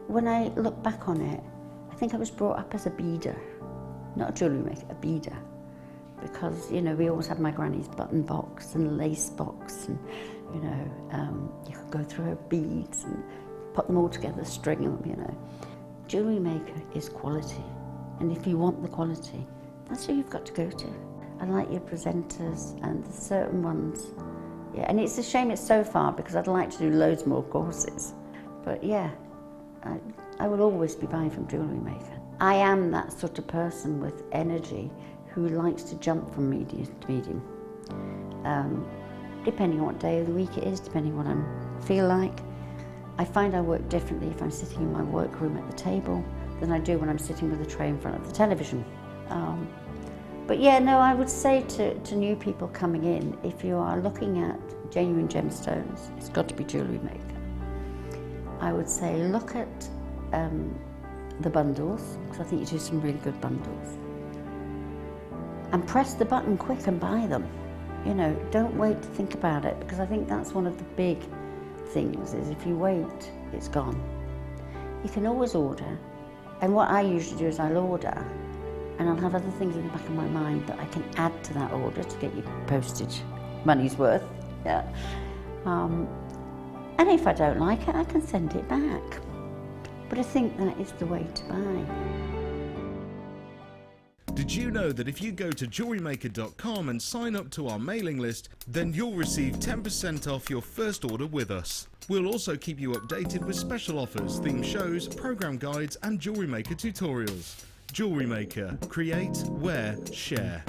When I look back on it, I think I was brought up as a beader, not a jewellery maker, a beader. Because, you know, we always had my granny's button box and lace box, and, you know, you could go through her beads and put them all together, string them, you know. Jewellery maker is quality, and if you want the quality, that's who you've got to go to. I like your presenters and the certain ones. Yeah, and it's a shame it's so far, because I'd like to do loads more courses. But yeah, I will always be buying from Jewellery Maker. I am that sort of person with energy who likes to jump from medium to medium. Depending on what day of the week it is, depending on what I feel like. I find I work differently if I'm sitting in my workroom at the table than I do when I'm sitting with a tray in front of the television. But yeah, no, I would say to new people coming in, if you are looking at genuine gemstones, it's got to be Jewellery Maker. I would say look at the bundles, because I think you do some really good bundles. And press the button quick and buy them. You know, don't wait to think about it, because I think that's one of the big things, is if you wait, it's gone. You can always order, and what I usually do is I'll order, and I'll have other things in the back of my mind that I can add to that order to get your postage money's worth. Yeah. And if I don't like it, I can send it back. But I think that is the way to buy. Did you know that if you go to JewelleryMaker.com and sign up to our mailing list, then you'll receive 10% off your first order with us. We'll also keep you updated with special offers, theme shows, program guides and Jewellery Maker tutorials. Jewellery Maker. Create, wear, share.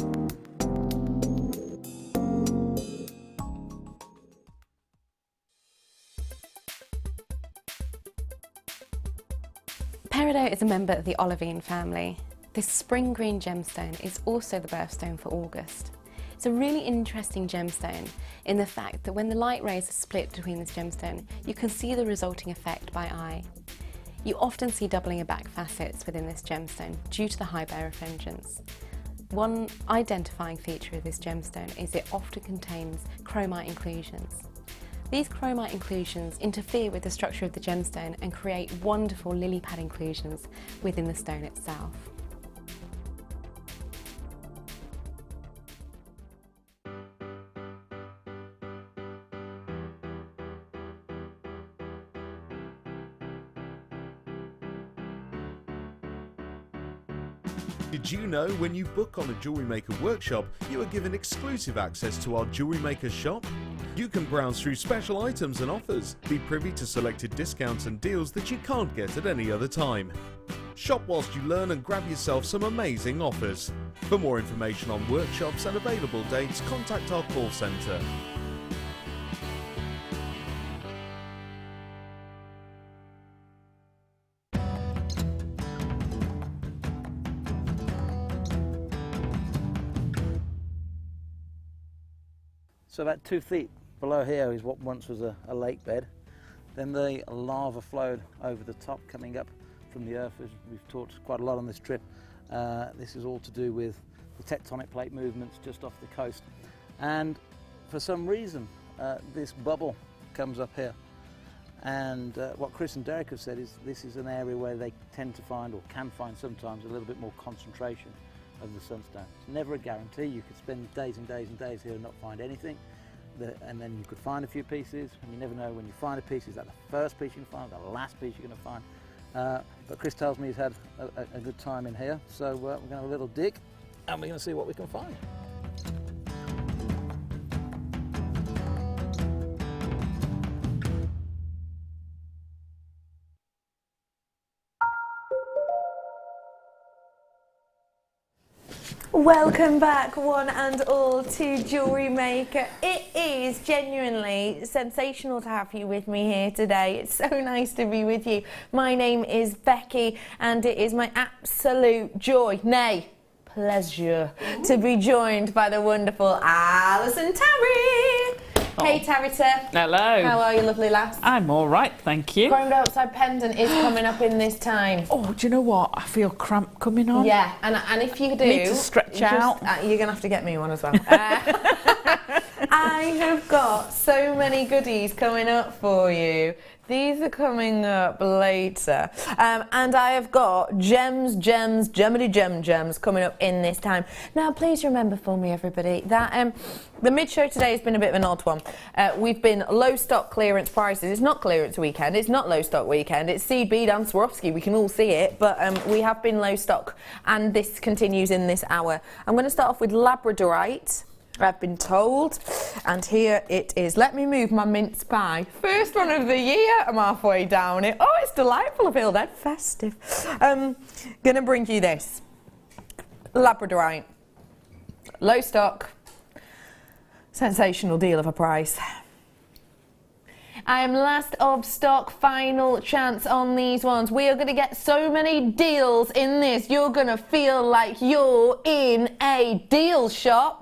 Peridot is a member of the olivine family. This spring green gemstone is also the birthstone for August. It's a really interesting gemstone in the fact that when the light rays are split between this gemstone, you can see the resulting effect by eye. You often see doubling of back facets within this gemstone due to the high birefringence. One identifying feature of this gemstone is it often contains chromite inclusions. These chromite inclusions interfere with the structure of the gemstone and create wonderful lily pad inclusions within the stone itself. Did you know when you book on a Jewellery Maker workshop, you are given exclusive access to our Jewellery Maker shop? You can browse through special items and offers, be privy to selected discounts and deals that you can't get at any other time. Shop whilst you learn and grab yourself some amazing offers. For more information on workshops and available dates, contact our call centre. So about 2 feet below here is what once was a lake bed. Then the lava flowed over the top, coming up from the earth, as we've talked quite a lot on this trip. This is all to do with the tectonic plate movements just off the coast. And for some reason, this bubble comes up here. And what Chris and Derek have said is this is an area where they tend to find, or can find sometimes, a little bit more concentration of the sunstone. It's never a guarantee. You could spend days and days and days here and not find anything, and then you could find a few pieces, and you never know when you find a piece, is that the first piece you can find, the last piece you're going to find. But Chris tells me he's had a good time in here, so we're going to have a little dig and we're going to see what we can find. Welcome back, one and all, to Jewellery Maker. It is genuinely sensational to have you with me here today. It's so nice to be with you. My name is Becky, and it is my absolute joy, nay, pleasure, to be joined by the wonderful Alison Terry. Hey Tarita. Hello. How are you, lovely lass? I'm all right, thank you. Diopside pendant is coming up in this time. Oh, do you know what? I feel cramp coming on. Yeah, and if you do, need to stretch out. You're gonna have to get me one as well. I have got so many goodies coming up for you. These are coming up later. And I have got gems, gemmity gems coming up in this time. Now, please remember for me, everybody, that the mid-show today has been a bit of an odd one. We've been low stock clearance prices. It's not clearance weekend. It's not low stock weekend. It's seed, bead and Swarovski. We can all see it. But we have been low stock. And this continues in this hour. I'm going to start off with Labradorite, I've been told, and here it is. Let me move my mince pie. First one of the year. I'm halfway down it. Oh, it's delightful. I feel that festive. Gonna bring you this Labradorite, low stock, sensational deal of a price. I am last of stock, final chance on these ones. We are going to get so many deals in this. You're going to feel like you're in a deal shop.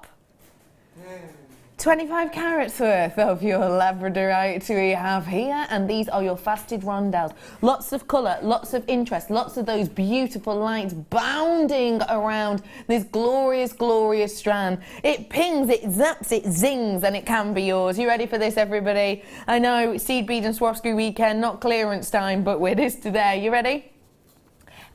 25 carats worth of your Labradorite we have here, and these are your faceted rondelles. Lots of colour, lots of interest, lots of those beautiful lights bounding around this glorious, glorious strand. It pings, it zaps, it zings, and it can be yours. You ready for this, everybody? I know, seed, bead and Swarovski weekend, not clearance time, but it is today. You ready?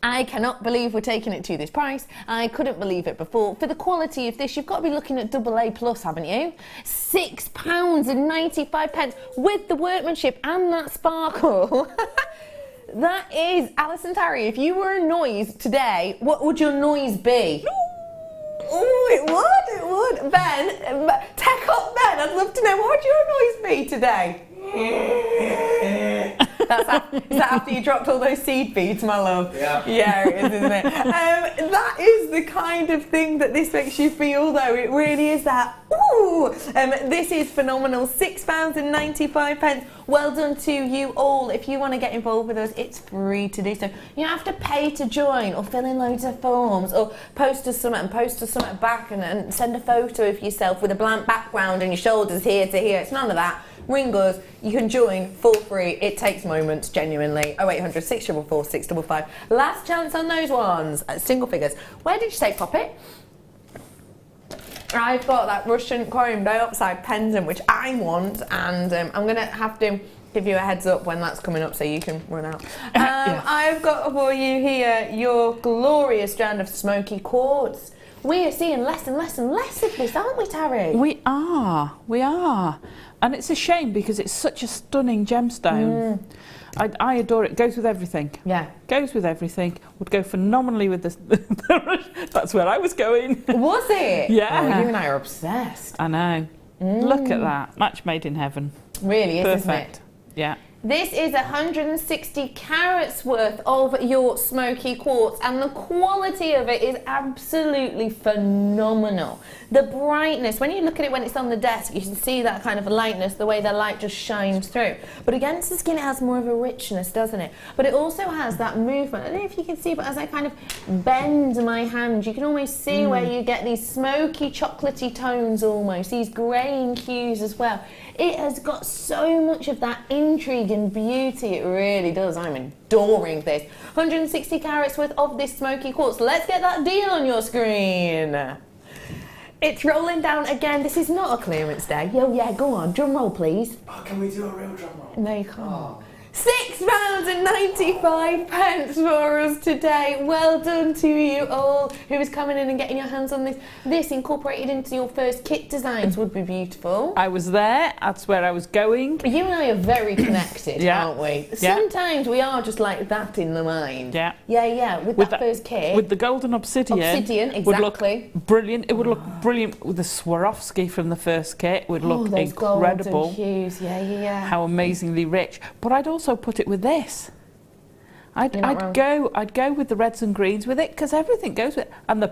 I cannot believe we're taking it to this price. I couldn't believe it before. For the quality of this, you've got to be looking at AA plus, haven't you? £6.95 with the workmanship and that sparkle. That is, Alison Terry, if you were a noise today, what would your noise be? Oh, it would. Ben, tech up Ben, I'd love to know, what would your noise be today? Is that after you dropped all those seed beads, my love? Yeah, it is, isn't it? That is the kind of thing that this makes you feel, though. It really is that. Ooh! This is phenomenal. £6.95. Well done to you all. If you want to get involved with us, it's free to do so. You don't have to pay to join, or fill in loads of forms, or post us something and post us something back, and send a photo of yourself with a blank background and your shoulders here to here. It's none of that. Ring us, you can join for free. It takes moments, genuinely. 0800 644 655. Last chance on those ones. Single figures. Where did you say pop it? I've got that Russian chrome diopside pendant, which I want, and I'm going to have to give you a heads up when that's coming up so you can run out. I've got for you here your glorious strand of Smoky quartz. We are seeing less and less and less of this, aren't we, Tari? We are. And it's a shame because it's such a stunning gemstone. I adore it. Goes with everything. Yeah. Goes with everything. Would go phenomenally with this. That's where I was going. Was it? Yeah. Oh, you and I are obsessed. I know. Look at that. Match made in heaven. Really is, Perfect. isn't it? Yeah. This is 160 carats worth of your Smoky quartz, and the quality of it is absolutely phenomenal. The brightness, when you look at it when it's on the desk, you can see that kind of lightness, the way the light just shines through. But against the skin, it has more of a richness, doesn't it? But it also has that movement. I don't know if you can see, but as I kind of bend my hand, you can almost see where you get these smoky, chocolatey tones almost, these greying hues as well. It has got so much of that intrigue and beauty, it really does. I'm adoring this. 160 carats worth of this Smoky quartz. Let's get that deal on your screen. It's rolling down again. This is not a clearance day. Yo, yeah, go on. Drum roll, please. Oh, can we do a real drum roll? No, you can't. £6.95 for us today. Well done to you all who is coming in and getting your hands on this. This incorporated into your first kit designs would be beautiful. I was there. That's where I was going. You and I are very connected, Yeah. aren't we? Yeah. Sometimes we are just like that in the mind. Yeah. Yeah. With that first kit. With the golden obsidian. Obsidian, Would look exactly. brilliant. It would look brilliant with the Swarovski from the first kit. Would look those incredible. golden hues. Yeah. How amazingly rich. But I'd also put it with this. I'd go with the reds and greens with it because everything goes with it. And the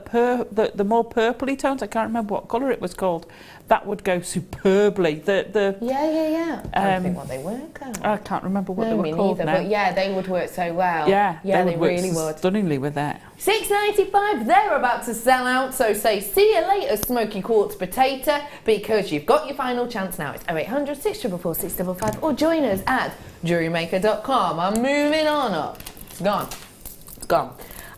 more purpley tones, I can't remember what colour it was called, that would go superbly. Yeah. I don't think what they were called. I can't remember what they were called now. But yeah, they would work so well. Yeah, they really would. Stunningly with that. $6.95, they're about to sell out, so say see you later, Smoky quartz potato, because you've got your final chance now. It's 0800 644 655, or join us at JewelleryMaker.com. I'm moving on up. It's gone.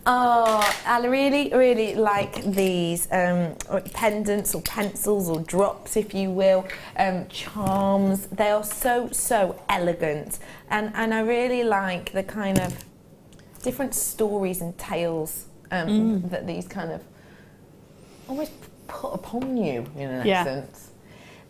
Oh, I really like these pendants or pencils or drops, if you will, charms. They are so elegant, and I really like the kind of different stories and tales that these kind of almost put upon you in an essence.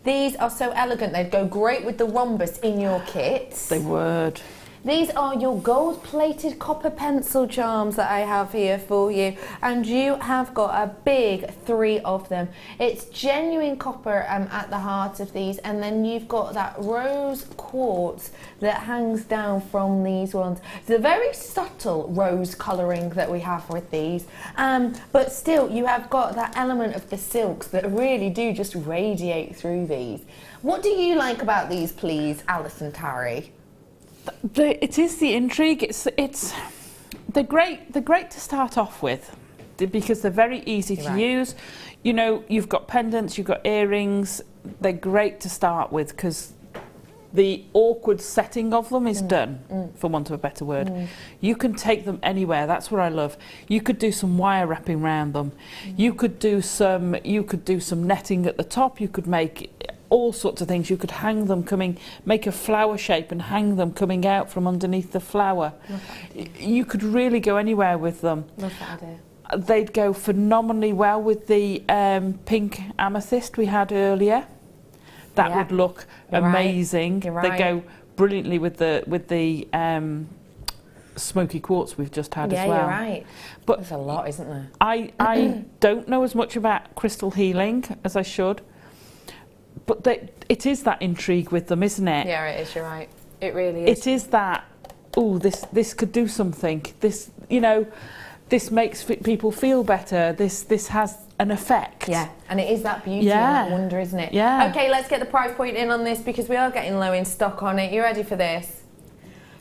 These are so elegant. They'd go great with the rhombus in your kits. They would. These are your gold-plated copper pencil charms that I have here for you, and you have got a big 3 of them. It's genuine copper at the heart of these, and then you've got that rose quartz that hangs down from these ones. It's a very subtle rose colouring that we have with these, but still you have got that element of the silks that really do just radiate through these. What do you like about these, please, Alice and Tari? It is the intrigue. They're great to start off with because they're very easy to use. You know, you've got pendants, you've got earrings. They're great to start with because the awkward setting of them is done, for want of a better word. You can take them anywhere. That's what I love. You could do some wire wrapping around them. You could do some netting at the top. You could make all sorts of things. You could hang them make a flower shape and hang them coming out from underneath the flower. You could really go anywhere with them. Love that idea. They'd go phenomenally well with the pink amethyst we had earlier. That would look amazing. They go brilliantly with the Smoky quartz we've just had as well. Yeah, you're right. But there's a lot, isn't there? I don't know as much about crystal healing as I should. But it is that intrigue with them, isn't it? Yeah, it is, you're right. It really is. It is that, this could do something. This, this makes people feel better. This has an effect. Yeah, and it is that beauty and that wonder, isn't it? Yeah. Okay, let's get the price point in on this because we are getting low in stock on it. You ready for this?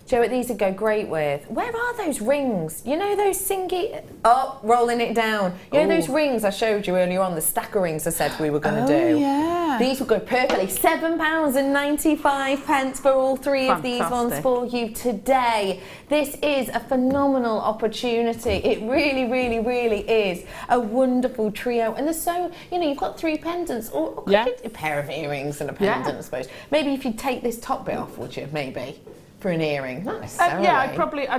Do you know what these would go great with? Where are those rings? You know those singy... Oh, rolling it down. You know those rings I showed you earlier on, the stacker rings I said we were going to do? Yeah. These would go perfectly. £7.95 for all three of these ones for you today. This is a phenomenal opportunity. It really, really, really is a wonderful trio. And there's so, you know, you've got 3 pendants, or a pair of earrings and a pendant, I suppose. Maybe if you take this top bit off, would you? Maybe. For an earring, not necessarily. Yeah, I'd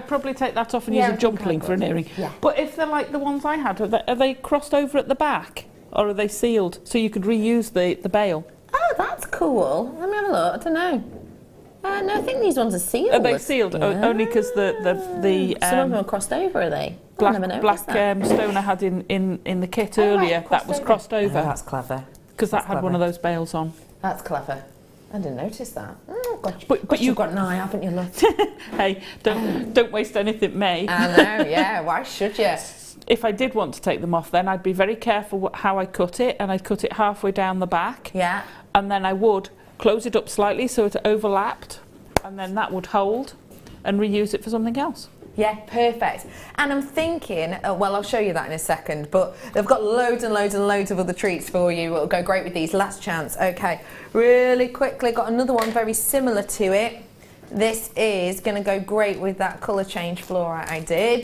probably take that off and use a jumpling for an earring. Yeah. But if they're like the ones I had, are they crossed over at the back, or are they sealed so you could reuse the bail? Oh, that's cool. Let me have a look. I don't know. No, I think these ones are sealed. Are they sealed? Only because the some of them are crossed over, are they? Black stone I had in the kit earlier, that was crossed over. Oh, that's clever. Because that had one of those bails on. That's clever. I didn't notice that. Oh, God, but you've got an eye, haven't you, love? Hey, don't waste anything, May. I know, yeah. Why should you? If I did want to take them off, then I'd be very careful how I cut it, and I'd cut it halfway down the back. Yeah. And then I would close it up slightly so it overlapped, and then that would hold, and reuse it for something else. Yeah, perfect. And I'm thinking, well, I'll show you that in a second, but they've got loads and loads and loads of other treats for you. It'll go great with these. Last chance. Okay, really quickly, got another one very similar to it. This is going to go great with that colour change fluorite I did,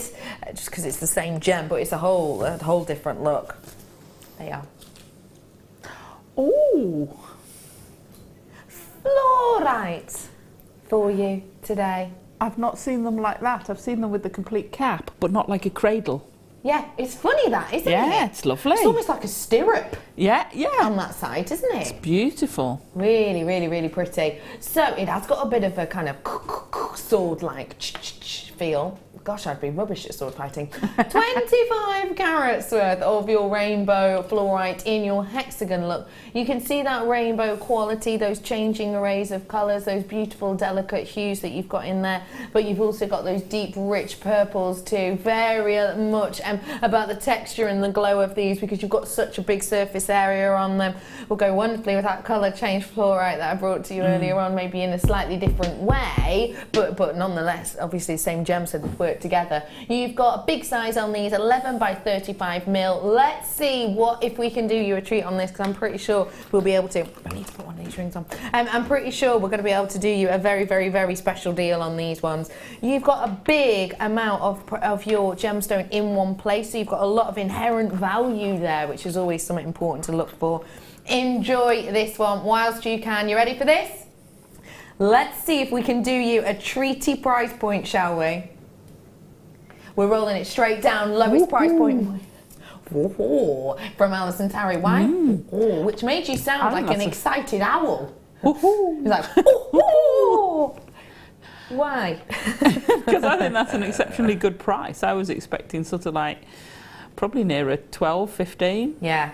just because it's the same gem, but it's a whole different look. There you are. Ooh. Fluorite for you today. I've not seen them like that. I've seen them with the complete cap, but not like a cradle. Yeah, it's funny that, isn't it? Yeah, it's lovely. It's almost like a stirrup. Yeah. On that side, isn't it? It's beautiful. Really, really, really pretty. So it has got a bit of a kind of sword-like feel. Gosh, I'd be rubbish at sword fighting. 25 carats worth of your rainbow fluorite in your hexagon look. You can see that rainbow quality, those changing arrays of colours, those beautiful delicate hues that you've got in there, but you've also got those deep rich purples too. Very much about the texture and the glow of these, because you've got such a big surface area on them. Will go wonderfully with that colour change fluorite that I brought to you earlier on, maybe in a slightly different way, but nonetheless, obviously the same gem, so they've worked together. You've got a big size on these, 11 by 35 mil. Let's see if we can do you a treat on this, because I'm pretty sure we'll be able to. I need to put one of these rings on. I'm pretty sure we're going to be able to do you a very, very, very special deal on these ones. You've got a big amount of your gemstone in one place, so you've got a lot of inherent value there, which is always something important to look for. Enjoy this one whilst you can. You ready for this? Let's see if we can do you a treaty price point, shall we? We're rolling it straight down, lowest price point. From Alison Tarry. Why? Which made you sound like an excited owl. It's like, why? Because I think that's an exceptionally good price. I was expecting sort of like probably nearer 12, 15. Yeah.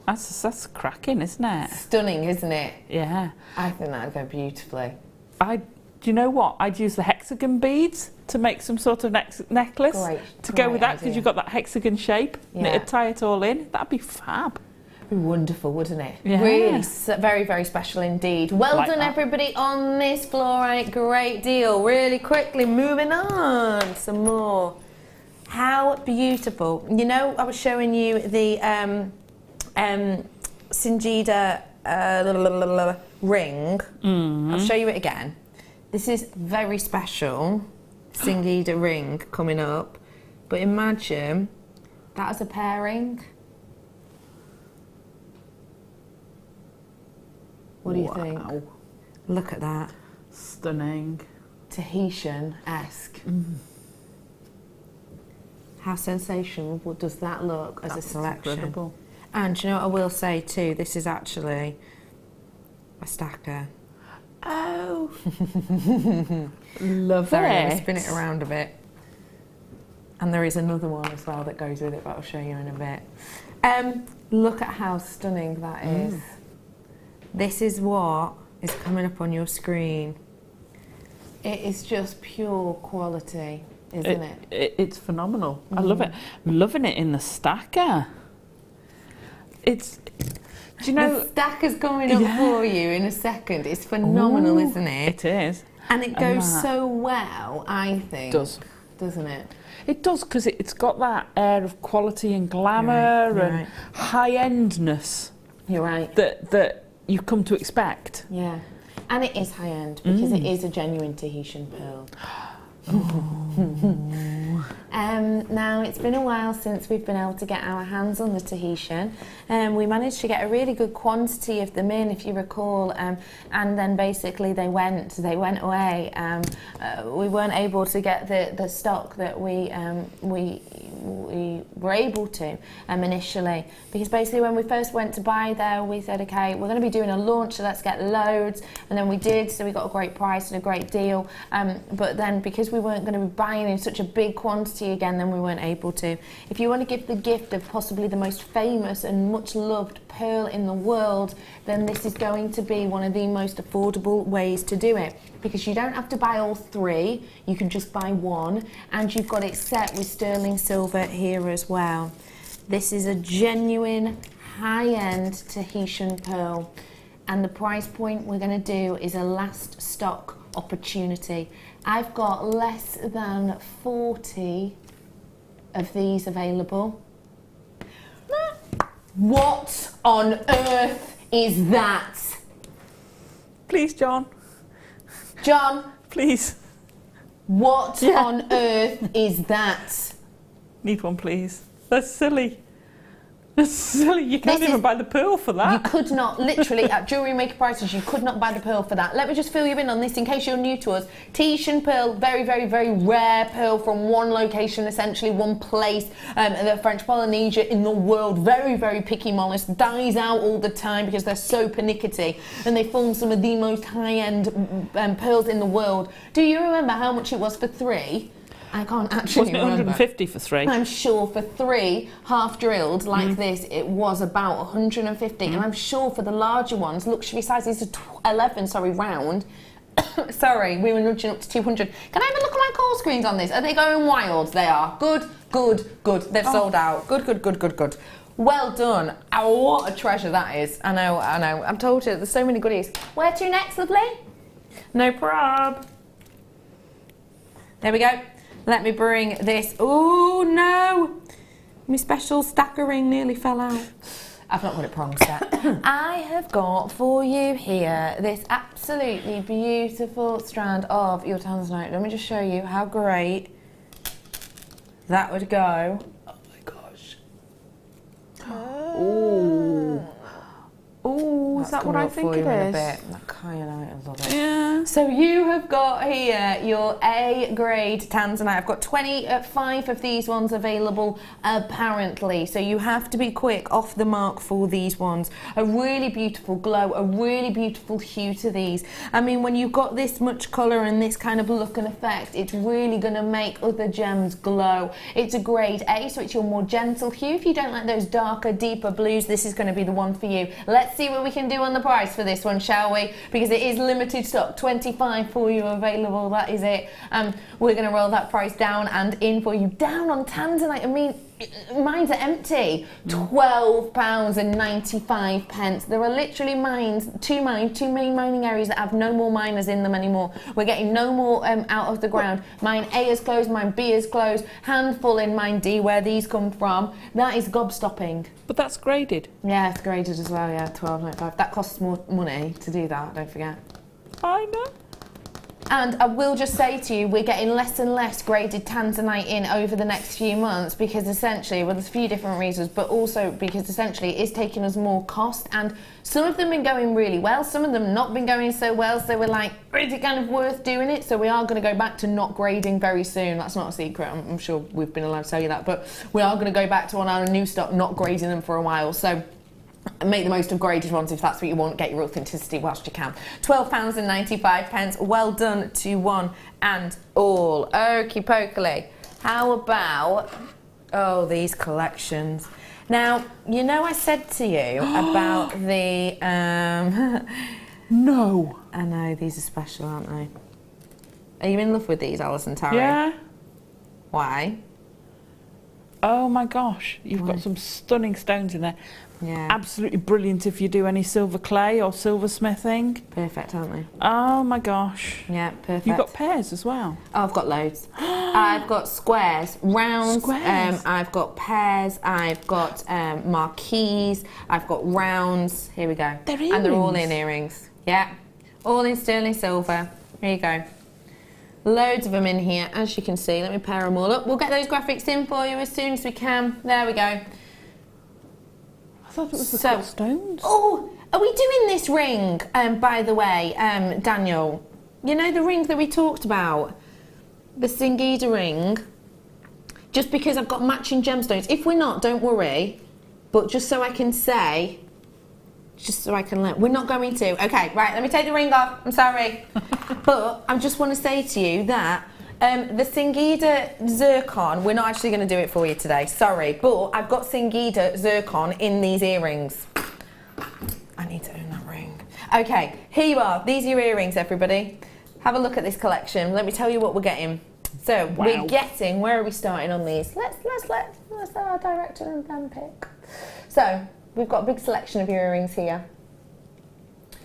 That's cracking, isn't it? Stunning, isn't it? Yeah. I think that'd go beautifully. Do you know what? I'd use the hexagon beads to make some sort of necklace to go with that, because you've got that hexagon shape. And it'd tie it all in. That'd be fab. Be wonderful, wouldn't it? Yeah. Really, very, very special indeed. Well done, everybody, on this fluorite. Great deal. Really quickly, moving on. Some more. How beautiful. You know, I was showing you the Singida ring. I'll show you it again. This is very special Singida ring coming up, but imagine that as a pairing. What do you think? Look at that. Stunning. Tahitian-esque. How sensational does that look as a selection? Incredible. And do you know what I will say too? This is actually a stacker. Oh. Love Sorry, it. let me spin it around a bit. And there is another one as well that goes with it, but I'll show you in a bit. Look at how stunning that is. This is what is coming up on your screen. It is just pure quality, isn't it? It's phenomenal. I love it. I'm loving it in the stacker. Do you know, the stacker's coming up for you in a second. It's phenomenal, isn't it? It is. And it goes so well, I think. It does. Doesn't it? It does, because it's got that air of quality and glamour and high-endness. You're right. That you've come to expect. Yeah. And it is high-end because it is a genuine Tahitian pearl. Now, it's been a while since we've been able to get our hands on the Tahitian. We managed to get a really good quantity of them in, if you recall, and then basically they went away. We weren't able to get the stock that we were able to initially, because basically when we first went to buy there, we said, okay, we're going to be doing a launch, so let's get loads, and then we did, so we got a great price and a great deal, but then because we weren't going to be buying in such a big quantity again, then we weren't able to. If you want to give the gift of possibly the most famous and much loved pearl in the world, then this is going to be one of the most affordable ways to do it, because you don't have to buy all three, you can just buy one, and you've got it set with sterling silver here as well. This is a genuine high-end Tahitian pearl, and the price point we're going to do is a last stock opportunity. I've got less than 40 of these available. What on earth is that? Please, John. John. Please. What on earth is that? Need one, please. That's silly. That's silly. You can't even buy the pearl for that. You could not, literally, at Jewellery Maker prices, you could not buy the pearl for that. Let me just fill you in on this in case you're new to us. Tahitian pearl, very, very, very rare pearl from one location, essentially one place, the French Polynesia in the world. Very, very picky mollusks, dies out all the time because they're so pernickety, and they form some of the most high-end pearls in the world. Do you remember how much it was for 3? I can't actually remember. Wasn't it 150 for 3? I'm sure for 3 half drilled like this, it was about 150. And I'm sure for the larger ones, luxury sizes are 11, round. Sorry, we were nudging up to 200. Can I have a look at my call screens on this? Are they going wild? They are. Good, good, good. They've sold out. Good, good, good, good, good. Well done. Oh, what a treasure that is. I know, I know. I've told you, there's so many goodies. Where to next, lovely? No prob. There we go. Let me bring this. Oh no! My special stacker ring nearly fell out. I've not got it prong set. I have got for you here this absolutely beautiful strand of your Tanzanite. Let me just show you how great that would go. Oh my gosh. Oh. Oh, is that what I think it is? That kyanite, I love it. Yeah. So you have got here your A-grade Tanzanite. I've got 25 of these ones available, apparently. So you have to be quick, off the mark for these ones. A really beautiful glow, a really beautiful hue to these. I mean, when you've got this much colour and this kind of look and effect, it's really going to make other gems glow. It's a grade A, so it's your more gentle hue. If you don't like those darker, deeper blues, this is going to be the one for you. Let's see what we can do on the price for this one, shall we? Because it is limited stock, 25 for you available, that is it. We're going to roll that price down and in for you. Down on Tanzanite, I mean, mines are empty. £12.95. There are literally mines, two main mining areas that have no more miners in them anymore. We're getting no more out of the ground. Mine A is closed, mine B is closed, handful in mine D where these come from. That is gobstopping. But that's graded. Yeah, it's graded as well, yeah, £12.95. That costs more money to do that, don't forget. I know. And I will just say to you, we're getting less and less graded Tanzanite in over the next few months because essentially, well, there's a few different reasons, but also because essentially it is taking us more cost, and some of them been going really well, some of them not been going so well, so we're like, is it kind of worth doing it? So we are going to go back to not grading very soon. That's not a secret, I'm sure we've been allowed to tell you that, but we are going to go back to on our new stock, not grading them for a while. So make the most of graded ones if that's what you want. Get your authenticity whilst you can. £12.95. Well done to one and all. Okie pokely. How about, oh, these collections. Now, you know I said to you about the... No. I know, these are special, aren't they? Are you in love with these, Alison Terry? Yeah. Why? Oh my gosh, you've got some stunning stones in there. Yeah. Absolutely brilliant if you do any silver clay or silversmithing. Perfect, aren't they? Oh my gosh. Yeah, perfect. You've got pairs as well. Oh, I've got loads. I've got squares, rounds, I've got pairs, I've got marquees, I've got rounds. Here we go. They're earrings. And they're all in earrings. Yeah, all in sterling silver. Here you go. Loads of them in here, as you can see. Let me pair them all up. We'll get those graphics in for you as soon as we can. There we go. I thought it was the cut stones. Oh, are we doing this ring, by the way, Daniel? You know the ring that we talked about? The Singida ring? Just because I've got matching gemstones. If we're not, don't worry. But just so I can say, just so I can let... We're not going to. Okay, right, let me take the ring off. I'm sorry. But I just want to say to you that the Singida zircon, we're not actually going to do it for you today, sorry, but I've got Singida zircon in these earrings. I need to own that ring. Okay, here you are. These are your earrings, everybody. Have a look at this collection. Let me tell you what we're getting. So we're getting, where are we starting on these? Let's let our director and Dan pick. So we've got a big selection of earrings here.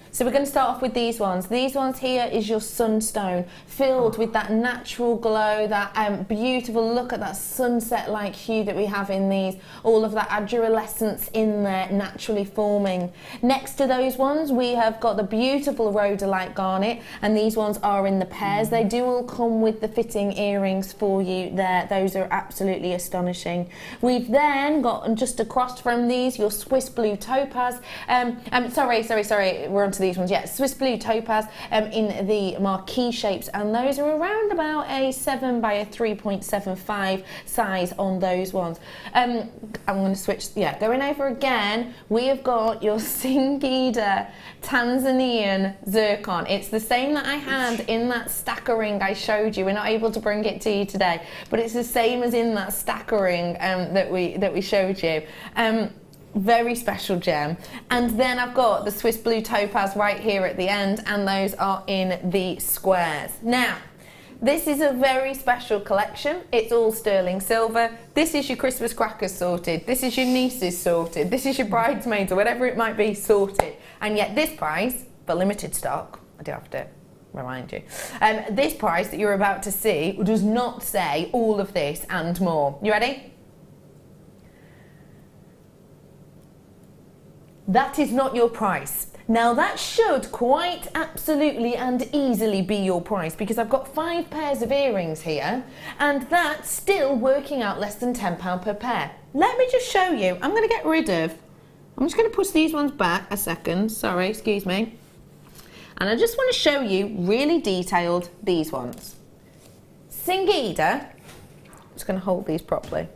So we're going to start off with these ones. These ones here is your sunstone, filled with that natural glow, that beautiful look at that sunset-like hue that we have in these, all of that aduralescence in there naturally forming. Next to those ones, we have got the beautiful rhodolite garnet, and these ones are in the pairs. They do all come with the fitting earrings for you there. Those are absolutely astonishing. We've then got, just across from these, your Swiss blue topaz. Sorry, we're onto these ones, yeah, Swiss blue topaz in the marquee shapes, and those are around about a 7 by a 3.75 size on those ones. I'm going to switch, yeah, going over again, we have got your Singida Tanzanian zircon. It's the same that I had in that stacker ring I showed you. We're not able to bring it to you today, but it's the same as in that stacker ring that we showed you. Very special gem. And then I've got the Swiss blue topaz right here at the end, and those are in the squares. Now, this is a very special collection. It's all sterling silver. This is your Christmas crackers sorted. This is your nieces sorted. This is your bridesmaids or whatever it might be sorted. And yet this price, for limited stock, I do have to remind you, this price that you're about to see does not say all of this and more. You ready? That is not your price. Now that should quite absolutely and easily be your price, because I've got 5 pairs of earrings here, and that's still working out less than £10 per pair. Let me just show you. I'm going to get rid of, I'm just going to push these ones back a second. Sorry, excuse me. And I just want to show you really detailed these ones. Singida, I'm just going to hold these properly.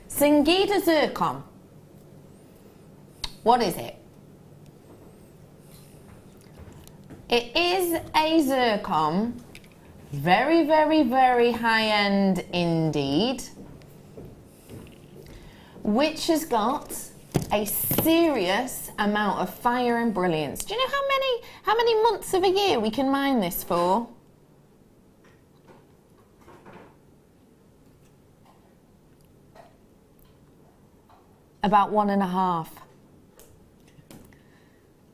Singida zircon. What is it? It is a zircon, very, very, very high-end indeed, which has got a serious amount of fire and brilliance. Do you know how many months of a year we can mine this for? About 1.5.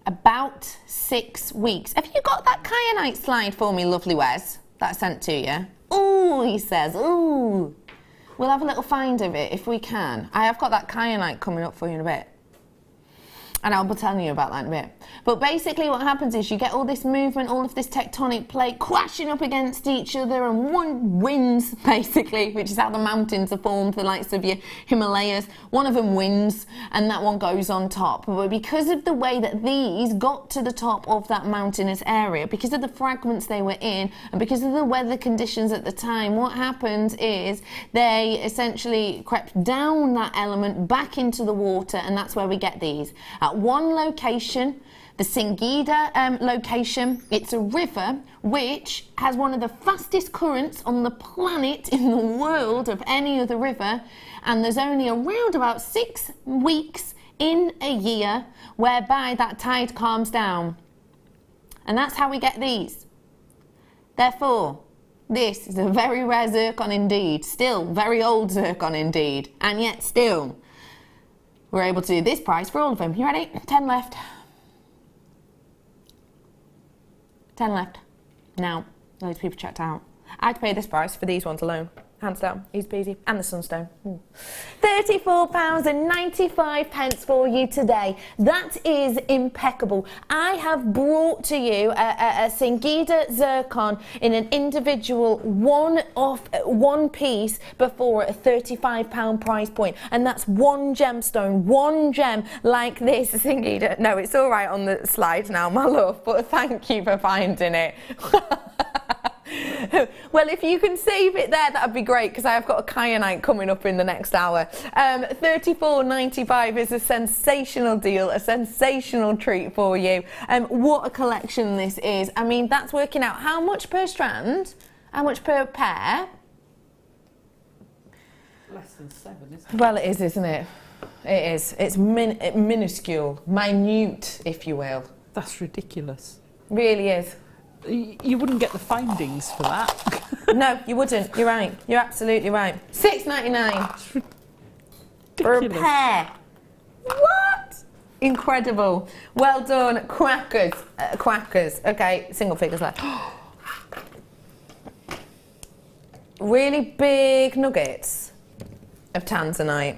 About 6 weeks. Have you got that kyanite slide for me, lovely Wes, that I sent to you? Ooh, he says, ooh. We'll have a little find of it if we can. I have got that kyanite coming up for you in a bit. And I'll be telling you about that in a bit. But basically what happens is you get all this movement, all of this tectonic plate crashing up against each other, and one wins, basically, which is how the mountains are formed, the likes of your Himalayas. One of them wins, and that one goes on top. But because of the way that these got to the top of that mountainous area, because of the fragments they were in, and because of the weather conditions at the time, what happened is they essentially crept down that element back into the water, and that's where we get these. At one location, the Singida location, it's a river which has one of the fastest currents on the planet in the world of any other river, and there's only around about 6 weeks in a year whereby that tide calms down. And that's how we get these. Therefore, This is a very rare zircon indeed. Still, very old zircon indeed. And yet still, we're able to do this price for all of them. You ready? 10 left. 10 left. Now, loads of people checked out. I'd pay this price for these ones alone. Hands down, easy peasy. And the sunstone. £34.95 for you today. That is impeccable. I have brought to you a Singida zircon in an individual one piece before a £35 price point. And that's one gemstone, one gem like this Singida. No, it's all right on the slide now, my love, but thank you for finding it. Well, if you can save it there, that'd be great, because I've got a kyanite coming up in the next hour. £34.95 is a sensational deal, a sensational treat for you. What a collection this is. I mean, that's working out how much per strand, how much per pair. Less than 7, isn't it? Well, it is, isn't it? It is. It's minuscule, minute, if you will. That's ridiculous. Really is. You wouldn't get the findings for that. No, you wouldn't. You're right. You're absolutely right. $6.99 for a pair. What? Incredible. Well done, quackers. Quackers. Okay, single figures left. Really big nuggets of Tanzanite.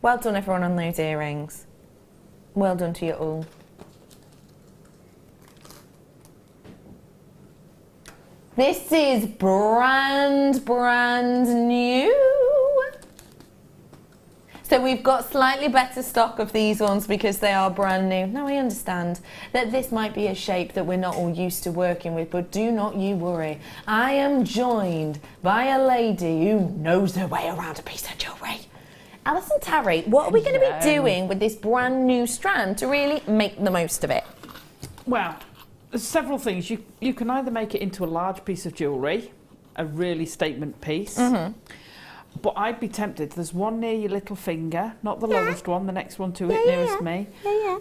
Well done, everyone, on those earrings. Well done to you all. This is brand new. So we've got slightly better stock of these ones because they are brand new. Now I understand that this might be a shape that we're not all used to working with, but do not you worry. I am joined by a lady who knows her way around a piece of jewellery. Alison Tarry, what are we going to be doing with this brand new strand to really make the most of it? Well, there's several things. You can either make it into a large piece of jewellery, a really statement piece, but I'd be tempted. There's one near your little finger, not the lowest one, the next one to it, nearest me.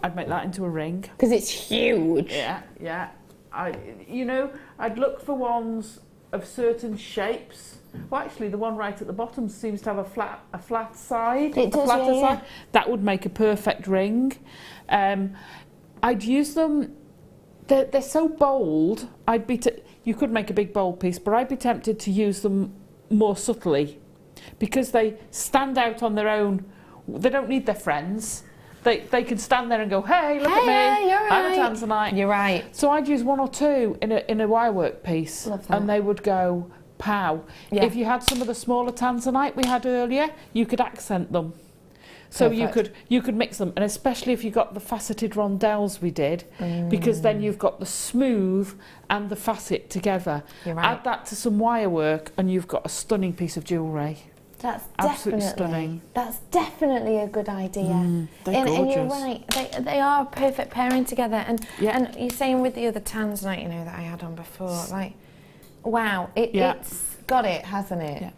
I'd make that into a ring. Because it's huge. Yeah. I'd look for ones of certain shapes. Well, actually, the one right at the bottom seems to have a flat side. It does, flatter yeah. side. That would make a perfect ring. I'd use them. They're so bold. You could make a big bold piece, but I'd be tempted to use them more subtly because they stand out on their own. They don't need their friends. They can stand there and go, hey, look at me, you're right. I'm a Tanzanite. You're right. So I'd use one or two in a wirework piece, and they would go pow. Yeah. If you had some of the smaller Tanzanite we had earlier, you could accent them. So you could mix them, and especially if you got the faceted rondelles we did, because then you've got the smooth and the facet together. You're right. Add that to some wire work, and you've got a stunning piece of jewellery. That's absolutely stunning. That's definitely a good idea. They're gorgeous. And you're right, they are a perfect pairing together. And you're saying with the other Tanzanite, that I had on before, like, wow, it's got it, hasn't it? Yeah.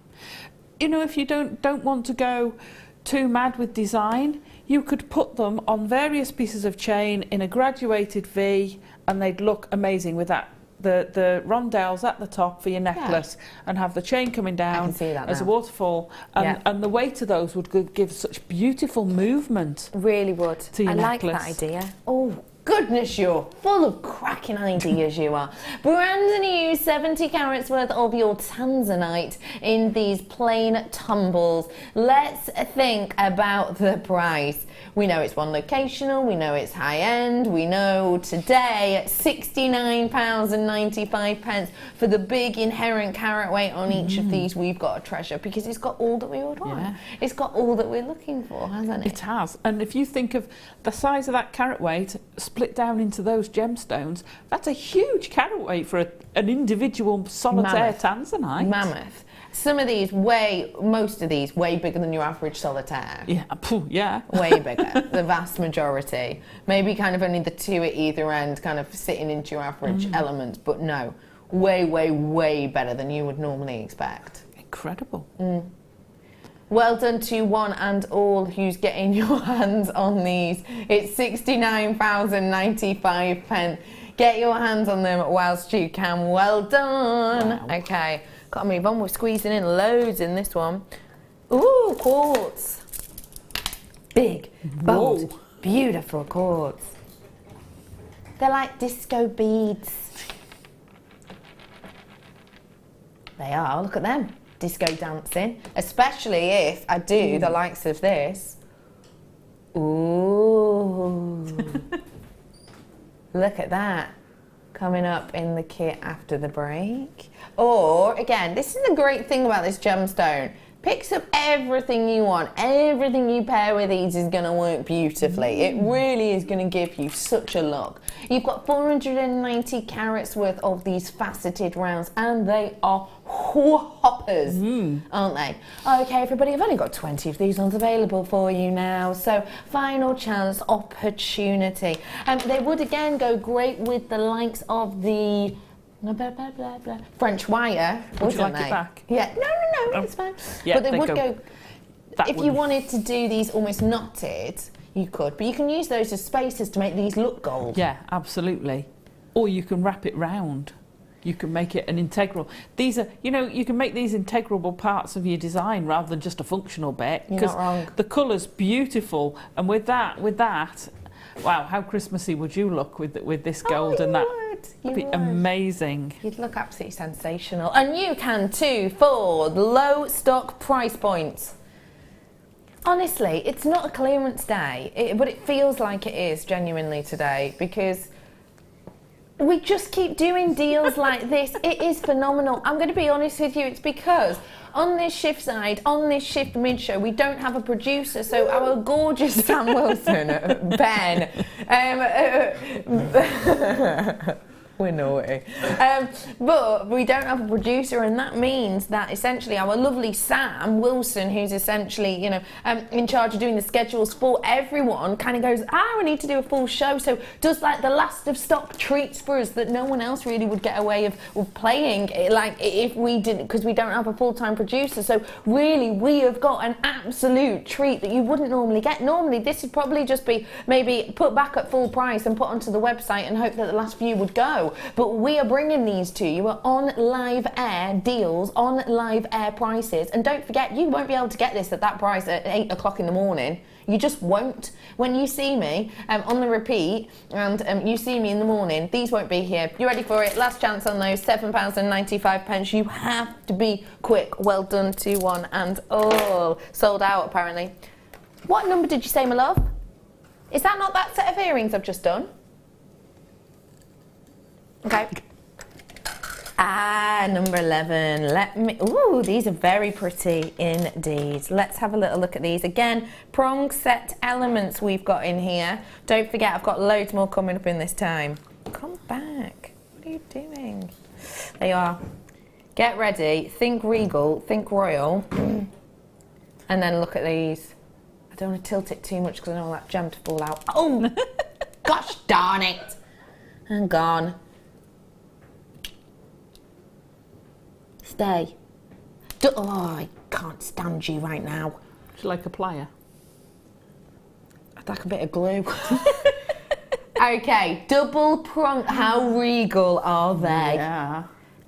If you don't want to go too mad with design, you could put them on various pieces of chain in a graduated V, and they'd look amazing with that the rondelles at the top for your necklace, and have the chain coming down as a waterfall, and the weight of those would give such beautiful movement. Really would. To your necklace. I like that idea. Oh goodness, you're full of cracking ideas, you are. Brand new 70 carats worth of your Tanzanite in these plain tumbles. Let's think about the price. We know it's one locational, we know it's high end, we know today £69.95 for the big inherent carat weight on each of these. We've got a treasure because it's got all that we would want. Yeah. It's got all that we're looking for, hasn't it? It has. And if you think of the size of that carat weight split down into those gemstones, that's a huge carat weight for an individual solitaire Tanzanite. Mammoth. Some of these most of these way bigger than your average solitaire. Yeah. Way bigger, the vast majority. Maybe kind of only the two at either end kind of sitting into your average element, but no, way better than you would normally expect. Incredible. Well done to one and all who's getting your hands on these. It's £69.95. Get your hands on them whilst you can. Well done. Wow. Okay, Gotta move on, we're squeezing in loads in this one. Ooh, quartz. Big, bold, beautiful quartz. They're like disco beads. They are, look at them. Disco dancing. Especially if I do the likes of this. Ooh. Look at that. Coming up in the kit after the break. Or, again, this is the great thing about this gemstone. Picks up everything you want. Everything you pair with these is going to work beautifully. It really is going to give you such a look. You've got 490 carats worth of these faceted rounds, and they are whoppers, aren't they? Okay, everybody, I've only got 20 of these ones available for you now, so final chance opportunity. They would, again, go great with the likes of the French wire, Would you like they? it back? Yeah, no, it's fine. Yeah, but they would go if you one. wanted to do these almost knotted, you could, but you can use those as spacers to make these look gold. Yeah, absolutely. Or you can wrap it round. You can make it an integral. These are, you know, you can make these integrable parts of your design rather than just a functional bit. You're not wrong. The colour's beautiful, and with that, wow, how Christmassy would you look with this gold and that? It'd be amazing. You'd look absolutely sensational. And you can too for low stock price points. Honestly, it's not a clearance day, but it feels like it is genuinely today, because we just keep doing deals like this. It is phenomenal. I'm going to be honest with you, it's because on this shift side, on this shift mid-show, we don't have a producer, so our gorgeous Sam Wilson, Ben, we're naughty. But we don't have a producer, and that means that essentially our lovely Sam Wilson, who's essentially, you know, in charge of doing the schedules for everyone, kind of goes, I need to do a full show, so does like the last of stock treats for us that no one else really would get away of playing, like if we didn't, because we don't have a full-time producer. So really, we have got an absolute treat that you wouldn't normally get. Normally, this would probably just be maybe put back at full price and put onto the website and hope that the last few would go. But we are bringing these to you on live air deals, on live air prices. And don't forget, you won't be able to get this at that price at 8 o'clock in the morning. You just won't. When you see me on the repeat and you see me in the morning, these won't be here. You ready for it? Last chance on those, £7.95. You have to be quick. Well done, 2-1 and all. Sold out, apparently. What number did you say, my love? Is that not that set of earrings I've just done? Okay. Number 11. Ooh, these are very pretty indeed. Let's have a little look at these. Again, prong set elements we've got in here. Don't forget, I've got loads more coming up in this time. Come back. What are you doing? There you are. Get ready. Think regal, think royal. And then look at these. I don't want to tilt it too much because I don't want that gem to fall out. Oh, gosh darn it. And gone. Stay. Oh, I can't stand you right now. Would you like a plier? I'd like a bit of glue. Okay, double prong. How regal are they? Yeah.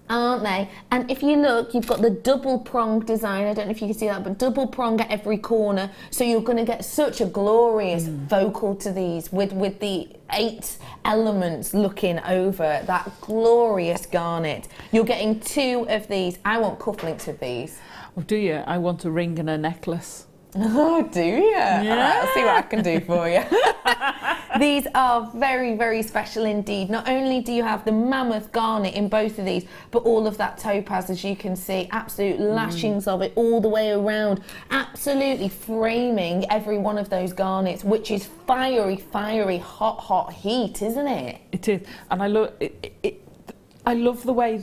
Aren't they? And if you look, you've got the double prong design. I don't know if you can see that, but double prong at every corner. So you're going to get such a glorious vocal to these with the 8 elements looking over that glorious garnet. You're getting 2 of these. I want cufflinks with these. Oh, do you? I want a ring and a necklace. Oh, do you? Yeah. All right, I'll see what I can do for you. These are very, very special indeed. Not only do you have the mammoth garnet in both of these, but all of that topaz, as you can see, absolute lashings of it all the way around, absolutely framing every one of those garnets, which is fiery, fiery, hot, hot heat, isn't it? It is, and I love it. I love the way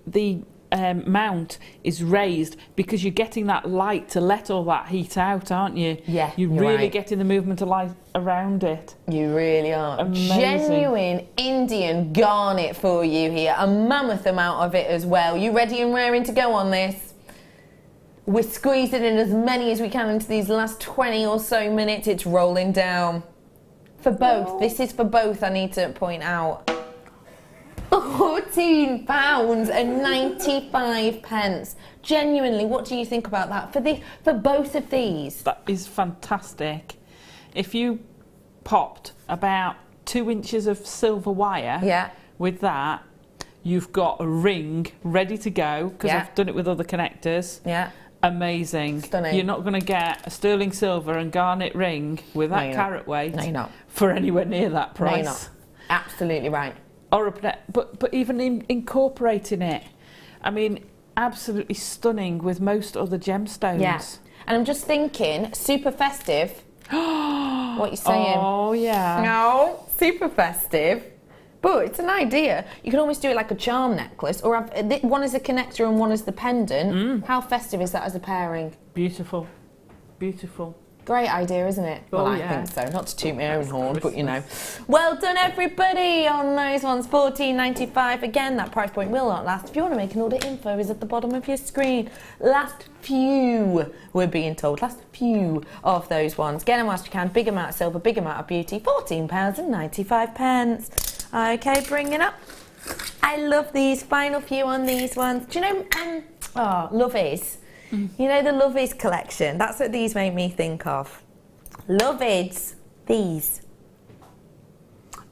the mount is raised, because you're getting that light to let all that heat out, aren't you? Yeah, you're really right. Getting the movement of light around it. You really are. Amazing. Genuine Indian garnet for you here. A mammoth amount of it as well. You ready and raring to go on this? We're squeezing in as many as we can into these last 20 or so minutes. It's rolling down. For both. This is for both, I need to point out. £14.95. Genuinely, what do you think about that for both of these? That is fantastic. If you popped about 2 inches of silver wire with that, you've got a ring ready to go, because I've done it with other connectors. Yeah. Amazing. Stunning. You're not going to get a sterling silver and garnet ring with that carat weight for anywhere near that price. No, you're not. Absolutely right. Or but even incorporating it, I mean, absolutely stunning with most other gemstones. Yeah. And I'm just thinking, super festive. What are you saying? Oh yeah. No, super festive. But it's an idea. You can almost do it like a charm necklace, or have one as a connector and one as the pendant. How festive is that as a pairing? Beautiful. Beautiful. Great idea, isn't it? Oh, well, I think so. Not to toot my own horn, but you know. Well done, everybody, on those ones. $14.95. Again, that price point will not last. If you want to make an order, info is at the bottom of your screen. Last few, we're being told. Last few of those ones. Get them whilst you can. Big amount of silver, big amount of beauty. £14.95. Okay, bring it up. I love these. Final few on these ones. Do you know, Love Is? You know the Love Is collection? That's what these made me think of. Love Is these.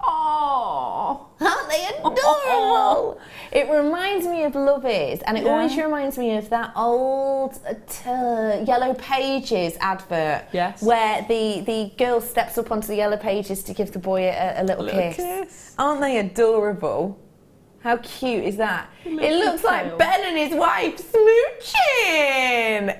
Oh, aren't they adorable? It reminds me of Love Is, and it always reminds me of that old Yellow Pages advert, where the girl steps up onto the Yellow Pages to give the boy a little kiss. Aren't they adorable? How cute is that? It looks like Ben and his wife smooching.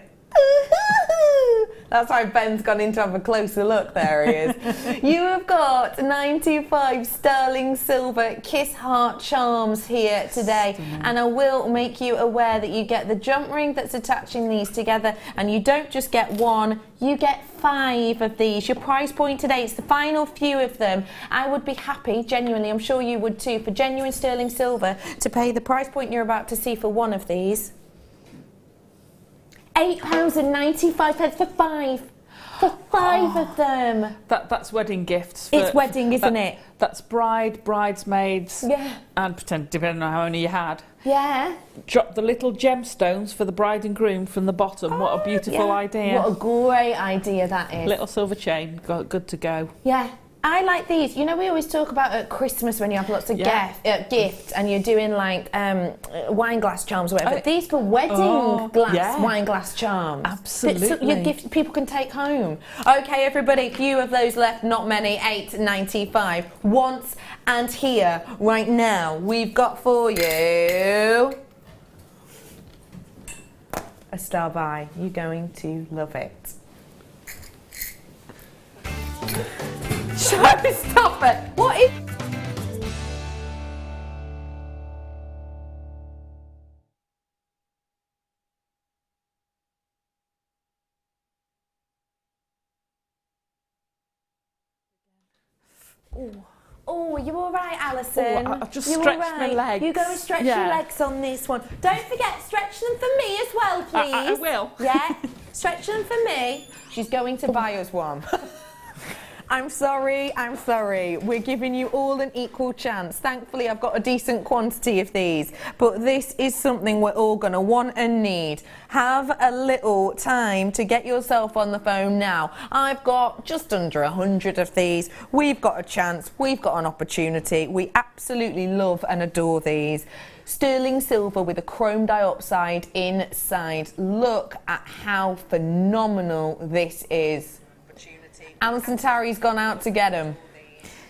That's why Ben's gone in to have a closer look. There he is. You have got 925 sterling silver kiss heart charms here today, and I will make you aware that you get the jump ring that's attaching these together, and you don't just get one, you get 5 of these. Your price point today, it's the final few of them. I would be happy, genuinely, I'm sure you would too, for genuine sterling silver to pay the price point you're about to see for one of these. £8.95 for 5. For 5 of them. That's wedding gifts. It's wedding, isn't it? That's bridesmaids. Yeah. And depending on how many you had. Yeah. Drop the little gemstones for the bride and groom from the bottom. What a beautiful idea. What a great idea that is. Little silver chain, good to go. Yeah. I like these. You know, we always talk about at Christmas when you have lots of gifts and you're doing like wine glass charms or whatever. These for wedding wine glass charms. Absolutely. Your gift people can take home. Okay, everybody, few of those left, not many. $8.95. Once and here, right now, we've got for you a star buy. You're going to love it. Showstopper! What is... Oh, are you all right, Alison? I just stretched my legs. You go and stretch your legs on this one. Don't forget, stretch them for me as well, please. I will. Yeah, stretch them for me. She's going to buy us one. I'm sorry. We're giving you all an equal chance. Thankfully, I've got a decent quantity of these, but this is something we're all going to want and need. Have a little time to get yourself on the phone now. I've got just under 100 of these. We've got a chance. We've got an opportunity. We absolutely love and adore these. Sterling silver with a chrome diopside inside. Look at how phenomenal this is. Alison Tarry's gone out to get them.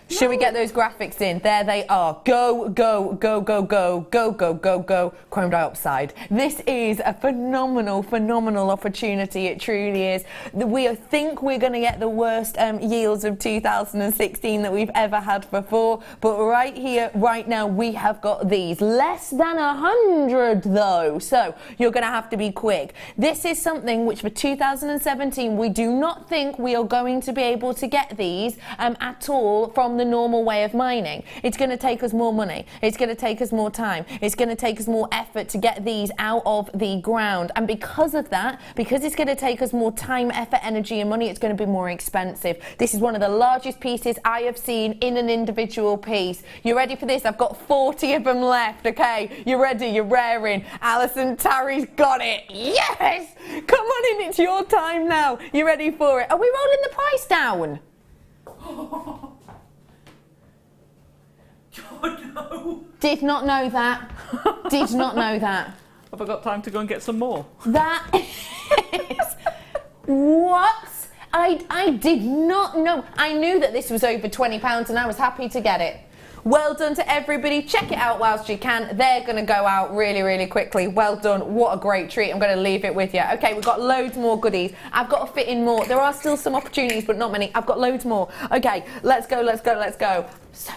Should we get those graphics in? There they are. Go, go, go, go, go, go, go, go, go. Chrome diopside. This is a phenomenal, phenomenal opportunity. It truly is. We think we're going to get the worst yields of 2016 that we've ever had before. But right here, right now, we have got these. Less than 100 though. So you're going to have to be quick. This is something which for 2017, we do not think we are going to be able to get these at all from from the normal way of mining. It's going to take us more money. It's going to take us more time. It's going to take us more effort to get these out of the ground. And because of that, because it's going to take us more time, effort, energy and money, it's going to be more expensive. This is one of the largest pieces I have seen in an individual piece. You ready for this? I've got 40 of them left, okay? You ready? You're raring. Alison Tarry's got it. Yes! Come on in, it's your time now. You ready for it? Are we rolling the price down? God, no. Did not know that. Did not know that. Have I got time to go and get some more? That is... What? I did not know. I knew that this was over £20 and I was happy to get it. Well done to everybody. Check it out whilst you can. They're going to go out really, really quickly. Well done. What a great treat. I'm going to leave it with you. Okay, we've got loads more goodies. I've got to fit in more. There are still some opportunities, but not many. I've got loads more. Okay, let's go, let's go, let's go. So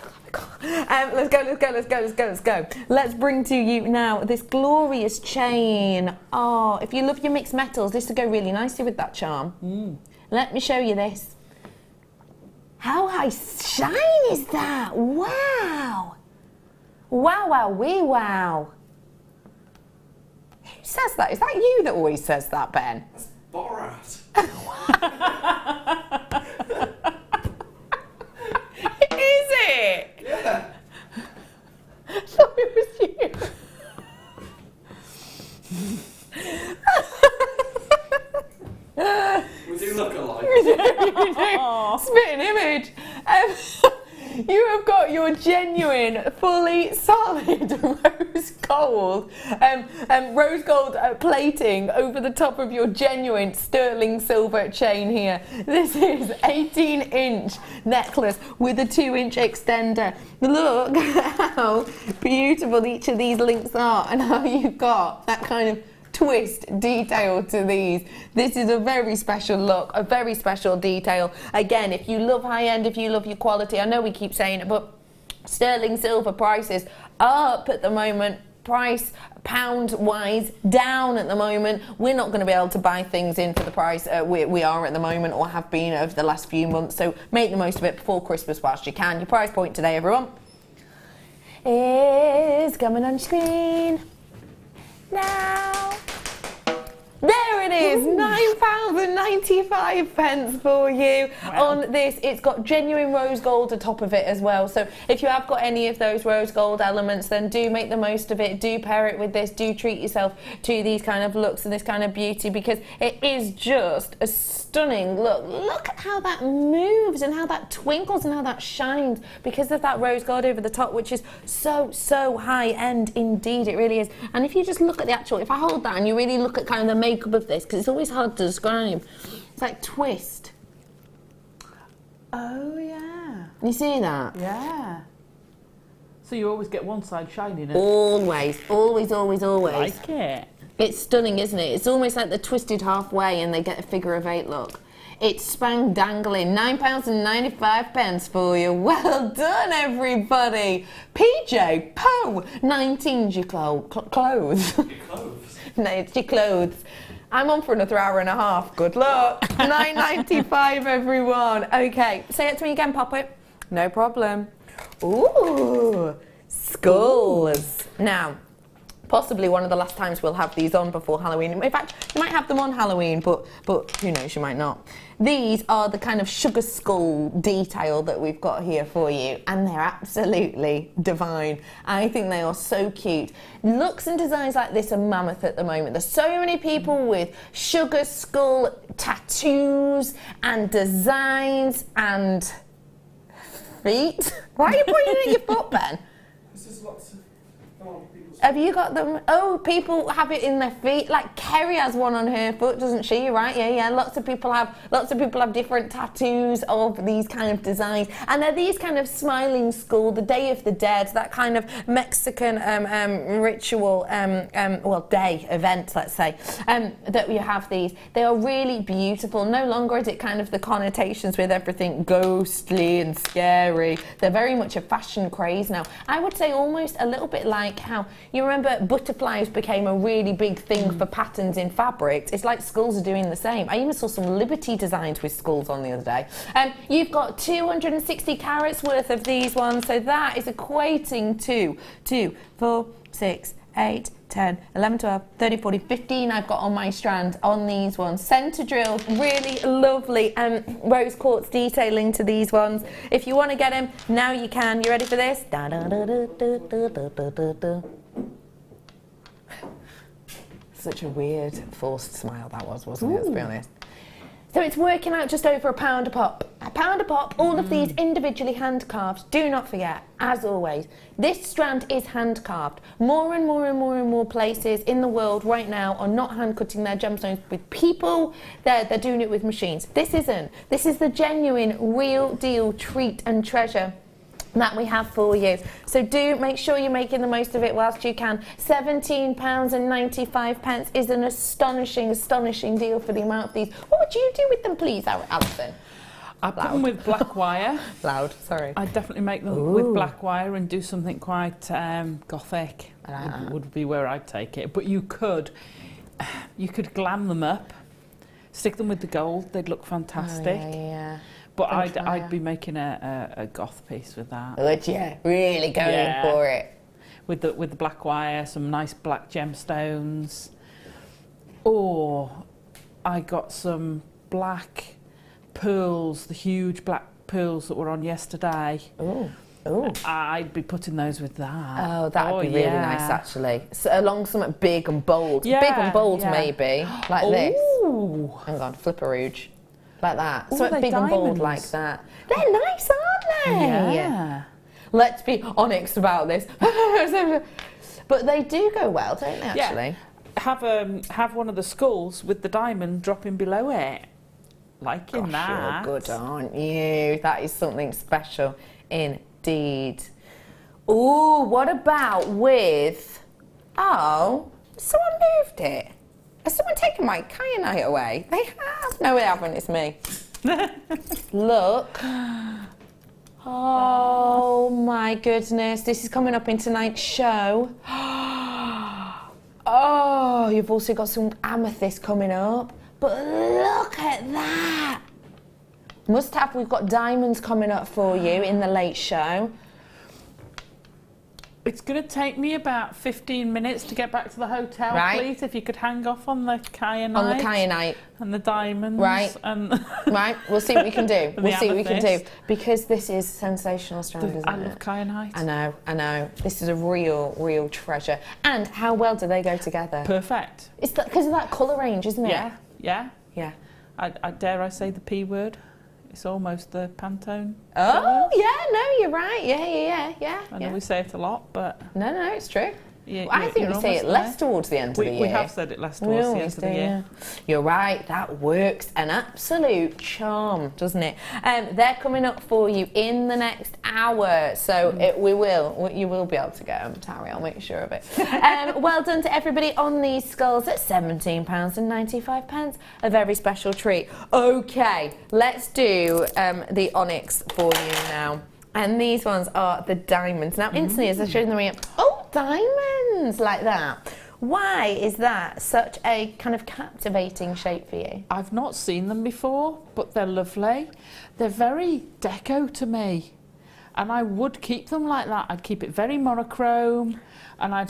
let's go, let's go, let's go, let's go, let's go. Let's bring to you now this glorious chain. Oh, if you love your mixed metals, this would go really nicely with that charm. Let me show you this. How high shine is that? Wow. Wow, wow, wee, wow. Who says that? Is that you that always says that, Ben? That's Borat. Is it? Yeah. I thought it was you. We do look alike. We do. Spitting image. You have got your genuine, fully solid rose gold plating over the top of your genuine sterling silver chain here. This is 18-inch necklace with a 2-inch extender. Look how beautiful each of these links are and how you've got that kind of twist detail to these. This is a very special look, a very special detail. Again, if you love high end, if you love your quality, I know we keep saying it, but sterling silver prices are up at the moment. Price pound wise down at the moment. We're not going to be able to buy things in for the price we are at the moment, or have been over the last few months, so make the most of it before Christmas whilst you can. Your price point today, everyone, is coming on screen now. There it is, £9.95 for you. Wow. On this. It's got genuine rose gold atop of it as well. So if you have got any of those rose gold elements, then do make the most of it. Do pair it with this. Do treat yourself to these kind of looks and this kind of beauty, because it is just a stunning look. Look at how that moves and how that twinkles and how that shines because of that rose gold over the top, which is so high end indeed. It really is. And if you just look at the actual, if I hold that and you really look at kind of the makeup of this, because it's always hard to describe, it's like twist. Oh yeah. You see that? Yeah. So you always get one side shining. Always, always, always, always. Like it. It's stunning, isn't it? It's almost like they're twisted halfway and they get a figure of 8 look. It's spang dangling, £9.95 for you. Well done, everybody. PJ Poe, 19's your clothes. Your clothes? No, it's your clothes. I'm on for another hour and a half. Good luck. £9.95, everyone. Okay, say it to me again, Pop It. No problem. Ooh, skulls. Now, possibly one of the last times we'll have these on before Halloween. In fact, you might have them on Halloween, but who knows, you might not. These are the kind of sugar skull detail that we've got here for you, and they're absolutely divine. I think they are so cute. Looks and designs like this are mammoth at the moment. There's so many people with sugar skull tattoos and designs and feet. Why are you pointing at your foot, Ben? Because there's lots of people's... Have you got them? Oh, people have it in their feet. Like Kerry has one on her foot, doesn't she? Right? Yeah. Lots of people have different tattoos of these kind of designs, and they're these kind of smiling skull, the Day of the Dead, that kind of Mexican ritual, day event, let's say, that we have these. They are really beautiful. No longer is it kind of the connotations with everything ghostly and scary. They're very much a fashion craze now. I would say almost a little bit like how you remember butterflies became a really big thing for patterns in fabrics. It's like skulls are doing the same. I even saw some Liberty designs with skulls on the other day. You've got 260 carats worth of these ones, so that is equating to 2, 4, 6, 8, 10, 11, 12, 13, 14, 15 I've got on my strand on these ones. Centre drilled, really lovely rose quartz detailing to these ones. If you want to get them, now you can. You ready for this? Da, da, da, da, da, da, da, da, da. Such a weird forced smile that was, wasn't it? Let's be honest. So it's working out just over £1 a pop. £1 a pop, all of these individually hand carved. Do not forget, as always, this strand is hand carved. More and more and more and more places in the world right now are not hand cutting their gemstones with people, they're doing it with machines. This isn't. This is the genuine, real deal treat and treasure that we have for you. So do make sure you're making the most of it whilst you can. £17.95 is an astonishing deal for the amount of these. What would you do with them, please, Alison? I put them with black wire. Loud, sorry. I'd definitely make them with black wire and do something quite gothic. Would be where I'd take it. But you could glam them up, stick them with the gold. They'd look fantastic. Oh, yeah. But I'd be making a goth piece with that. Would you? Really going for it? With the black wire, some nice black gemstones. Or I got some black pearls, the huge black pearls that were on yesterday. Oh. I'd be putting those with that. Oh, that'd be really nice, actually. So along something big and bold. Big and bold, maybe. Like this. Hang on, flip a rouge. Like that. So big and bold like that. They're nice, aren't they? Yeah. Let's be honest about this. But they do go well, don't they, actually? Yeah. Have one of the skulls with the diamond dropping below it. Liking that. You're good, aren't you? That is something special indeed. Ooh, what about with... Oh, someone moved it. Has someone taken my kyanite away? They have. No, they haven't. It's me. Look. Oh, my goodness. This is coming up in tonight's show. Oh, you've also got some amethyst coming up. But look at that. Must have. We've got diamonds coming up for you in the late show. It's going to take me about 15 minutes to get back to the hotel, please. If you could hang off on the kyanite. On the kyanite. And the diamonds. Right. And right. We'll see what we can do. We'll see what we can do. Because this is sensational strand, isn't it? I love kyanite. I know. This is a real treasure. And how well do they go together? Perfect. It's because of that colour range, isn't it? Yeah. I dare I say the P word? It's almost the Pantone. Oh, colour. yeah, no, you're right. Yeah. I know we say it a lot, but... No, it's true. I think we say it less towards the end of the year. We have said it less towards the end of the year. You're right, that works an absolute charm, doesn't it? They're coming up for you in the next hour, so you will be able to get them, Tarry, I'll make sure of it. Well done to everybody on these skulls at £17.95, a very special treat. Okay, let's do the onyx for you now. And these ones are the diamonds. Now, instantly, as I showed them, diamonds like that. Why is that such a kind of captivating shape for you? I've not seen them before, but they're lovely. They're very deco to me, and I would keep them like that. I'd keep it very monochrome, and I'd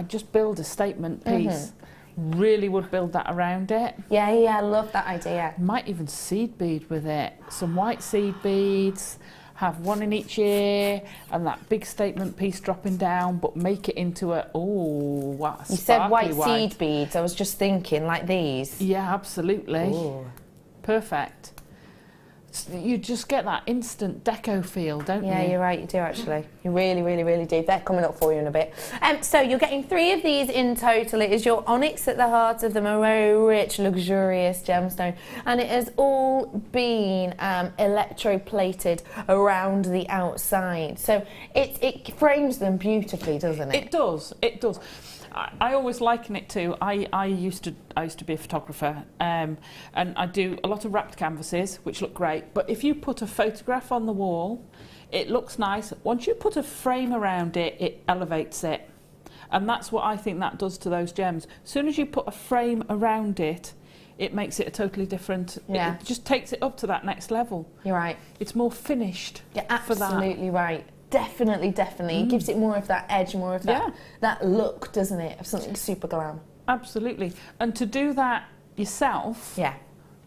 just build a statement piece. Really would build that around it. Yeah, I love that idea. Might even seed bead with it. Some white seed beads. Have one in each ear and that big statement piece dropping down, but make it into a, what a You said white seed beads, I was just thinking like these. Yeah, absolutely. Ooh. Perfect. You just get that instant deco feel, don't you? Yeah, you're right, you do actually. You really do. They're coming up for you in a bit. So you're getting 3 of these in total. It is your onyx at the heart of them, a very rich, luxurious gemstone. And it has all been electroplated around the outside. So it frames them beautifully, doesn't it? It does. I always liken it to, I used to be a photographer, and I do a lot of wrapped canvases, which look great, but if you put a photograph on the wall, it looks nice. Once you put a frame around it, it elevates it. And that's what I think that does to those gems. As soon as you put a frame around it, it makes it a totally different, Yeah. it just takes it up to that next level. You're right. It's more finished. You're for that. absolutely right. Definitely, definitely. It gives it more of that edge, more of that, that look, doesn't it? Of something super glam. Absolutely. And to do that yourself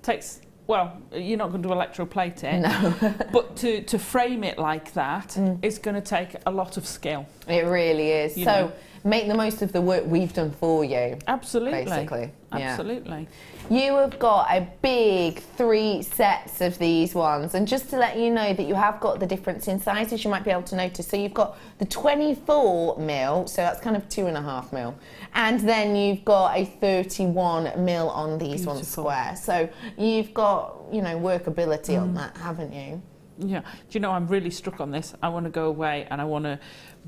takes, well, you're not going to electroplate it. No. But to frame it like that is going to take a lot of skill. It really is. You So know. make the most of the work we've done for you. Absolutely. Basically. Yeah. Absolutely. You have got a big 3 sets of these ones, and just to let you know that you have got the difference in sizes, you might be able to notice. So you've got the 24mm, so that's kind of 2.5mm, and then you've got a 31mm on these ones square. So you've got, you know, workability on that, haven't you? Yeah. Do you know, I'm really struck on this. I want to go away and I want to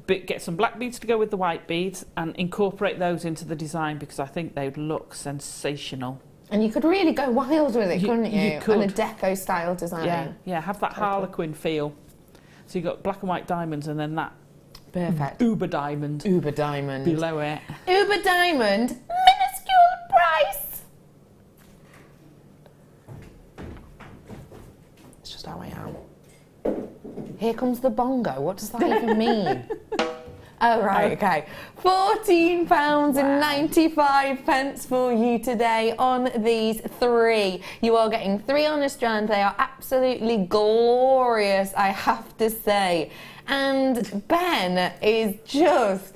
get some black beads to go with the white beads and incorporate those into the design, because I think they'd look sensational. And you could really go wild with it, couldn't you? You could. And a deco style design. Yeah, yeah, have that Harlequin feel. So you've got black and white diamonds and then that perfect uber diamond. Uber diamond. Below it. Uber diamond, minuscule price. It's just how I am. Here comes the bongo. What does that even mean? Oh, right, okay. £14.95 for you today on these 3. You are getting 3 on a strand. They are absolutely glorious, I have to say. And Ben is just,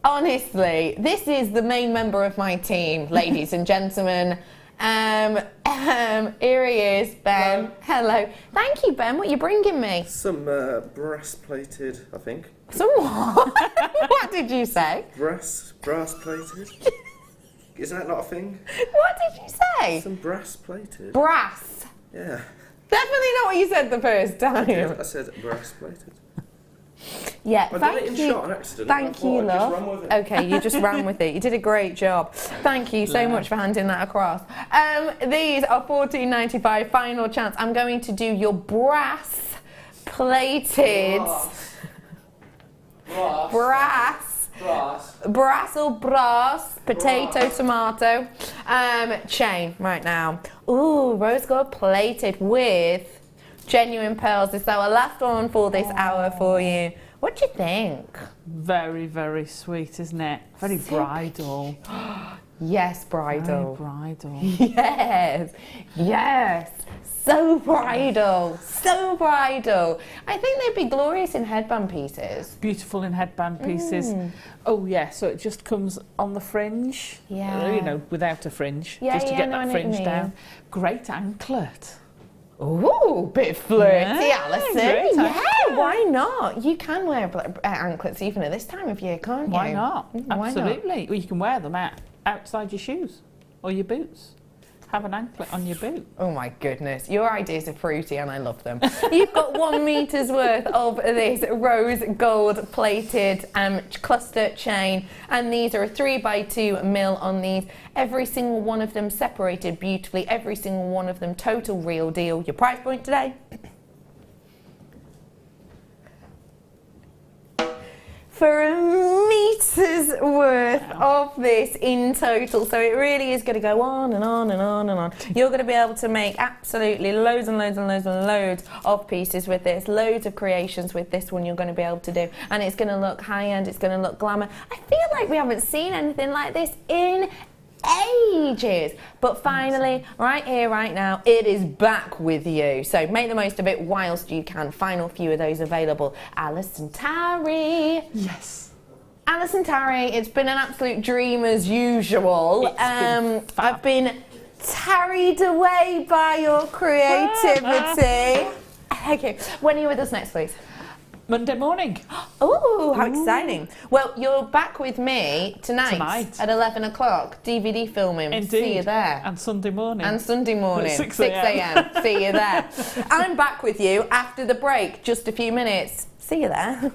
honestly, this is the main member of my team, ladies and gentlemen. Here he is, Ben. Hello. Thank you, Ben. What are you bringing me? Some brass-plated, I think. Some what? What did you say? Brass-plated. Is that not a thing? What did you say? Some brass-plated. Brass. Yeah. Definitely not what you said the first time. I said brass-plated. Yeah, I thank did it in you. shot on accident. Thank you, I just love. ran with it. Okay, you just ran with it. You did a great job. Thank you so much for handing that across. These are $14.95, final chance. I'm going to do your brass plated. Brass or brass, potato, tomato, chain right now. Ooh, rose gold plated with genuine pearls. This is our last one for this hour for you. What do you think? Very, very sweet, isn't it? Very bridal. Yes, bridal. Very bridal. Yes, yes. So bridal, so bridal. I think they'd be glorious in headband pieces. Beautiful in headband pieces. Oh yeah, so it just comes on the fringe. Yeah. You know, without a fringe. Yeah, just to yeah, get no, I that know what you fringe mean. down. Great anklet. Ooh, bit flirty, Yeah, Alison. great Yeah, anklet. why not? You can wear anklets even at this time of year, can't you? Why not? Why Absolutely. Well, you can wear them outside your shoes or your boots. Have an anklet on your boot. Oh my goodness, your ideas are fruity and I love them. You've got 1 meter's worth of this rose gold plated cluster chain, and these are a 3x2mm on these. Every single one of them separated beautifully, every single one of them total real deal. Your price point today? For a meter's worth of this in total. So it really is going to go on and on and on and on. You're going to be able to make absolutely loads and loads and loads and loads of pieces with this, loads of creations with this one you're going to be able to do. And it's going to look high-end, it's going to look glamour. I feel like we haven't seen anything like this in ages, but finally, right here, right now, it is back with you. So make the most of it whilst you can. Final few of those available. Alison Tarry. Yes. Alison Tarry, it's been an absolute dream as usual. I've been carried away by your creativity. Okay, when are you with us next, please? Monday morning. Oh, how exciting. Well, you're back with me tonight. At 11 o'clock, DVD filming. Indeed. See you there. And Sunday morning. And Sunday morning. At 6 a.m. See you there. I'm back with you after the break, just a few minutes. See you there.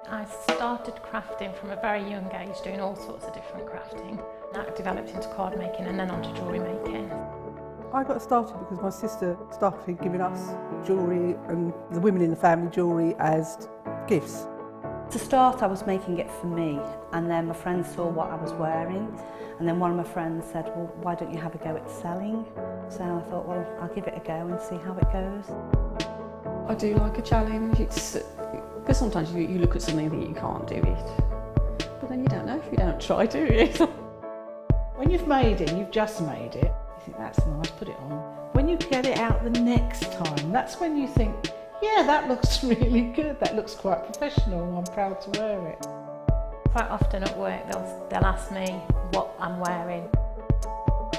I started crafting from a very young age, doing all sorts of different crafting. That developed into card making and then onto jewellery making. I got started because my sister started giving us jewellery and the women in the family jewellery as gifts. To start, I was making it for me, and then my friends saw what I was wearing, and then one of my friends said, well, why don't you have a go at selling? So I thought, well, I'll give it a go and see how it goes. I do like a challenge. It's because sometimes you look at something and think you can't do it, but then you don't know if you don't try, do you? When you've made it, you've just made it, you think that's nice, put it on. When you get it out the next time, that's when you think, yeah, that looks really good, that looks quite professional, I'm proud to wear it. Quite often at work they'll ask me what I'm wearing.